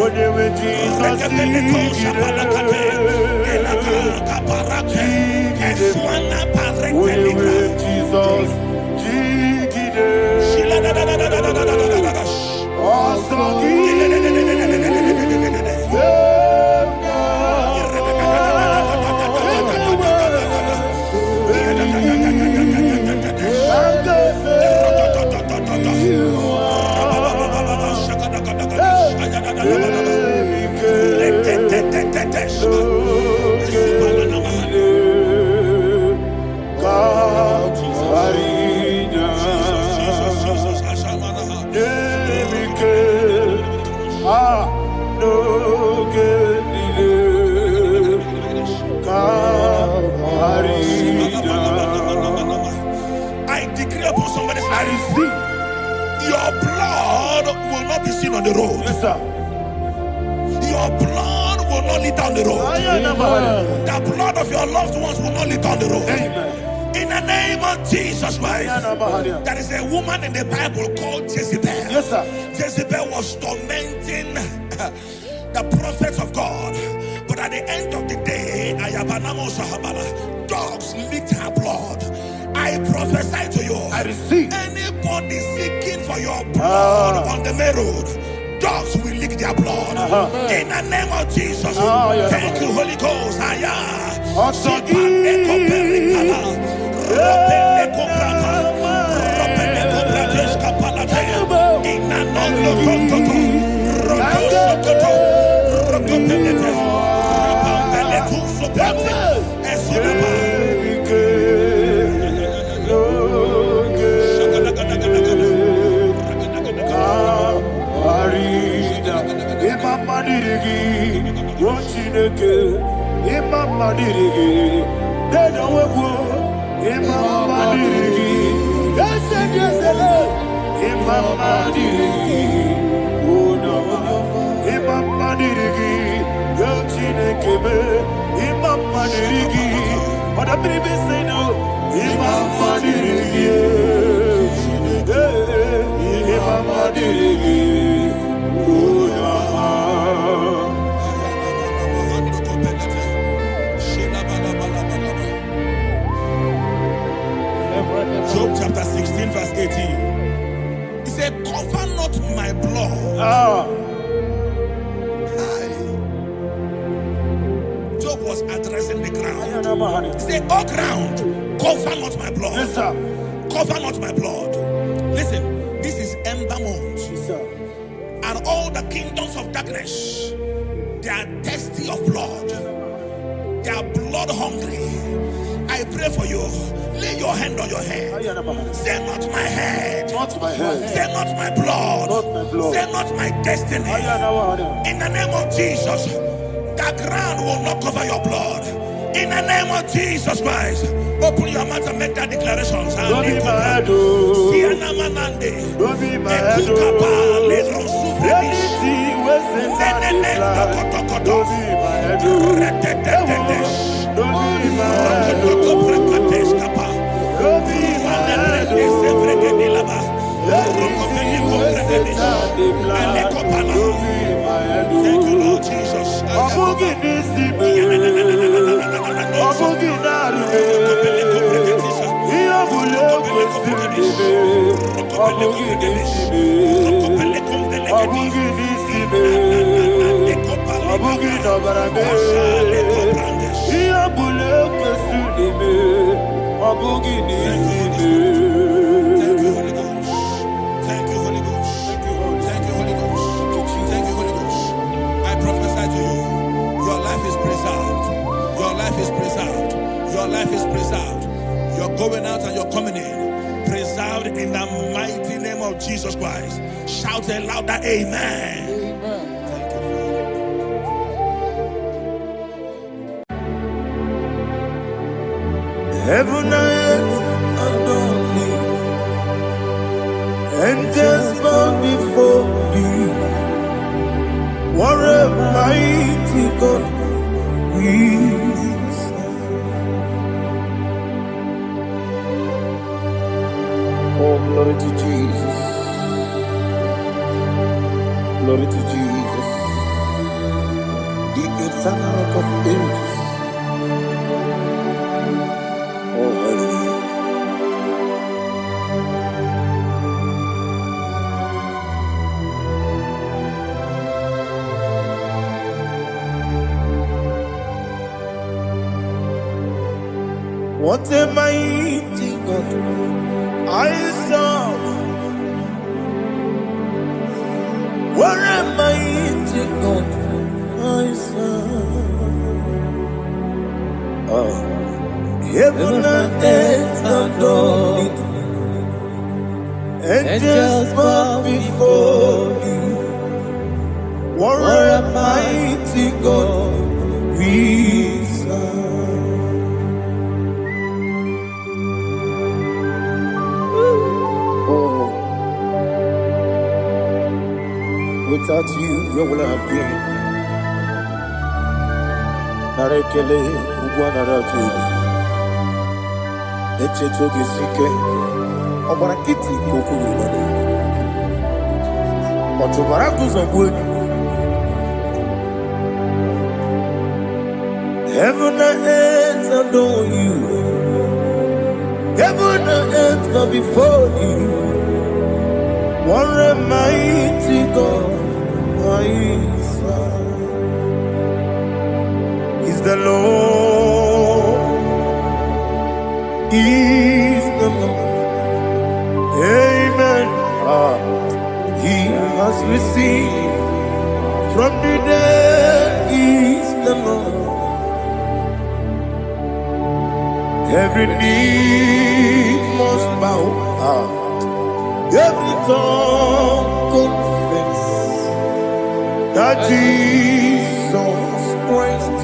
I decree upon somebody's life, your blood will not be seen on the road. Yes, sir. Your blood will not lead down the road. The blood of your loved ones will not lead down the road. Amen. In the name of Jesus Christ. There is a woman in the Bible called Jezebel. Yes, sir. Jezebel was tormenting the prophets of God. But at the end of the day, dogs licked her blood. I prophesy to you. I receive. Anybody seeking for your blood on the main road, dogs will lick with their blood. In the name of Jesus. Thank you, Holy Ghost. Job chapter 16 verse 18. He said, cover not my blood. Job was addressing the ground. He said, oh ground, cover not my blood. Yes, sir. Cover not my blood. Listen, this is ember month. Yes, sir. And all the kingdoms of darkness, they are thirsty of blood. They are blood hungry. I pray for you. Lay your hand on your head. Say not my head. Not my head. Say not my blood. Not my blood. Say not my destiny. In the name of Jesus, the ground will not cover your blood. In the name of Jesus Christ, open your mouth and make that declaration. Don't be my head. Don't be my head. Don't thank you, Lord Jesus. Your life is preserved. You're going out and you're coming in. Preserved in the mighty name of Jesus Christ. Shout a louder amen. Amen. Thank you, Father. Heaven and earth adore me, angels bow before thee. What a mighty God we Oh, glory to Jesus. Glory to Jesus. The eternal of ages. Oh, hallelujah. What a mighty God I serve. What a mighty God I serve. Heaven and earth adore it. Angels bow before thee. What a mighty God we serve. Without you, where would I have been? Narekele, Ugwanaratu. Echetoge Sike, Obarakiti Kokuru. Otobaraku Zambwe. Heaven and earth adore you. Heaven and earth bow before you. What a mighty God I is the Lord, is the Lord. Amen. He has received from the dead, is the Lord. Every knee must bow, every tongue confess that Jesus Christ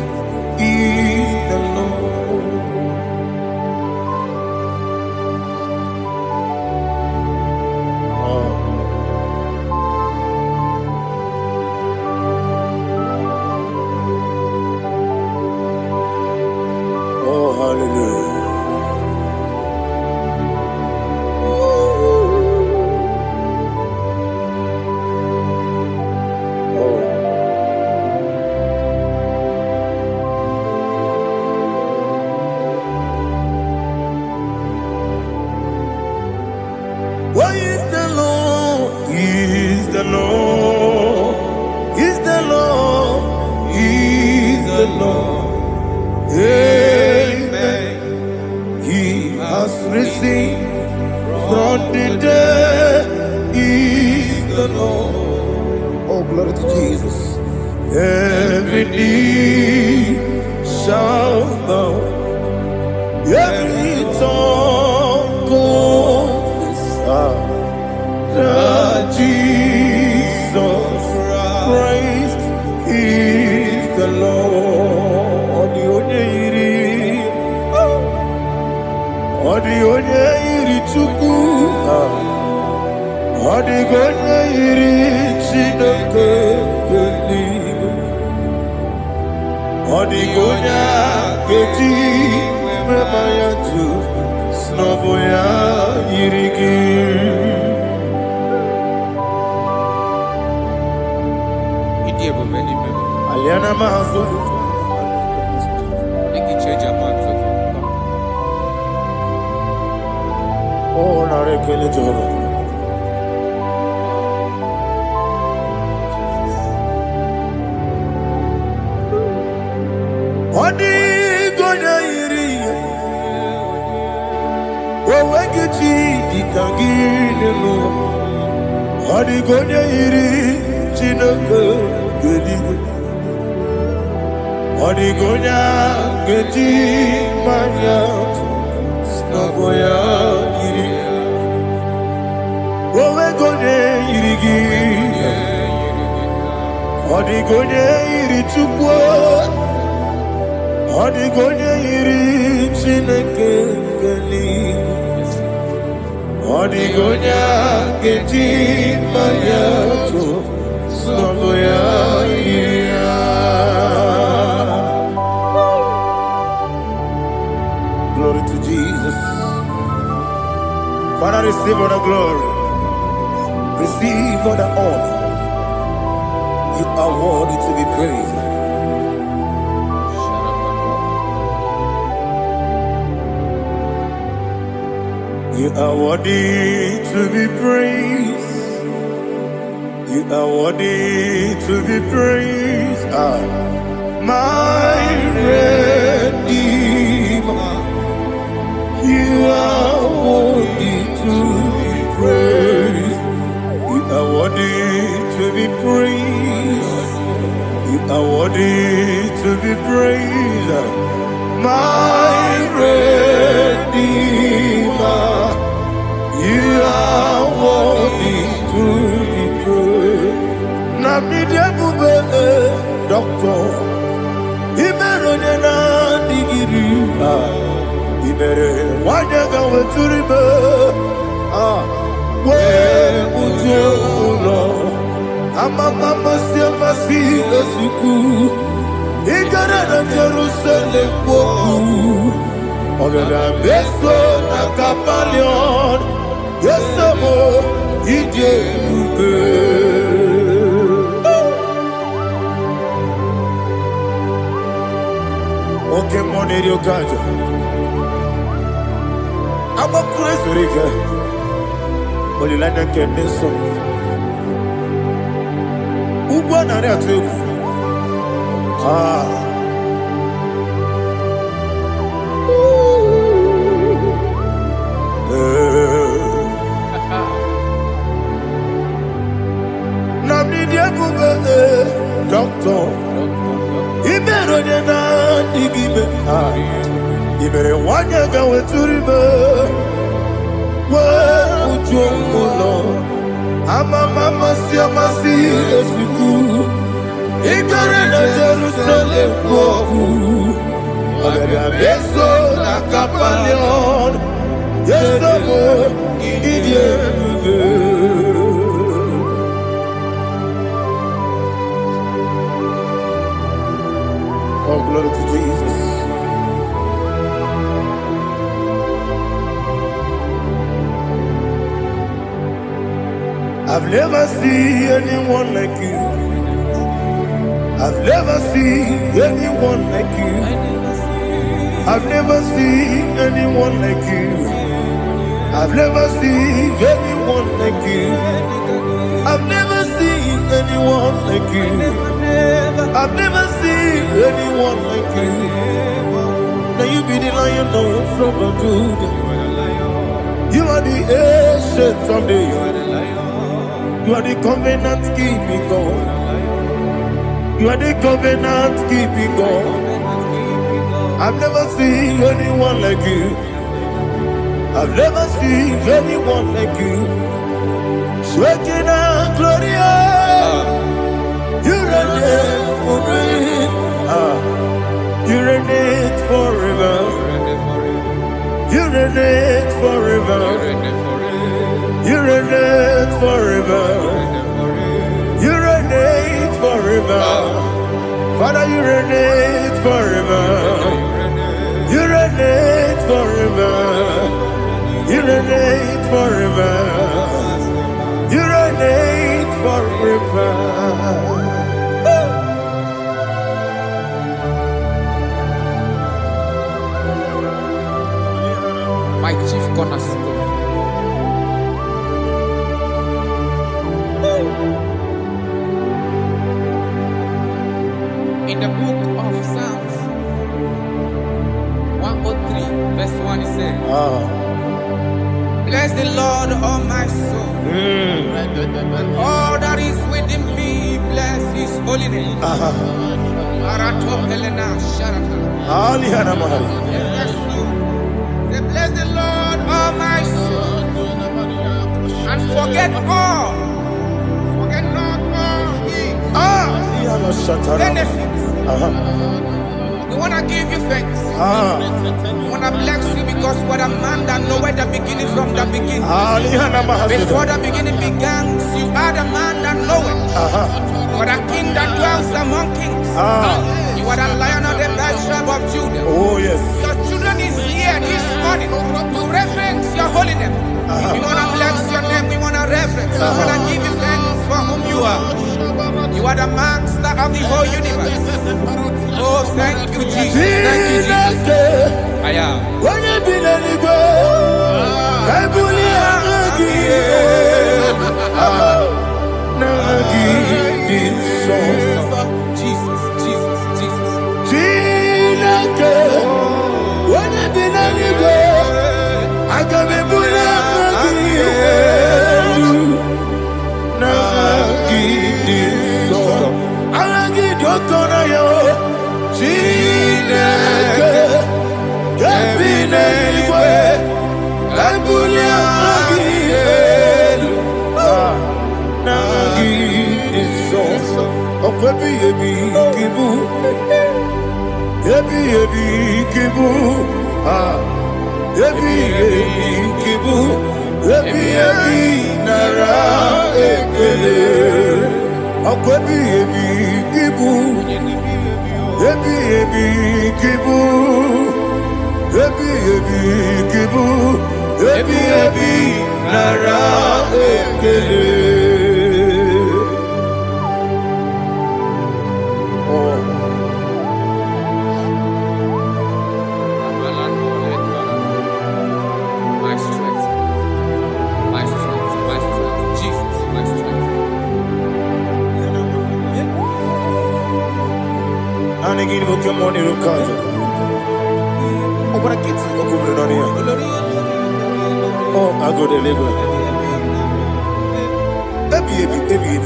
is the Lord. Oh, hallelujah. Why is the Lord? Is the Lord? Is the Lord? Is the Lord? Amen. He has risen from the dead. Is the Lord? Oh, glory to Jesus. Every knee shall bow, every tongue confess that Jesus Christ is the Lord. The only Chukwu, the only Chineke, the only Keji, Memayatu, Snoboya, Yirigi. Aliana Mazo. Oh, Narekele Jehovah. Odi gonya iri, owegechi dikangine no. Odi gonya iri, Chineke gedi. Odi gonya gedi manya, snaboya iri. Owegonya iri gi, odi gonya iri chukwu. Odigonya iri Chineke geli, odigonya geji mayato soboya iria. Glory to Jesus. Father, receive all the glory, receive all the honor. You are worthy to be praised. You are worthy to be praised. You are worthy to be praised. My Redeemer. You are worthy to be praised. You are worthy to be praised. You are worthy to be praised. My Redeemer. You are worthy to be praised. Namide bube doctor, imerone na digiri, imere wanyaga weturibe, we ujulo, amama masi esuku, igara na Jerusalem poku, ogada beso na kapalion. Yes, amo, ije ube. Okay, money rio kaja. I'm a crazy rika. Only like a kendeso. Doctor, Ibero de na digibe. Ibere wanya gawe turibe. Wa ujomulo. Mama si esiku. Ibere na Jerusalem woku. Abere beso na kapalion. Yeso mo idie. Oh, glory to Jesus. I've never seen anyone like you. I've never seen anyone like you. I've never seen anyone like you. I've never seen anyone like you. I've never seen anyone like you. I've never seen anyone like you. Now you be the Lion from the Judah. You are the ancient of days. You are the covenant keeping God. You are the covenant keeping God. I've never seen anyone like you. I've never seen anyone like you. Shaking and glorious. You reign forever. You reign forever. You reign forever. You reign forever. You reign forever. Father, you reign forever. You reign forever. You reign forever. You reign forever. My chief cornerstone. In the book of Psalms 103, verse 1, it says, bless the Lord, all my soul, and all that is within me, bless his holy name. Bless the Lord, all my soul, and forget not all his benefits. We want to give you thanks. We want to bless you because what a man that knoweth the beginning from the beginning. Before the beginning began, you are the man that knoweth. You are the king that dwells among kings. You are the Lion of the tribe of Judah. Oh yes. Your children is here this morning to reverence your holy name. We want to bless your name. We want to reverence. We want to give you thanks for whom you are. You are the master of the whole universe. Oh, thank you, Jesus. Thank you, Jesus. I am. When you be let it go, I Jesus, Jesus, Jesus. When you be let it go, I can be put My strength, Jesus, my strength. in the morning of Kaja. Open a kids, open on here. Oh, I go to Lagos. Baby,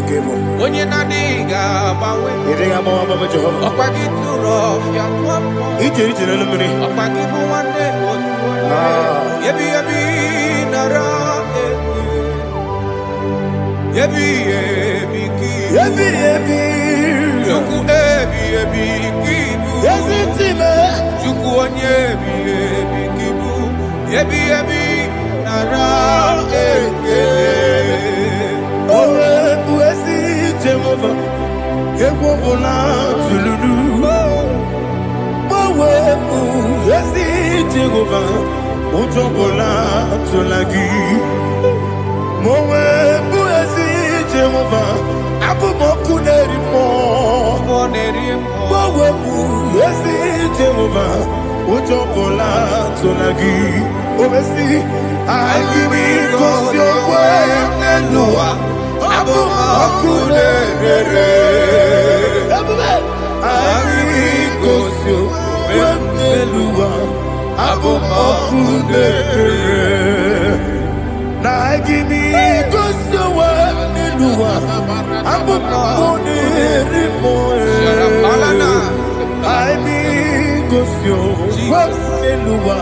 came on. When you're not digging, You think I'm on Mama Jehovah? I'll get too rough. He did it in a minute. I'll give you one day. Yebi, Nara. Yebi, Juku, Kibu. Yes, it's him. Juku, Kibu. Yebi, Nara. Jehovah, Yewobola Tululu. Mowebu, Yesi Jehovah, Utobola Tulagi. Mowebu, Yesi Jehovah, Abu Mokuneri Mo. Mowebu, Yesi Jehovah, Utobola Tulagi. Obesi, I give it 'cause your way, Nelua. Abu Makunere, Agigosio, Wemelua, Abu Makunere, Nagigosio, Wemelua, Abu Makunere, Agigosio, Wemelua,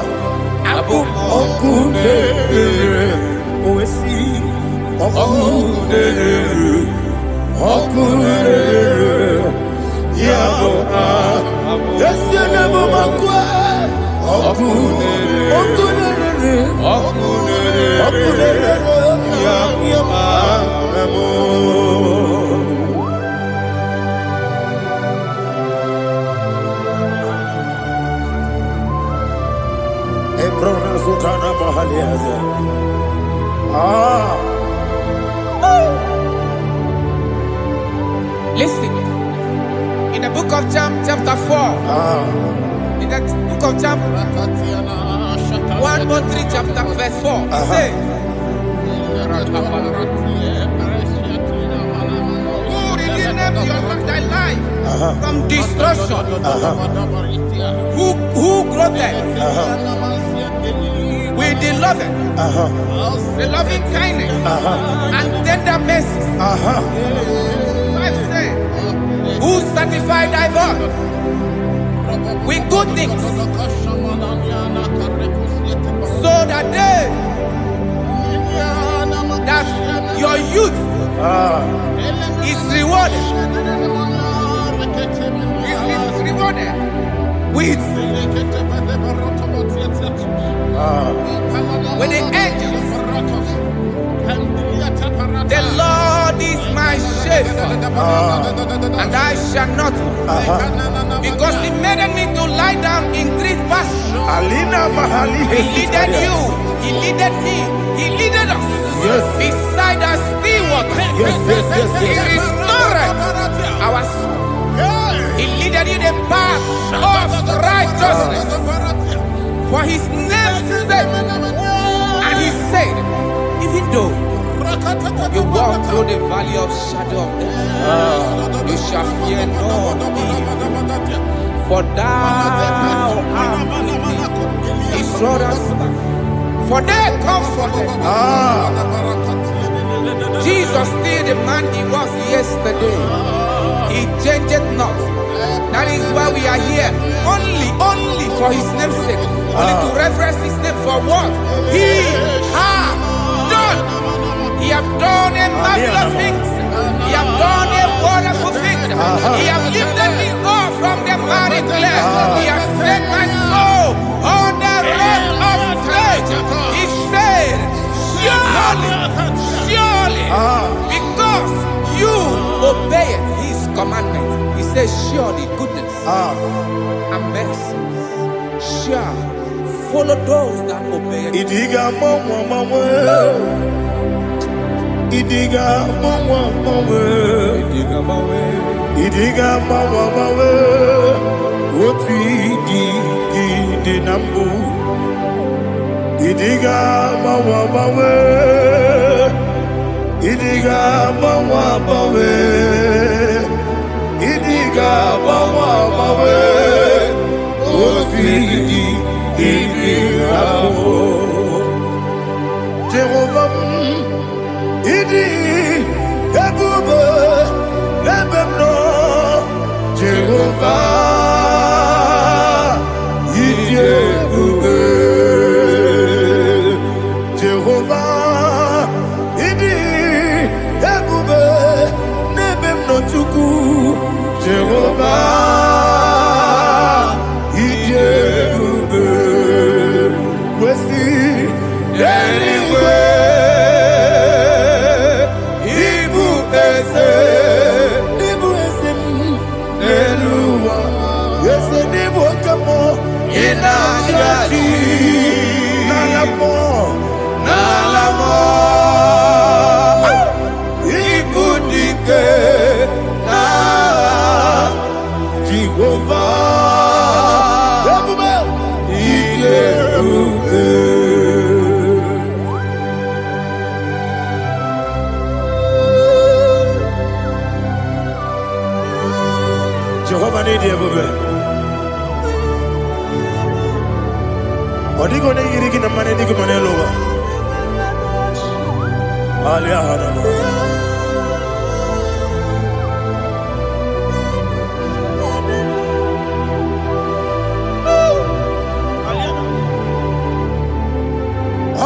Abu Makunere, Oesi. Okunere, Yabo, yes, you never makwa. Okunere, Yabo. Ebrona Sultana Bahaliaza. Listen, in the book of Psalm chapter 4, in the book of Psalm 103 chapter verse 4, it says, who redeemed thy life from destruction, who groweth with the loving kindness and tender mercies. Who sanctify thy voice with good things, so that your youth is rewarded. Is rewarded with the angels. The Lord is my shepherd, and I shall not, because He made me to lie down in green pastures. He leaded you, He leaded me, He leaded us beside the still waters. He restored our soul. He leaded in the path of righteousness for His name's sake. And He said, even though you walk through the valley of shadow of death, you shall fear no evil, for thou art with me. His rod and staff, for they comforted. Jesus still the man He was yesterday. He changed not. That is why we are here. Only for His name's sake. Only to reverence His name for what He has done. He has done a marvelous things. He has done a wonderful thing. He has lifted me up from the miry clay. He has set my soul on the rock of faith. He said, surely, because you obeyed His commandment. He says, surely goodness and mercy shall follow those that obey it. Idiga mawe, Oti di nambu. Idiga mawe, Idiga Jehovah, idi ebube lebemno. Jehovah, idi ebube. Jehovah, idi ebube lebemno chuku. Jehovah, idi ebube. Wesi anyway, Ibu ese Nelua, yes, Nibu kamo inajati nalamo Ibu dike na Jehovah, Jehovah need ebube. Odigo ne yirigi na mane digo mane lowa. Alia hana.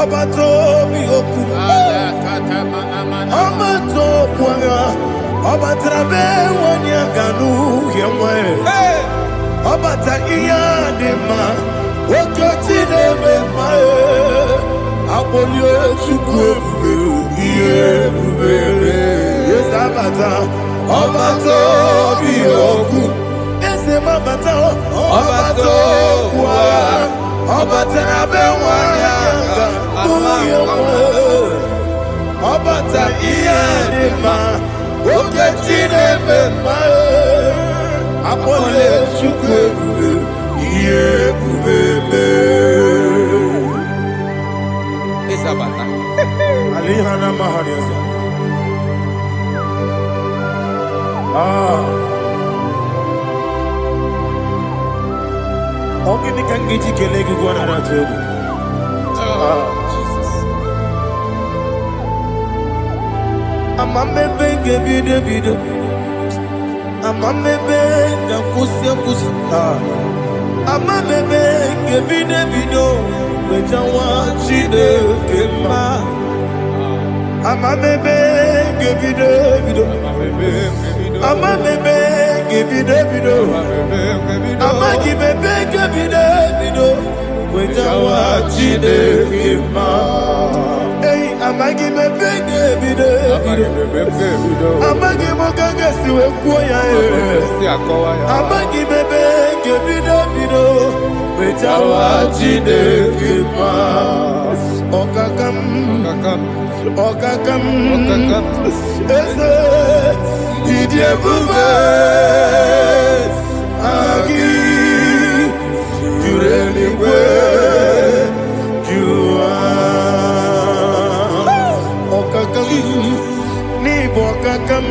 Abato bi oku. Abato kwanga. Obatrabe wanya ganu yemwe. Obata iya dema. Okoti deme mae. Abolio chukwe iye bubele. Yes abata. Obato biyoku. Ese mabata. Obato kwa. Obatrabe wanya ganu yemwe. Obata iya dema. Oketi deme mae. Apole chukwe iye bubele. Isabata. Alihana mahariasa. Ogini kangiji kelegi gwana ratubu. Jesus. Amamebe gebide bido. Amamebe gakusia kusa. Amamebe gebide bido. Wejawa chide kema. Amamebe gebide bido. Amamebe gebide bido. Amagibebe gebide bido. Wejawa chide kema. Hey, amagibebe gebide bido. Amagimogaga siwe kuya. Amagibebe gebide bido. Wejawa chide kema. Okakam. Ese idie bube agi jureli we jua okakam ni bokakam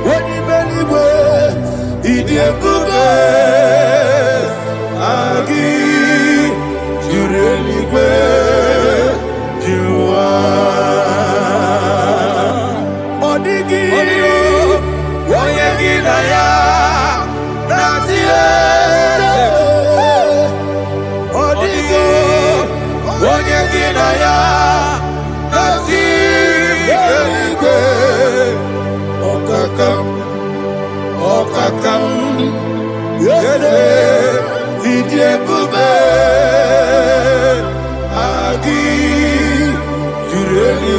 wani beli we idie bube agi jureli we jua odigi oyegi na ya nazie odigi oyegi na ya nazie okakam yese idie bube agi jureli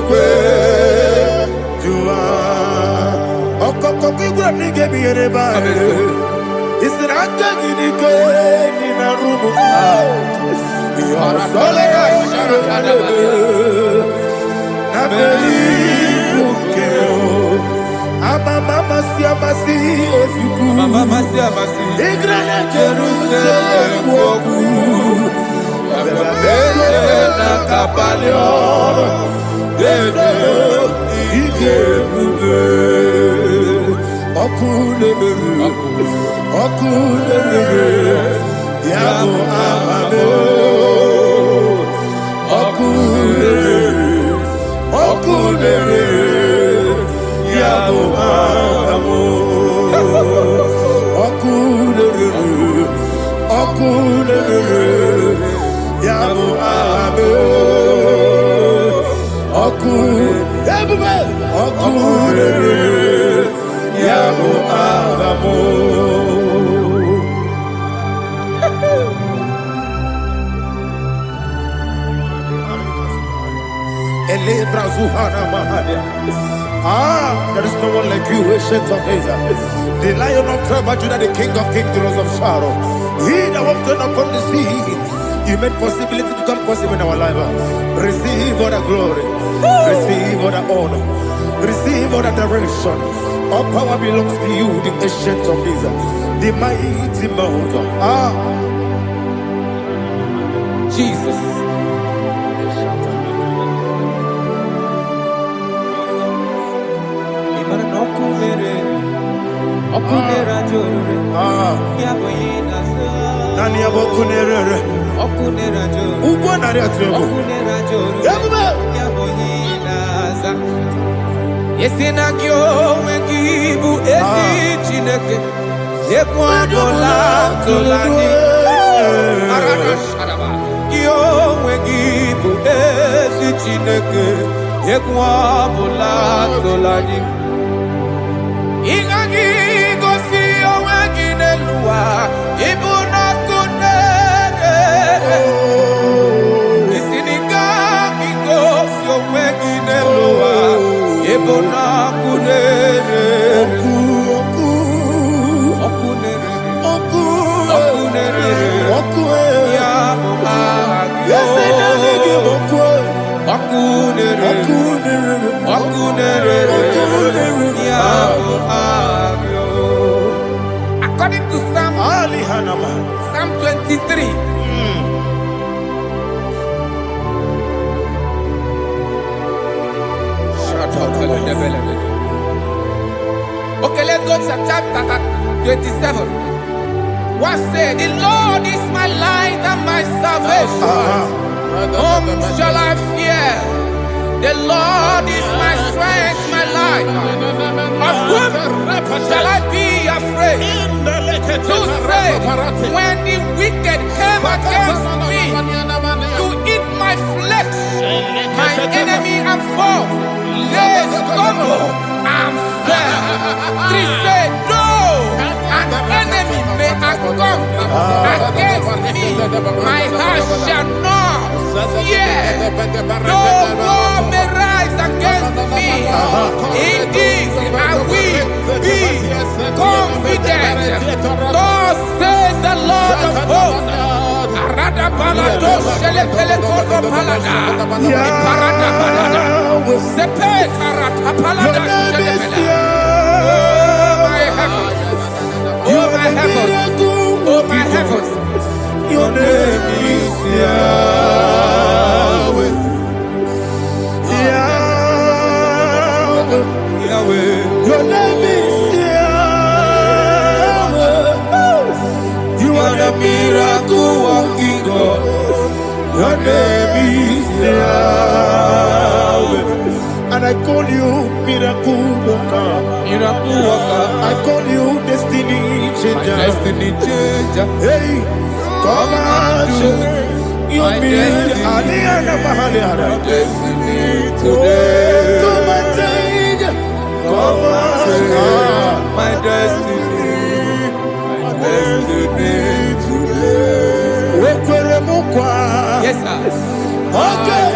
jua okokokigura nige biyere ba isiraka gidike nina rumu yorosolega nabeli ukeo amama siamasi osuku igrana Jerusalem woku ababele na kapalion dede ije bube okule Okunere, Yamu Amamo. Okunere, Yamu Amamo. Okunere, Yamu Amamo. Okunere, Yamu Amamo. There is no one like you, ancient of days. The Lion of tribe of Judah, the King of kings, the Rose of Sharon. He that walked upon the sea, you made possibility to come possible in our life. Receive all the glory, receive all the honor, receive all the direction. All power belongs to you, the ancient of days, the mighty mountain. Jesus. Yesinagyo wekibu esi chineke ekwadola tolani arashadaba yo wekibu esi chineke ekwadola tolani ingagi gosi oweginelua ibuna kunere isiniga gosi oweginelua ibuna kunere ya according to Psalm 23. Okay, let's go to chapter 27. What said? The Lord is my light and my salvation. Whom shall I fear? The Lord is my strength, my life. Of whom shall I be afraid? To say, when the wicked came against me to eat my flesh, my enemy and foe, they stumble and fell. 3 said, no, an enemy may have come against me, my heart shall not fear. No war may rise against me. In this I will be confident. Thus says the Lord of hosts. Arada balado shele pele kodo palada. Iparada balada. Sepe karata palada shele pele. Oh my heavens. Oh my heavens. Oh my heavens. Your name is Yahweh. Yahweh. Your name is Yahweh. You are the miracle working God. Your name is Yahweh. And I call you miracle worker. Miracle worker. I call you destiny changer. Destiny changer. Hey, come on, you mean destiny today. Come and change. Come on, my destiny. My destiny today. Yes, sir. Okay,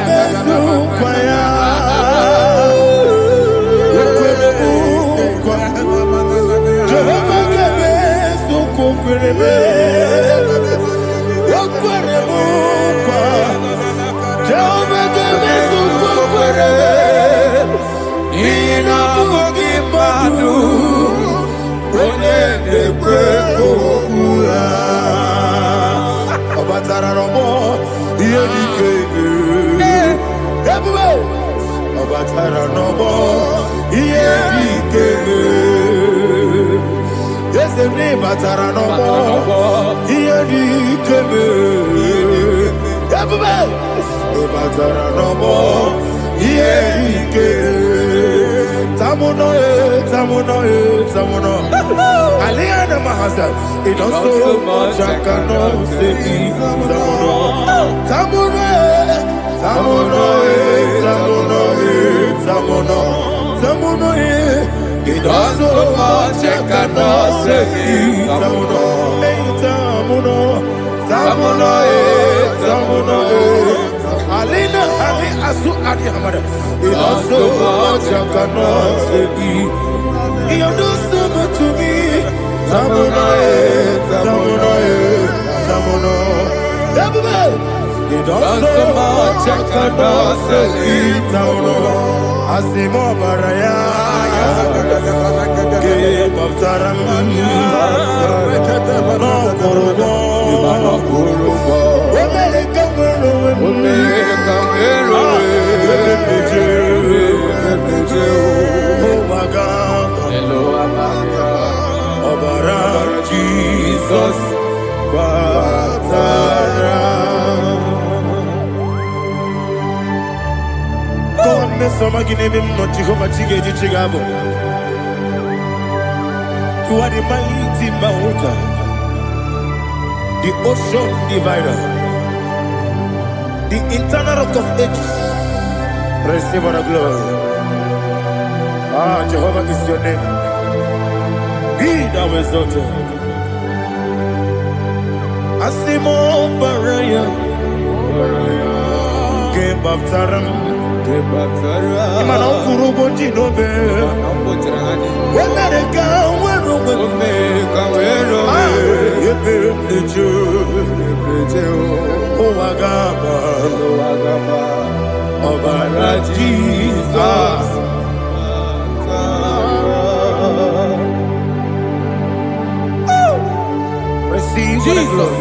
Yes, Asemi batara no more. Iyeni keme. Ebube. Batara no more. Iyeni keme. Tamuno. Aliana Mahasa. It does so much I cannot say. Tamuno. It does so much I cannot say. Tamuno. Alina Ali Asu Adi Hamada. It does so much I cannot say. You do so much to me. Tamuno. You don't so much I cannot say. Tamuno. Asimo Baraya. Give up Taram. No Kurugo. Jesus, God, me some give him not Jehovah Chigabo. You are the mighty mountain, the ocean divider, the internal rock of ages. Receive all the glory. Jehovah is your name. Be thou exalted. Asimo Baraya. Give up Taram. Imano Kurubo Jinobe. Wemereka Wero. Yepejo. Owagaba. Obara Jesus. Receive Jesus.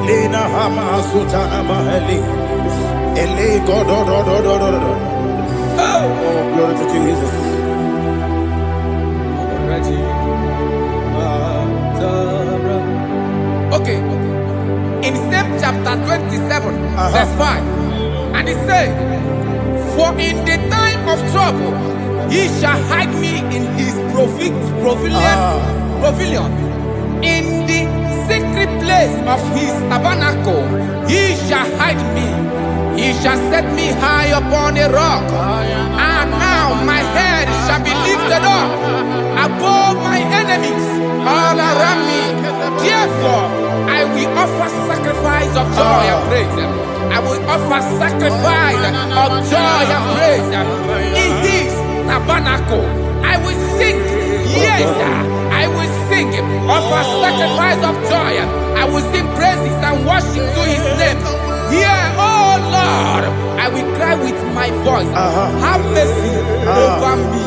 Lina Hama Sutana Maheli. Ele God. Oh, glory to Jesus. Okay. In same chapter 27, verse 5, and it says, for in the time of trouble, he shall hide me in his pavilion. In the secret place of his tabernacle, he shall hide me. He shall set me high upon a rock. And now my head shall be lifted up above my enemies all around me. Therefore, I will offer sacrifice of joy and praise. I will offer sacrifice of joy and praise. In his tabernacle, I will sing. Yes, I will sing. Offer sacrifice of joy. I will sing praises and worship to his name. Here, oh Lord, I will cry with my voice. Have mercy over me,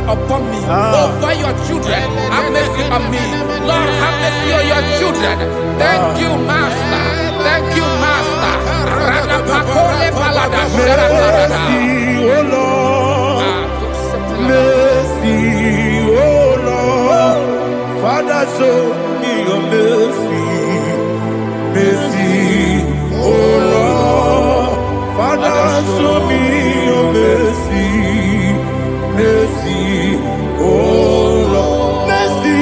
upon me, over your children. Have mercy on me. Lord, have mercy on your children. Thank you, Master. Thank you, Master. Mercy, oh Lord. Mercy, oh Lord. Father, show me your mercy. Mercy, oh Lord. Father, show me your mercy. Mercy, oh Lord. Mercy.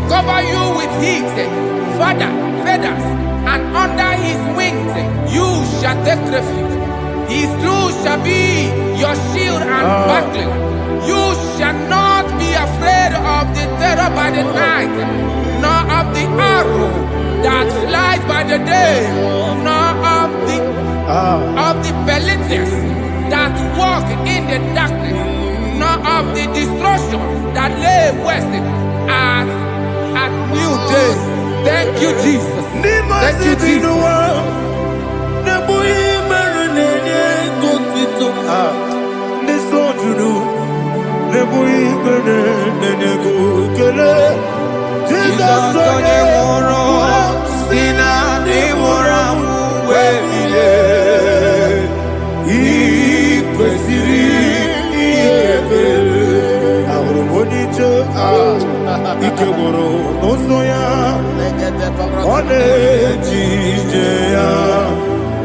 Cover you with heat, feathers, and under his wings you shall take refuge. His truth shall be your shield and buckler. You shall not be afraid of the terror by the night, nor of the arrow that flies by the day, nor of the pestilence that walk in the darkness, nor of the destruction that lay waste at today. Thank you, Jesus. Thank you, Jesus. Jesus onye nwụrụ si na ndị nwụrụ anwụ wee bilie. I kwesịrị ihe ebere. Ahụrụ m onye ije ike gwụrụ n'ụzọ ya, ọ na-eji ije ya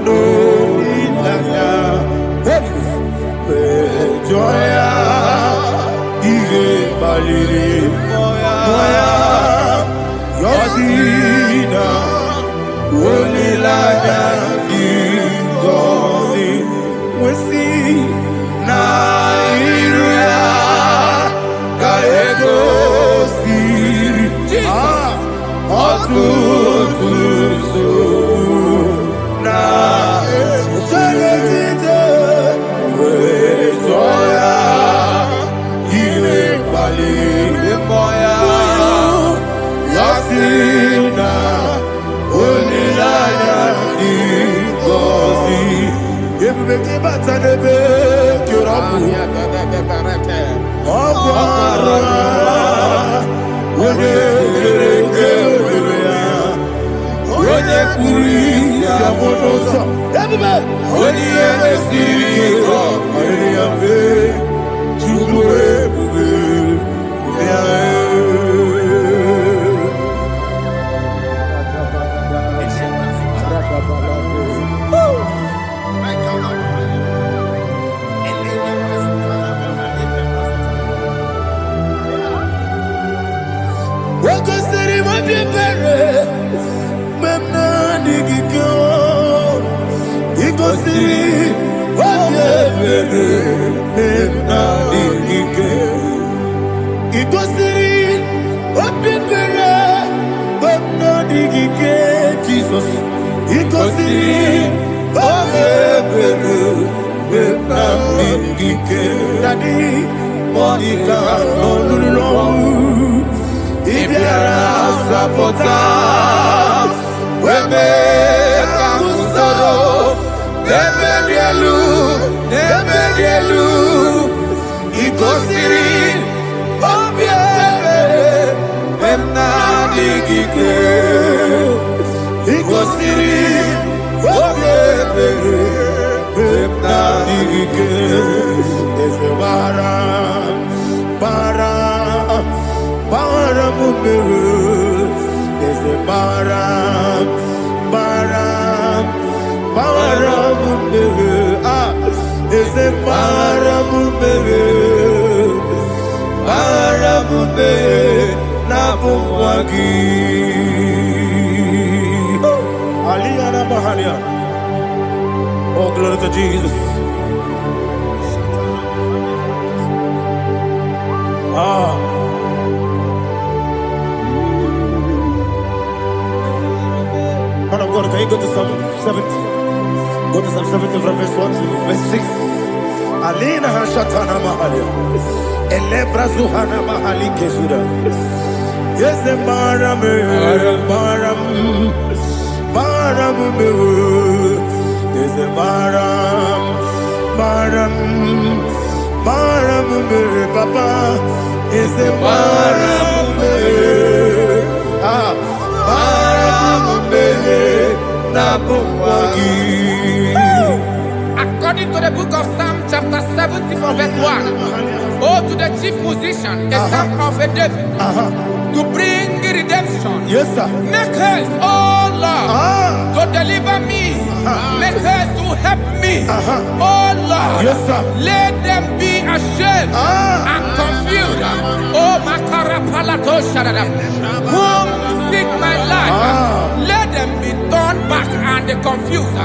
n'olileanya, jụọ ya ihe kpaliri mmụọ ya, yọzi na olileanya dị ngọzi nwesị na iru ya ka egosiri ọtụtụ nsogbu na ejije wee jụọ ya ihe kpaliri mmụọ ya, ya si na olileanya dị ngọzi. Ebube gị bata n'ebe kere ọbụ ọgwara onye kere eke were ya, onye kpụrụ isi abụ n'ụzọ, ebube onye ihe mesiri ike ọrịrị ya mfe, Chukwu ebube ya. Wakosiri mabibere, memna digiko. Ikosiri mabibere, memna digike. Ikosiri mabibere, memna digike. Jesus. Ikosiri mabibere, memna digike. Daddy, Monica, no. Ibiara sapota, weme kamusoro, nebedielu, ikosiri, obiere, memna digike, ikosiri, obiere, memna digike, ese bara. There's a baram, there's a baramube, Napumwagi. Aliyana Mahalia. Oh, glory to Jesus. Man of God, can you go to Psalm 70? Go to Psalm 70 from verse 1 to verse 6. Alina Hashatana Mahalia. Elebra Zuhana Mahali Kesuda. Yes, the Baram. Yes, the Baram. Papa. Yes, the Baram. According to the book of Psalm chapter 70 from verse 1, oh, to the chief musician, a son of a David, to bring redemption. Yes, sir. Make haste, oh Lord, to deliver me. Make haste to help me. Oh Lord, yes, sir. Let them be ashamed and confused. Oh, Makara Palato Shadada, whom seek my life, let them be turned back and confused.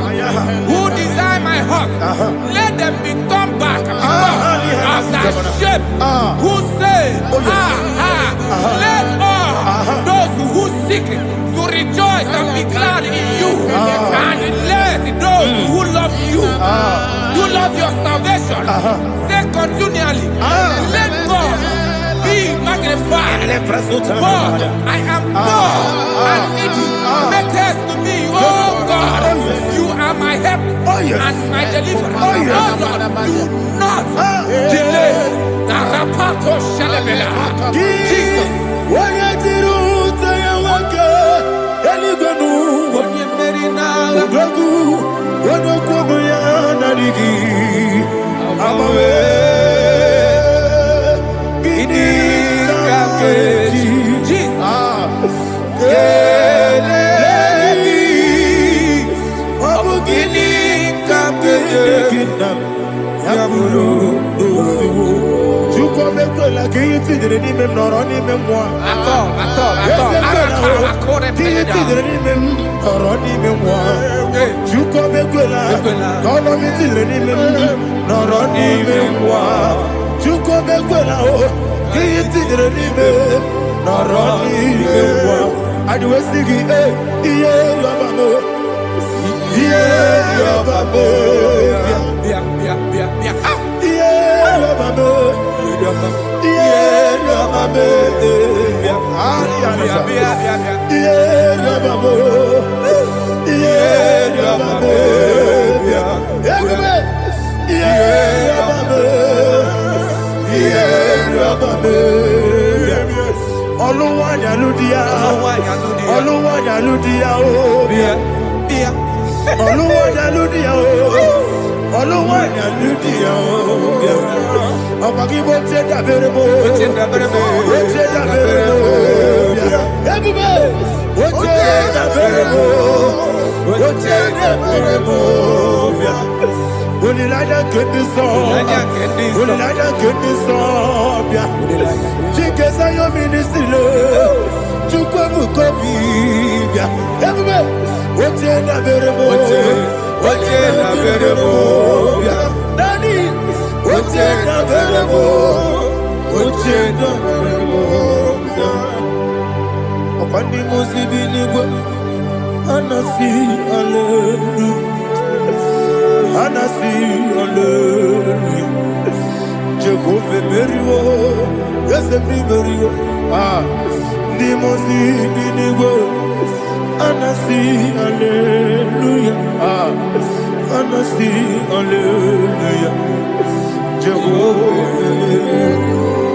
Who desire my heart, let them be turned back because of that shape. Who say, let all those who seek to rejoice and be glad in you, and let those who love you, you love your salvation, say continually, let God be magnified. God, I am God and it matters to me. Oh God, you are my help and my deliverer. Oh Lord, do not delay. Jesus.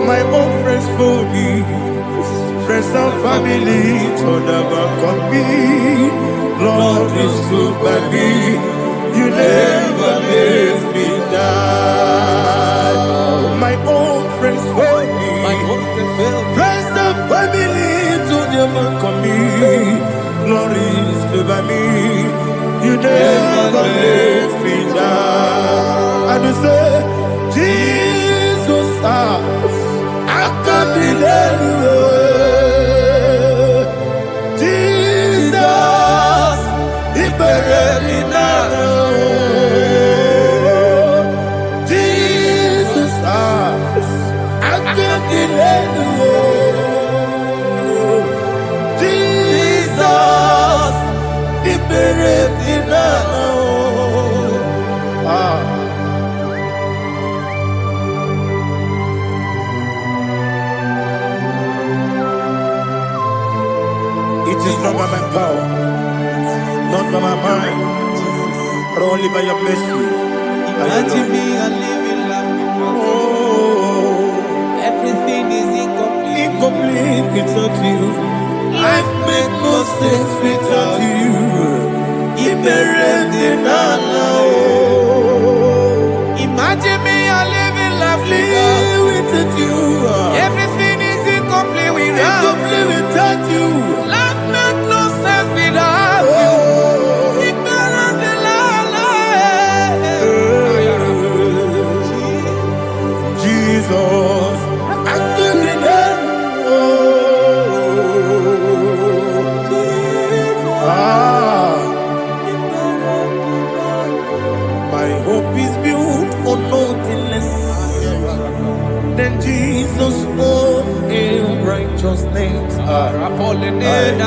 My own friends for me, friends and family turn never come me. Lord is good by me, you never let me die. My own friends for me, friends and family turn never come me. Lord is good by me, you never let me die. And you say, Jesus, I can't be there. Jesus, He buried me now. Jesus, I can't be there. Jesus, He buried me now. It is not by my power, not by my mind, but only by your mercy. Imagine me a living life. Oh, Everything is incomplete. incomplete without you. Life make no sense without you. Imagine me a living life without you. Everything is incomplete without you. Life make no sense without you. Ignorant the Jesus, I couldn't end. My hope is built on nothing less than Jesus' own righteousness.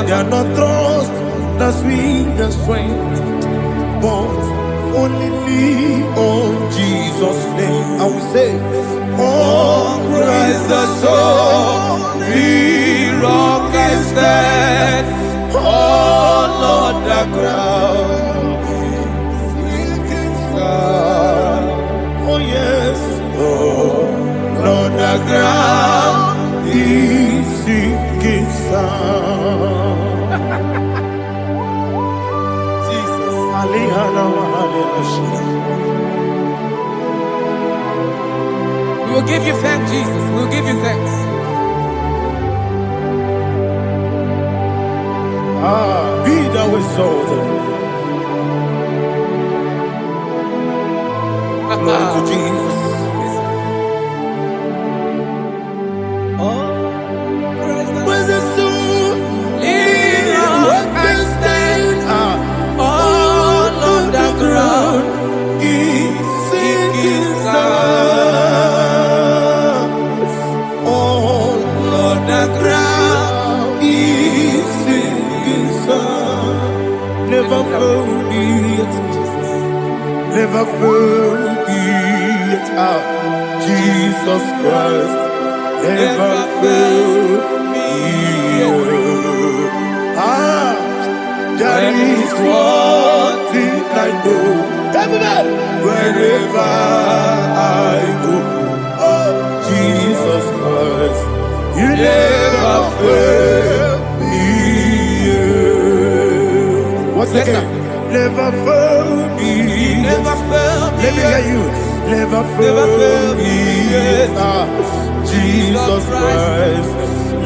They are not trust that sweet the strength, but only on Jesus' name. I will say, oh, Christ the soul ground sinking sun. Oh yes, Lord, the ground is sinking sun. Jesus, we will give you thanks, Jesus. We will give you thanks. Be thou exalted. Glory to Jesus. Where's the soul? What can stand? All on the ground is sinking sun. All on the ground is sinking sun. Never found it, never found it. Jesus Christ never failed me. That is one thing I know. Wherever I go, Jesus Christ, you never fail me. What's again? Never fail me. Never failed me. Let me hear you. Never fail me. Jesus Christ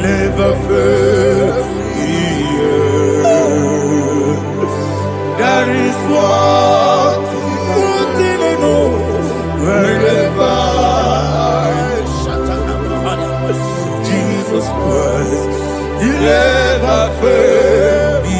never fail me. That is one thing I know. Wherever Jesus Christ, you never fail me.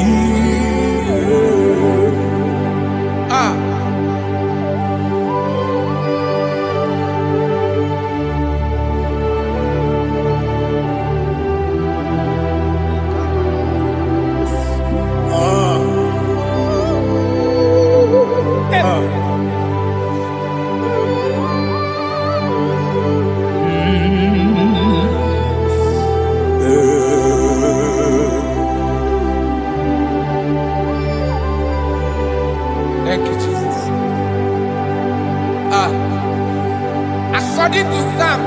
Thank you, Jesus. According to Psalm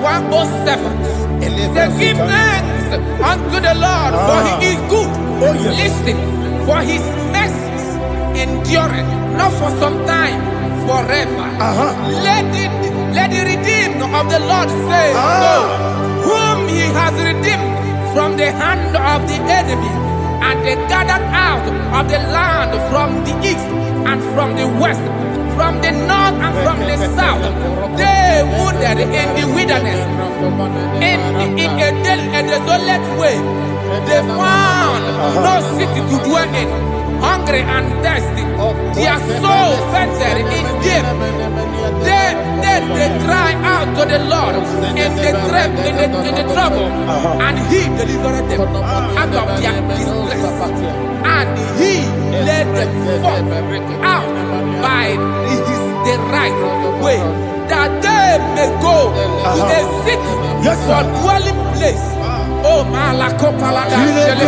107, it says, give thanks unto the Lord, for he is good. Listen, for his mercies endureth, not for some time, forever. Let the redeemed of the Lord say so, whom he has redeemed from the hand of the enemy, and they gathered out of the land from the east and from the west, from the north and from the south. They wandered in the wilderness, in a desolate way. They found no city to dwell in, hungry and thirsty. Their soul fainted in deep. They cry out to the Lord in the trouble, and he delivered them out of their distress. And he led them forth out by the right way, that they may go to a city for dwelling place. Oh, Malakopalada, Jesus.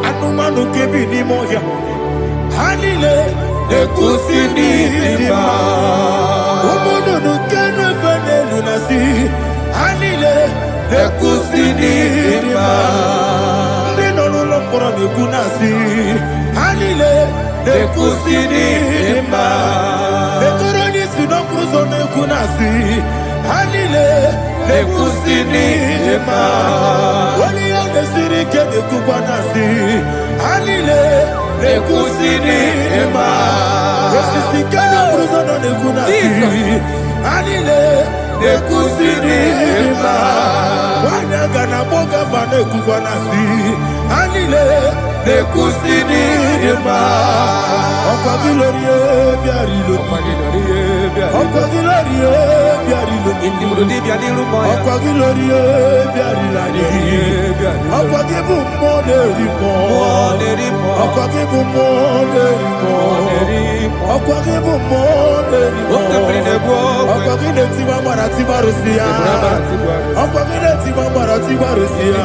Anumanu kebi ni moya. Hanile ekusini ma. Omono no kenu fanelu nasi. Hanile ekusini ma. Ndino no lompora mekunasi. Hanile ekusini ma. Ekoroni sinokruzo mekunasi. Hanile ekusini ma. Wali ane sirike mekubwanasi. Hanile ekusini ma. Esisikana bruzono mekunasi. Hanile ekusini ma. Wanaga na boga vane kubwanasi. Hanile ekusini ma. Opa glorie biarilo. ọkọ̀ kí lórí bí àrílò ọkọ̀ kí lórí bí àrílàdé ọkọ̀ kí bù mọ́ lérí mọ́ ọkọ̀ kí bù mọ́ lérí mọ́ ọkọ̀ kí bù mọ́ lérí mọ́ ọkọ̀ kí lè ti máa mọ̀ra tí bá rò sí ya ọkọ̀ kí lè ti máa mọ̀ra tí bá rò sí ya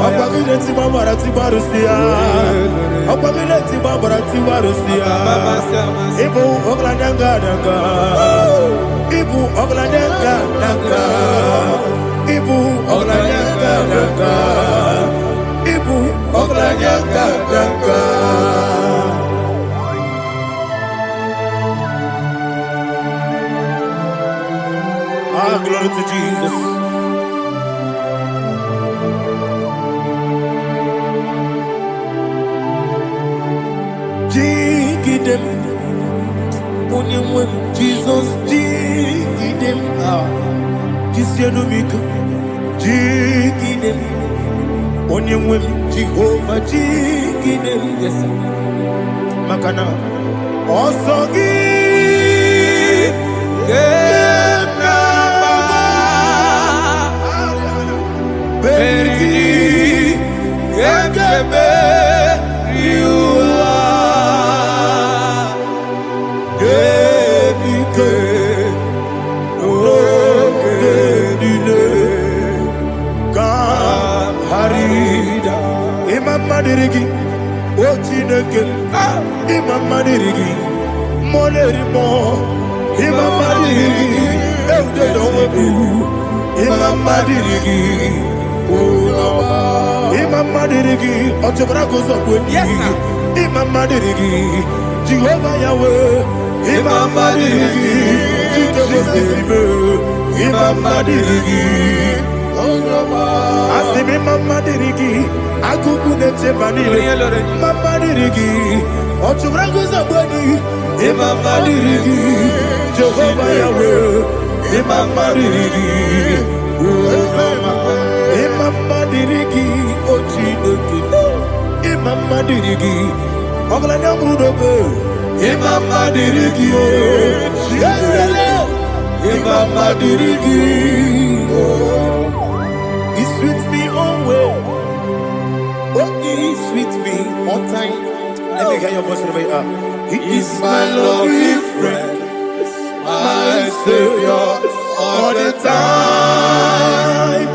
ọkọ̀ kí lè ti máa mọ̀ra tí bá rò sí ya ọkọ̀ kí lè ti máa mọ̀ra tí bá rò sí ya ibu ogladanga danga ibu ogladanga danga ibu ogladanga danga ibu ogladanga danga. Ah, glory to Jesus. Jigidem, Onyemwem, Jesus, Jigidem, Jisianomika, Jigidem, Onyemwem, Jehovah, Jigidem, yes, Makana, Osogi, Berigi, Gekebe, Madirigi, Ochineke, Imam Madirigi, Molerimo, Imam Madirigi, Eudedobu, Imam Madirigi, Imam Madirigi, Ochobracos of Winnie, Imam Madirigi, Jehovah Yahweh, Imam Madirigi, Imam Madirigi, Asimi Mama Dirigi, Akuku Neche Manile, Mama Dirigi, Ochubrago Zabani, Mama Dirigi, Jehovah Yahweh, Mama Dirigi, Mama Dirigi, Ochineki, Mama Dirigi, Oglanya Mudobe, Mama Dirigi, Mama Dirigi. He sweet me always. Oh, he sweet me on time. Let me hear your voice over here. He is my lovely friend, my Savior all the time.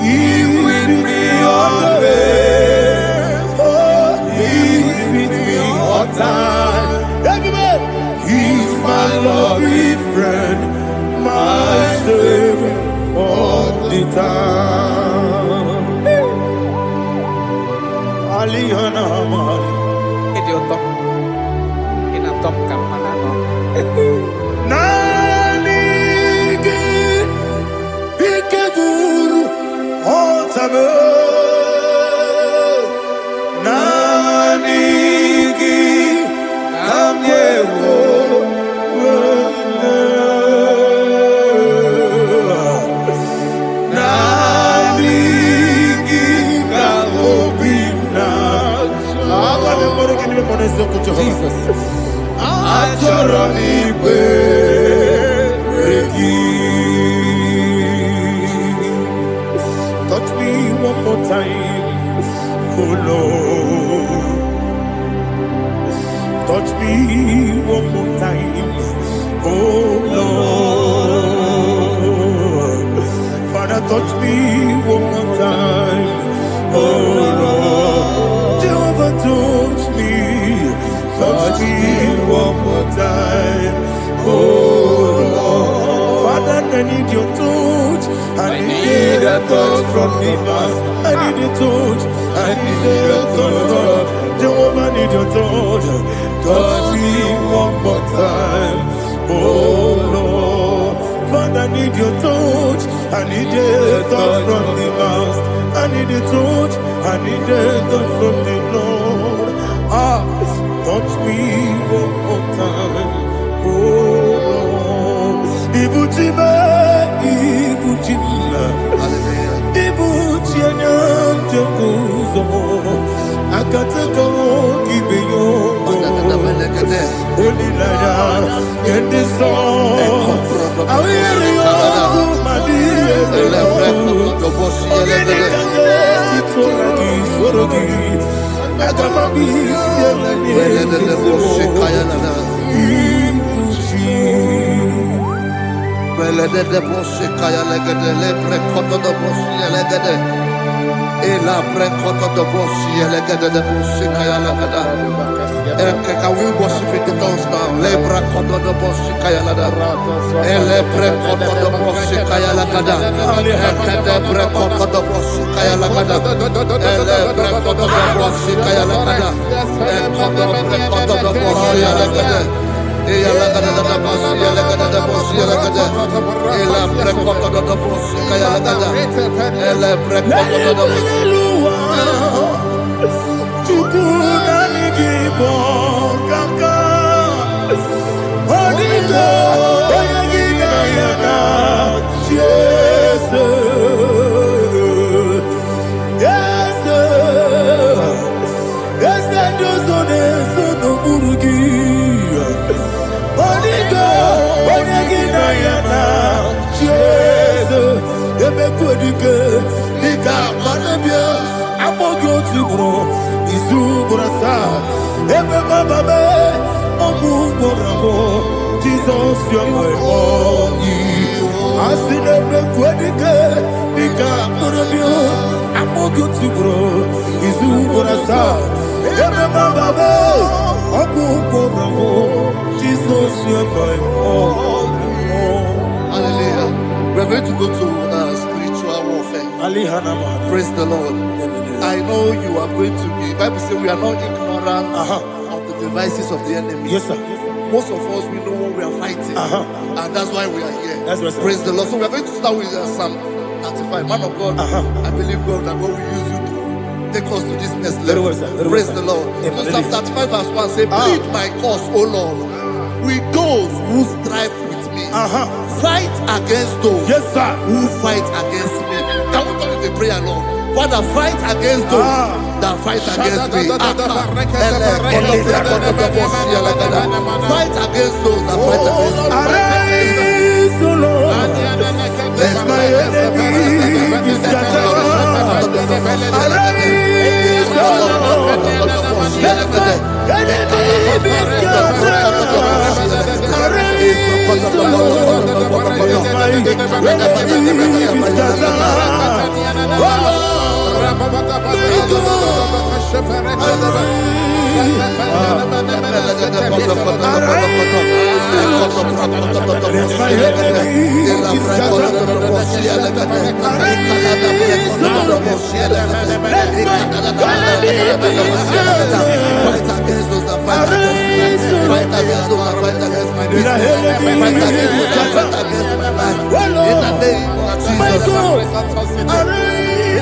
He with me always. Oh, he with me all time. Everybody, he's my lovely friend, my Savior all the time. Aliana Mari. Idioto. Inatom kamanano. Nanigi Ikeguru Otame. Nanigi Kamyewo. Jesus. Touch me one more time, oh Lord. Touch me one more time, oh Lord. Father, touch me one more time, oh Lord. Jehovah, touch me. Touch me one more time, oh Lord. Father, I need your touch. I need a touch from the past. I need a touch. I need a touch from Jehovah. I need your touch. Touch me one more time, oh Lord. Father, I need your touch. I need a touch from the past. I need a touch. I need a touch from the Lord. Touch me one more time, oh Lord. Ibuchima, Ibuchima, Ibuchina, Jacuzzo, 1 Akataka, Kibeyo, Ela prekoto do bosi elegede de bosi kaya lagada. Can we worship in the tongues now? Lebra koto do bosi kaya lagada. Ele prekoto do bosi kaya lagada. Ekede prekoto do bosi kaya lagada. Ele prekoto do bosi kaya lagada. Ekoto prekoto do bosi lagada. Ela lagada da bosi lagada da bosi lagada. Ela prekoto do bosi kaya lagada. Ele prekoto do bosi. Jesus, you are my only. I see the quadrica, the captain of you. I'm more good to grow. Is who gonna start? Jesus, you are my only. Hallelujah. We're going to go to spiritual warfare. Praise the Lord. I know you are going to be. Bible says we are not ignorant of the devices of the enemy. Yes, sir. Most of us, we know what we are fighting. And that's why we are here. That's right, sir. Praise the Lord. So we are going to start with Psalm 35. Man of God, I believe God that God will use you to take us to this next level. Well, sir. Praise the Lord. So Psalm 35 verse 1 say, plead my cause, O Lord, with those who strive with me. Fight against those who fight against me. Can we call it a prayer, Lord? Father, fight against those that fight against me. Fight against those that fight against me. Arise, O Lord. Let my enemy be scattered. Arise, O Lord. Let my enemy be scattered. Arise, O Lord. Let my enemy be scattered. Oh Lord.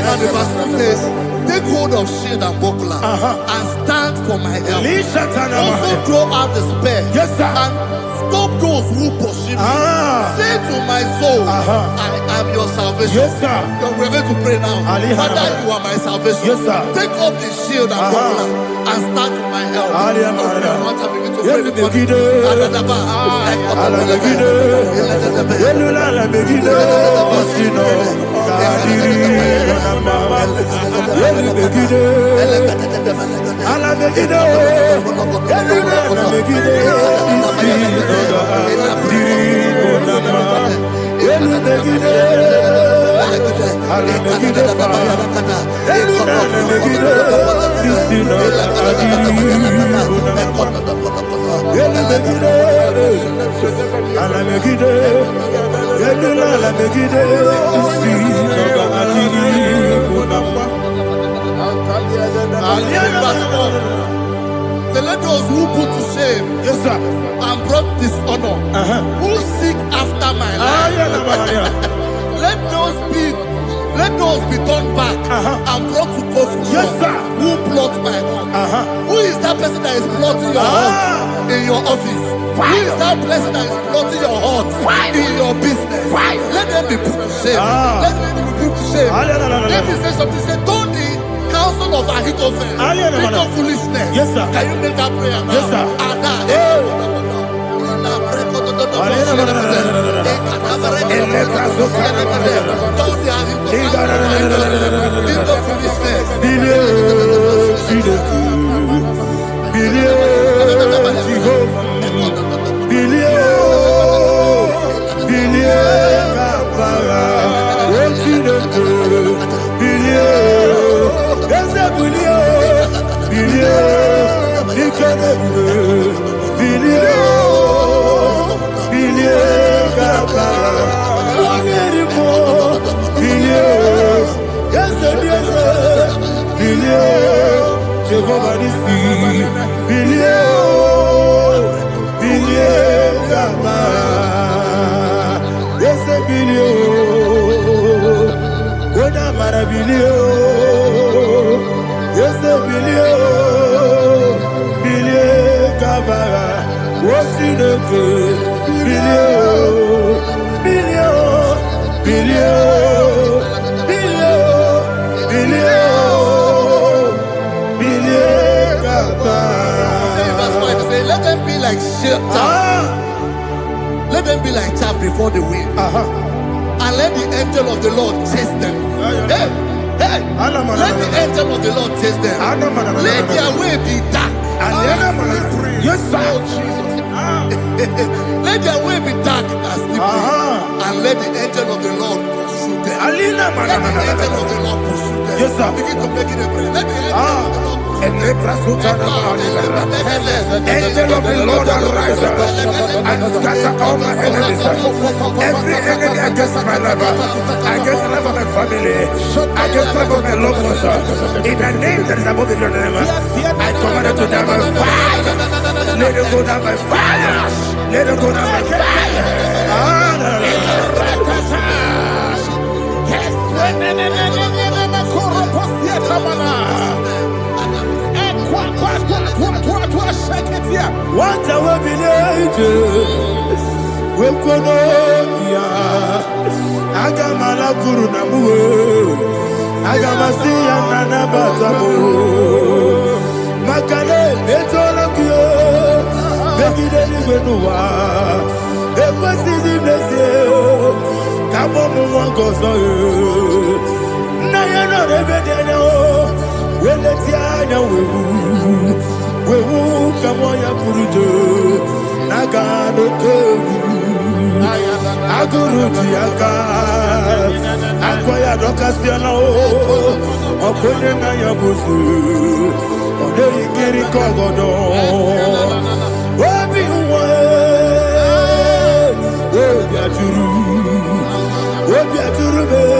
And the verse 2 says, take hold of shield and buckler and stand for my help. Also throw out the spear and stop those who pursue me. Say to my soul, I am your salvation. We're going to pray now. Father, you are my salvation. Take up the shield and buckler and stand for my help. Let those who put to shame and brought dishonor, who seek after my life, let those be turned back and brought to confusion. Who plot my heart? Who is that person that is plotting your heart in your office? Who is that person that is plotting your heart in your business? Let them be put to shame. Let them be put to shame. Let me say something. Say, don't the counsel of Ahithophel. Think of foolishness. Yes, sir. Can you make that prayer now? Yes, sir. Jehovah is let them be like shelter. Let them be like chaff before the wind. And let the angel of the Lord chase them. Hey, hey. Let the angel of the Lord chase them. Let their way be dark. Yes, sir. Oh, Jesus. Let their way be dark as slippery. And let the angel of the Lord pursue them. Let the angel of the Lord pursue them. Yes, sir. Begin to make it a prayer. Let the angel of the Lord Angel of the Lord arise and scatter all my enemies. Every enemy against my life, against the life of my family, against the life of my loved ones. In the name that is above your name, I command it to down by fire. Let it go down by fire. Let it go down by fire. What I will be angels, we could I got my Guru Namu, I got my Sia Nana Batamu, Makale, Betolakio, Becky Denua, it was easy, Kabomu goes on. Nayana Rebedeno, when the Tiana will come on your Purujo, Nagano Togu, Agurujiaka, Aquaya Docasiano, Okonena Yabusu, Odei Kiri Kogodo, Wabi Wabiaturu,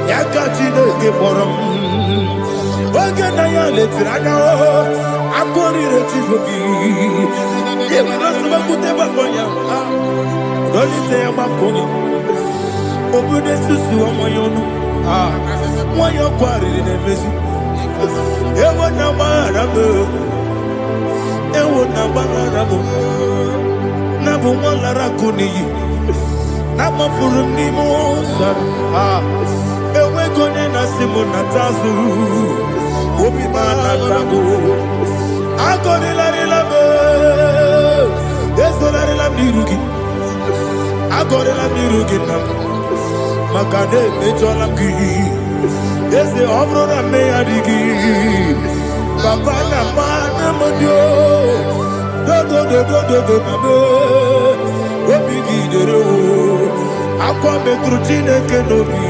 Yakachino Giborum. Oganaya letrana akori retivoki yebana suba kuteba konya dolite amakonya obude susu omoyonu moyo kwari nemesu ewo na marabe na bu molara kuniyi na mafuru ni mosa ewe gone na simona tazu Obi manatago, agoni la rilabe, yeso la rilabirugi, agoni la birugi nam, makade mejola gi, yese obro na me adigi, papa na mana modio, do na me, obi gidero, akwa metrutine kenobi,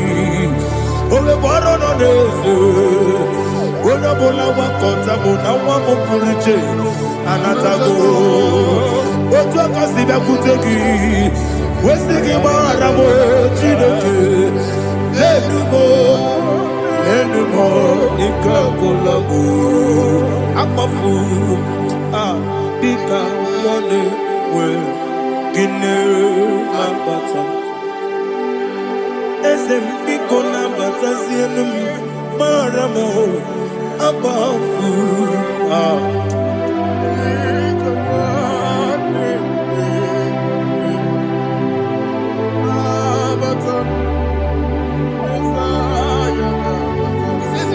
ole boro no nezo. Bona bola wakota bona wamo puriche anatago otu akasiba kutegi wesigi maramo chineke lenumo nikakolago akpafu bika mone we gine nambata ese mbiko nambata zienum maramo abafu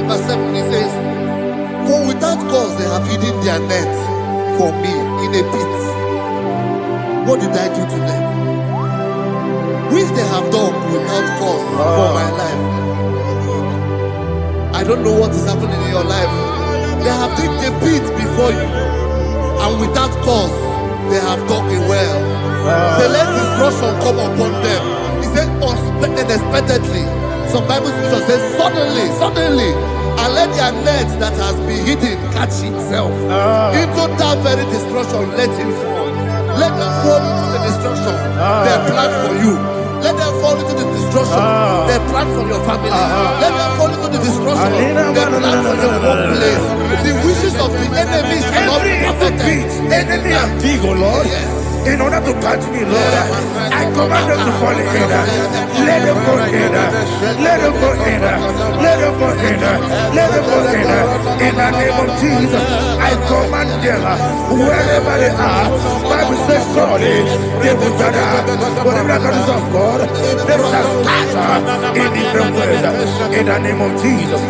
Verse 7, he they have hidden their net for me in a pit. What did I do to them? Which they have done without cause for my life. I don't know what is happening in your life. They have digged a pit before you, and without cause, they have dug it well. Say, let destruction come upon them. He said, unexpectedly. Some Bible scripture says, suddenly, and let their net that has been hidden catch itself. Into that very destruction, let him fall. Let them fall into the destruction they plan for you. Let them fall into the destruction they plan for your family. Let them fall into the destruction they plan for your workplace. The wishes of the enemies are not perfected. Enemy and dig, oh Lord. Yes. In order to catch me, Lord, I command them to fall in. Let them fall in. Let them fall in. Let them fall in. Let them fall in. In the name of Jesus, I command them wherever they are. Bible says, surely they will gather. Whatever the is of God, they shall scatter in different ways. In the name of Jesus.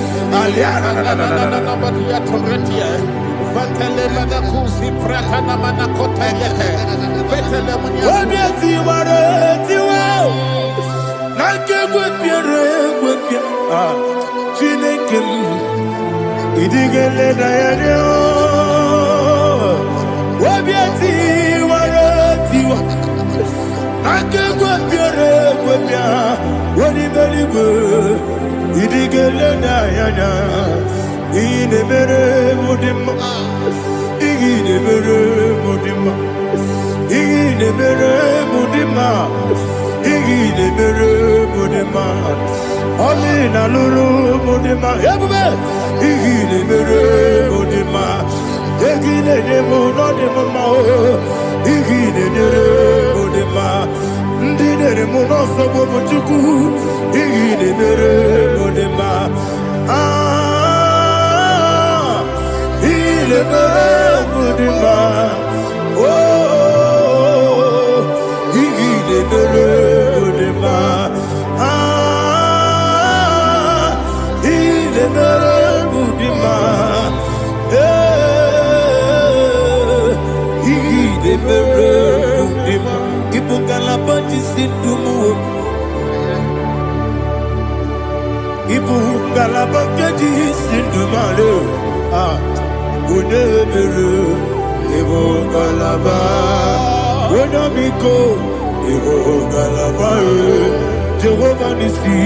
Jehovah Nissi,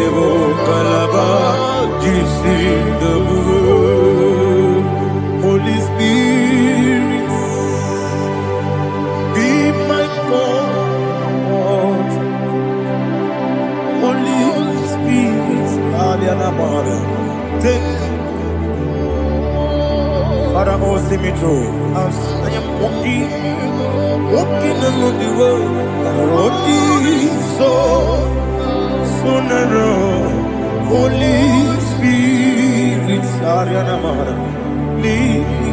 Evo Kalaba, Holy Spirit, be my God. Holy Spirit, take Father, oh, see me through. As I am walking along the road, the road is so narrow. Holy Spirit, lead me.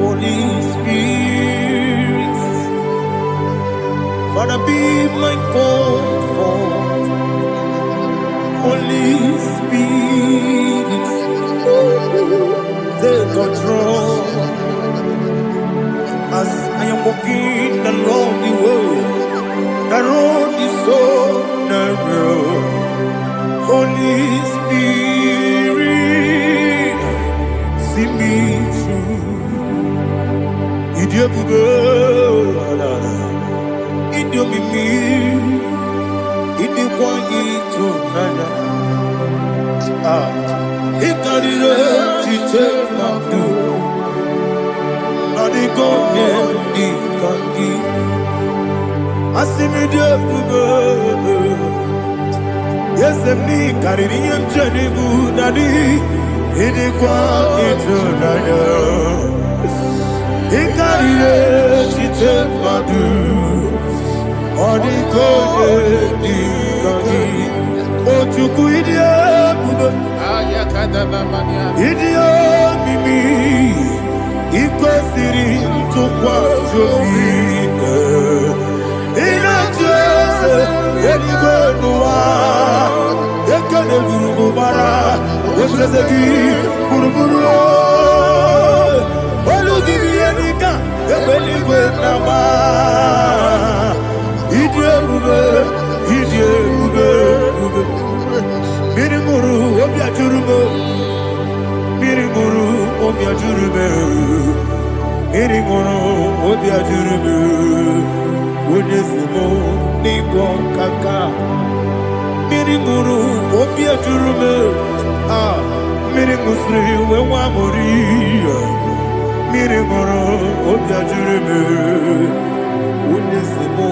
Holy Spirit, Father, be my comfort. Holy Spirit, take control. As I am walking along the road is so narrow. Holy Spirit, see me through. Idiabugo, Idiomimi, Idikwanyito nana. Ikarire chichemadu. Adigonye ikandi. Asimidiabugo. Yes, me carrying him Jenibu Nadi, Idikwanyito nana. Ikarire chichemadu. Adigonye ikandi. Ochuku idiabugo. Idio mimi iko siri tukwa jovine ina jese eligwe nuwa ekene guru bara Ebrezeki, Buruburu, Olugibianika, Ebeligwe Nama, Idiebube, Mirimuru, Obiajurume, Mirimuru, Obiajurume, Mirimuru, Obiajurume, Unesimo, Nigo Kaka, Mirimuru, Obiajurume, Mirimusri, Wewamuri, Mirimuru, Obiajurume, Unesimo,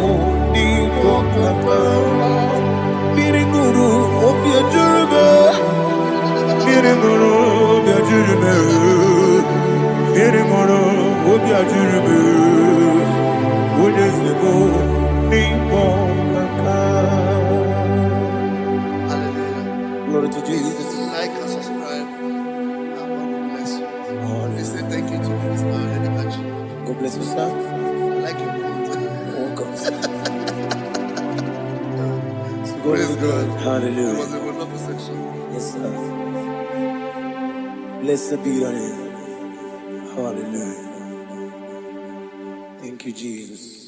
Nigo Kaka, Mirimuru, Obiajurume, Mirimuru, Obiajurume, Mirimuru, Obiajurume, Unesimo, Nigo Kaka. Glory to Jesus. Like and subscribe. God bless you. They say thank you to Minister Edekachi. God bless you, sir. I like you. Welcome. Praise God. Hallelujah. It was a wonderful section. Yes, sir. Blessed be your name. Hallelujah. Thank you, Jesus.